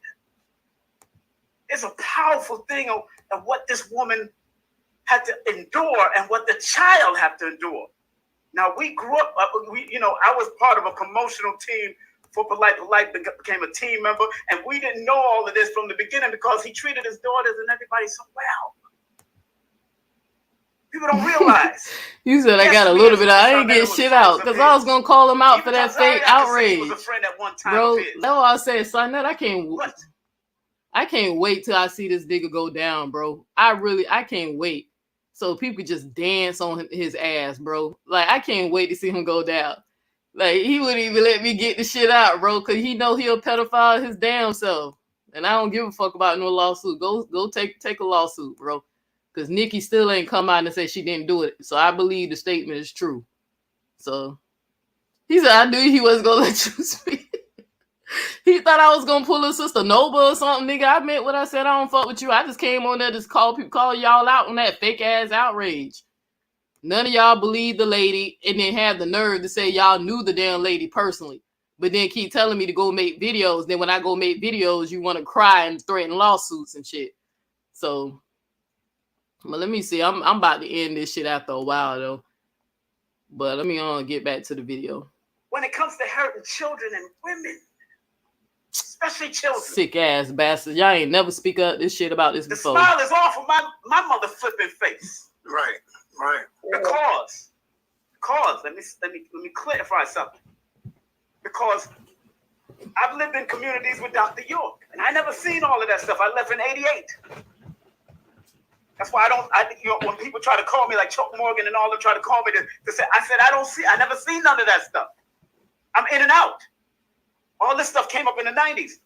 It's a powerful thing of what this woman had to endure and what the child had to endure. Now, we grew up, I was part of a promotional team for Polight. Polight became a team member, and we didn't know all of this from the beginning because he treated his daughters and everybody so well. People don't realize. You said I got a little bit. I ain't get shit out because I was gonna call him out for that fake outrage. He was a friend at one time. Bro, that's why I said, Sonette, I can't wait till I see this nigga go down, bro. I can't wait. So people just dance on his ass, bro. Like, I can't wait to see him go down. Like, he wouldn't even let me get the shit out, bro, because he know he'll pedophile his damn self. And I don't give a fuck about no lawsuit. Go take a lawsuit, bro. Because Nikki still ain't come out and say she didn't do it. So I believe the statement is true. So he said, I knew he wasn't going to let you speak. He thought I was going to pull his sister Nova or something, nigga. I meant what I said. I don't fuck with you. I just came on there to call y'all out on that fake ass outrage. None of y'all believe the lady and then have the nerve to say y'all knew the damn lady personally. But then keep telling me to go make videos. Then when I go make videos, you want to cry and threaten lawsuits and shit. So, but let me see. I'm about to end this shit after a while, though. But let me get back to the video. When it comes to hurting children and women, especially children. Sick ass bastard. Y'all ain't never speak up this shit about this before. The smile is off of my mother flipping face. Right. Because let me clarify something. Because I've lived in communities with Dr. York, and I never seen all of that stuff. I left in '88. That's why when people try to call me, like Chuck Morgan and all them try to call me to say, I said, I never seen none of that stuff. I'm in and out. All this stuff came up in the 90s.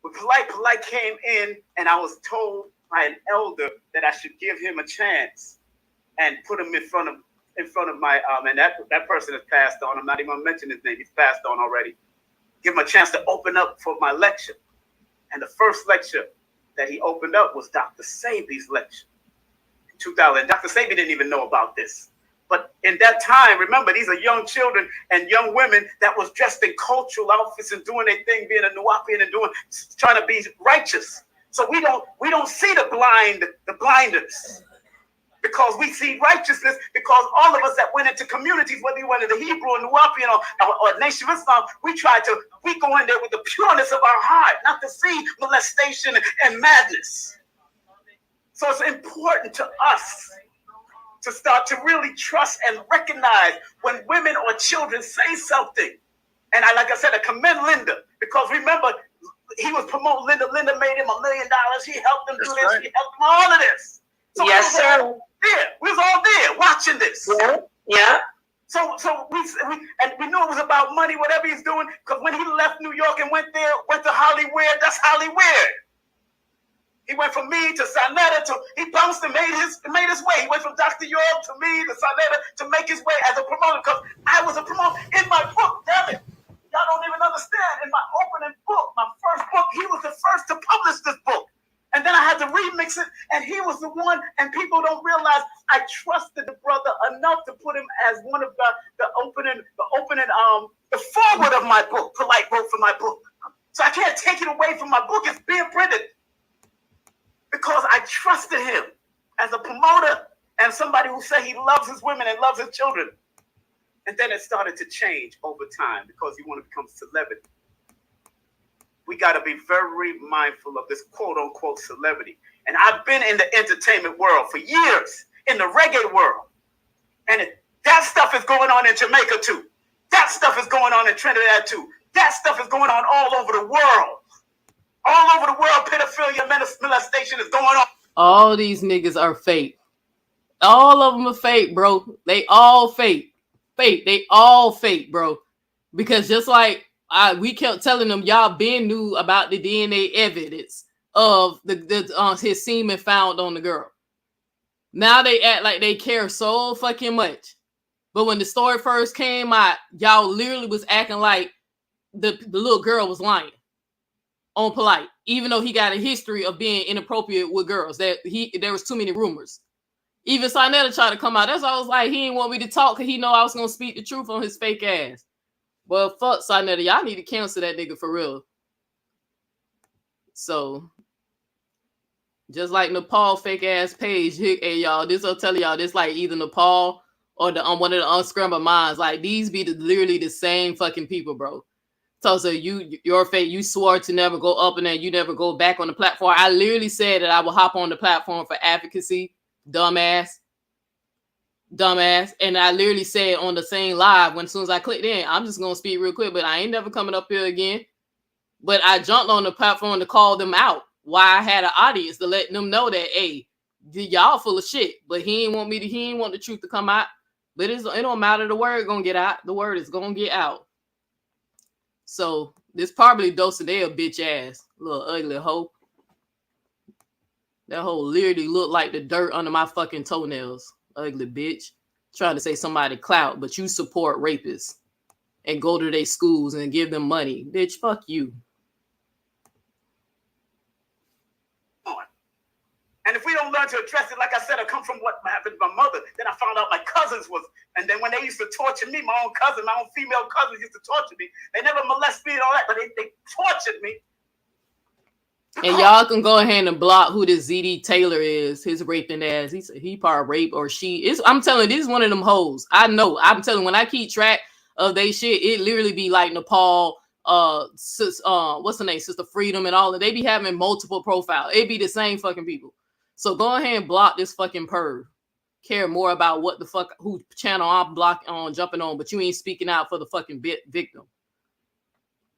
But Polight came in, and I was told by an elder that I should give him a chance and put him in front of my and that person has passed on. I'm not even gonna mention his name. He's passed on already. Give him a chance to open up for my lecture. And the first lecture that he opened up was Dr. Sabi's lecture in 2000. Dr. Sabi didn't even know about this. But in that time, remember, these are young children and young women that was dressed in cultural outfits and doing their thing, being a Nuwapian and trying to be righteous. So we don't see the blinders, because we see righteousness, because all of us that went into communities, whether you went into Hebrew or Nuwapian or Nation of Islam, we go in there with the pureness of our heart, not to see molestation and madness. So it's important to us to start to really trust and recognize when women or children say something. And like I said, I commend Linda, because remember, he was promoting Linda. Linda made him $1 million. He helped him do this. Right. He helped him all of this. So yes, sir. We was all there watching this. Yeah. Yeah. So we knew it was about money, whatever he's doing, because when he left New York and went to Hollywood, that's Hollywood. He went from me to Sonetta he bounced and made his way. He went from Dr. York to me to Sonetta to make his way as a promoter, because I was a promoter in my book. Damn it. Y'all don't even understand. In my opening book, my first book, he was the first to publish this book. And then I had to remix it, and he was the one, and people don't realize I trusted the brother enough to put him as one of the forward of my book. Polight wrote for my book. So I can't take it away from my book. It's being printed. Because I trusted him as a promoter and somebody who said he loves his women and loves his children. And then it started to change over time because you want to become celebrity. We got to be very mindful of this quote unquote celebrity. And I've been in the entertainment world for years, in the reggae world. And that stuff is going on in Jamaica too. That stuff is going on in Trinidad too. That stuff is going on all over the world. All over the world, pedophilia, molestation is going on. All these niggas are fake. All of them are fake, bro. They all fake. They all fake, bro. Because just like we kept telling them, y'all been knew about the DNA evidence of his semen found on the girl. Now they act like they care so fucking much. But when the story first came out, y'all literally was acting like the little girl was lying on Polight, even though he got a history of being inappropriate with girls. There was too many rumors. Even Sonetta tried to come out. That's why I was like, he didn't want me to talk because he know I was gonna speak the truth on his fake ass. Well, fuck Sonetta, y'all need to cancel that nigga for real. So, just like Nepal fake ass page, hey y'all, this will tell y'all this like either Nepal or one of the unscrambled minds. Like these be literally the same fucking people, bro. So your fate, you swore to never go up and then you never go back on the platform. I literally said that I will hop on the platform for advocacy, dumbass. And I literally said on the same live as soon as I clicked in, I'm just gonna speak real quick, but I ain't never coming up here again. But I jumped on the platform to call them out. Why I had an audience to let them know that, hey, y'all full of shit. But he ain't want the truth to come out. But it don't matter. The word gonna get out. The word is gonna get out. So this probably Dulcinea bitch ass, little ugly hoe. That hoe literally looked like the dirt under my fucking toenails. Ugly bitch. Trying to say somebody clout, but you support rapists and go to their schools and give them money. Bitch, fuck you. And if we don't learn to address it, like I said, I come from what happened to my mother. Then I found out my cousins was, and then when they used to torture me, my own female cousins used to torture me. They never molested me and all that, but they tortured me. And y'all can go ahead and block who this ZD Taylor is, his raping ass. He part rape or she is. I'm telling you, this is one of them hoes. I know. I'm telling you, when I keep track of they shit, it literally be like Nepal, what's the name, Sister Freedom and all that. They be having multiple profiles. It be the same fucking people. So go ahead and block this fucking perv. Care more about what the fuck, who channel I'm jumping on, but you ain't speaking out for the fucking victim.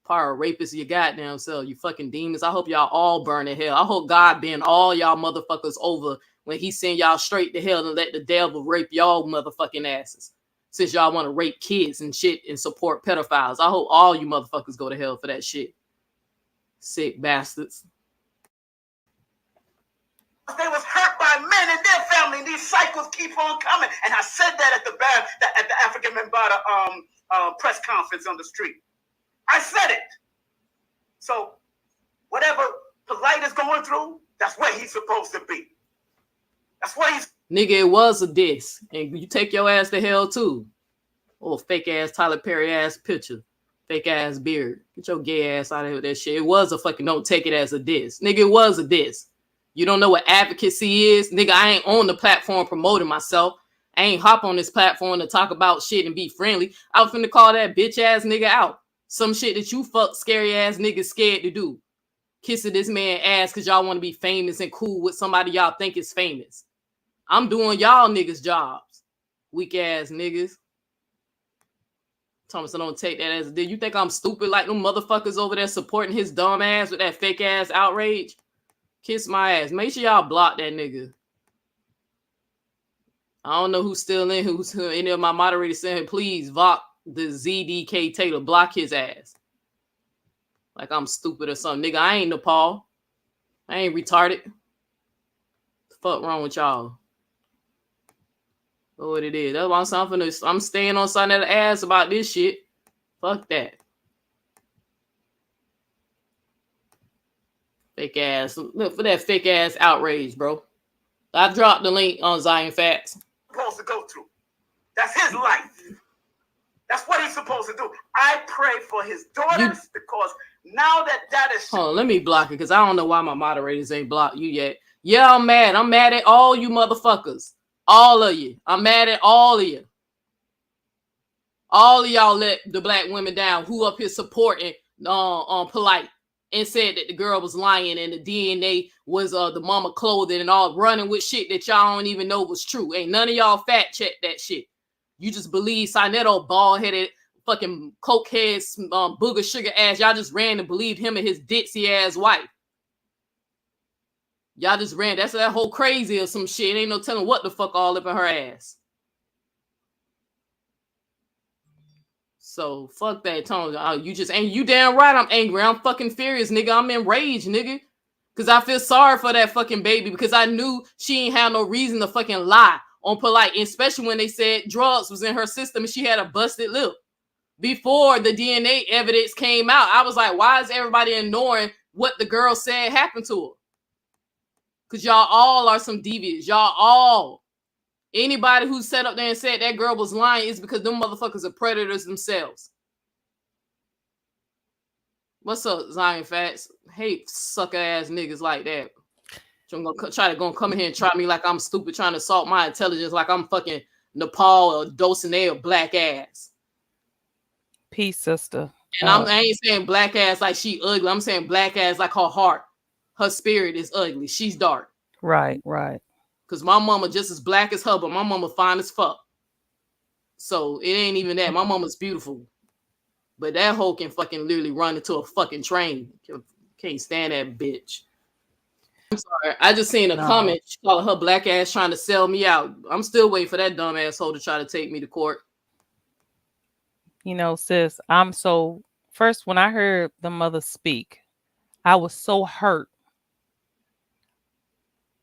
Power rapist, you goddamn self, you fucking demons. I hope y'all all burn in hell. I hope God bend all y'all motherfuckers over when he send y'all straight to hell and let the devil rape y'all motherfucking asses. since y'all want to rape kids and shit and support pedophiles. I hope all you motherfuckers go to hell for that shit. Sick bastards. They was hurt by men and their family, and these cycles keep on coming. And I said that at the African Mbada press conference on the street. I said it. So whatever Polight is going through, that's where he's supposed to be. That's where he's. Nigga, it was a diss, and you take your ass to hell too. Oh, fake ass Tyler Perry ass picture, fake ass beard. Get your gay ass out of here with that shit. It was a fucking, don't take it as a diss, nigga. It was a diss. You don't know what advocacy is, nigga. I ain't on the platform promoting myself. I ain't hop on this platform to talk about shit and be friendly. I was finna call that bitch ass nigga out. Some shit that you fuck scary ass niggas scared to do. Kissing this man ass because y'all want to be famous and cool with somebody y'all think is famous. I'm doing y'all niggas jobs. Weak ass niggas. Thomas, don't take that as a deal. You think I'm stupid like them motherfuckers over there supporting his dumb ass with that fake ass outrage? Kiss my ass. Make sure y'all block that nigga. I don't know who's still in, who's any of my moderators saying, please vote the ZDK Taylor. Block his ass. Like I'm stupid or something. Nigga, I ain't Nepal. I ain't retarded. The fuck wrong with y'all? Know what it is. That's why I'm staying on something that ass about this shit. Fuck that. Fake ass. Look for that fake ass outrage, bro. I dropped the link on Zion Facts. Supposed to go through. That's his life. That's what he's supposed to do. I pray for his daughters because now that is. Hold on, let me block it because I don't know why my moderators ain't blocked you yet. Yeah, I'm mad. I'm mad at all you motherfuckers. All of you. I'm mad at all of you. All of y'all let the black women down who up here supporting Polight and said that the girl was lying and the DNA was the mama clothing and all running with shit that y'all don't even know was true. Ain't none of y'all fact check that shit. You just believe Sinetto bald-headed fucking cokehead booger sugar ass. Y'all just ran and believed him and his ditzy ass wife. Y'all just ran. That's that whole crazy or some shit. Ain't no telling what the fuck all up in her ass. So fuck that, Tony. You just ain't. You damn right. I'm angry. I'm fucking furious, nigga. I'm enraged, nigga. Cause I feel sorry for that fucking baby because I knew she ain't had no reason to fucking lie on Polight, especially when they said drugs was in her system and she had a busted lip. Before the DNA evidence came out, I was like, why is everybody ignoring what the girl said happened to her? Because y'all all are some deviants. Y'all all. Anybody who sat up there and said that girl was lying is because them motherfuckers are predators themselves. What's up, Zion Facts? Hate sucker ass niggas like that. So I'm gonna come in here and try me like I'm stupid, trying to assault my intelligence like I'm fucking Nepal or Dulcinea or black ass. Peace, sister. And I ain't saying black ass like she ugly. I'm saying black ass like her heart. Her spirit is ugly. She's dark. Right, right. Because my mama just as black as her, but my mama fine as fuck. So it ain't even that. My mama's beautiful. But that hoe can fucking literally run into a fucking train. Can't stand that bitch. I'm sorry. I just seen a comment. She called her black ass trying to sell me out. I'm still waiting for that dumb asshole to try to take me to court. You know, sis, first when I heard the mother speak, I was so hurt.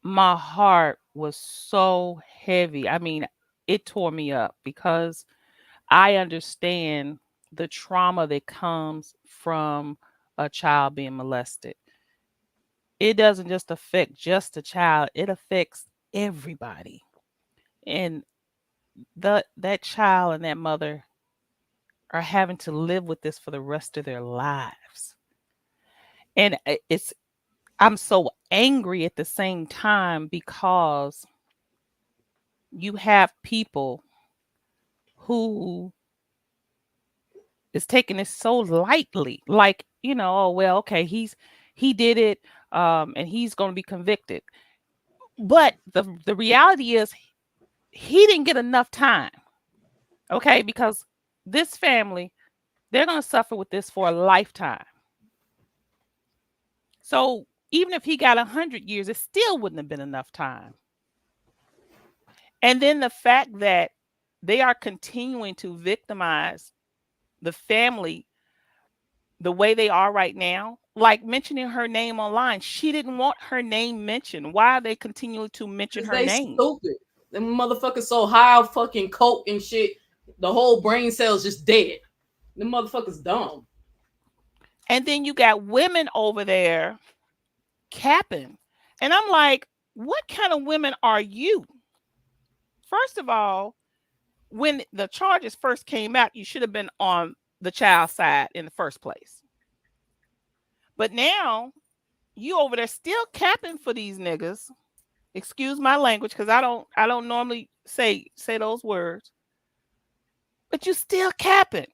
My heart was so heavy. I mean, it tore me up because I understand the trauma that comes from a child being molested. It doesn't just affect just the child, it affects everybody. And that child and that mother are having to live with this for the rest of their lives. And I'm so angry at the same time because you have people who is taking it so lightly, like, you know, oh well, okay, he did it, and he's going to be convicted. But the reality is, he didn't get enough time, okay? Because this family, they're going to suffer with this for a lifetime. So even if he got 100 years, it still wouldn't have been enough time. And then the fact that they are continuing to victimize the family the way they are right now. Like mentioning her name online. She didn't want her name mentioned. Why are they continuing to mention her They name? stupid. Them motherfuckers so high on fucking coke and shit. The whole brain cells just dead. Them motherfuckers dumb. And then you got women over there capping. And I'm like, what kind of women are you? First of all, when the charges first came out, you should have been on the child's side in the first place. But now you over there still capping for these niggas. Excuse my language, because I don't normally say those words. But you still capping.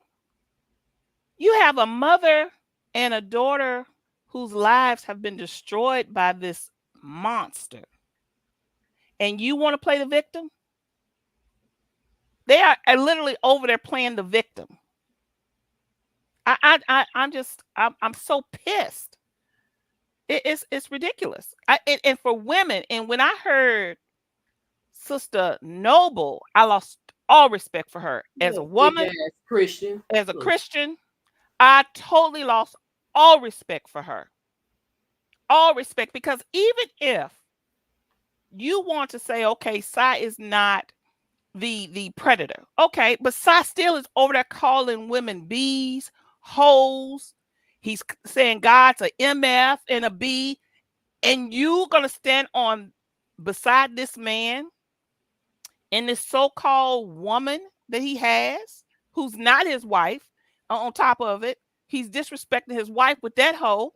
You have a mother and a daughter whose lives have been destroyed by this monster. And you want to play the victim? They are literally over there playing the victim. I'm so pissed. It's ridiculous. And for women, and when I heard Sister Noble, I lost all respect for her as a woman, Christian. As a Christian, I totally lost all respect for her. All respect, because even if you want to say, okay, Sai is not the predator, okay, but Sai still is over there calling women B's, hoes. He's saying God's a MF and a B, and you gonna stand on beside this man and this so-called woman that he has, who's not his wife. On top of it, he's disrespecting his wife with that hoe.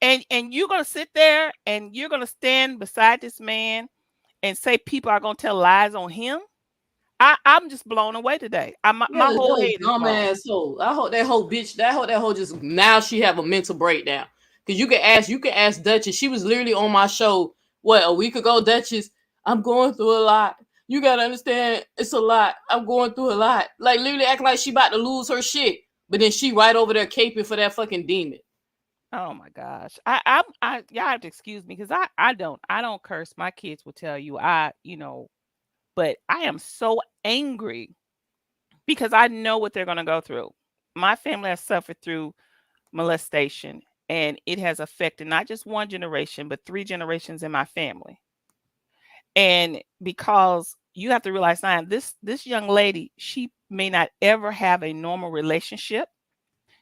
And you're gonna sit there and you're gonna stand beside this man and say people are gonna tell lies on him. I'm just blown away today. My whole head is dumb blown. asshole. I hope that whole bitch, that whole just now she have a mental breakdown. Cause you can ask Duchess. She was literally on my show a week ago. Duchess, I'm going through a lot. You gotta understand, it's a lot. I'm going through a lot. Like literally acting like she about to lose her shit. But then she right over there caping for that fucking demon. Oh my gosh. Y'all have to excuse me because I don't curse. My kids will tell you but I am so angry because I know what they're gonna go through. My family has suffered through molestation, and it has affected not just one generation, but 3 generations in my family. And because you have to realize now, this young lady, she may not ever have a normal relationship.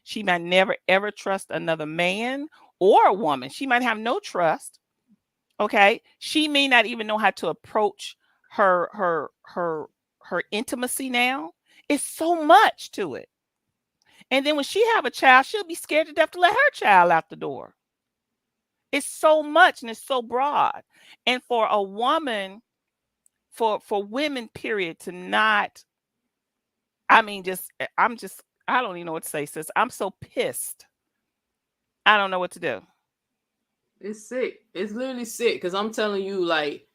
She might never ever trust another man or a woman. She might have no trust. Okay. She may not even know how to approach her intimacy now. It's so much to it. And then when she have a child, she'll be scared to death to let her child out the door. It's so much and it's so broad. And for a woman, for women, period, to not, I don't even know what to say, sis. I'm so pissed. I don't know what to do. It's sick. It's literally sick. Cause I'm telling you, like,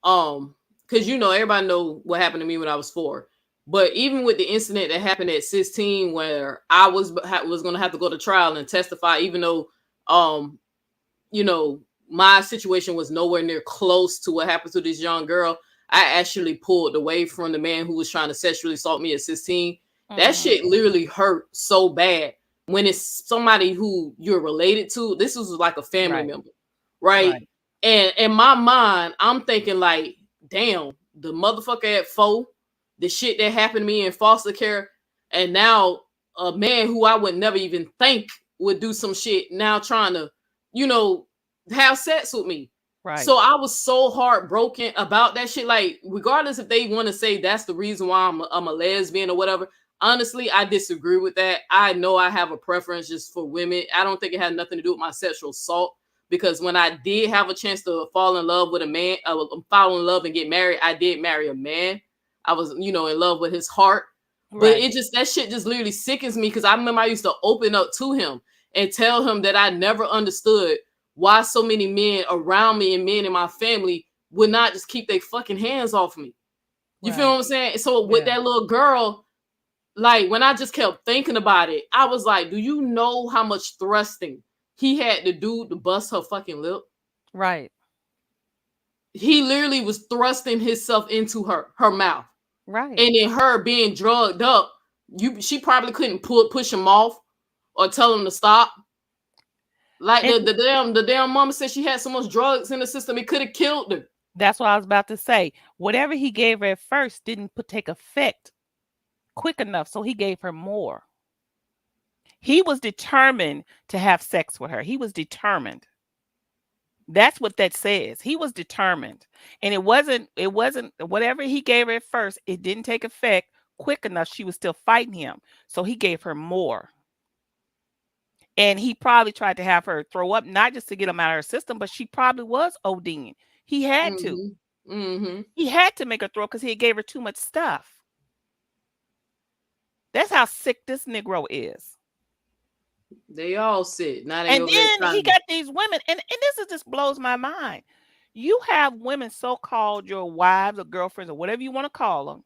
cause everybody know what happened to me when I was 4. But even with the incident that happened at 16, where I was gonna have to go to trial and testify, even though my situation was nowhere near close to what happened to this young girl. I actually pulled away from the man who was trying to sexually assault me at 16. Mm-hmm. That shit literally hurt so bad when it's somebody who you're related to. This was like a family member, right? And in my mind, I'm thinking like, damn, the motherfucker at 4, the shit that happened to me in foster care, and now a man who I would never even think would do some shit now trying to, have sex with me. Right. So I was so heartbroken about that shit. Like, regardless if they want to say that's the reason why I'm a lesbian or whatever, honestly, I disagree with that. I know I have a preference just for women. I don't think it had nothing to do with my sexual assault, because when I did have a chance to fall in love with a man, fall in love and get married, I did marry a man. I was, in love with his heart. Right. But that shit just literally sickens me, because I remember I used to open up to him and tell him that I never understood why so many men around me and men in my family would not just keep their fucking hands off me. You feel what I'm saying? So with that little girl, like, when I just kept thinking about it, I was like, do you know how much thrusting he had to do to bust her fucking lip? Right. he literally was thrusting himself into her mouth. Right. And then her being drugged up, she probably couldn't push him off or tell him to stop. Like the damn mama said she had so much drugs in the system, it could have killed her. That's what I was about to say. Whatever he gave her at first didn't take effect quick enough, so he gave her more. He was determined to have sex with her. He was determined. That's what that says. He was determined. And it wasn't whatever he gave her at first, it didn't take effect quick enough. She was still fighting him. So he gave her more. And he probably tried to have her throw up, not just to get him out of her system, but she probably was ODing. He had to. He had to make her throw up because he gave her too much stuff. That's how sick this Negro is. They all sick. Now and then he got these women, and this just blows my mind. You have women, so-called your wives or girlfriends or whatever you want to call them.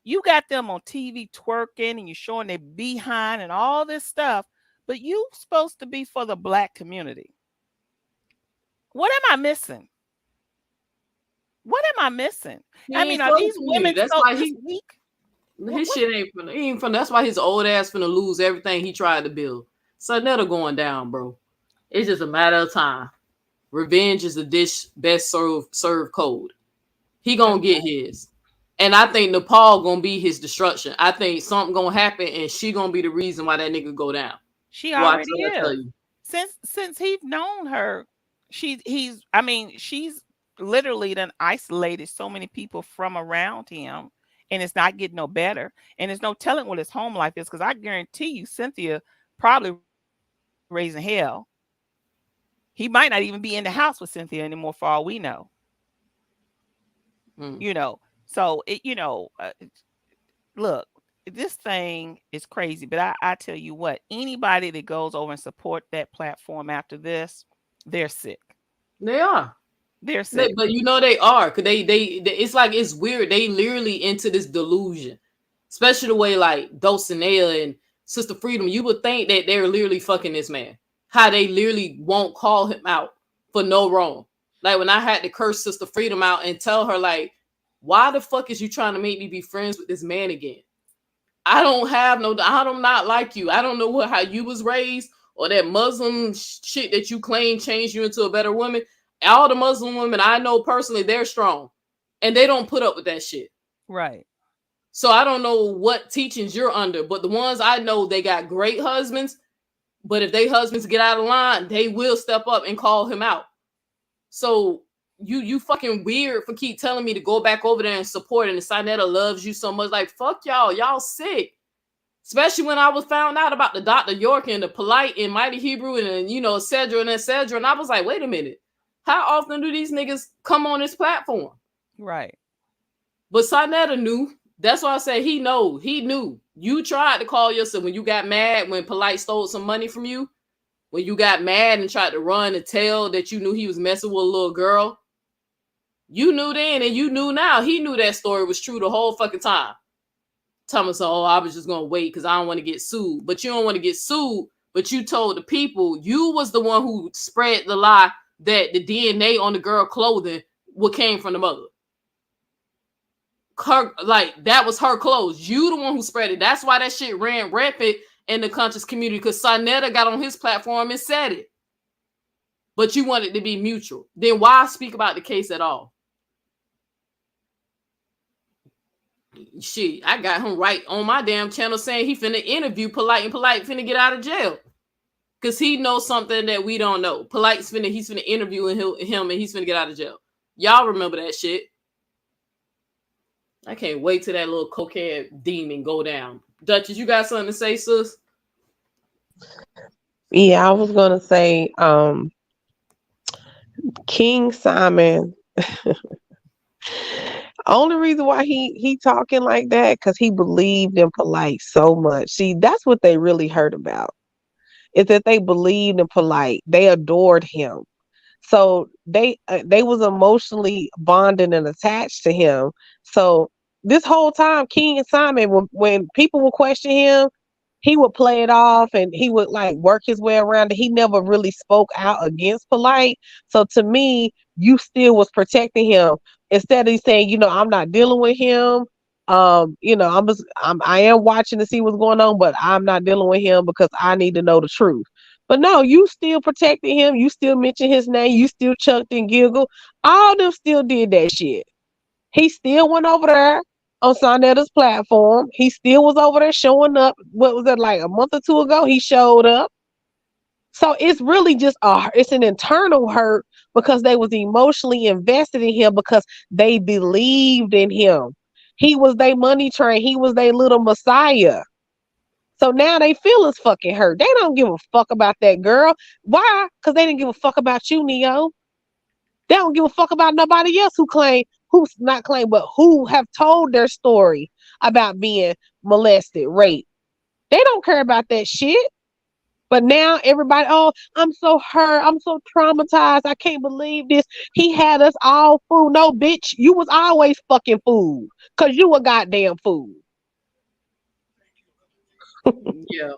You got them on TV twerking and you're showing their behind and all this stuff, but you supposed to be for the Black community. What am I missing? What am I missing? I mean, are these women that's so why weak? His shit ain't finna, he ain't finna. That's why his old ass finna lose everything he tried to build. Sonetta going down, bro. It's just a matter of time. Revenge is a dish best served cold. He gonna get his. And I think Nepal gonna be his destruction. I think something gonna happen and she gonna be the reason why that nigga go down. She already is. Since he's known her, she's literally done isolated so many people from around him, and it's not getting no better. And there's no telling what his home life is, because I guarantee you Cynthia probably raising hell. He might not even be in the house with Cynthia anymore for all we know. You know, so look, this thing is crazy, but I tell you what, anybody that goes over and support that platform after this, they're sick. They are. They're sick. But you know they are, because they it's like, it's weird. They literally into this delusion, especially the way like Dulcinea and Sister Freedom. You would think that they're literally fucking this man. How they literally won't call him out for no wrong. Like when I had to curse Sister Freedom out and tell her, like, why the fuck is you trying to make me be friends with this man again? I don't not like you. I don't know how you was raised, or that Muslim shit that you claim changed you into a better woman. All the Muslim women I know personally, they're strong and they don't put up with that shit. Right. So I don't know what teachings you're under, but the ones I know, they got great husbands, but if they husbands get out of line, they will step up and call him out. So you fucking weird for keep telling me to go back over there and support it, and Sonetta loves you so much. Like, fuck y'all sick. Especially when I was found out about the Dr. York and the Polight and Mighty Hebrew and et cetera and et cetera. And I was like, wait a minute. How often do these niggas come on this platform? Right. But Sonetta knew. That's why I said he knew. You tried to call yourself when you got mad when Polight stole some money from you. When you got mad and tried to run and tell that you knew he was messing with a little girl. You knew then and you knew now. He knew that story was true the whole fucking time. Thomas, oh, I was just going to wait because I don't want to get sued. But you don't want to get sued. But you told the people, you was the one who spread the lie that the DNA on the girl clothing came from the mother. That was her clothes. You the one who spread it. That's why that shit ran rampant in the conscious community, because Sonetta got on his platform and said it. But you want it to be mutual. Then why speak about the case at all? Shit, I got him right on my damn channel saying he finna interview Polight and Polight finna get out of jail. Because he knows something that we don't know. Polite's he's finna interview him and he's finna get out of jail. Y'all remember that shit. I can't wait till that little cokehead demon go down. Duchess, you got something to say, sis? Yeah, I was gonna say King Simon. Only reason why he talking like that, because he believed in Polight so much. See, that's what they really heard about, is that they believed in Polight. They adored him. So they was emotionally bonded and attached to him. So this whole time, King and Simon, when people will question him, he would play it off and he would like work his way around it. He never really spoke out against Polight. So to me, you still was protecting him instead of saying, you know, I'm not dealing with him. You know, I am watching to see what's going on, but I'm not dealing with him because I need to know the truth. But no, you still protected him. You still mentioned his name. You still chucked and giggled. All of them still did that shit. He still went over there on Sonetta's platform. He still was over there showing up. What was it, like a month or two ago? He showed up. So it's really just it's an internal hurt because they was emotionally invested in him because they believed in him. He was their money train. He was their little messiah. So now they feel is fucking hurt. They don't give a fuck about that girl. Why? Because they didn't give a fuck about you, Neo. They don't give a fuck about nobody else who's not claimed, but who have told their story about being molested, raped. They don't care about that shit. But now everybody, oh, I'm so hurt. I'm so traumatized. I can't believe this. He had us all fooled. No, bitch, you was always fucking fooled because you a goddamn fool. Yeah.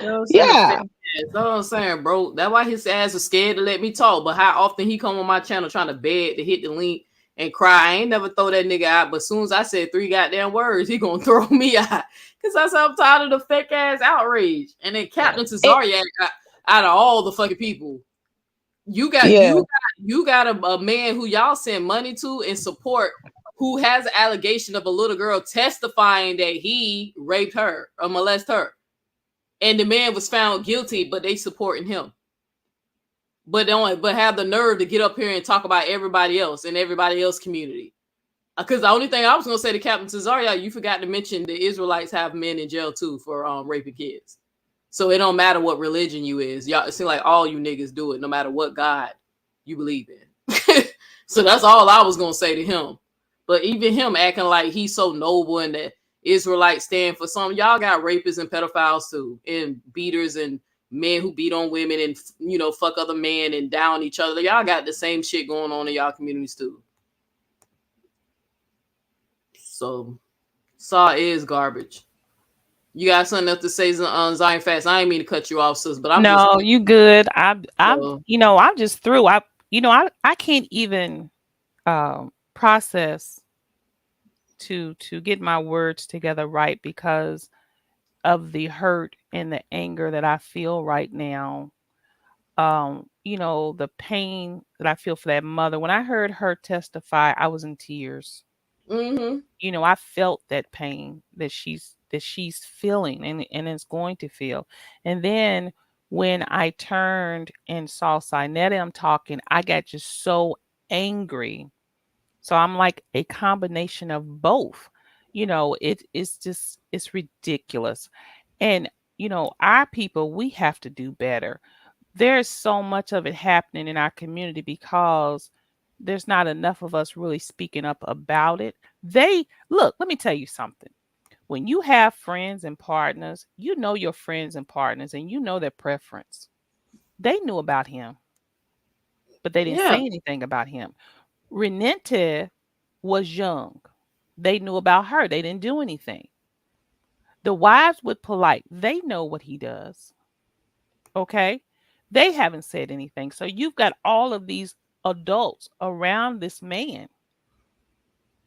You know what I'm saying? Yeah. That's what I'm saying, bro. That's why his ass was scared to let me talk. But how often he come on my channel trying to beg to hit the link and cry. I ain't never throw that nigga out. But as soon as I said 3 goddamn words, he gonna throw me out. Because I said I'm tired of the fake ass outrage. And then Captain Cesaria out of all the fucking people. You got a man who y'all send money to and support who has an allegation of a little girl testifying that he raped her or molested her. And the man was found guilty, but they supporting him. But have the nerve to get up here and talk about everybody else and everybody else community. Because the only thing I was gonna say to Captain Cesaria, you forgot to mention the Israelites have men in jail too for raping kids. So it don't matter what religion you is. Y'all, it seems like all you niggas do it, no matter what God you believe in. So that's all I was gonna say to him. But even him acting like he's so noble and that Israelites stand for something. Y'all got rapists and pedophiles too, and beaters and men who beat on women and, you know, fuck other men and down each other. Y'all got the same shit going on in y'all communities too. So Saw is garbage. You got something else to say, Zion Fast? I ain't mean to cut you off, sis, but I'm No, just you good. I'm you know, I'm just through. I can't even process to get my words together right because of the hurt and the anger that I feel right now. You know, the pain that I feel for that mother. When I heard her testify, I was in tears. Mm-hmm. You know, I felt that pain that she's feeling and is going to feel. And then when I turned and saw Sinetta talking, I got just so angry. So I'm like a combination of both. You know, it's ridiculous. And you know, our people, we have to do better. There's so much of it happening in our community because there's not enough of us really speaking up about it. Look, let me tell you something. When you have friends and partners, you know your friends and partners and you know their preference. They knew about him, but they didn't say anything about him. Renente was young. They knew about her. They didn't do anything. The wives with Polight, they know what he does. Okay? They haven't said anything. So you've got all of these adults around this man,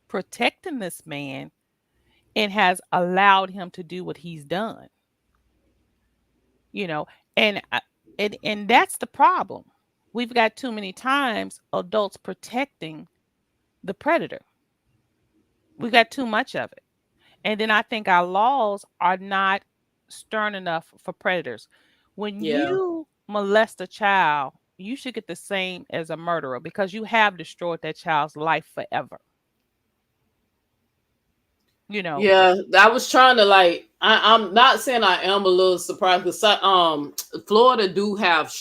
protecting this man, and has allowed him to do what he's done. You know, and that's the problem. We've got too many times adults protecting the predator. We've got too much of it. And then I think our laws are not stern enough for predators. When you molest a child, you should get the same as a murderer because you have destroyed that child's life forever. You know. Yeah, I was trying to I'm not saying I am a little surprised because Florida do have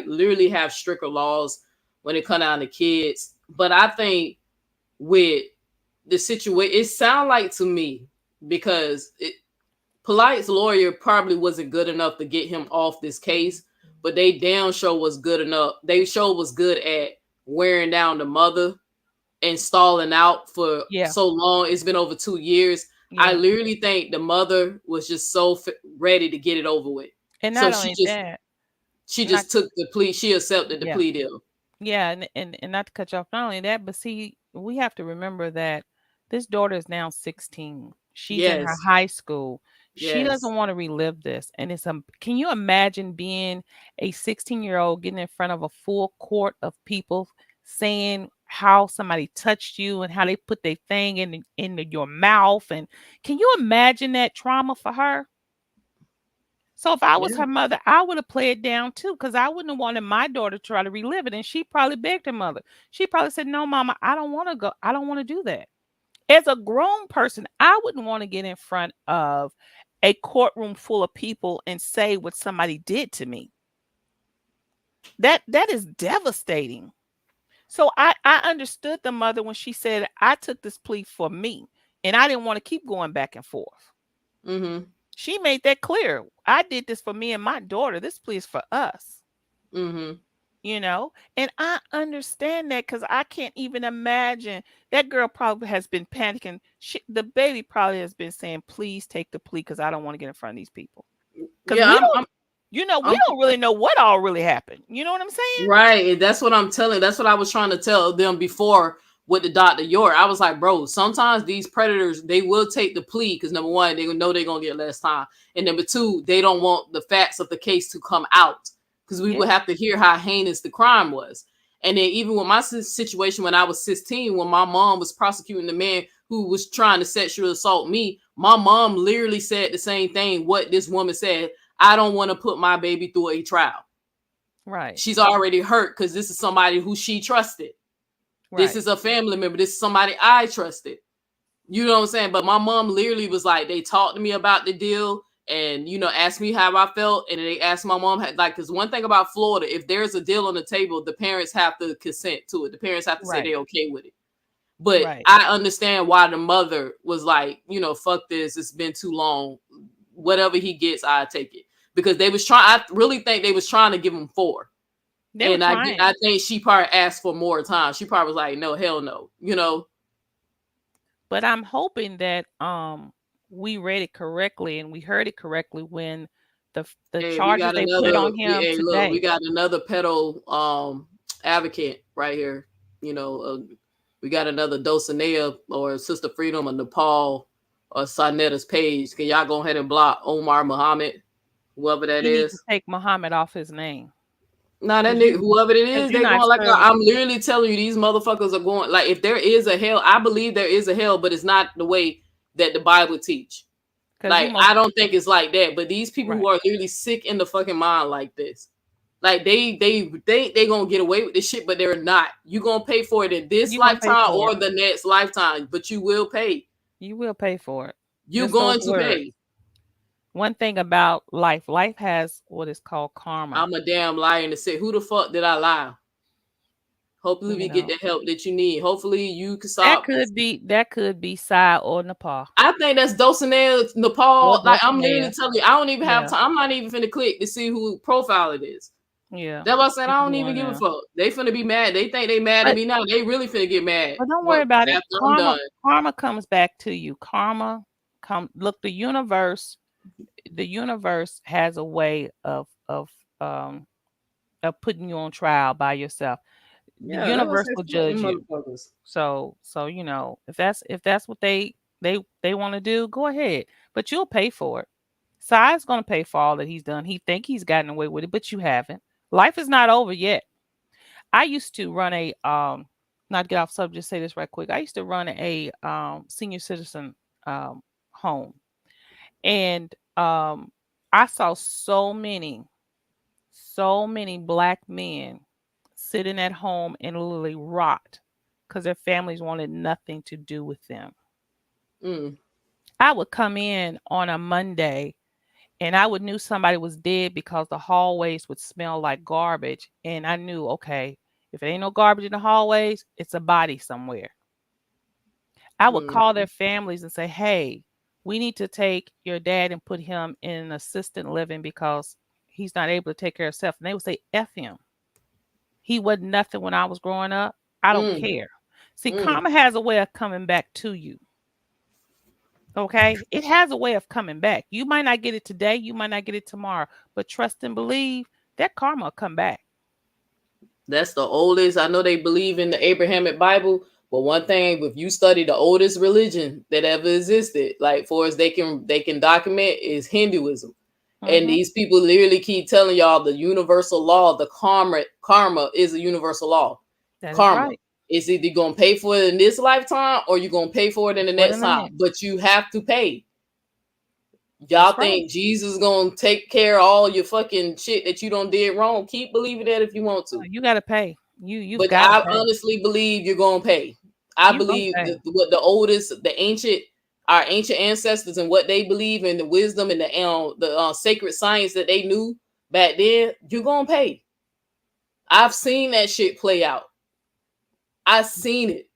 literally have stricter laws when it comes down to kids. But I think with the situation, it sounds like to me because Polight's lawyer probably wasn't good enough to get him off this case, but they damn sure was good enough. They sure was good at wearing down the mother and stalling out for so long. It's been over 2 years. I Yeah. literally think the mother was just so ready to get it over with. And So not only that, she not just took the plea. She accepted the yeah. plea deal. Yeah, and not to cut you off, not only that, but see, we have to remember that this daughter is now 16. She's in her Yes. high school. She Yes. doesn't want to relive this. And can you imagine being a 16-year-old getting in front of a full court of people saying how somebody touched you and how they put their thing in your mouth? And can you imagine that trauma for her? So if I was Yeah. her mother, I would have played down too, because I wouldn't have wanted my daughter to try to relive it. And she probably begged her mother. She probably said, "No, mama, I don't want to go. I don't want to do that." As a grown person, I wouldn't want to get in front of a courtroom full of people and say what somebody did to me. That is devastating. So I understood the mother when she said, "I took this plea for me, and I didn't want to keep going back and forth." Mm-hmm. She made that clear. I did this for me and my daughter. This plea is for us. Mm-hmm. You know, and I understand that because I can't even imagine that girl probably has been panicking. The baby probably has been saying, "Please take the plea because I don't want to get in front of these people." Because Yeah, we don't, I'm we don't really know what all really happened. You know what I'm saying? right. And that's what I'm telling. That's what I was trying to tell them before with the Dr. York. I was like, bro, sometimes these predators, they will take the plea because number one, they know they're gonna get less time. And number two, they don't want the facts of the case to come out. Because we would have to hear how heinous the crime was. And then even with my situation when I was 16, when my mom was prosecuting the man who was trying to sexually assault me, my mom literally said the same thing what this woman said. I don't want to put my baby through a trial. Right. She's already hurt because this is somebody who she trusted. This Right. is a family member. This is somebody I trusted. You know what I'm saying? But my mom literally was like, they talked to me about the deal and, asked me how I felt. And they asked my mom, because one thing about Florida, if there's a deal on the table, the parents have to consent to it. The parents have to say they're okay with it. But I understand why the mother was like, fuck this. It's been too long. Whatever he gets, I take it. Because I really think they was trying to give him 4. They were trying. I think she probably asked for more time. She probably was like, no, hell no, But I'm hoping that we read it correctly and we heard it correctly when the charges they put on him today. We got another pedo advocate right here. We got another Dulcinea or Sister Freedom or Nepal or Sanetta's page. Can y'all go ahead and block Omar Muhammad, whoever that he is? Needs to take Muhammad off his name. Nah, that nigga, whoever it is, they going like I'm literally telling you, these motherfuckers are going like if there is a hell, I believe there is a hell, but it's not the way that the Bible teach. Like I don't think it's like that. But these people who are literally sick in the fucking mind like this, like they gonna get away with this shit, but they're not. You gonna pay for it in this lifetime or the next lifetime, but you will pay. You will pay for it. You're going to pay. One thing about life has what is called karma. I'm a damn liar and to say, who the fuck did I lie? Hopefully we get the help that you need. Hopefully you can stop. That could be Sai or Nepal. I think that's Dulcinea, Nepal. Like I'm literally telling you, I don't even have time. I'm not even finna click to see who profile it is. Yeah. That's what I said. I don't even give a fuck. They finna be mad. They think they mad at me now. They really finna get mad. But don't worry about it. Karma comes back to you. Look, the universe has a way of putting you on trial by yourself. The universe will judge you. So if that's what they want to do, go ahead. But you'll pay for it. Sai's gonna pay for all that he's done. He think he's gotten away with it, but you haven't. Life is not over yet. I used to run a not to get off subject, just say this right quick. I used to run a senior citizen home. And I saw so many Black men sitting at home and literally rot because their families wanted nothing to do with them. I would come in on a Monday and I would knew somebody was dead because the hallways would smell like garbage. And I knew, okay, if it ain't no garbage in the hallways, it's a body somewhere. I would call their families and say, hey, we need to take your dad and put him in an assisted living because he's not able to take care of himself. And they would say, F him. He wasn't nothing when I was growing up. I don't care. See, karma has a way of coming back to you. Okay, it has a way of coming back. You might not get it today, you might not get it tomorrow, but trust and believe that karma will come back. That's the oldest. I know they believe in the Abrahamic Bible, but one thing, if you study the oldest religion that ever existed, like for as they can document, is Hinduism. And these people literally keep telling y'all the universal law, the karma is a universal law. That is Karma. right. It's either you're gonna pay for it in this lifetime or you're gonna pay for it in the For the next time. next. But you have to pay. Y'all That's think right. Jesus is gonna take care of all your fucking shit that you don't did wrong? Keep believing that if you want to. You gotta pay. You But gotta I pay. honestly believe you're gonna pay. I You gonna believe pay. that what the oldest, our ancient ancestors and what they believe in, the wisdom and the sacred science that they knew back then, you're gonna pay. I've seen that shit play out. I've seen it.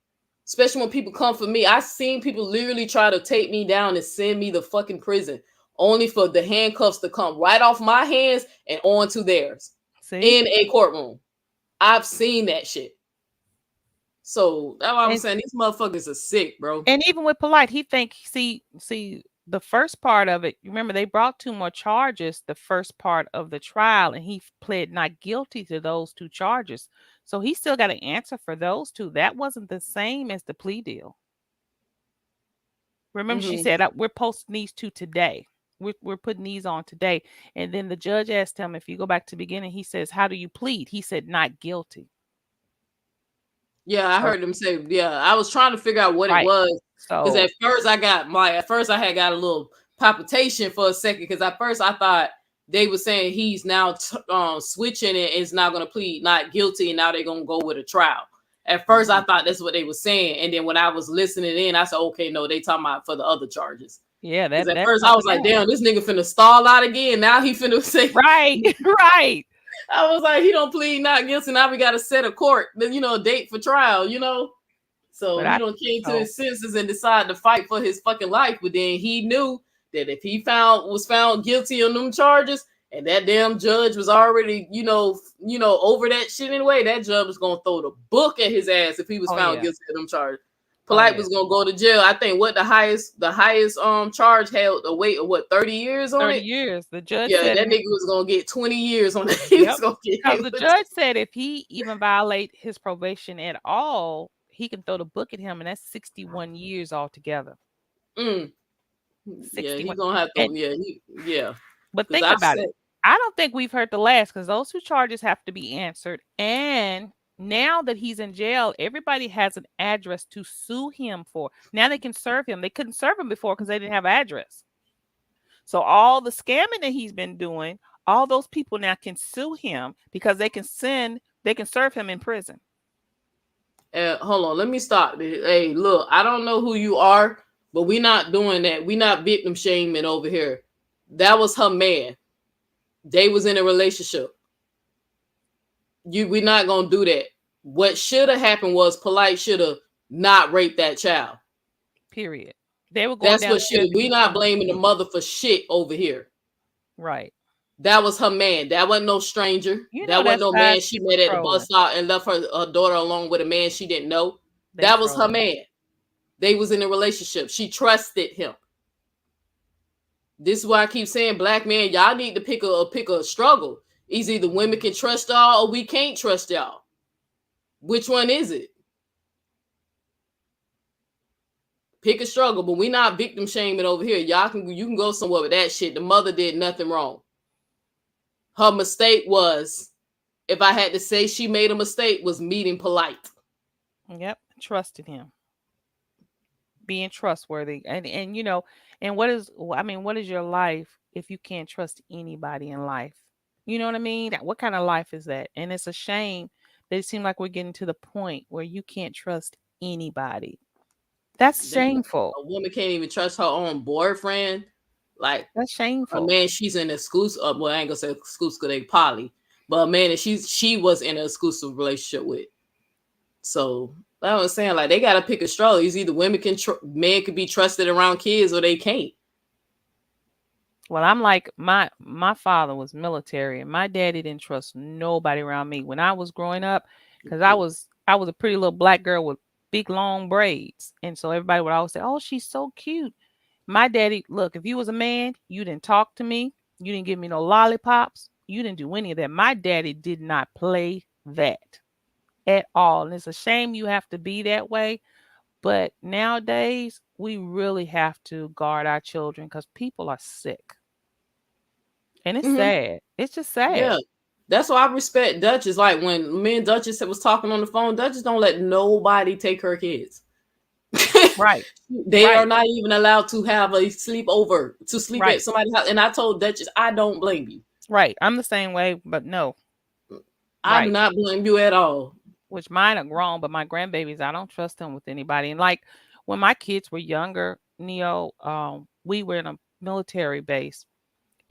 Especially when people come for me. I've seen people literally try to take me down and send me to fucking prison, only for the handcuffs to come right off my hands and onto theirs. See? In a courtroom. I've seen that shit. So that's why I'm saying these motherfuckers are sick, bro. And even with Polight, he think see the first part of it. You remember they brought 2 more charges the first part of the trial, and he pled not guilty to those 2 charges. So he still got to answer for those 2. That wasn't the same as the plea deal. Remember, she said we're posting these 2 today. We're putting these on today. And then the judge asked him, if you go back to the beginning, he says, "How do you plead?" He said, "Not guilty." Yeah, I heard him say, yeah, I was trying to figure out what it Right. was. Because So at first I had got a little palpitation for a second, because at first I thought they were saying he's now switching it and is now going to plead not guilty, and now they're going to go with a trial. At first I thought that's what they were saying, and then when I was listening in, I said, okay, no, they talking about for the other charges. yeah, Because that at first I was like, something else. damn, this nigga finna stall out again. Now he finna say Right, right. I was like, he don't plead not guilty. Now we got to set a court, a date for trial, So But he I don't came to know. his senses and decided to fight for his fucking life. But then he knew that if he was found guilty on them charges, and that damn judge was already, over that shit anyway, that judge was gonna throw the book at his ass if he was Oh, found yeah. guilty of them charges. Oh, Polight yeah. was gonna go to jail. I think the highest charge held a wait of what, 30 years on 30 it? years. The judge Yeah, said that if nigga was gonna get 20 years on that. He was gonna get because hit the with judge said if he even violate his probation at all, he can throw the book at him, and that's 61 years altogether. Yeah, he 61. gonna have to. And, Yeah. but 'Cause think I've about said, it. I don't think we've heard the last, because those 2 charges have to be answered. And now that he's in jail, everybody has an address to sue him for. Now they can serve him. They couldn't serve him before because they didn't have an address. So all the scamming that he's been doing, all those people now can sue him because they can serve him in prison. hold on, let me stop. Hey, look, I don't know who you are, but we're not doing that. We're not victim shaming over here. That was her man. They was in a relationship. We're not gonna do that. What should have happened was Polight should have not raped that child. Period. They were going That's down what the should. stairs to We get not something to blaming the eat. mother for shit over here. Right. That was her man. That wasn't no stranger. That wasn't no man she met at the bus stop and left her daughter alone with a man she didn't know. That was her man. They was in a relationship. She trusted him. This is why I keep saying, black men, y'all need to pick a struggle. Either women can trust y'all or we can't trust y'all. Which one is it? Pick a struggle, but we not victim shaming over here. You can go somewhere with that shit. The mother did nothing wrong. Her mistake was, if I had to say she made a mistake, was meeting Polight. Yep, trusted him. Being trustworthy. And what is your life if you can't trust anybody in life? You know what I mean? What kind of life is that? And it's a shame that it seems like we're getting to the point where you can't trust anybody. That's shameful. A woman can't even trust her own boyfriend. Like, that's shameful. A man she's in exclusive, well, I ain't gonna say exclusive because they poly, but a man that she was in an exclusive relationship with. So I was saying, like, they gotta pick a struggle. It's either men can be trusted around kids or they can't. Well, I'm like, my father was military, and my daddy didn't trust nobody around me when I was growing up, because I was a pretty little black girl with big long braids, and so everybody would always say, "Oh, she's so cute." My daddy, look, if you was a man, you didn't talk to me. You didn't give me no lollipops. You didn't do any of that. My daddy did not play that at all. And it's a shame you have to be that way. But nowadays, we really have to guard our children because people are sick. And it's sad. It's just sad. Yeah. That's why I respect Duchess. Like when me and Duchess was talking on the phone, Duchess don't let nobody take her kids. Right. They are not even allowed to have a sleepover to sleep Right. at somebody's house. And I told Duchess, I don't blame you. Right. I'm the same way, but no. I do not blame you at all. Which mine are grown, but my grandbabies, I don't trust them with anybody. And like when my kids were younger, Neo, we were in a military base,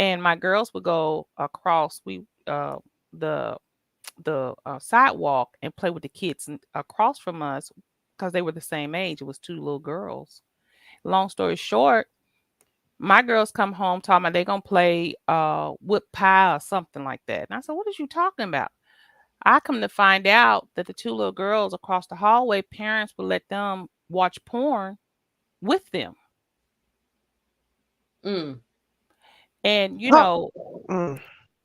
and my girls would go across the sidewalk and play with the kids across from us because they were the same age. It was two little girls. Long story short, my girls come home talking about they're gonna play whip pie or something like that. And I said, what is you talking about? I come to find out that the two little girls across the hallway, parents would let them watch porn with them. And you know,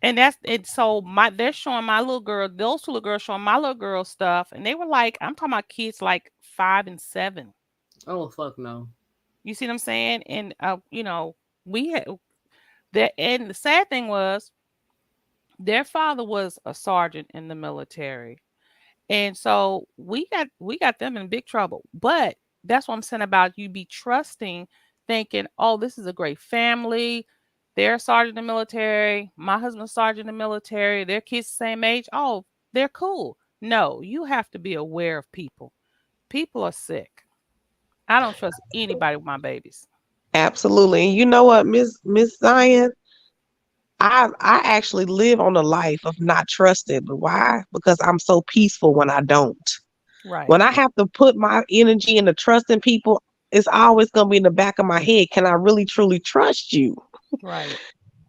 and that's it. So they're showing my little girl, those two little girls showing my little girl stuff, and they were like, I'm talking about kids like 5 and 7. Oh fuck no. You see what I'm saying? And you know, we had that, and the sad thing was their father was a sergeant in the military. And so we got them in big trouble. But that's what I'm saying about you be trusting, thinking, oh, this is a great family. They're a sergeant in the military. My husband's sergeant in the military. Their kids the same age. Oh, they're cool. No, you have to be aware of people. People are sick. I don't trust anybody with my babies. Absolutely. And you know what, Miss Zion? I actually live on a life of not trusting. But why? Because I'm so peaceful when I don't. Right. When I have to put my energy into trusting people, it's always gonna be in the back of my head. Can I really truly trust you? Right.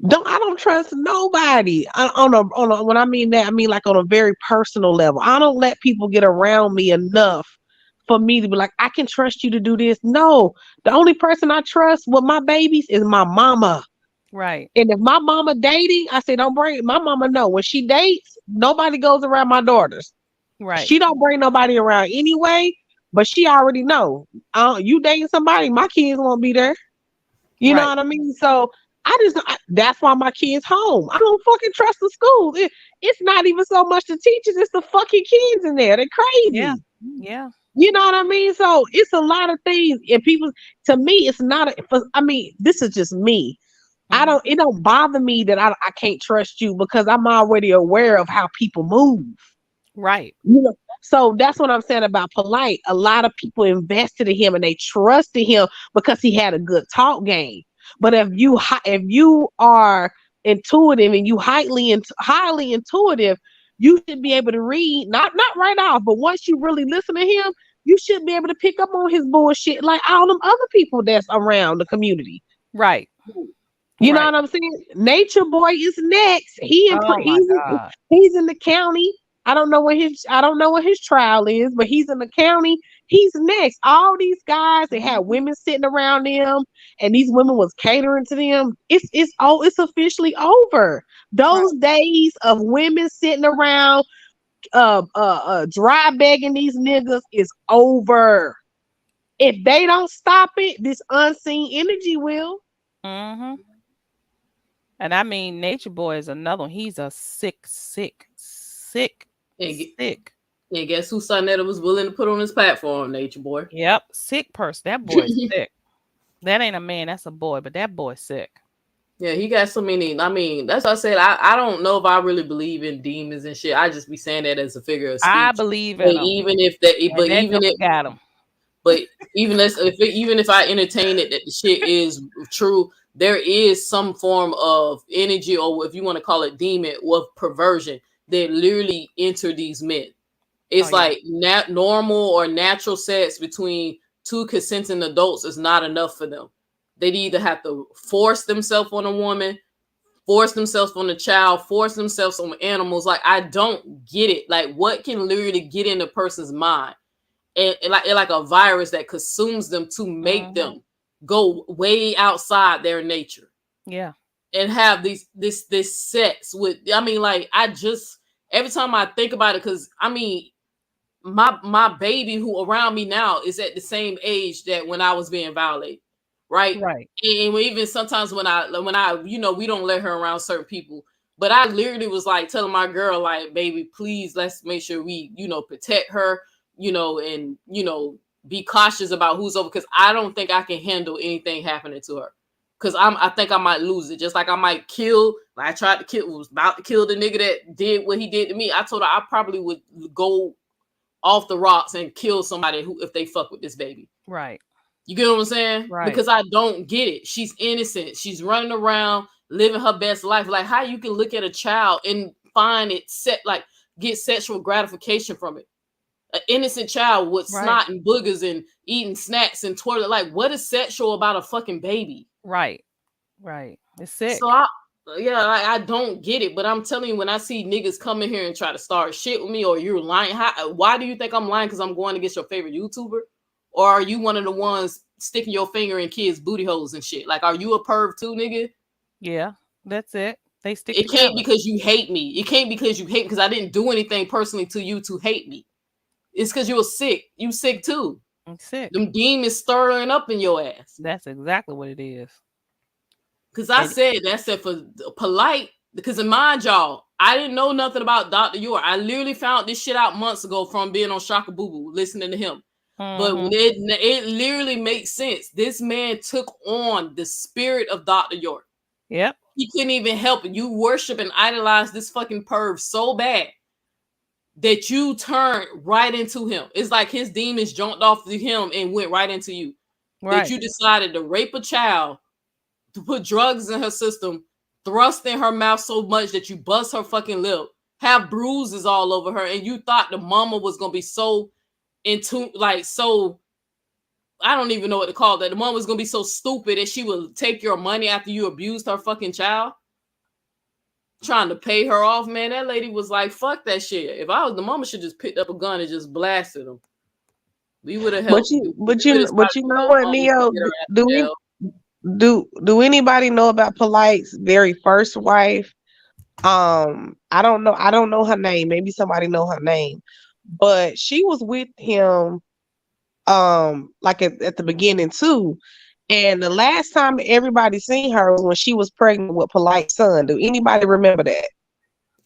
I don't trust nobody. When I mean that, I mean like on a very personal level. I don't let people get around me enough for me to be like, I can trust you to do this. No, the only person I trust with my babies is my mama. Right. And if my mama dating, I say don't bring my mama. No, when she dates, nobody goes around my daughters. Right. She don't bring nobody around anyway. But she already know. You dating somebody, my kids won't be there. You know what I mean? So that's why my kids home. I don't fucking trust the schools. It's not even so much the teachers, it's the fucking kids in there. They're crazy. Yeah. Yeah. You know what I mean? So it's a lot of things. And people, to me, it's not, this is just me. It don't bother me that I can't trust you because I'm already aware of how people move. Right. You know, so that's what I'm saying about Polight. A lot of people invested in him and they trusted him because he had a good talk game. But if you are intuitive and you highly intuitive, you should be able to read, not right off, but once you really listen to him, you should be able to pick up on his bullshit like all them other people that's around the community. Right. You know what I'm saying? Nature Boy is next. He's in the county. I don't know what his trial is, but he's in the county. He's next. All these guys, they had women sitting around them, and these women was catering to them. It's officially over. Those days of women sitting around, dry begging these niggas is over. If they don't stop it, this unseen energy will. Mm-hmm. And I mean, Nature Boy is another one. He's a sick. And guess who Sonetta was willing to put on his platform, Nature Boy? Yep, sick person. That boy's sick. That ain't a man, that's a boy, but that boy's sick. Yeah, he got so many. I mean, that's what I said. I don't know if I really believe in demons and shit. I just be saying that as a figure of speech. I believe in them. Even if they, but even if got them. But even if I entertain it that the shit is true, there is some form of energy, or if you want to call it demon or perversion, that literally enter these men. It's normal or natural sex between two consenting adults is not enough for them. They'd either have to force themselves on a woman, force themselves on a child, force themselves on animals. Like, I don't get it. Like, what can literally get in a person's mind? And like a virus that consumes them to make them go way outside their nature. Yeah. And have this sex with, I mean, like, I just, every time I think about it, because I mean, my baby who around me now is at the same age that when I was being violated, right? Right. And even sometimes when I you know, we don't let her around certain people, but I literally was like telling my girl, like, baby, please, let's make sure we, you know, protect her, you know, and, you know, be cautious about who's over, because I don't think I can handle anything happening to her. Cause I think I might lose it. Just like I might kill, like I tried to kill, was about to kill the nigga that did what he did to me. I told her I probably would go off the rocks and kill somebody who, if they fuck with this baby. Right. You get what I'm saying? Right. Because I don't get it. She's innocent. She's running around living her best life. Like, how you can look at a child and find it like get sexual gratification from it. An innocent child with snot and boogers and eating snacks and twirling. Like, what is sexual about a fucking baby? Right. Right. It's sick. So I don't get it. But I'm telling you, when I see niggas come in here and try to start shit with me, or you're lying, why do you think I'm lying? Because I'm going against your favorite YouTuber? Or are you one of the ones sticking your finger in kids' booty holes and shit? Like, are you a perv too, nigga? Yeah, that's it. They stick It can't together. because you hate me. It can't because you hate, because I didn't do anything personally to you to hate me. It's because you're sick. You sick too. I'm sick. Them demons stirring up in your ass. That's exactly what it is. Because I said for Polight, because in mind y'all, I didn't know nothing about Dr. York. I literally found this shit out months ago from being on Shaka Boo Boo, listening to him. But it literally makes sense. This man took on the spirit of Dr. York. Yep. He couldn't even help it. You worship and idolize this fucking perv so bad that you turned right into him. It's like his demons jumped off of him and went right into you. Right. That you decided to rape a child, to put drugs in her system, thrust in her mouth so much that you bust her fucking lip, have bruises all over her, and you thought the mama was gonna be so into, like, so, I don't even know what to call that. The mom was gonna be so stupid that she would take your money after you abused her fucking child, trying to pay her off. Man, that lady was like, fuck that shit. If I was the mama, should just picked up a gun and just blasted him. We would have helped. But you know what, Neo? Do anybody know about Polight's very first wife? I don't know her name. Maybe somebody know her name, but she was with him like at the beginning too. And the last time everybody seen her was when she was pregnant with Polight's son. Do anybody remember that?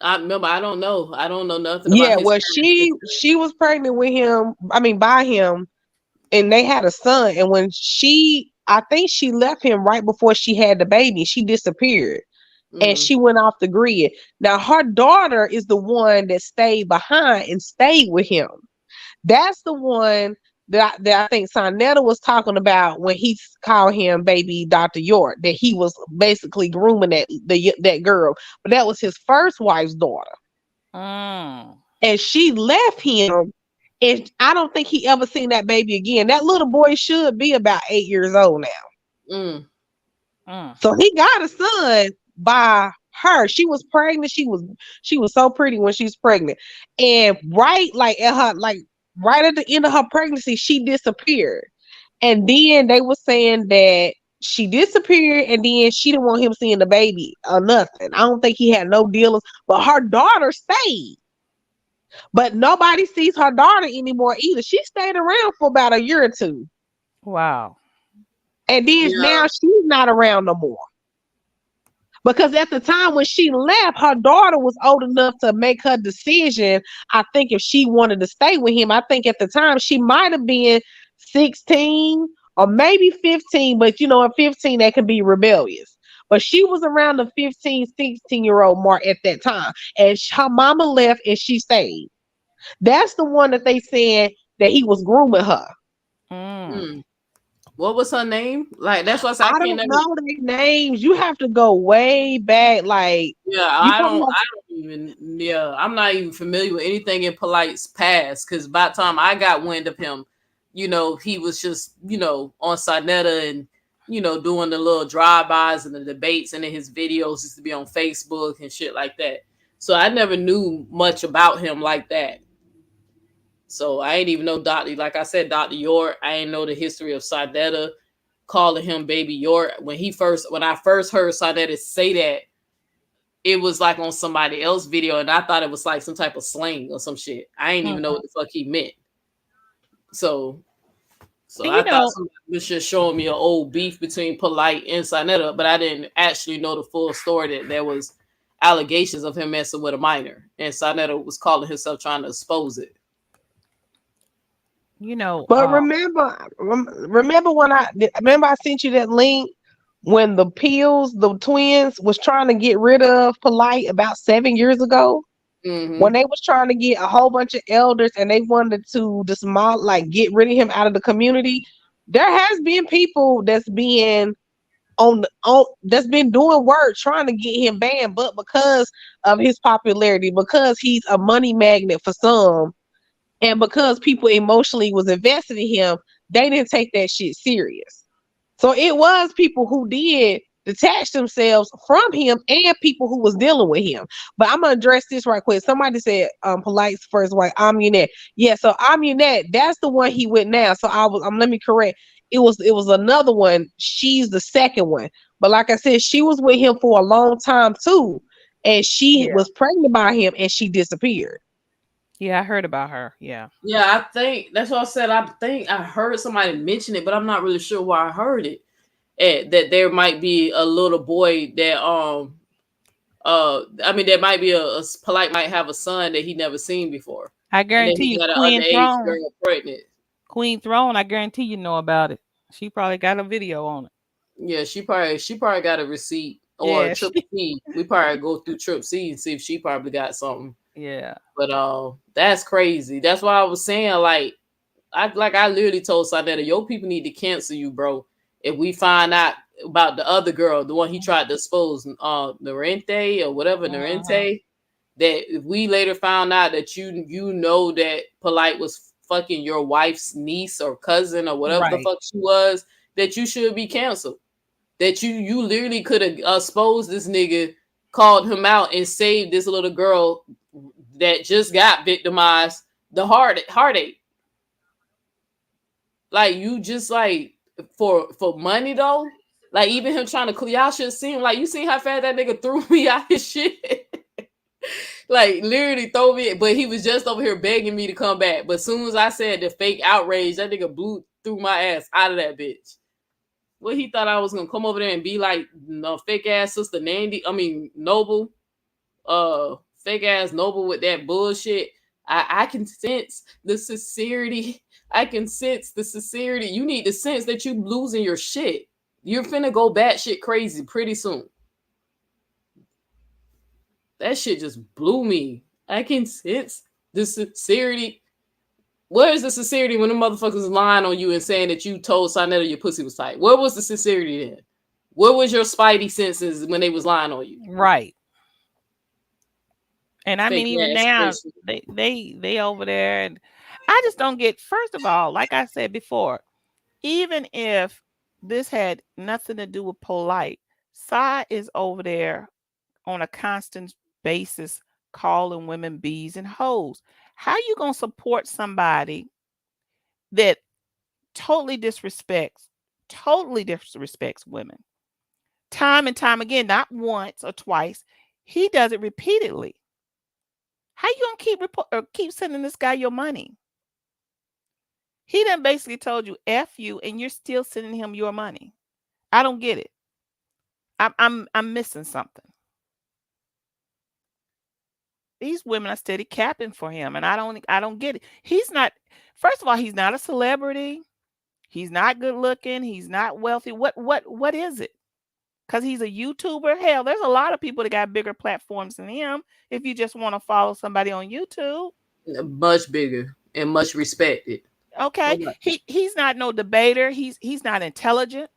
I remember. I don't know nothing Yeah, about his well, she was pregnant with him. I mean, by him, and they had a son. And when I think she left him right before she had the baby. She disappeared. And she went off the grid. Now, her daughter is the one that stayed behind and stayed with him. That's the one that I think Sonetta was talking about when he called him baby Dr. York, that he was basically grooming that girl. But that was his first wife's daughter. And she left him, and I don't think he ever seen that baby again. That little boy should be about 8 years old now. So he got a son by her. She was pregnant. She was so pretty when she was pregnant. And right at the end of her pregnancy, she disappeared. And then they were saying that she disappeared, and then she didn't want him seeing the baby or nothing. I don't think he had no dealings, but her daughter stayed. But nobody sees her daughter anymore either. She stayed around for about a year or two. Wow. And then now she's not around no more. Because at the time when she left, her daughter was old enough to make her decision. I think if she wanted to stay with him, I think at the time she might have been 16 or maybe 15. But at 15, that can be rebellious. But she was around the 15, 16-year-old mark at that time. And her mama left and she stayed. That's the one that they said that he was grooming her. What was her name? Like, that's what I don't know their names. You have to go way back. Like, I'm not even familiar with anything in Polight's past, because by the time I got wind of him, he was just, on Sonetta and, doing the little drive-bys and the debates, and then his videos used to be on Facebook and shit like that. So I never knew much about him like that. So I ain't even know Dr. York. I ain't know the history of Sonetta. calling him baby York. When I first heard Sonetta say that, it was like on somebody else's video, and I thought it was like some type of slang or some shit. I ain't even know what the fuck he meant. So And I thought somebody was just showing me an old beef between Polight and Sonetta, but I didn't actually know the full story that there was allegations of him messing with a minor, and Sonetta was calling himself trying to expose it. But remember when I sent you that link when the twins was trying to get rid of Polight about 7 years ago, when they was trying to get a whole bunch of elders and they wanted to get rid of him out of the community. There has been people that's been that's been doing work trying to get him banned, but because of his popularity, because he's a money magnet for some, and because people emotionally was invested in him, they didn't take that shit serious. So it was people who did detach themselves from him and people who was dealing with him. But I'm gonna address this right quick. Somebody said Polight's first wife, Amunette. Yeah, so Amunette, that's the one he with now. So let me correct. It was another one. She's the second one. But like I said, she was with him for a long time too. And she was pregnant by him and she disappeared. Yeah, I heard about her. Yeah. Yeah, I think that's what I said. I think I heard somebody mention it, but I'm not really sure where I heard it. That there might be a little boy that there might be a Polight might have a son that he never seen before. I guarantee you, Queen Throne. Girl pregnant. Queen Throne, I guarantee you know about it. She probably got a video on it. Yeah, she probably got a receipt or Trip C. We probably go through Trip C and see if she probably got something. Yeah. But that's crazy. That's why I was saying, I literally told Sonetta, your people need to cancel you, bro. If we find out about the other girl, the one he tried to expose, Norente or whatever, Norente, that if we later found out that you know that Polight was fucking your wife's niece or cousin or whatever the fuck she was, that you should be canceled. That you literally could have exposed this nigga, called him out, and saved this little girl that just got victimized the heartache. Like, you just for money though. Like, even him trying to clear, y'all should see him. Like, you see how fast that nigga threw me out his shit. Like, literally throw me, but he was just over here begging me to come back. But as soon as I said the fake outrage, that nigga threw my ass out of that bitch. What, he thought I was gonna come over there and be like no fake ass sister Noble, fake ass Noble with that bullshit. I can sense the sincerity. I can sense the sincerity. You need to sense that you losing your shit. You're finna go batshit crazy pretty soon. That shit just blew me. I can sense the sincerity. Where is the sincerity when the motherfuckers lying on you and saying that you told Sonetta your pussy was tight? Where was the sincerity then? Where was your spidey senses when they was lying on you? Right. And I Fake mean, even now, they over there, and I just don't get. First of all, like I said before, even if this had nothing to do with Polight, Sai is over there on a constant basis calling women bees and hoes. How you gonna support somebody that totally disrespects women? Time and time again, not once or twice. He does it repeatedly. How you gonna keep sending this guy your money? He done basically told you F you, and you're still sending him your money. I don't get it. I'm missing something. These women are steady capping for him, and I don't get it. He's not. First of all, he's not a celebrity. He's not good looking. He's not wealthy. What is it? Because he's a YouTuber. Hell, there's a lot of people that got bigger platforms than him. If you just want to follow somebody on YouTube, much bigger and much respected. Okay, he's not no debater. He's not intelligent.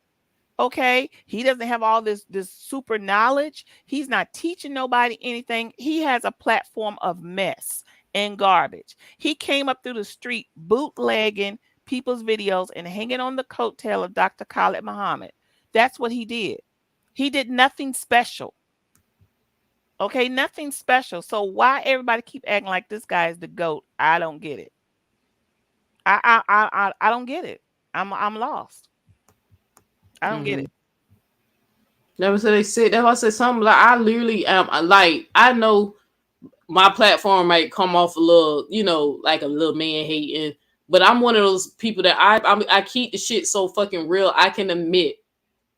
Okay, he doesn't have all this super knowledge. He's not teaching nobody anything. He has a platform of mess and garbage. He came up through the street bootlegging people's videos and hanging on the coattail of Dr. Khalid Muhammad. That's what he did. He did nothing special. Okay, nothing special. So why everybody keep acting like this guy is the GOAT? I don't get it. I don't get it. I'm lost. I don't get it. Never said they said. That's why I said something like I literally am like I know my platform might come off a little, like a little man hating, but I'm one of those people that I keep the shit so fucking real. I can admit,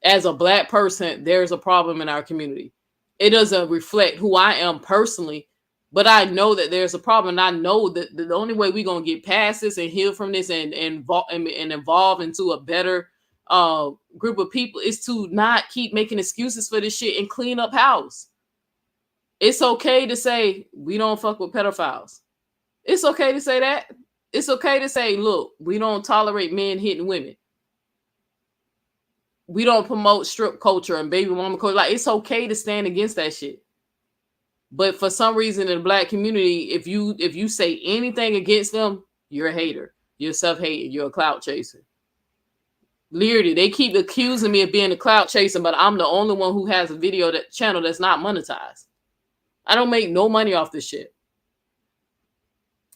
as a black person, there's a problem in our community. It doesn't reflect who I am personally, but I know that there's a problem. And I know that the only way we're gonna get past this and heal from this and evolve into a better group of people is to not keep making excuses for this shit and clean up house. It's okay to say we don't fuck with pedophiles. It's okay to say that. It's okay to say, look, we don't tolerate men hitting women. We don't promote strip culture and baby mama culture. Like, it's okay to stand against that shit. But for some reason in the black community, if you say anything against them, you're a hater. You're self-hating. You're a clout chaser. Literally, they keep accusing me of being a clout chaser, but I'm the only one who has a video channel that's not monetized. I don't make no money off this shit.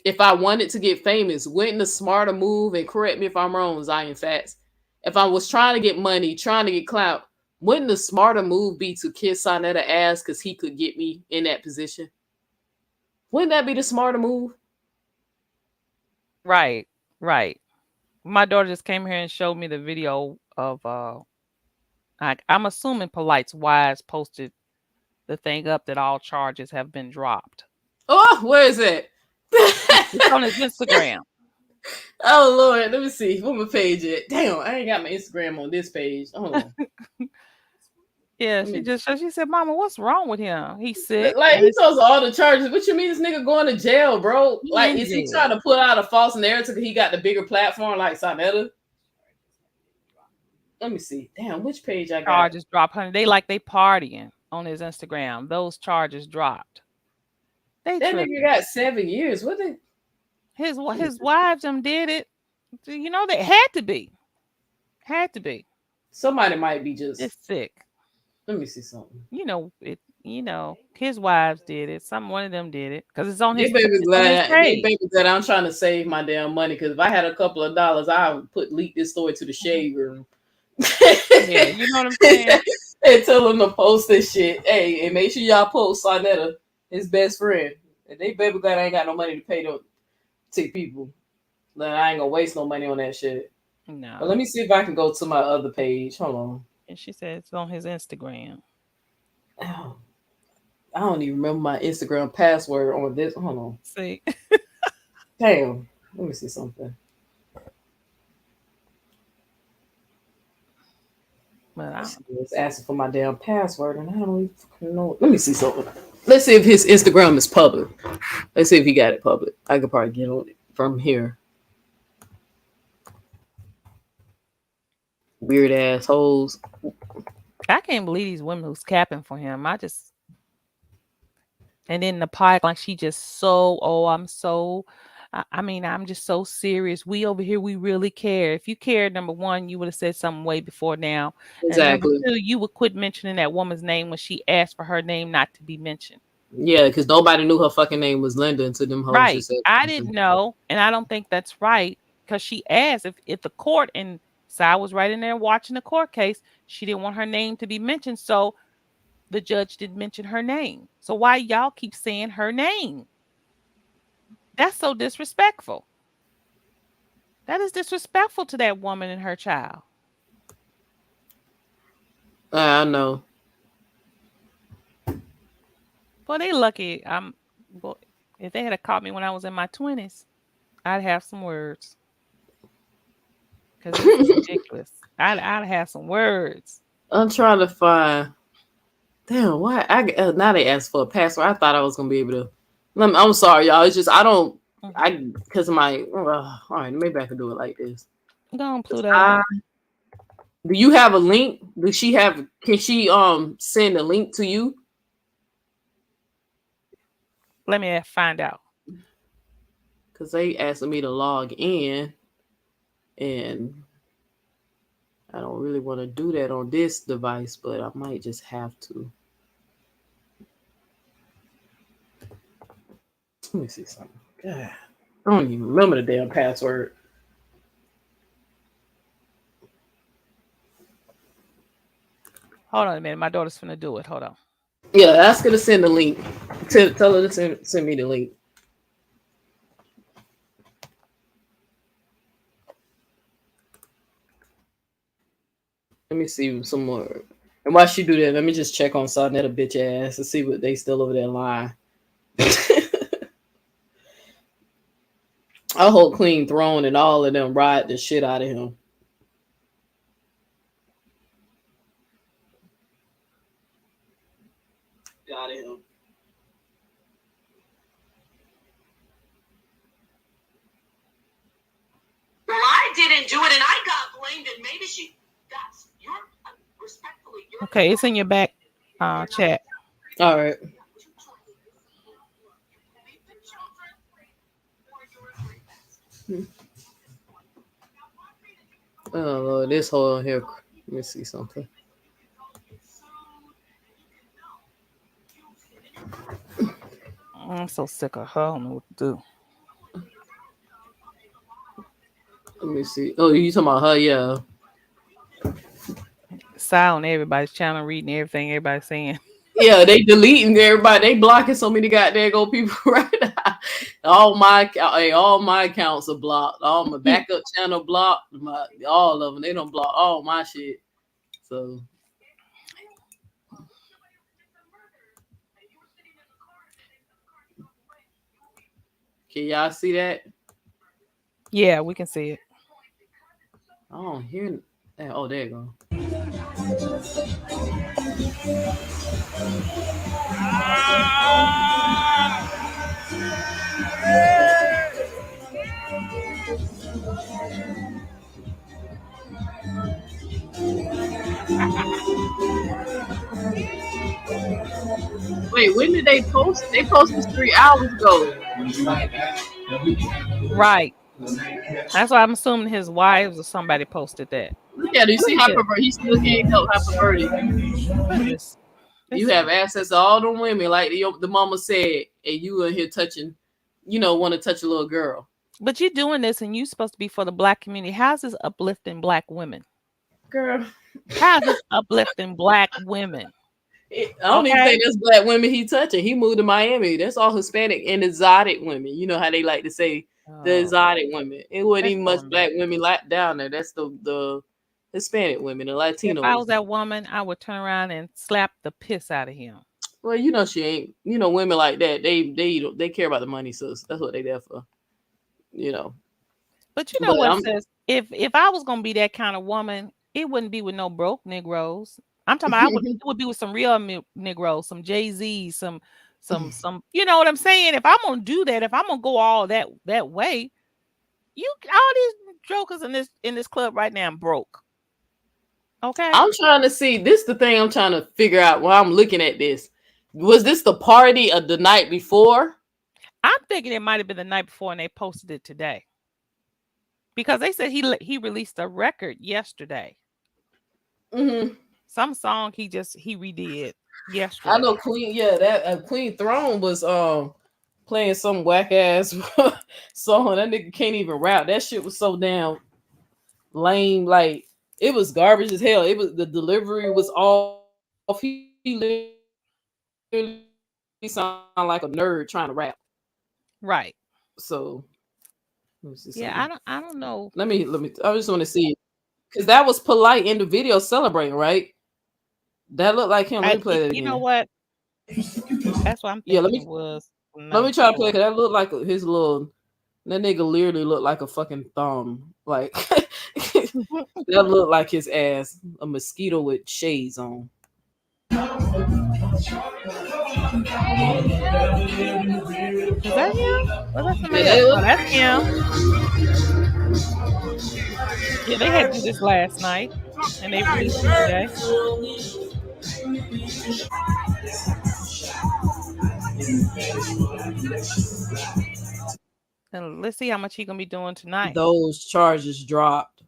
If I wanted to get famous, wouldn't the smarter move, and correct me if I'm wrong, Zion Fats, if I was trying to get money, trying to get clout, wouldn't the smarter move be to kiss Sonetta ass because he could get me in that position? Wouldn't that be the smarter move? Right. My daughter just came here and showed me the video of I'm assuming Polight's wives posted the thing up that all charges have been dropped. Oh, where is it? It's on his Instagram. Oh Lord, let me see. Where my page at? Damn, I ain't got my Instagram on this page. Hold on. Yeah, she said, "Mama, what's wrong with him? He's sick." Like, he tells all the charges. What you mean this nigga going to jail, bro? Like, is he trying to put out a false narrative because he got the bigger platform like Sonetta? Let me see. Damn, which page I got? Charges dropped, honey. They partying on his Instagram. Those charges dropped. That nigga got 7 years. What they? His wives did it. You know, they had to be. Somebody might be just sick. Let me see something. You know it. You know his wives did it. One of them did it because it's on his. They baby glad I'm trying to save my damn money because if I had a couple of dollars, I would leak this story to the shade room. Yeah, you know what I'm saying. And tell them to post this shit. Hey, and make sure y'all post Sonetta, his best friend. And they baby glad I ain't got no money to pay them to people. Then I ain't gonna waste no money on that shit. No. But let me see if I can go to my other page. Hold on. And she said it's on his Instagram. Oh, I don't even remember my Instagram password on this. Hold on. See. Damn. Let me see something. But it's asking for my damn password, and I don't even fucking know. Let me see something. Let's see if his Instagram is public. Let's see if he got it public. I could probably get on it from here. Weird assholes. I can't believe these women who's capping for him. And then the pie, like she just I'm just so serious. We over here, we really care. If you cared, number one, you would have said something way before now. Exactly. And number two, you would quit mentioning that woman's name when she asked for her name not to be mentioned. Yeah, because nobody knew her fucking name was Linda until them hoes right. just said I didn't know, and I don't think that's right because she asked if the court, and so I was right in there watching the court case. She didn't want her name to be mentioned, so the judge didn't mention her name. So why y'all keep saying her name? That's so disrespectful. That is disrespectful to that woman and her child. I know. Well, they lucky. If they had caught me when I was in my 20s, I'd have some words. Because it's ridiculous. I'd have some words. I'm trying to find. Damn, why? Now they asked for a password. I thought I was gonna be able to. I'm sorry, y'all. It's just I don't. Because of my. All right, maybe I can do it like this. Go on, Pluto. Do you have a link? Can she send a link to you? Let me find out. Because they asked me to log in, and I don't really want to do that on this device, but I might just have to. Let me see something. God, I don't even remember the damn password. Hold on a minute. My daughter's finna do it. Hold on. Yeah, ask her to send the link. Tell her to send me the link. Let me see some more. And while she do that, let me just check on Sarnetta bitch ass to see what they still over there lying. I hope Queen Throne and all of them ride the shit out of him. Out of him. Well, I didn't do it, and I got blamed, and maybe she. That's your respectfully. Okay, it's in your back chat. All right. Oh Lord, this whole here. Let me see something. I'm so sick of her. I don't know what to do. Let me see. Oh, you talking about her? Yeah. Silent everybody's channel, reading everything everybody's saying. Yeah, they deleting everybody. They blocking so many goddamn go people right now. All my accounts are blocked. All my backup channel blocked. All of them. They don't block all my shit. So can y'all see that? Yeah, we can see it. I don't hear. Oh, there you go. Wait, when did they post? They posted 3 hours ago. Right. That's why I'm assuming his wives or somebody posted that. Look at it. You see how he still can't help how perverted. What is this? You have access to all them women, like the mama said, and you in here touching, want to touch a little girl. But you're doing this, and you're supposed to be for the Black community. How's this uplifting Black women? Girl, how's this uplifting Black women? I don't even think that's Black women he touching. He moved to Miami. That's all Hispanic and exotic women. You know how they like to say the exotic women. It wasn't even much Black women down there. That's the Hispanic women, the Latino. If I was that woman, I would turn around and slap the piss out of him. Well, she ain't. Women like that, they care about the money, sis. That's what they there for. But you know what, sis? If I was gonna be that kind of woman, it wouldn't be with no broke Negroes. I'm talking about it would be with some real Negroes, some Jay-Z, some, you know what I'm saying? If I'm gonna do that, if I'm gonna go all that way, all these jokers in this club right now, I'm broke. Okay. I'm trying to see. This the thing I'm trying to figure out while I'm looking at this. Was this the party of the night before? I'm thinking it might have been the night before and they posted it today. Because they said he released a record yesterday. Mm-hmm. Some song he redid yesterday. I know Queen. Yeah, that Queen Throne was playing some whack ass song. That nigga can't even rap. That shit was so damn lame. Like it was garbage as hell. It was the delivery was off. He literally sound like a nerd trying to rap. Right. So yeah, I don't know. Let me. I just want to see because that was Polight in the video celebrating, right? That looked like him. Let me play it again. You know what? That's what I'm thinking. Yeah, let me try to play because that looked like his little. That nigga literally looked like a fucking thumb. Like that looked like his ass, a mosquito with shades on. Is that him? Was that somebody else? Oh, that's him. Yeah, they had to do this last night, and they released it today. And let's see how much he's gonna be doing tonight. Those charges dropped.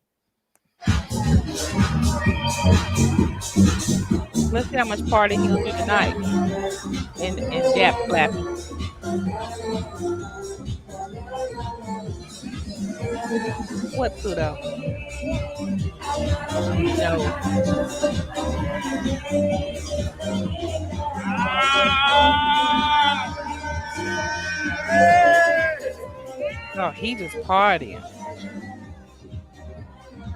Let's see how much party he's gonna do tonight. And jab slapping. What, Pluto? No. Oh, he just partying.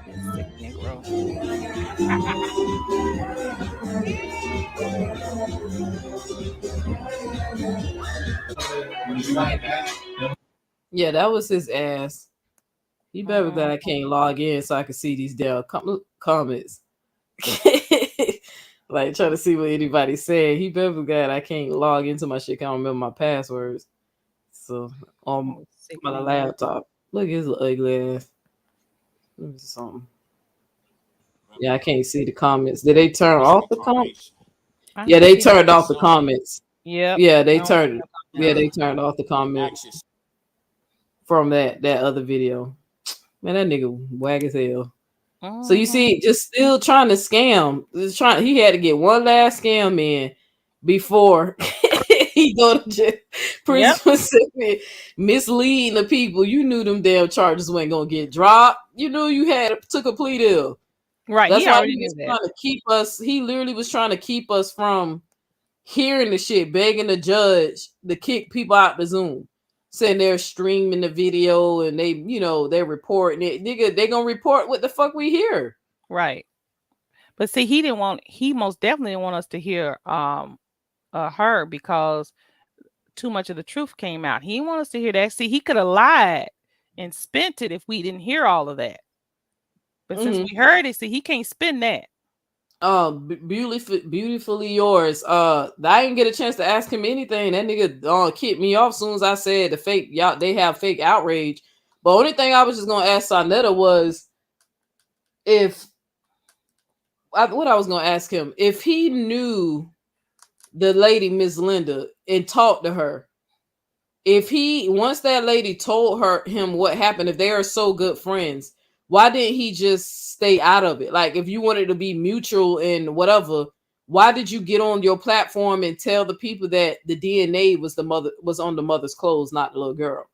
He's sick Negro. Yeah, that was his ass. He better that I can't log in so I can see these damn comments. Like trying to see what anybody said. He better glad I can't log into my shit. I don't remember my passwords. So on my laptop. Look at his ugly ass. Let me see something. Yeah, I can't see the comments. Did they turn off the comments? Yeah, they turned off the comments. Yep. Yeah, they turned. Yeah, they turned off the comments from that other video. Man, that nigga wag as hell. So you see, just still trying to scam. He had to get one last scam in before he go to jail. Prison misleading the people. You knew them damn charges weren't gonna get dropped. You knew you took a plea deal. Right. That's he why already he knew was that. trying to keep us. He literally was trying to keep us from hearing the shit, begging the judge to kick people out the Zoom. Saying they're streaming the video and they're reporting it. Nigga, they gonna report what the fuck we hear. Right. But see, he most definitely didn't want us to hear her because too much of the truth came out. He didn't want us to hear that. See, he could have lied and spent it if we didn't hear all of that. But since we heard it, see, he can't spend that. Beautifully yours. I didn't get a chance to ask him anything. That nigga kicked me off as soon as I said they have fake outrage. But only thing I was just gonna ask Sonetta was what I was gonna ask him if he knew the lady Miss Linda and talked to her. If once that lady told him what happened, if they are so good friends, why didn't he just stay out of it? Like if you wanted to be mutual and whatever, why did you get on your platform and tell the people that the DNA was on the mother's clothes, not the little girl?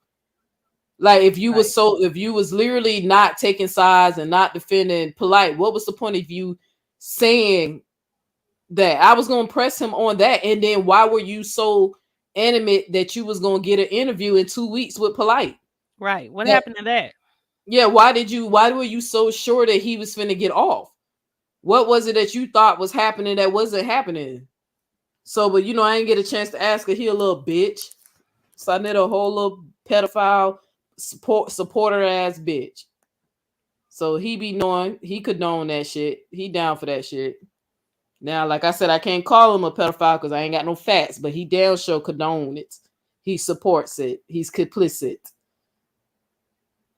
Like if you was literally not taking sides and not defending Polight, what was the point of you saying that? I was gonna press him on that, and then why were you so animate that you was gonna get an interview in 2 weeks with Polight? Right. What happened to that? Yeah, why were you so sure that he was finna get off? What was it that you thought was happening that wasn't happening? So, but I didn't get a chance to ask her. He a little bitch. So I need a whole little pedophile supporter ass bitch. So he could know that shit. He down for that shit. Now, like I said, I can't call him a pedophile because I ain't got no facts, but he damn sure condone it. He supports it. He's complicit.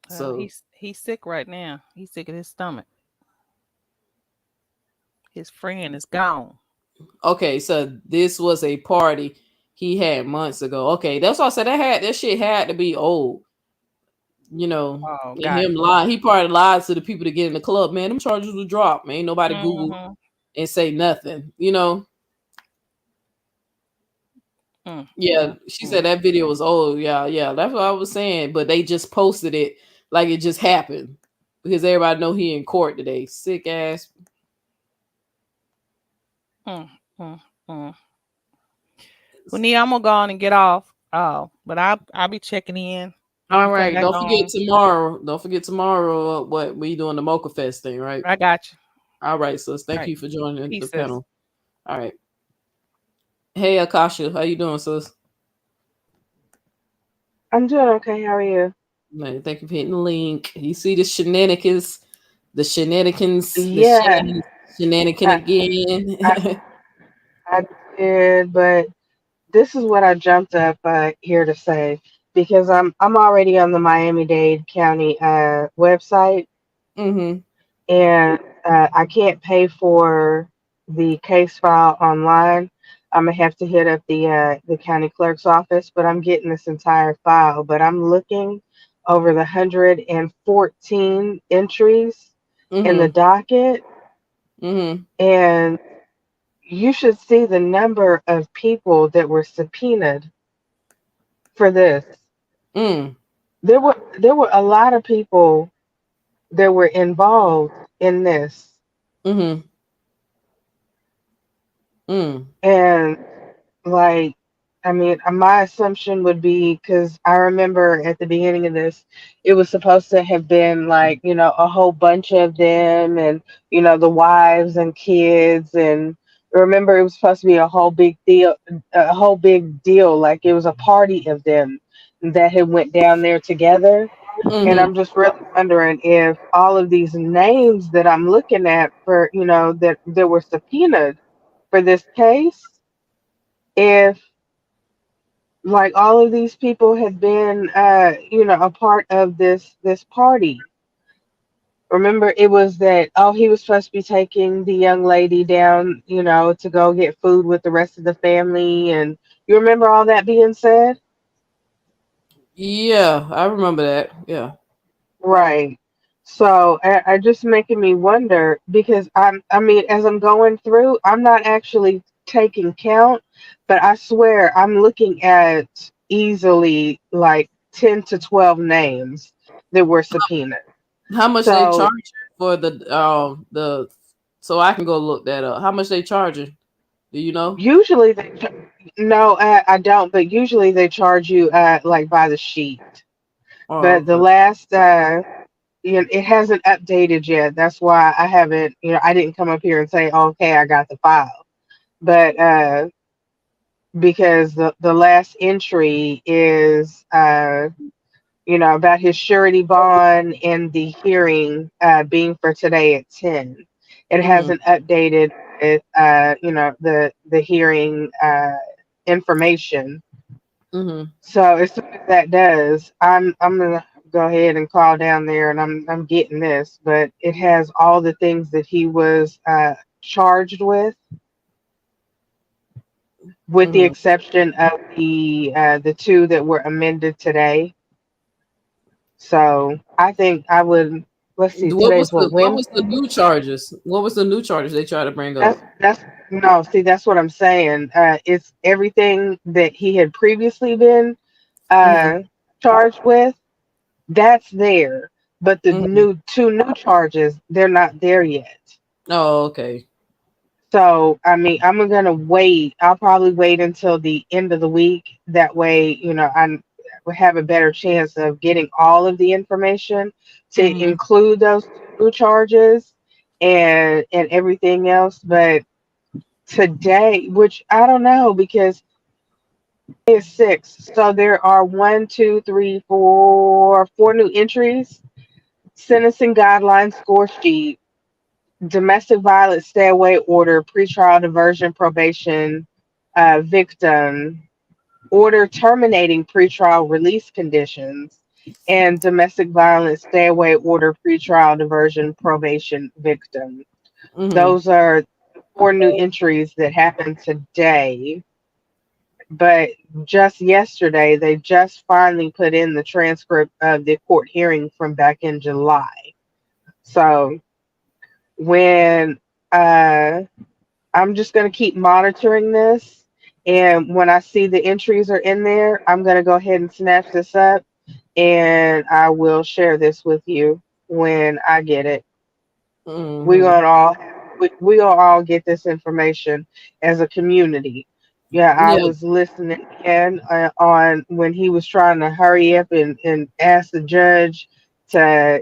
So he's sick right now. He's sick in his stomach. His friend is gone. Okay, so this was a party he had months ago. Okay, that's why I said that shit had to be old. And him lie. He probably lied to the people to get in the club. Man, them charges will drop. Man, ain't nobody Google and say nothing. Yeah, she said that video was old. Yeah, that's what I was saying. But they just posted it like it just happened because everybody know he in court today. Sick ass. Well, Nia, I'm gonna go on and get off. But I'll be checking in. All right. Don't forget tomorrow. What we doing the Mocha Fest thing, right? I got you. All right, sis. Thank you for joining the sis. panel. All right. Hey, Akasha, how you doing, sis? I'm doing okay. How are you? Man, thank you for hitting the link. You see the shenanigans, Yeah. shenanigan again. I did, but this is what I jumped up here to say because I'm already on the Miami-Dade County website, and I can't pay for the case file online. I'm gonna have to hit up the county clerk's office, but I'm getting this entire file. But I'm looking over the 114 entries in the docket, and you should see the number of people that were subpoenaed for this. There were a lot of people that were involved in this. Mm-hmm. And like, I mean, my assumption would be because I remember at the beginning of this, it was supposed to have been like, a whole bunch of them and, the wives and kids. And remember, it was supposed to be a whole big deal. Like it was a party of them that had went down there together. And Mm-hmm. I'm just really wondering if all of these names that I'm looking at for, that were subpoenaed for this case, if like all of these people had been a part of this party. Remember, it was that, oh, he was supposed to be taking the young lady down, to go get food with the rest of the family. And you remember all that being said? Yeah, I remember that. Yeah. Right. So I just making me wonder because I mean, as I'm going through, I'm not actually taking count, but I swear I'm looking at easily like 10 to 12 names that were subpoenaed. How much they charge So for the so I can go look that up. How much they charging? Do you know? usually no, I don't, but usually they charge you like by the sheet. Oh, But the okay. last it hasn't updated yet. That's why I haven't, I didn't come up here and say, oh, okay, I got the file. But because the last entry is about his surety bond and the hearing being for today at 10. It Mm-hmm. hasn't updated with the hearing information. Mm-hmm. So as soon as that does, I'm gonna go ahead and call down there, and I'm getting this. But it has all the things that he was charged with the Mm-hmm. exception of the two that were amended today. So I think I would. Let's see. Today's what, What was the Wednesday? new charges? What was the new charges they try to bring up? That's no. See, that's what I'm saying. It's everything that he had previously been Mm-hmm. uh charged with. That's there, but the Mm-hmm. two new charges, they're not there yet. Oh, okay. So, I mean, I'm gonna wait. I'll probably wait until the end of the week. That way, I will have a better chance of getting all of the information to Mm-hmm. include those new charges and everything else. But today, which I don't know because it's 6, so there are one, two, three, four new entries. Sentencing guidelines score sheet, domestic violence stay away order, pretrial diversion probation, victim, order terminating pretrial release conditions, and domestic violence stay away order, pretrial diversion probation, victim. Mm-hmm. Those are 4 new entries that happened today. But just yesterday, they just finally put in the transcript of the court hearing from back in July. So when I'm just going to keep monitoring this. And when I see the entries are in there, I'm going to go ahead and snatch this up and I will share this with you when I get it. We Mm-hmm. gonna all we gonna all get this information as a community. Yeah, I Yeah. was listening in on when he was trying to hurry up and ask the judge to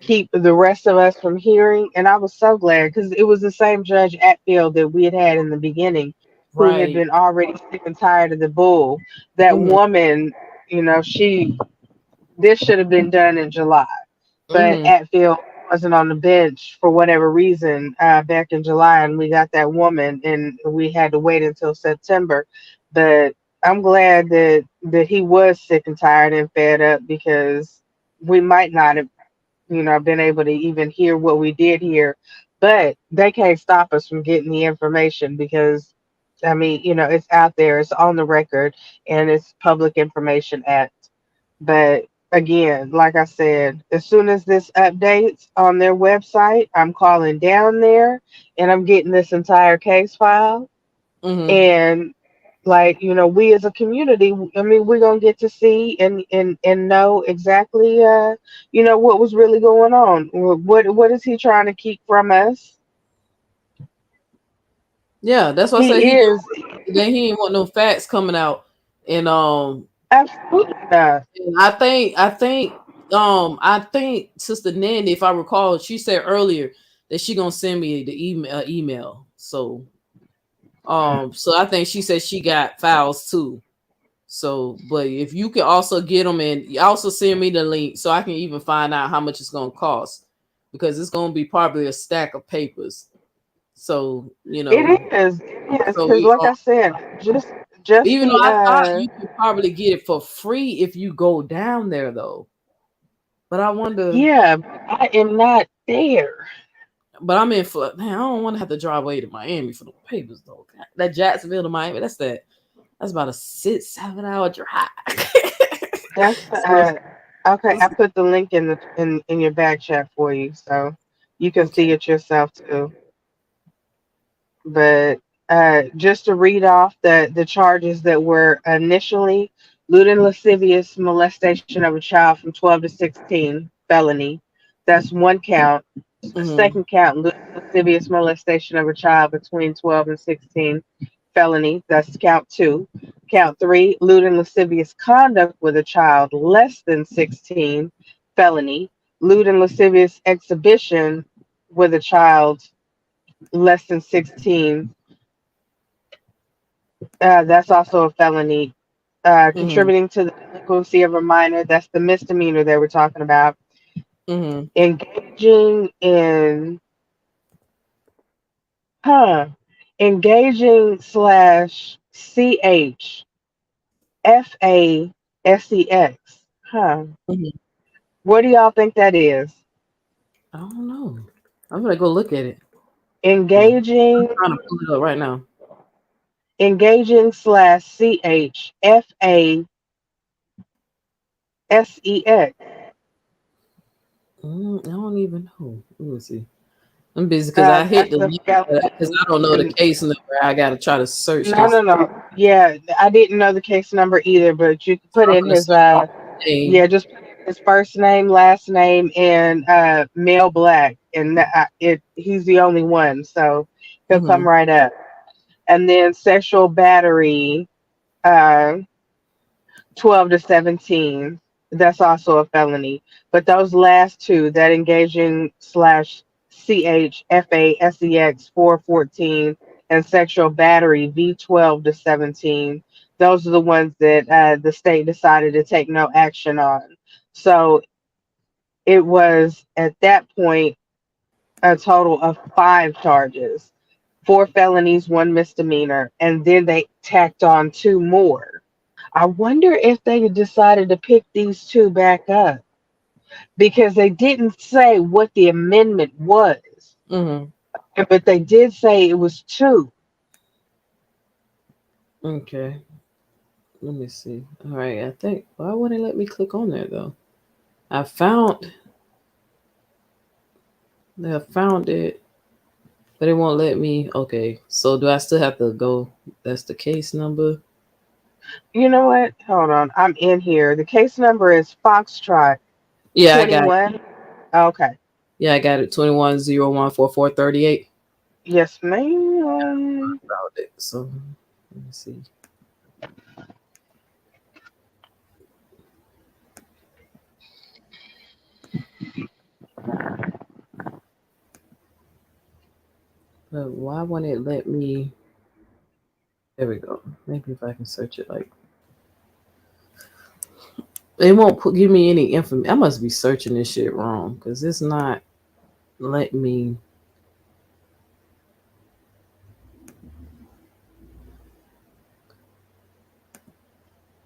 keep the rest of us from hearing, and I was so glad because it was the same Judge Atfield that we had in the beginning, who had Right. been already sick and tired of the bull. That Mm-hmm. woman, she this should have been done in July, but Mm-hmm. Atfield wasn't on the bench for whatever reason back in July, and we got that woman, and we had to wait until September. But I'm glad that he was sick and tired and fed up because we might not have, been able to even hear what we did hear. But they can't stop us from getting the information because, I mean, it's out there, it's on the record, and it's public information at. But again, like I said, as soon as this updates on their website, I'm calling down there and I'm getting this entire case file. Mm-hmm. And like, we as a community, I mean, we're gonna get to see and know exactly what was really going on. What is he trying to keep from us? Yeah, that's what I said. He is Then he ain't want no facts coming out, and absolutely not. and I think Sister Nanny, if I recall, she said earlier that she gonna send me the email. So so I think she said she got files too. So, but if you can also get them and also send me the link so I can even find out how much it's gonna cost, because it's gonna be probably a stack of papers. So It is. Yes, so because like I said, just even though the I thought you could probably get it for free if you go down there though, but I wonder. yeah, I am not there. But I'm in for man. I don't want to have to drive away to Miami for the papers though. That Jacksonville to Miami, that's about a 6-7 hour drive. That's okay. I put the link in in your back chat for you, so you can see it yourself too. But just to read off the charges that were initially lewd and lascivious molestation of a child from 12 to 16, felony. That's one count. The second count, lewd and lascivious molestation of a child between 12 and 16, felony. That's count 2. Count 3, lewd and lascivious conduct with a child less than 16, felony. Lewd and lascivious exhibition with a child less than 16, that's also a felony. Contributing to the delinquency of a minor, that's the misdemeanor they were talking about. Engaging in, engaging slash CH FASEX. What do y'all think that is? I don't know. I'm gonna go look at it. Engaging. I'm trying to pull it up right now. Engaging slash CH FASEX. I don't even know. Let me see. I'm busy because I hit the link because I don't know the case number. I gotta try to search this. No. Yeah, I didn't know the case number either, but you can put in his just put in his first name, last name, and male black, and he's the only one, so he'll come right up. And then sexual battery, 12 to 17. That's also a felony. But those last two, that engaging slash CHFASEX 414 and sexual battery V12 to 17, those are the ones that the state decided to take no action on. So it was at that point a total of 5 charges, 4 felonies, 1 misdemeanor, and then they tacked on 2 more. I wonder if they decided to pick these 2 back up, because they didn't say what the amendment was, but they did say it was 2. Okay. Let me see. All right. I think, why wouldn't they let me click on there though? I found it, but it won't let me. Okay. So do I still have to go? That's the case number. You know what? Hold on. I'm in here. The case number is Foxtrot. Yeah, 21. I got it. Okay. Yeah, I got it. 21014438. Yes, ma'am. Found it. So let me see. But why won't it let me? There we go. Maybe if I can search it, like it won't give me any information. I must be searching this shit wrong because it's not letting me.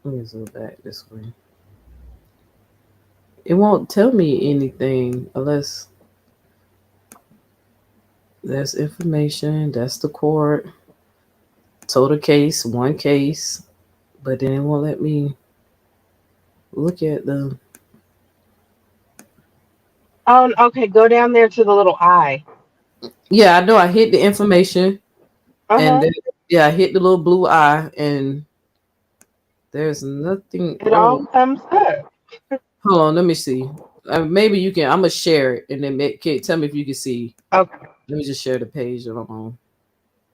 Let me zoom back this way. It won't tell me anything unless there's information. That's the court. Total case, 1 case. But then it won't let me look at the. Oh, okay. Go down there to the little eye. Yeah, I know. I hit the information, and then, I hit the little blue eye, and there's nothing. It all comes up. Hold on, let me see. Maybe you can. I'm gonna share it, and then tell me if you can see. Okay. Let me just share the page that I'm on.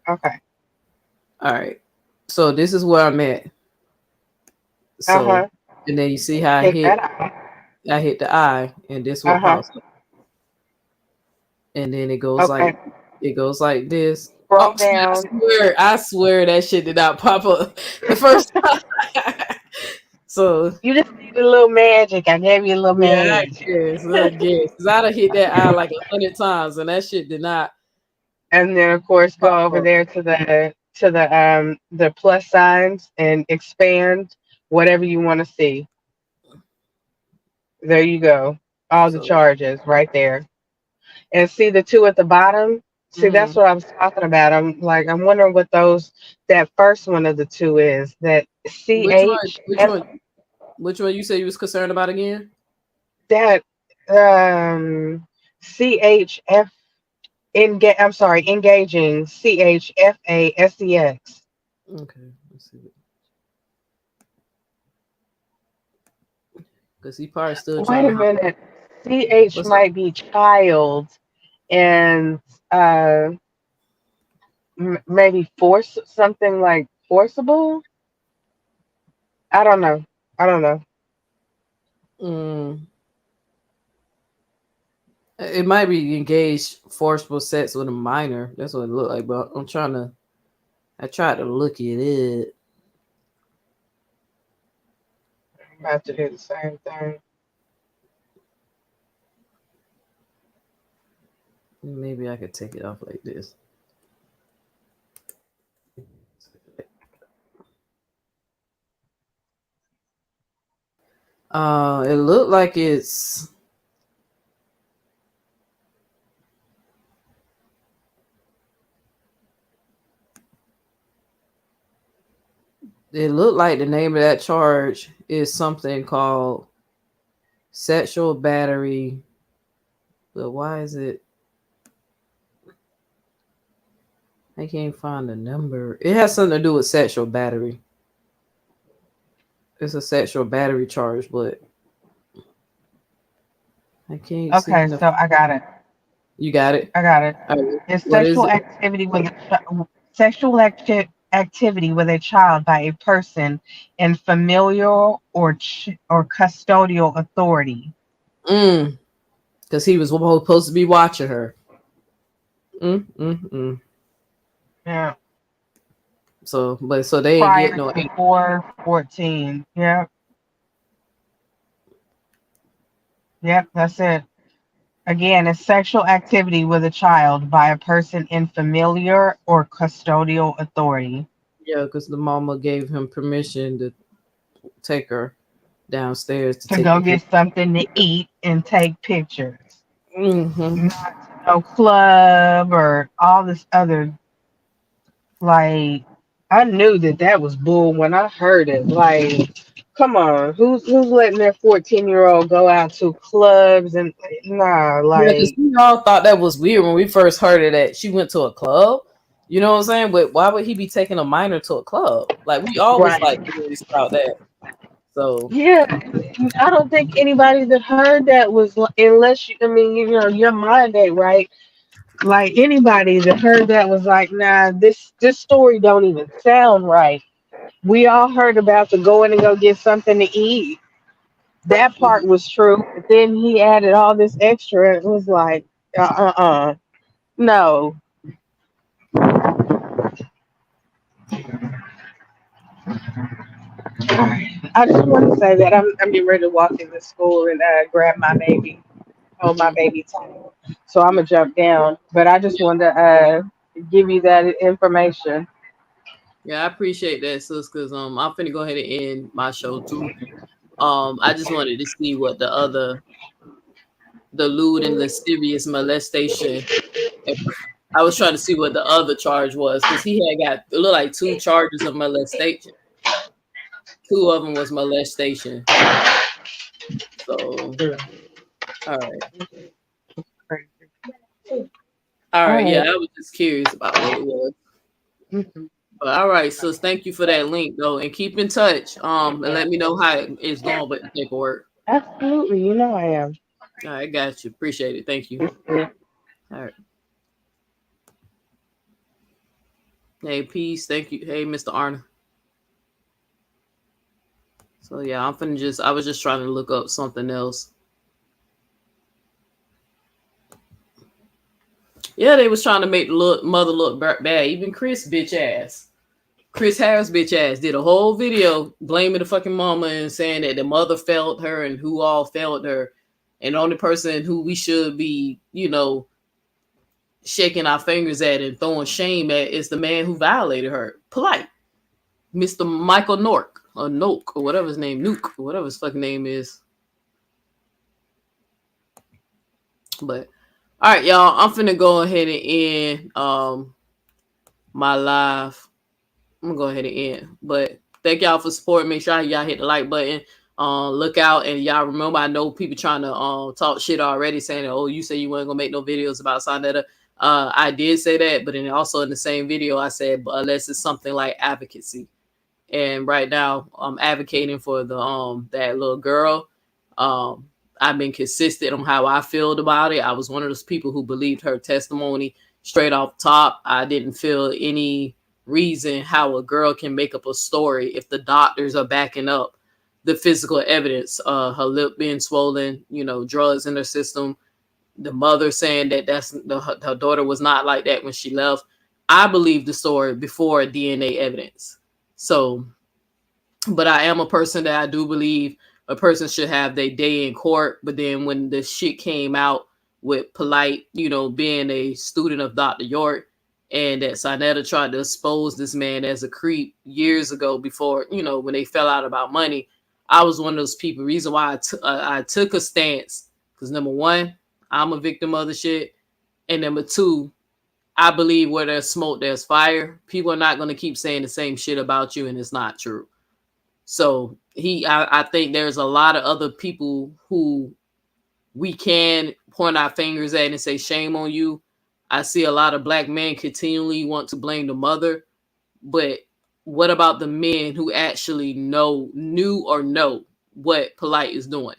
Okay. All right. So this is where I'm at. So and then you see how I hit the eye, and this what pops up. And then it goes like this. Scroll down. I swear that shit did not pop up the first time. So you just need a little magic. I gave you a little magic. Yes. Because I'd have hit that eye like 100 times, and that shit did not. And then of course go over there to the plus signs and expand whatever you want to see. There you go. All the charges right there. And see the two at the bottom? See, that's what I was talking about. I'm wondering what that first one of the two is. That CH. Which one you say you was concerned about again? That CHF I'm sorry, engaging CHFASEX. Okay, let's see. Because he probably still Wait a minute. CH might be child and maybe force something like forcible. I don't know. It might be engaged forcible sex with a minor. That's what it looked like. But I tried to look at it. I'm about to do the same thing. Maybe I could take it off like this. It looked like it's it looked like the name of that charge is something called sexual battery. But why is it? I can't find the number. It has something to do with sexual battery. It's a sexual battery charge, but I can't see. Okay, so I got it. You got it? I got it. It's sexual activity with a child by a person in familial or custodial authority. Because he was supposed to be watching her. Yeah. So they ain't get no 414. Yep. Yep, that's it. Again, it's sexual activity with a child by a person in familiar or custodial authority. Yeah, because the mama gave him permission to take her downstairs to go get something to eat and take pictures. Not no club or all this other. Like, I knew that was bull when I heard it. Like, come on, who's letting their 14-year-old go out to clubs and we all thought that was weird when we first heard it that she went to a club. You know what I'm saying? But why would he be taking a minor to a club? Like, we always curious about that. So yeah, I don't think anybody that heard that was, unless your mind ain't right. Like, anybody that heard that was like, nah, this story don't even sound right. We all heard about the going and go get something to eat. That part was true, but then he added all this extra. It was like, no. I just want to say that I'm getting ready to walk into school and grab my baby, hold my baby tight. So I'm gonna jump down, but I just wanted to give you that information. Yeah, I appreciate that, sis. Because I'm finna go ahead and end my show too. I just wanted to see what the lewd and lascivious molestation. I was trying to see what the other charge was because he had got it looked like 2 charges of molestation. 2 of them was molestation. So, all right. Yeah, I was just curious about what it was. But all right, sis, thank you for that link though, and keep in touch. And let me know how it's going with the paperwork. Absolutely, you know I am. All right, got you. Appreciate it. Thank you. All right. Hey, peace. Thank you. Hey, Mr. Arna. So yeah, I was just trying to look up something else. Yeah, they was trying to make the mother look bad. Even Chris Harris bitch ass did a whole video blaming the fucking mama and saying that the mother failed her and who all failed her. And the only person who we should be, shaking our fingers at and throwing shame at is the man who violated her. Polite. Mr. Michael Nork or Noak or whatever his name, Nuke or whatever his fucking name is. But all right, y'all, I'm finna go ahead and end my live. I'm gonna go ahead and end. But thank y'all for supporting. Make sure y'all hit the like button. Look out, and y'all remember, I know people trying to talk shit already, saying, "Oh, you say you weren't gonna make no videos about Sonetta." I did say that, but then also in the same video, I said, but unless it's something like advocacy. And right now, I'm advocating for the that little girl. I've been consistent on how I feel about it. I was one of those people who believed her testimony straight off top. I didn't feel any reason how a girl can make up a story if the doctors are backing up the physical evidence. Her lip being swollen, drugs in her system, the mother saying that her daughter was not like that when she left. I believe the story before DNA evidence. So, but I am a person that I do believe a person should have their day in court. But then when the shit came out with Polight, being a student of Dr. York, and that Sonetta tried to expose this man as a creep years ago before, when they fell out about money, I was one of those people. Reason why I took a stance, because number one, I'm a victim of the shit. And number two, I believe where there's smoke, there's fire. People are not going to keep saying the same shit about you, and it's not true. So I think there's a lot of other people who we can point our fingers at and say, shame on you. I see a lot of black men continually want to blame the mother, but what about the men who actually knew or know what Polight is doing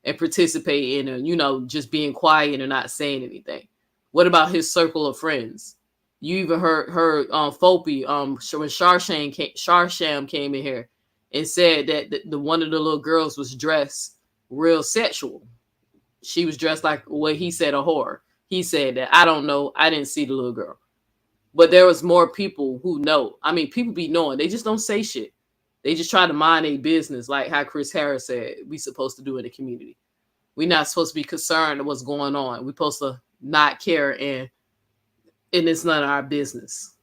and participate in, just being quiet and not saying anything? What about his circle of friends? You even heard Fopi, when Sharsham came in here and said that the one of the little girls was dressed real sexual. She was dressed like what he said, a whore. He said that. I don't know. I didn't see the little girl. But there was more people who know. I mean, people be knowing. They just don't say shit. They just try to mind a business, like how Chris Harris said we supposed to do in the community. We're not supposed to be concerned with what's going on. We're supposed to not care, and it's none of our business.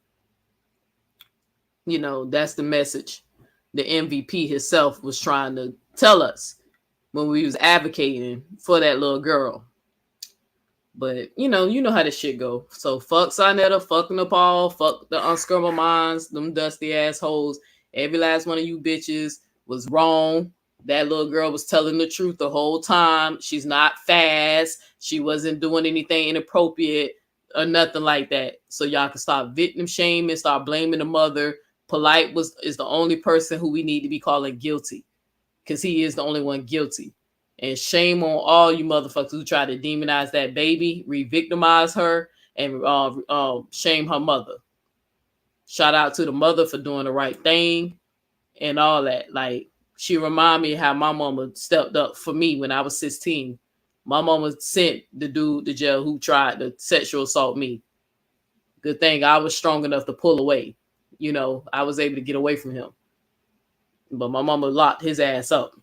That's the message the MVP himself was trying to tell us when we was advocating for that little girl. But you know how this shit go. So fuck Sonetta, fuck Nepal, fuck the unscrumble minds, them dusty assholes. Every last one of you bitches was wrong. That little girl was telling the truth the whole time. She's not fast. She wasn't doing anything inappropriate or nothing like that. So y'all can stop victim shaming, start blaming the mother. Polight is the only person who we need to be calling guilty, because he is the only one guilty. And shame on all you motherfuckers who try to demonize that baby, re-victimize her, and shame her mother. Shout out to the mother for doing the right thing and all that. Like, she remind me how my mama stepped up for me when I was 16. My mama sent the dude to jail who tried to sexual assault me. Good thing I was strong enough to pull away. I was able to get away from him. But my mama locked his ass up.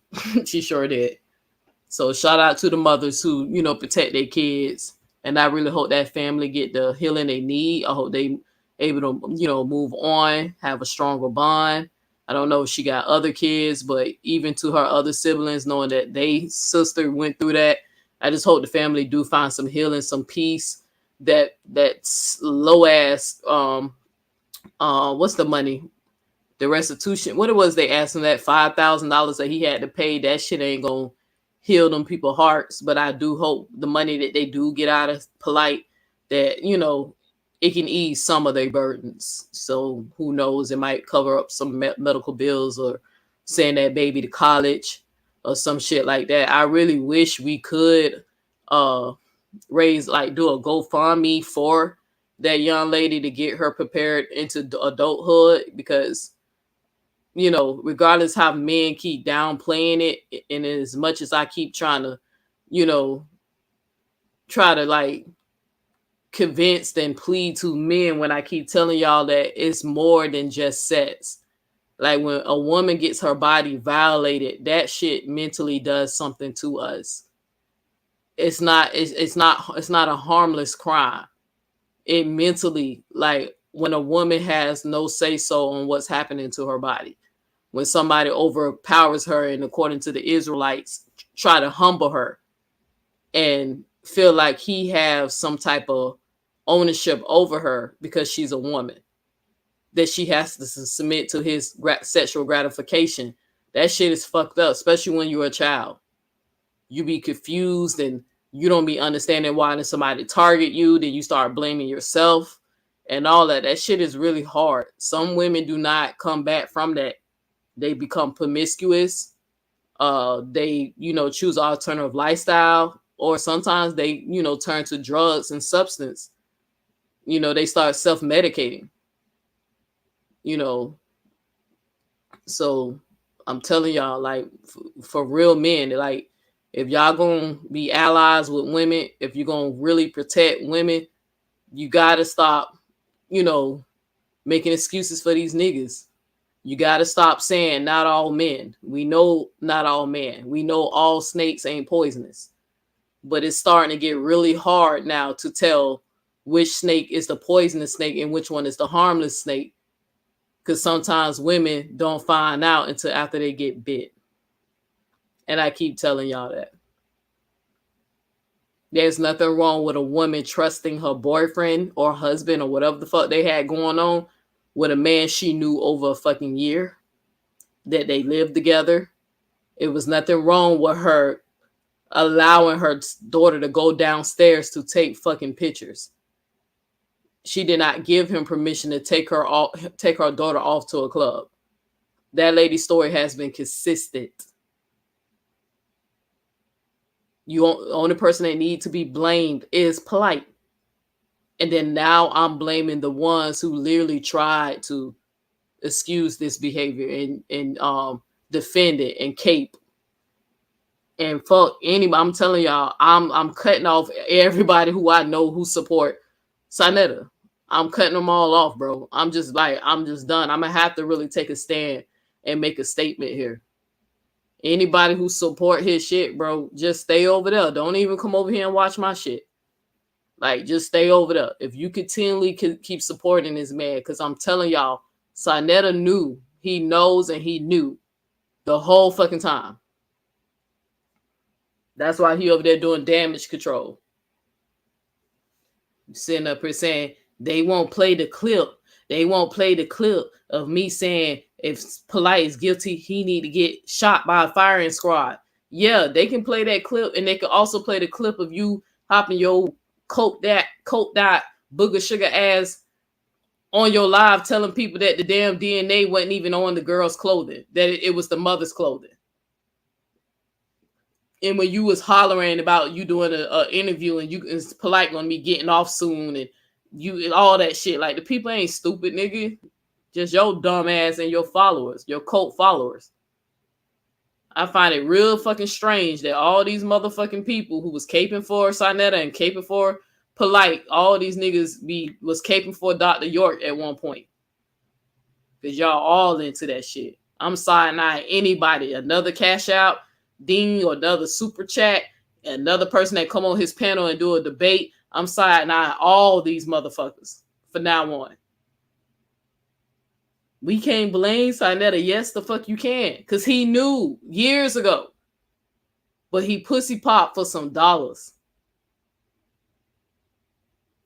She sure did. So shout out to the mothers who, protect their kids. And I really hope that family get the healing they need. I hope they able to, move on, have a stronger bond. I don't know if she got other kids, but even to her other siblings, knowing that they sister went through that, I just hope the family do find some healing, some peace. That low ass, what's the money? The restitution. What it was they asked him, that $5,000 that he had to pay, that shit ain't gonna heal them people's hearts. But I do hope the money that they do get out of Polight, that it can ease some of their burdens. So who knows, it might cover up some medical bills or send that baby to college or some shit like that. I really wish we could do a GoFundMe for that young lady to get her prepared into adulthood, because you know, regardless how men keep downplaying it, and as much as I keep trying to, you know, try to like convince and plead to men when I keep telling y'all that it's more than just sex. Like when a woman gets her body violated, that shit mentally does something to us. It's not a harmless crime. It mentally, like when a woman has no say so on what's happening to her body, when somebody overpowers her and according to the Israelites try to humble her and feel like he has some type of ownership over her because she's a woman, that she has to submit to his sexual gratification. That shit is fucked up, especially when you're a child. You be confused and you don't be understanding why did somebody target you. Then you start blaming yourself and all that. That shit is really hard. Some women do not come back from that. They become promiscuous. They, you know, choose alternative lifestyle, or sometimes they, you know, turn to drugs and substance. You know, they start self-medicating. You know, so I'm telling y'all, like, for real men, like, if y'all gonna be allies with women, if you're gonna really protect women, you gotta stop, you know, making excuses for these niggas. You gotta stop saying not all men. We know not all men. We know all snakes ain't poisonous. But it's starting to get really hard now to tell which snake is the poisonous snake and which one is the harmless snake. Because sometimes women don't find out until after they get bit. And I keep telling y'all that. There's nothing wrong with a woman trusting her boyfriend or husband or whatever the fuck they had going on with a man she knew over a fucking year, that they lived together. It was nothing wrong with her allowing her daughter to go downstairs to take fucking pictures. She did not give him permission to take her daughter off to a club. That lady's story has been consistent. The only person that need to be blamed is Polight. And then now I'm blaming the ones who literally tried to excuse this behavior and defend it and cape. And fuck anybody. I'm telling y'all, I'm cutting off everybody who I know who support Sanetta. I'm cutting them all off, bro. I'm just done. I'm gonna have to really take a stand and make a statement here. Anybody who support his shit, bro, just stay over there. Don't even come over here and watch my shit. Like, just stay over there. If you continually keep supporting this man, because I'm telling y'all, Sanetta knew. He knows and he knew the whole fucking time. That's why he over there doing damage control. Sitting up here saying they won't play the clip. They won't play the clip of me saying if Polight is guilty, he need to get shot by a firing squad. Yeah, they can play that clip, and they can also play the clip of you hopping your coke that booger sugar ass on your live telling people that the damn DNA wasn't even on the girl's clothing, that it was the mother's clothing. And when you was hollering about you doing a interview and it's Polight gonna be getting off soon and you and all that shit, like the people ain't stupid, nigga. Just your dumb ass and your followers, your cult followers. I find it real fucking strange that all these motherfucking people who was caping for Sanetta and caping for Polight, all these niggas was caping for Dr. York at one point. Cause y'all all into that shit. I'm signing anybody, another cash out, ding, or another super chat, another person that come on his panel and do a debate. I'm signing all these motherfuckers for now on. We can't blame Sanetta. Yes, the fuck you can. Because he knew years ago. But he pussy popped for some dollars.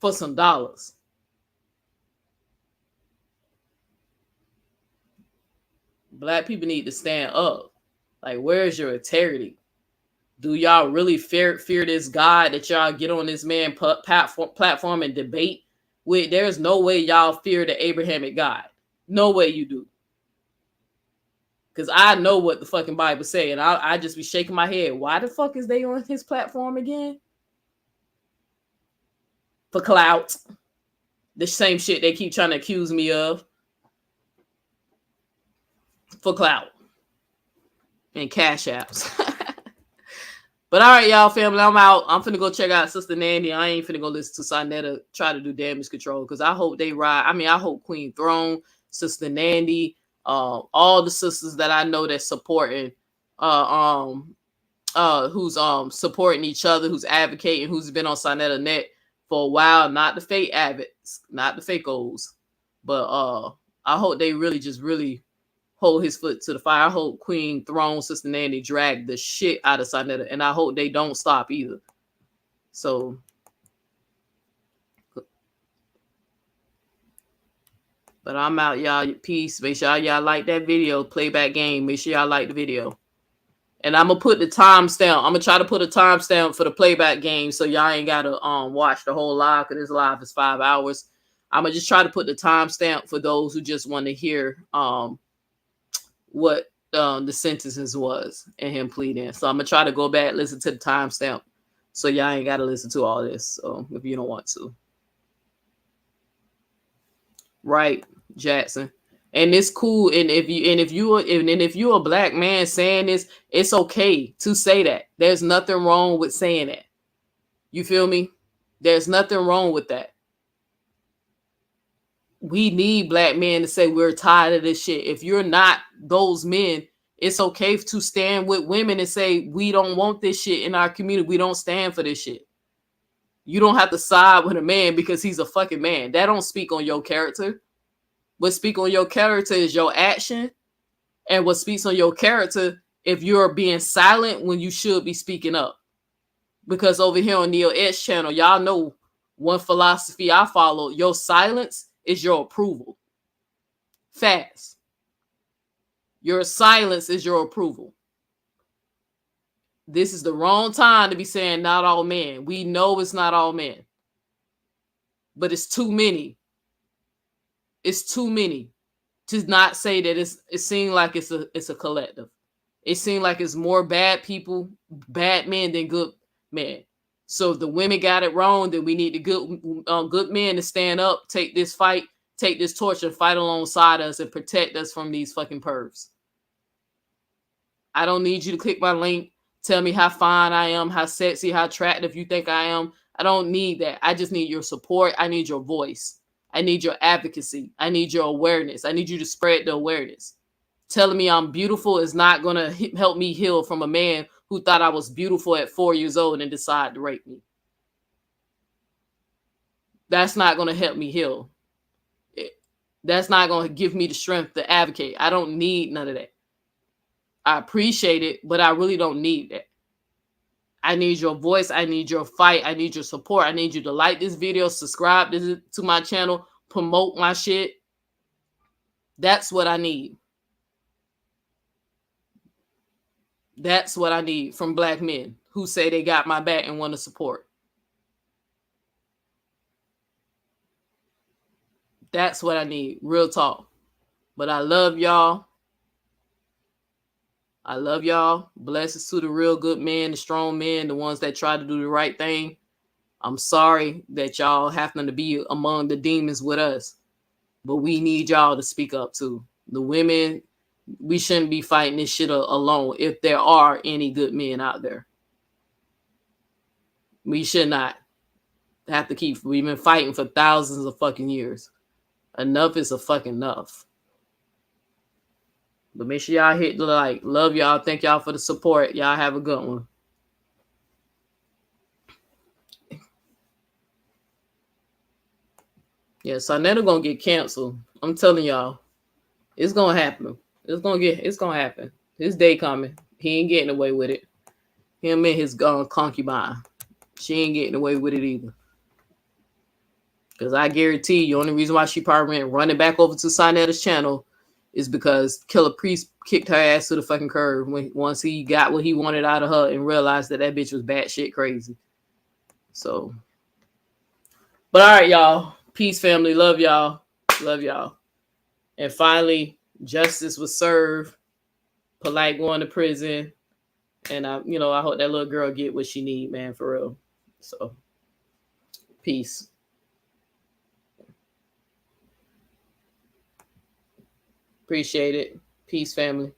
For some dollars. Black people need to stand up. Like, where's your integrity? Do y'all really fear this God that y'all get on this man platform and debate with? There's no way y'all fear the Abrahamic God. No way you do. Because I know what the fucking Bible say, and I just be shaking my head. Why the fuck is they on his platform again? For clout. The same shit they keep trying to accuse me of for clout and cash apps. But all right, y'all, family, I'm out. I'm finna go check out Sister Nandy. I ain't finna go listen to Sonetta try to do damage control because I hope they ride. I mean, I hope Queen Throne, Sister Nandy, all the sisters that I know that's supporting, who's supporting each other, who's advocating, who's been on Sonetta Net for a while, not the fake avids, not the fakos, but I hope they really hold his foot to the fire. I hope Queen Throne, Sister Nandy drag the shit out of Sonetta, and I hope they don't stop either. So, but I'm out, y'all. Peace. Make sure y'all like that video, playback game. Make sure y'all like the video. And I'm gonna put the timestamp. I'm gonna try to put a timestamp for the playback game, so y'all ain't gotta watch the whole live, because this live is 5 hours. I'm gonna just try to put the timestamp for those who just want to hear what the sentences was and him pleading. So I'm gonna try to go back, listen to the timestamp, so y'all ain't gotta listen to all this. So if you don't want to, right, Jackson. And it's cool. And if you're a black man saying this, it's okay to say that. There's nothing wrong with saying that. You feel me? There's nothing wrong with that. We need black men to say we're tired of this shit. If you're not those men, it's okay to stand with women and say we don't want this shit in our community. We don't stand for this shit. You don't have to side with a man because he's a fucking man. That don't speak on your character. What speak on your character is your action, and what speaks on your character if you're being silent when you should be speaking up. Because over here on Neil Edge channel, y'all know one philosophy I follow: your silence is your approval. Fast. Your silence is your approval. This is the wrong time to be saying not all men. We know it's not all men, but it's too many. It's too many to not say that it seems like it's a collective. It seems like it's more bad people, bad men than good men. So if the women got it wrong, then we need the good men to stand up, take this fight, take this torch, and fight alongside us and protect us from these fucking pervs. I don't need you to click my link, tell me how fine I am, how sexy, how attractive you think I am. I don't need that. I just need your support. I need your voice. I need your advocacy. I need your awareness. I need you to spread the awareness. Telling me I'm beautiful is not going to help me heal from a man who thought I was beautiful at 4 years old and decided to rape me. That's not going to help me heal. That's not going to give me the strength to advocate. I don't need none of that. I appreciate it, but I really don't need that. I need your voice. I need your fight. I need your support. I need you to like this video, subscribe to my channel, promote my shit. That's what I need. That's what I need from black men who say they got my back and want to support. That's what I need. Real talk. But I love y'all. I love y'all. Blessings to the real good men, the strong men, the ones that try to do the right thing. I'm sorry that y'all happen to be among the demons with us. But we need y'all to speak up too. The women, we shouldn't be fighting this shit alone if there are any good men out there. We should not have to keep. We've been fighting for thousands of fucking years. Enough is a fucking enough. But make sure y'all hit the like. Love y'all. Thank y'all for the support. Y'all have a good one. Yeah, Sonetta gonna get canceled. I'm telling y'all. It's gonna happen. It's gonna happen. His day coming. He ain't getting away with it. Him and his concubine. She ain't getting away with it either. Because I guarantee you, the only reason why she probably went running back over to Sonetta's channel is because Killer Priest kicked her ass to the fucking curb once he got what he wanted out of her and realized that bitch was batshit crazy. So, but all right, y'all. Peace, family. Love y'all. Love y'all. And finally, justice was served. Polight going to prison. And I hope that little girl get what she need, man, for real. So, peace. Appreciate it. Peace, family.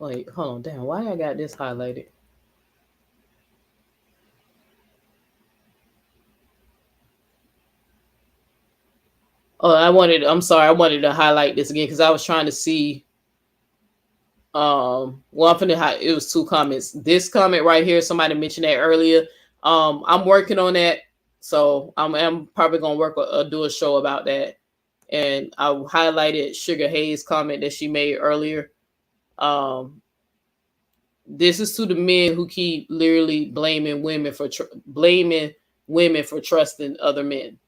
Wait, hold on. Damn, why I got this highlighted? Oh, I'm sorry, I wanted to highlight this again because I was trying to see. Well, it was 2 comments. This comment right here, somebody mentioned that earlier. I'm working on that, so I'm probably gonna do a show about that. And I highlighted Sugar Hayes' comment that she made earlier. This is to the men who keep literally blaming women for trusting other men.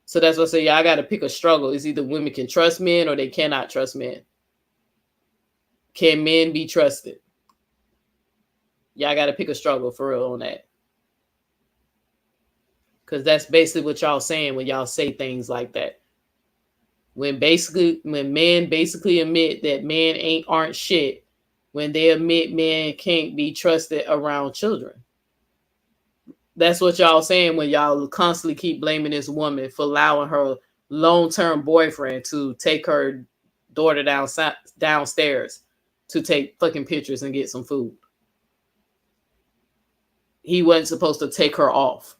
So that's what I say. Yeah, I got to pick a struggle. It's either women can trust men or they cannot trust men. Can men be trusted? Yeah, I got to pick a struggle for real on that. Because that's basically what y'all saying when y'all say things like that. When men basically admit that men aren't shit, when they admit men can't be trusted around children. That's what y'all saying when y'all constantly keep blaming this woman for allowing her long-term boyfriend to take her daughter downstairs to take fucking pictures and get some food. He wasn't supposed to take her off.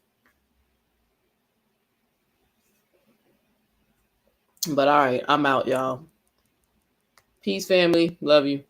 But all right, I'm out, y'all. Peace, family. Love you.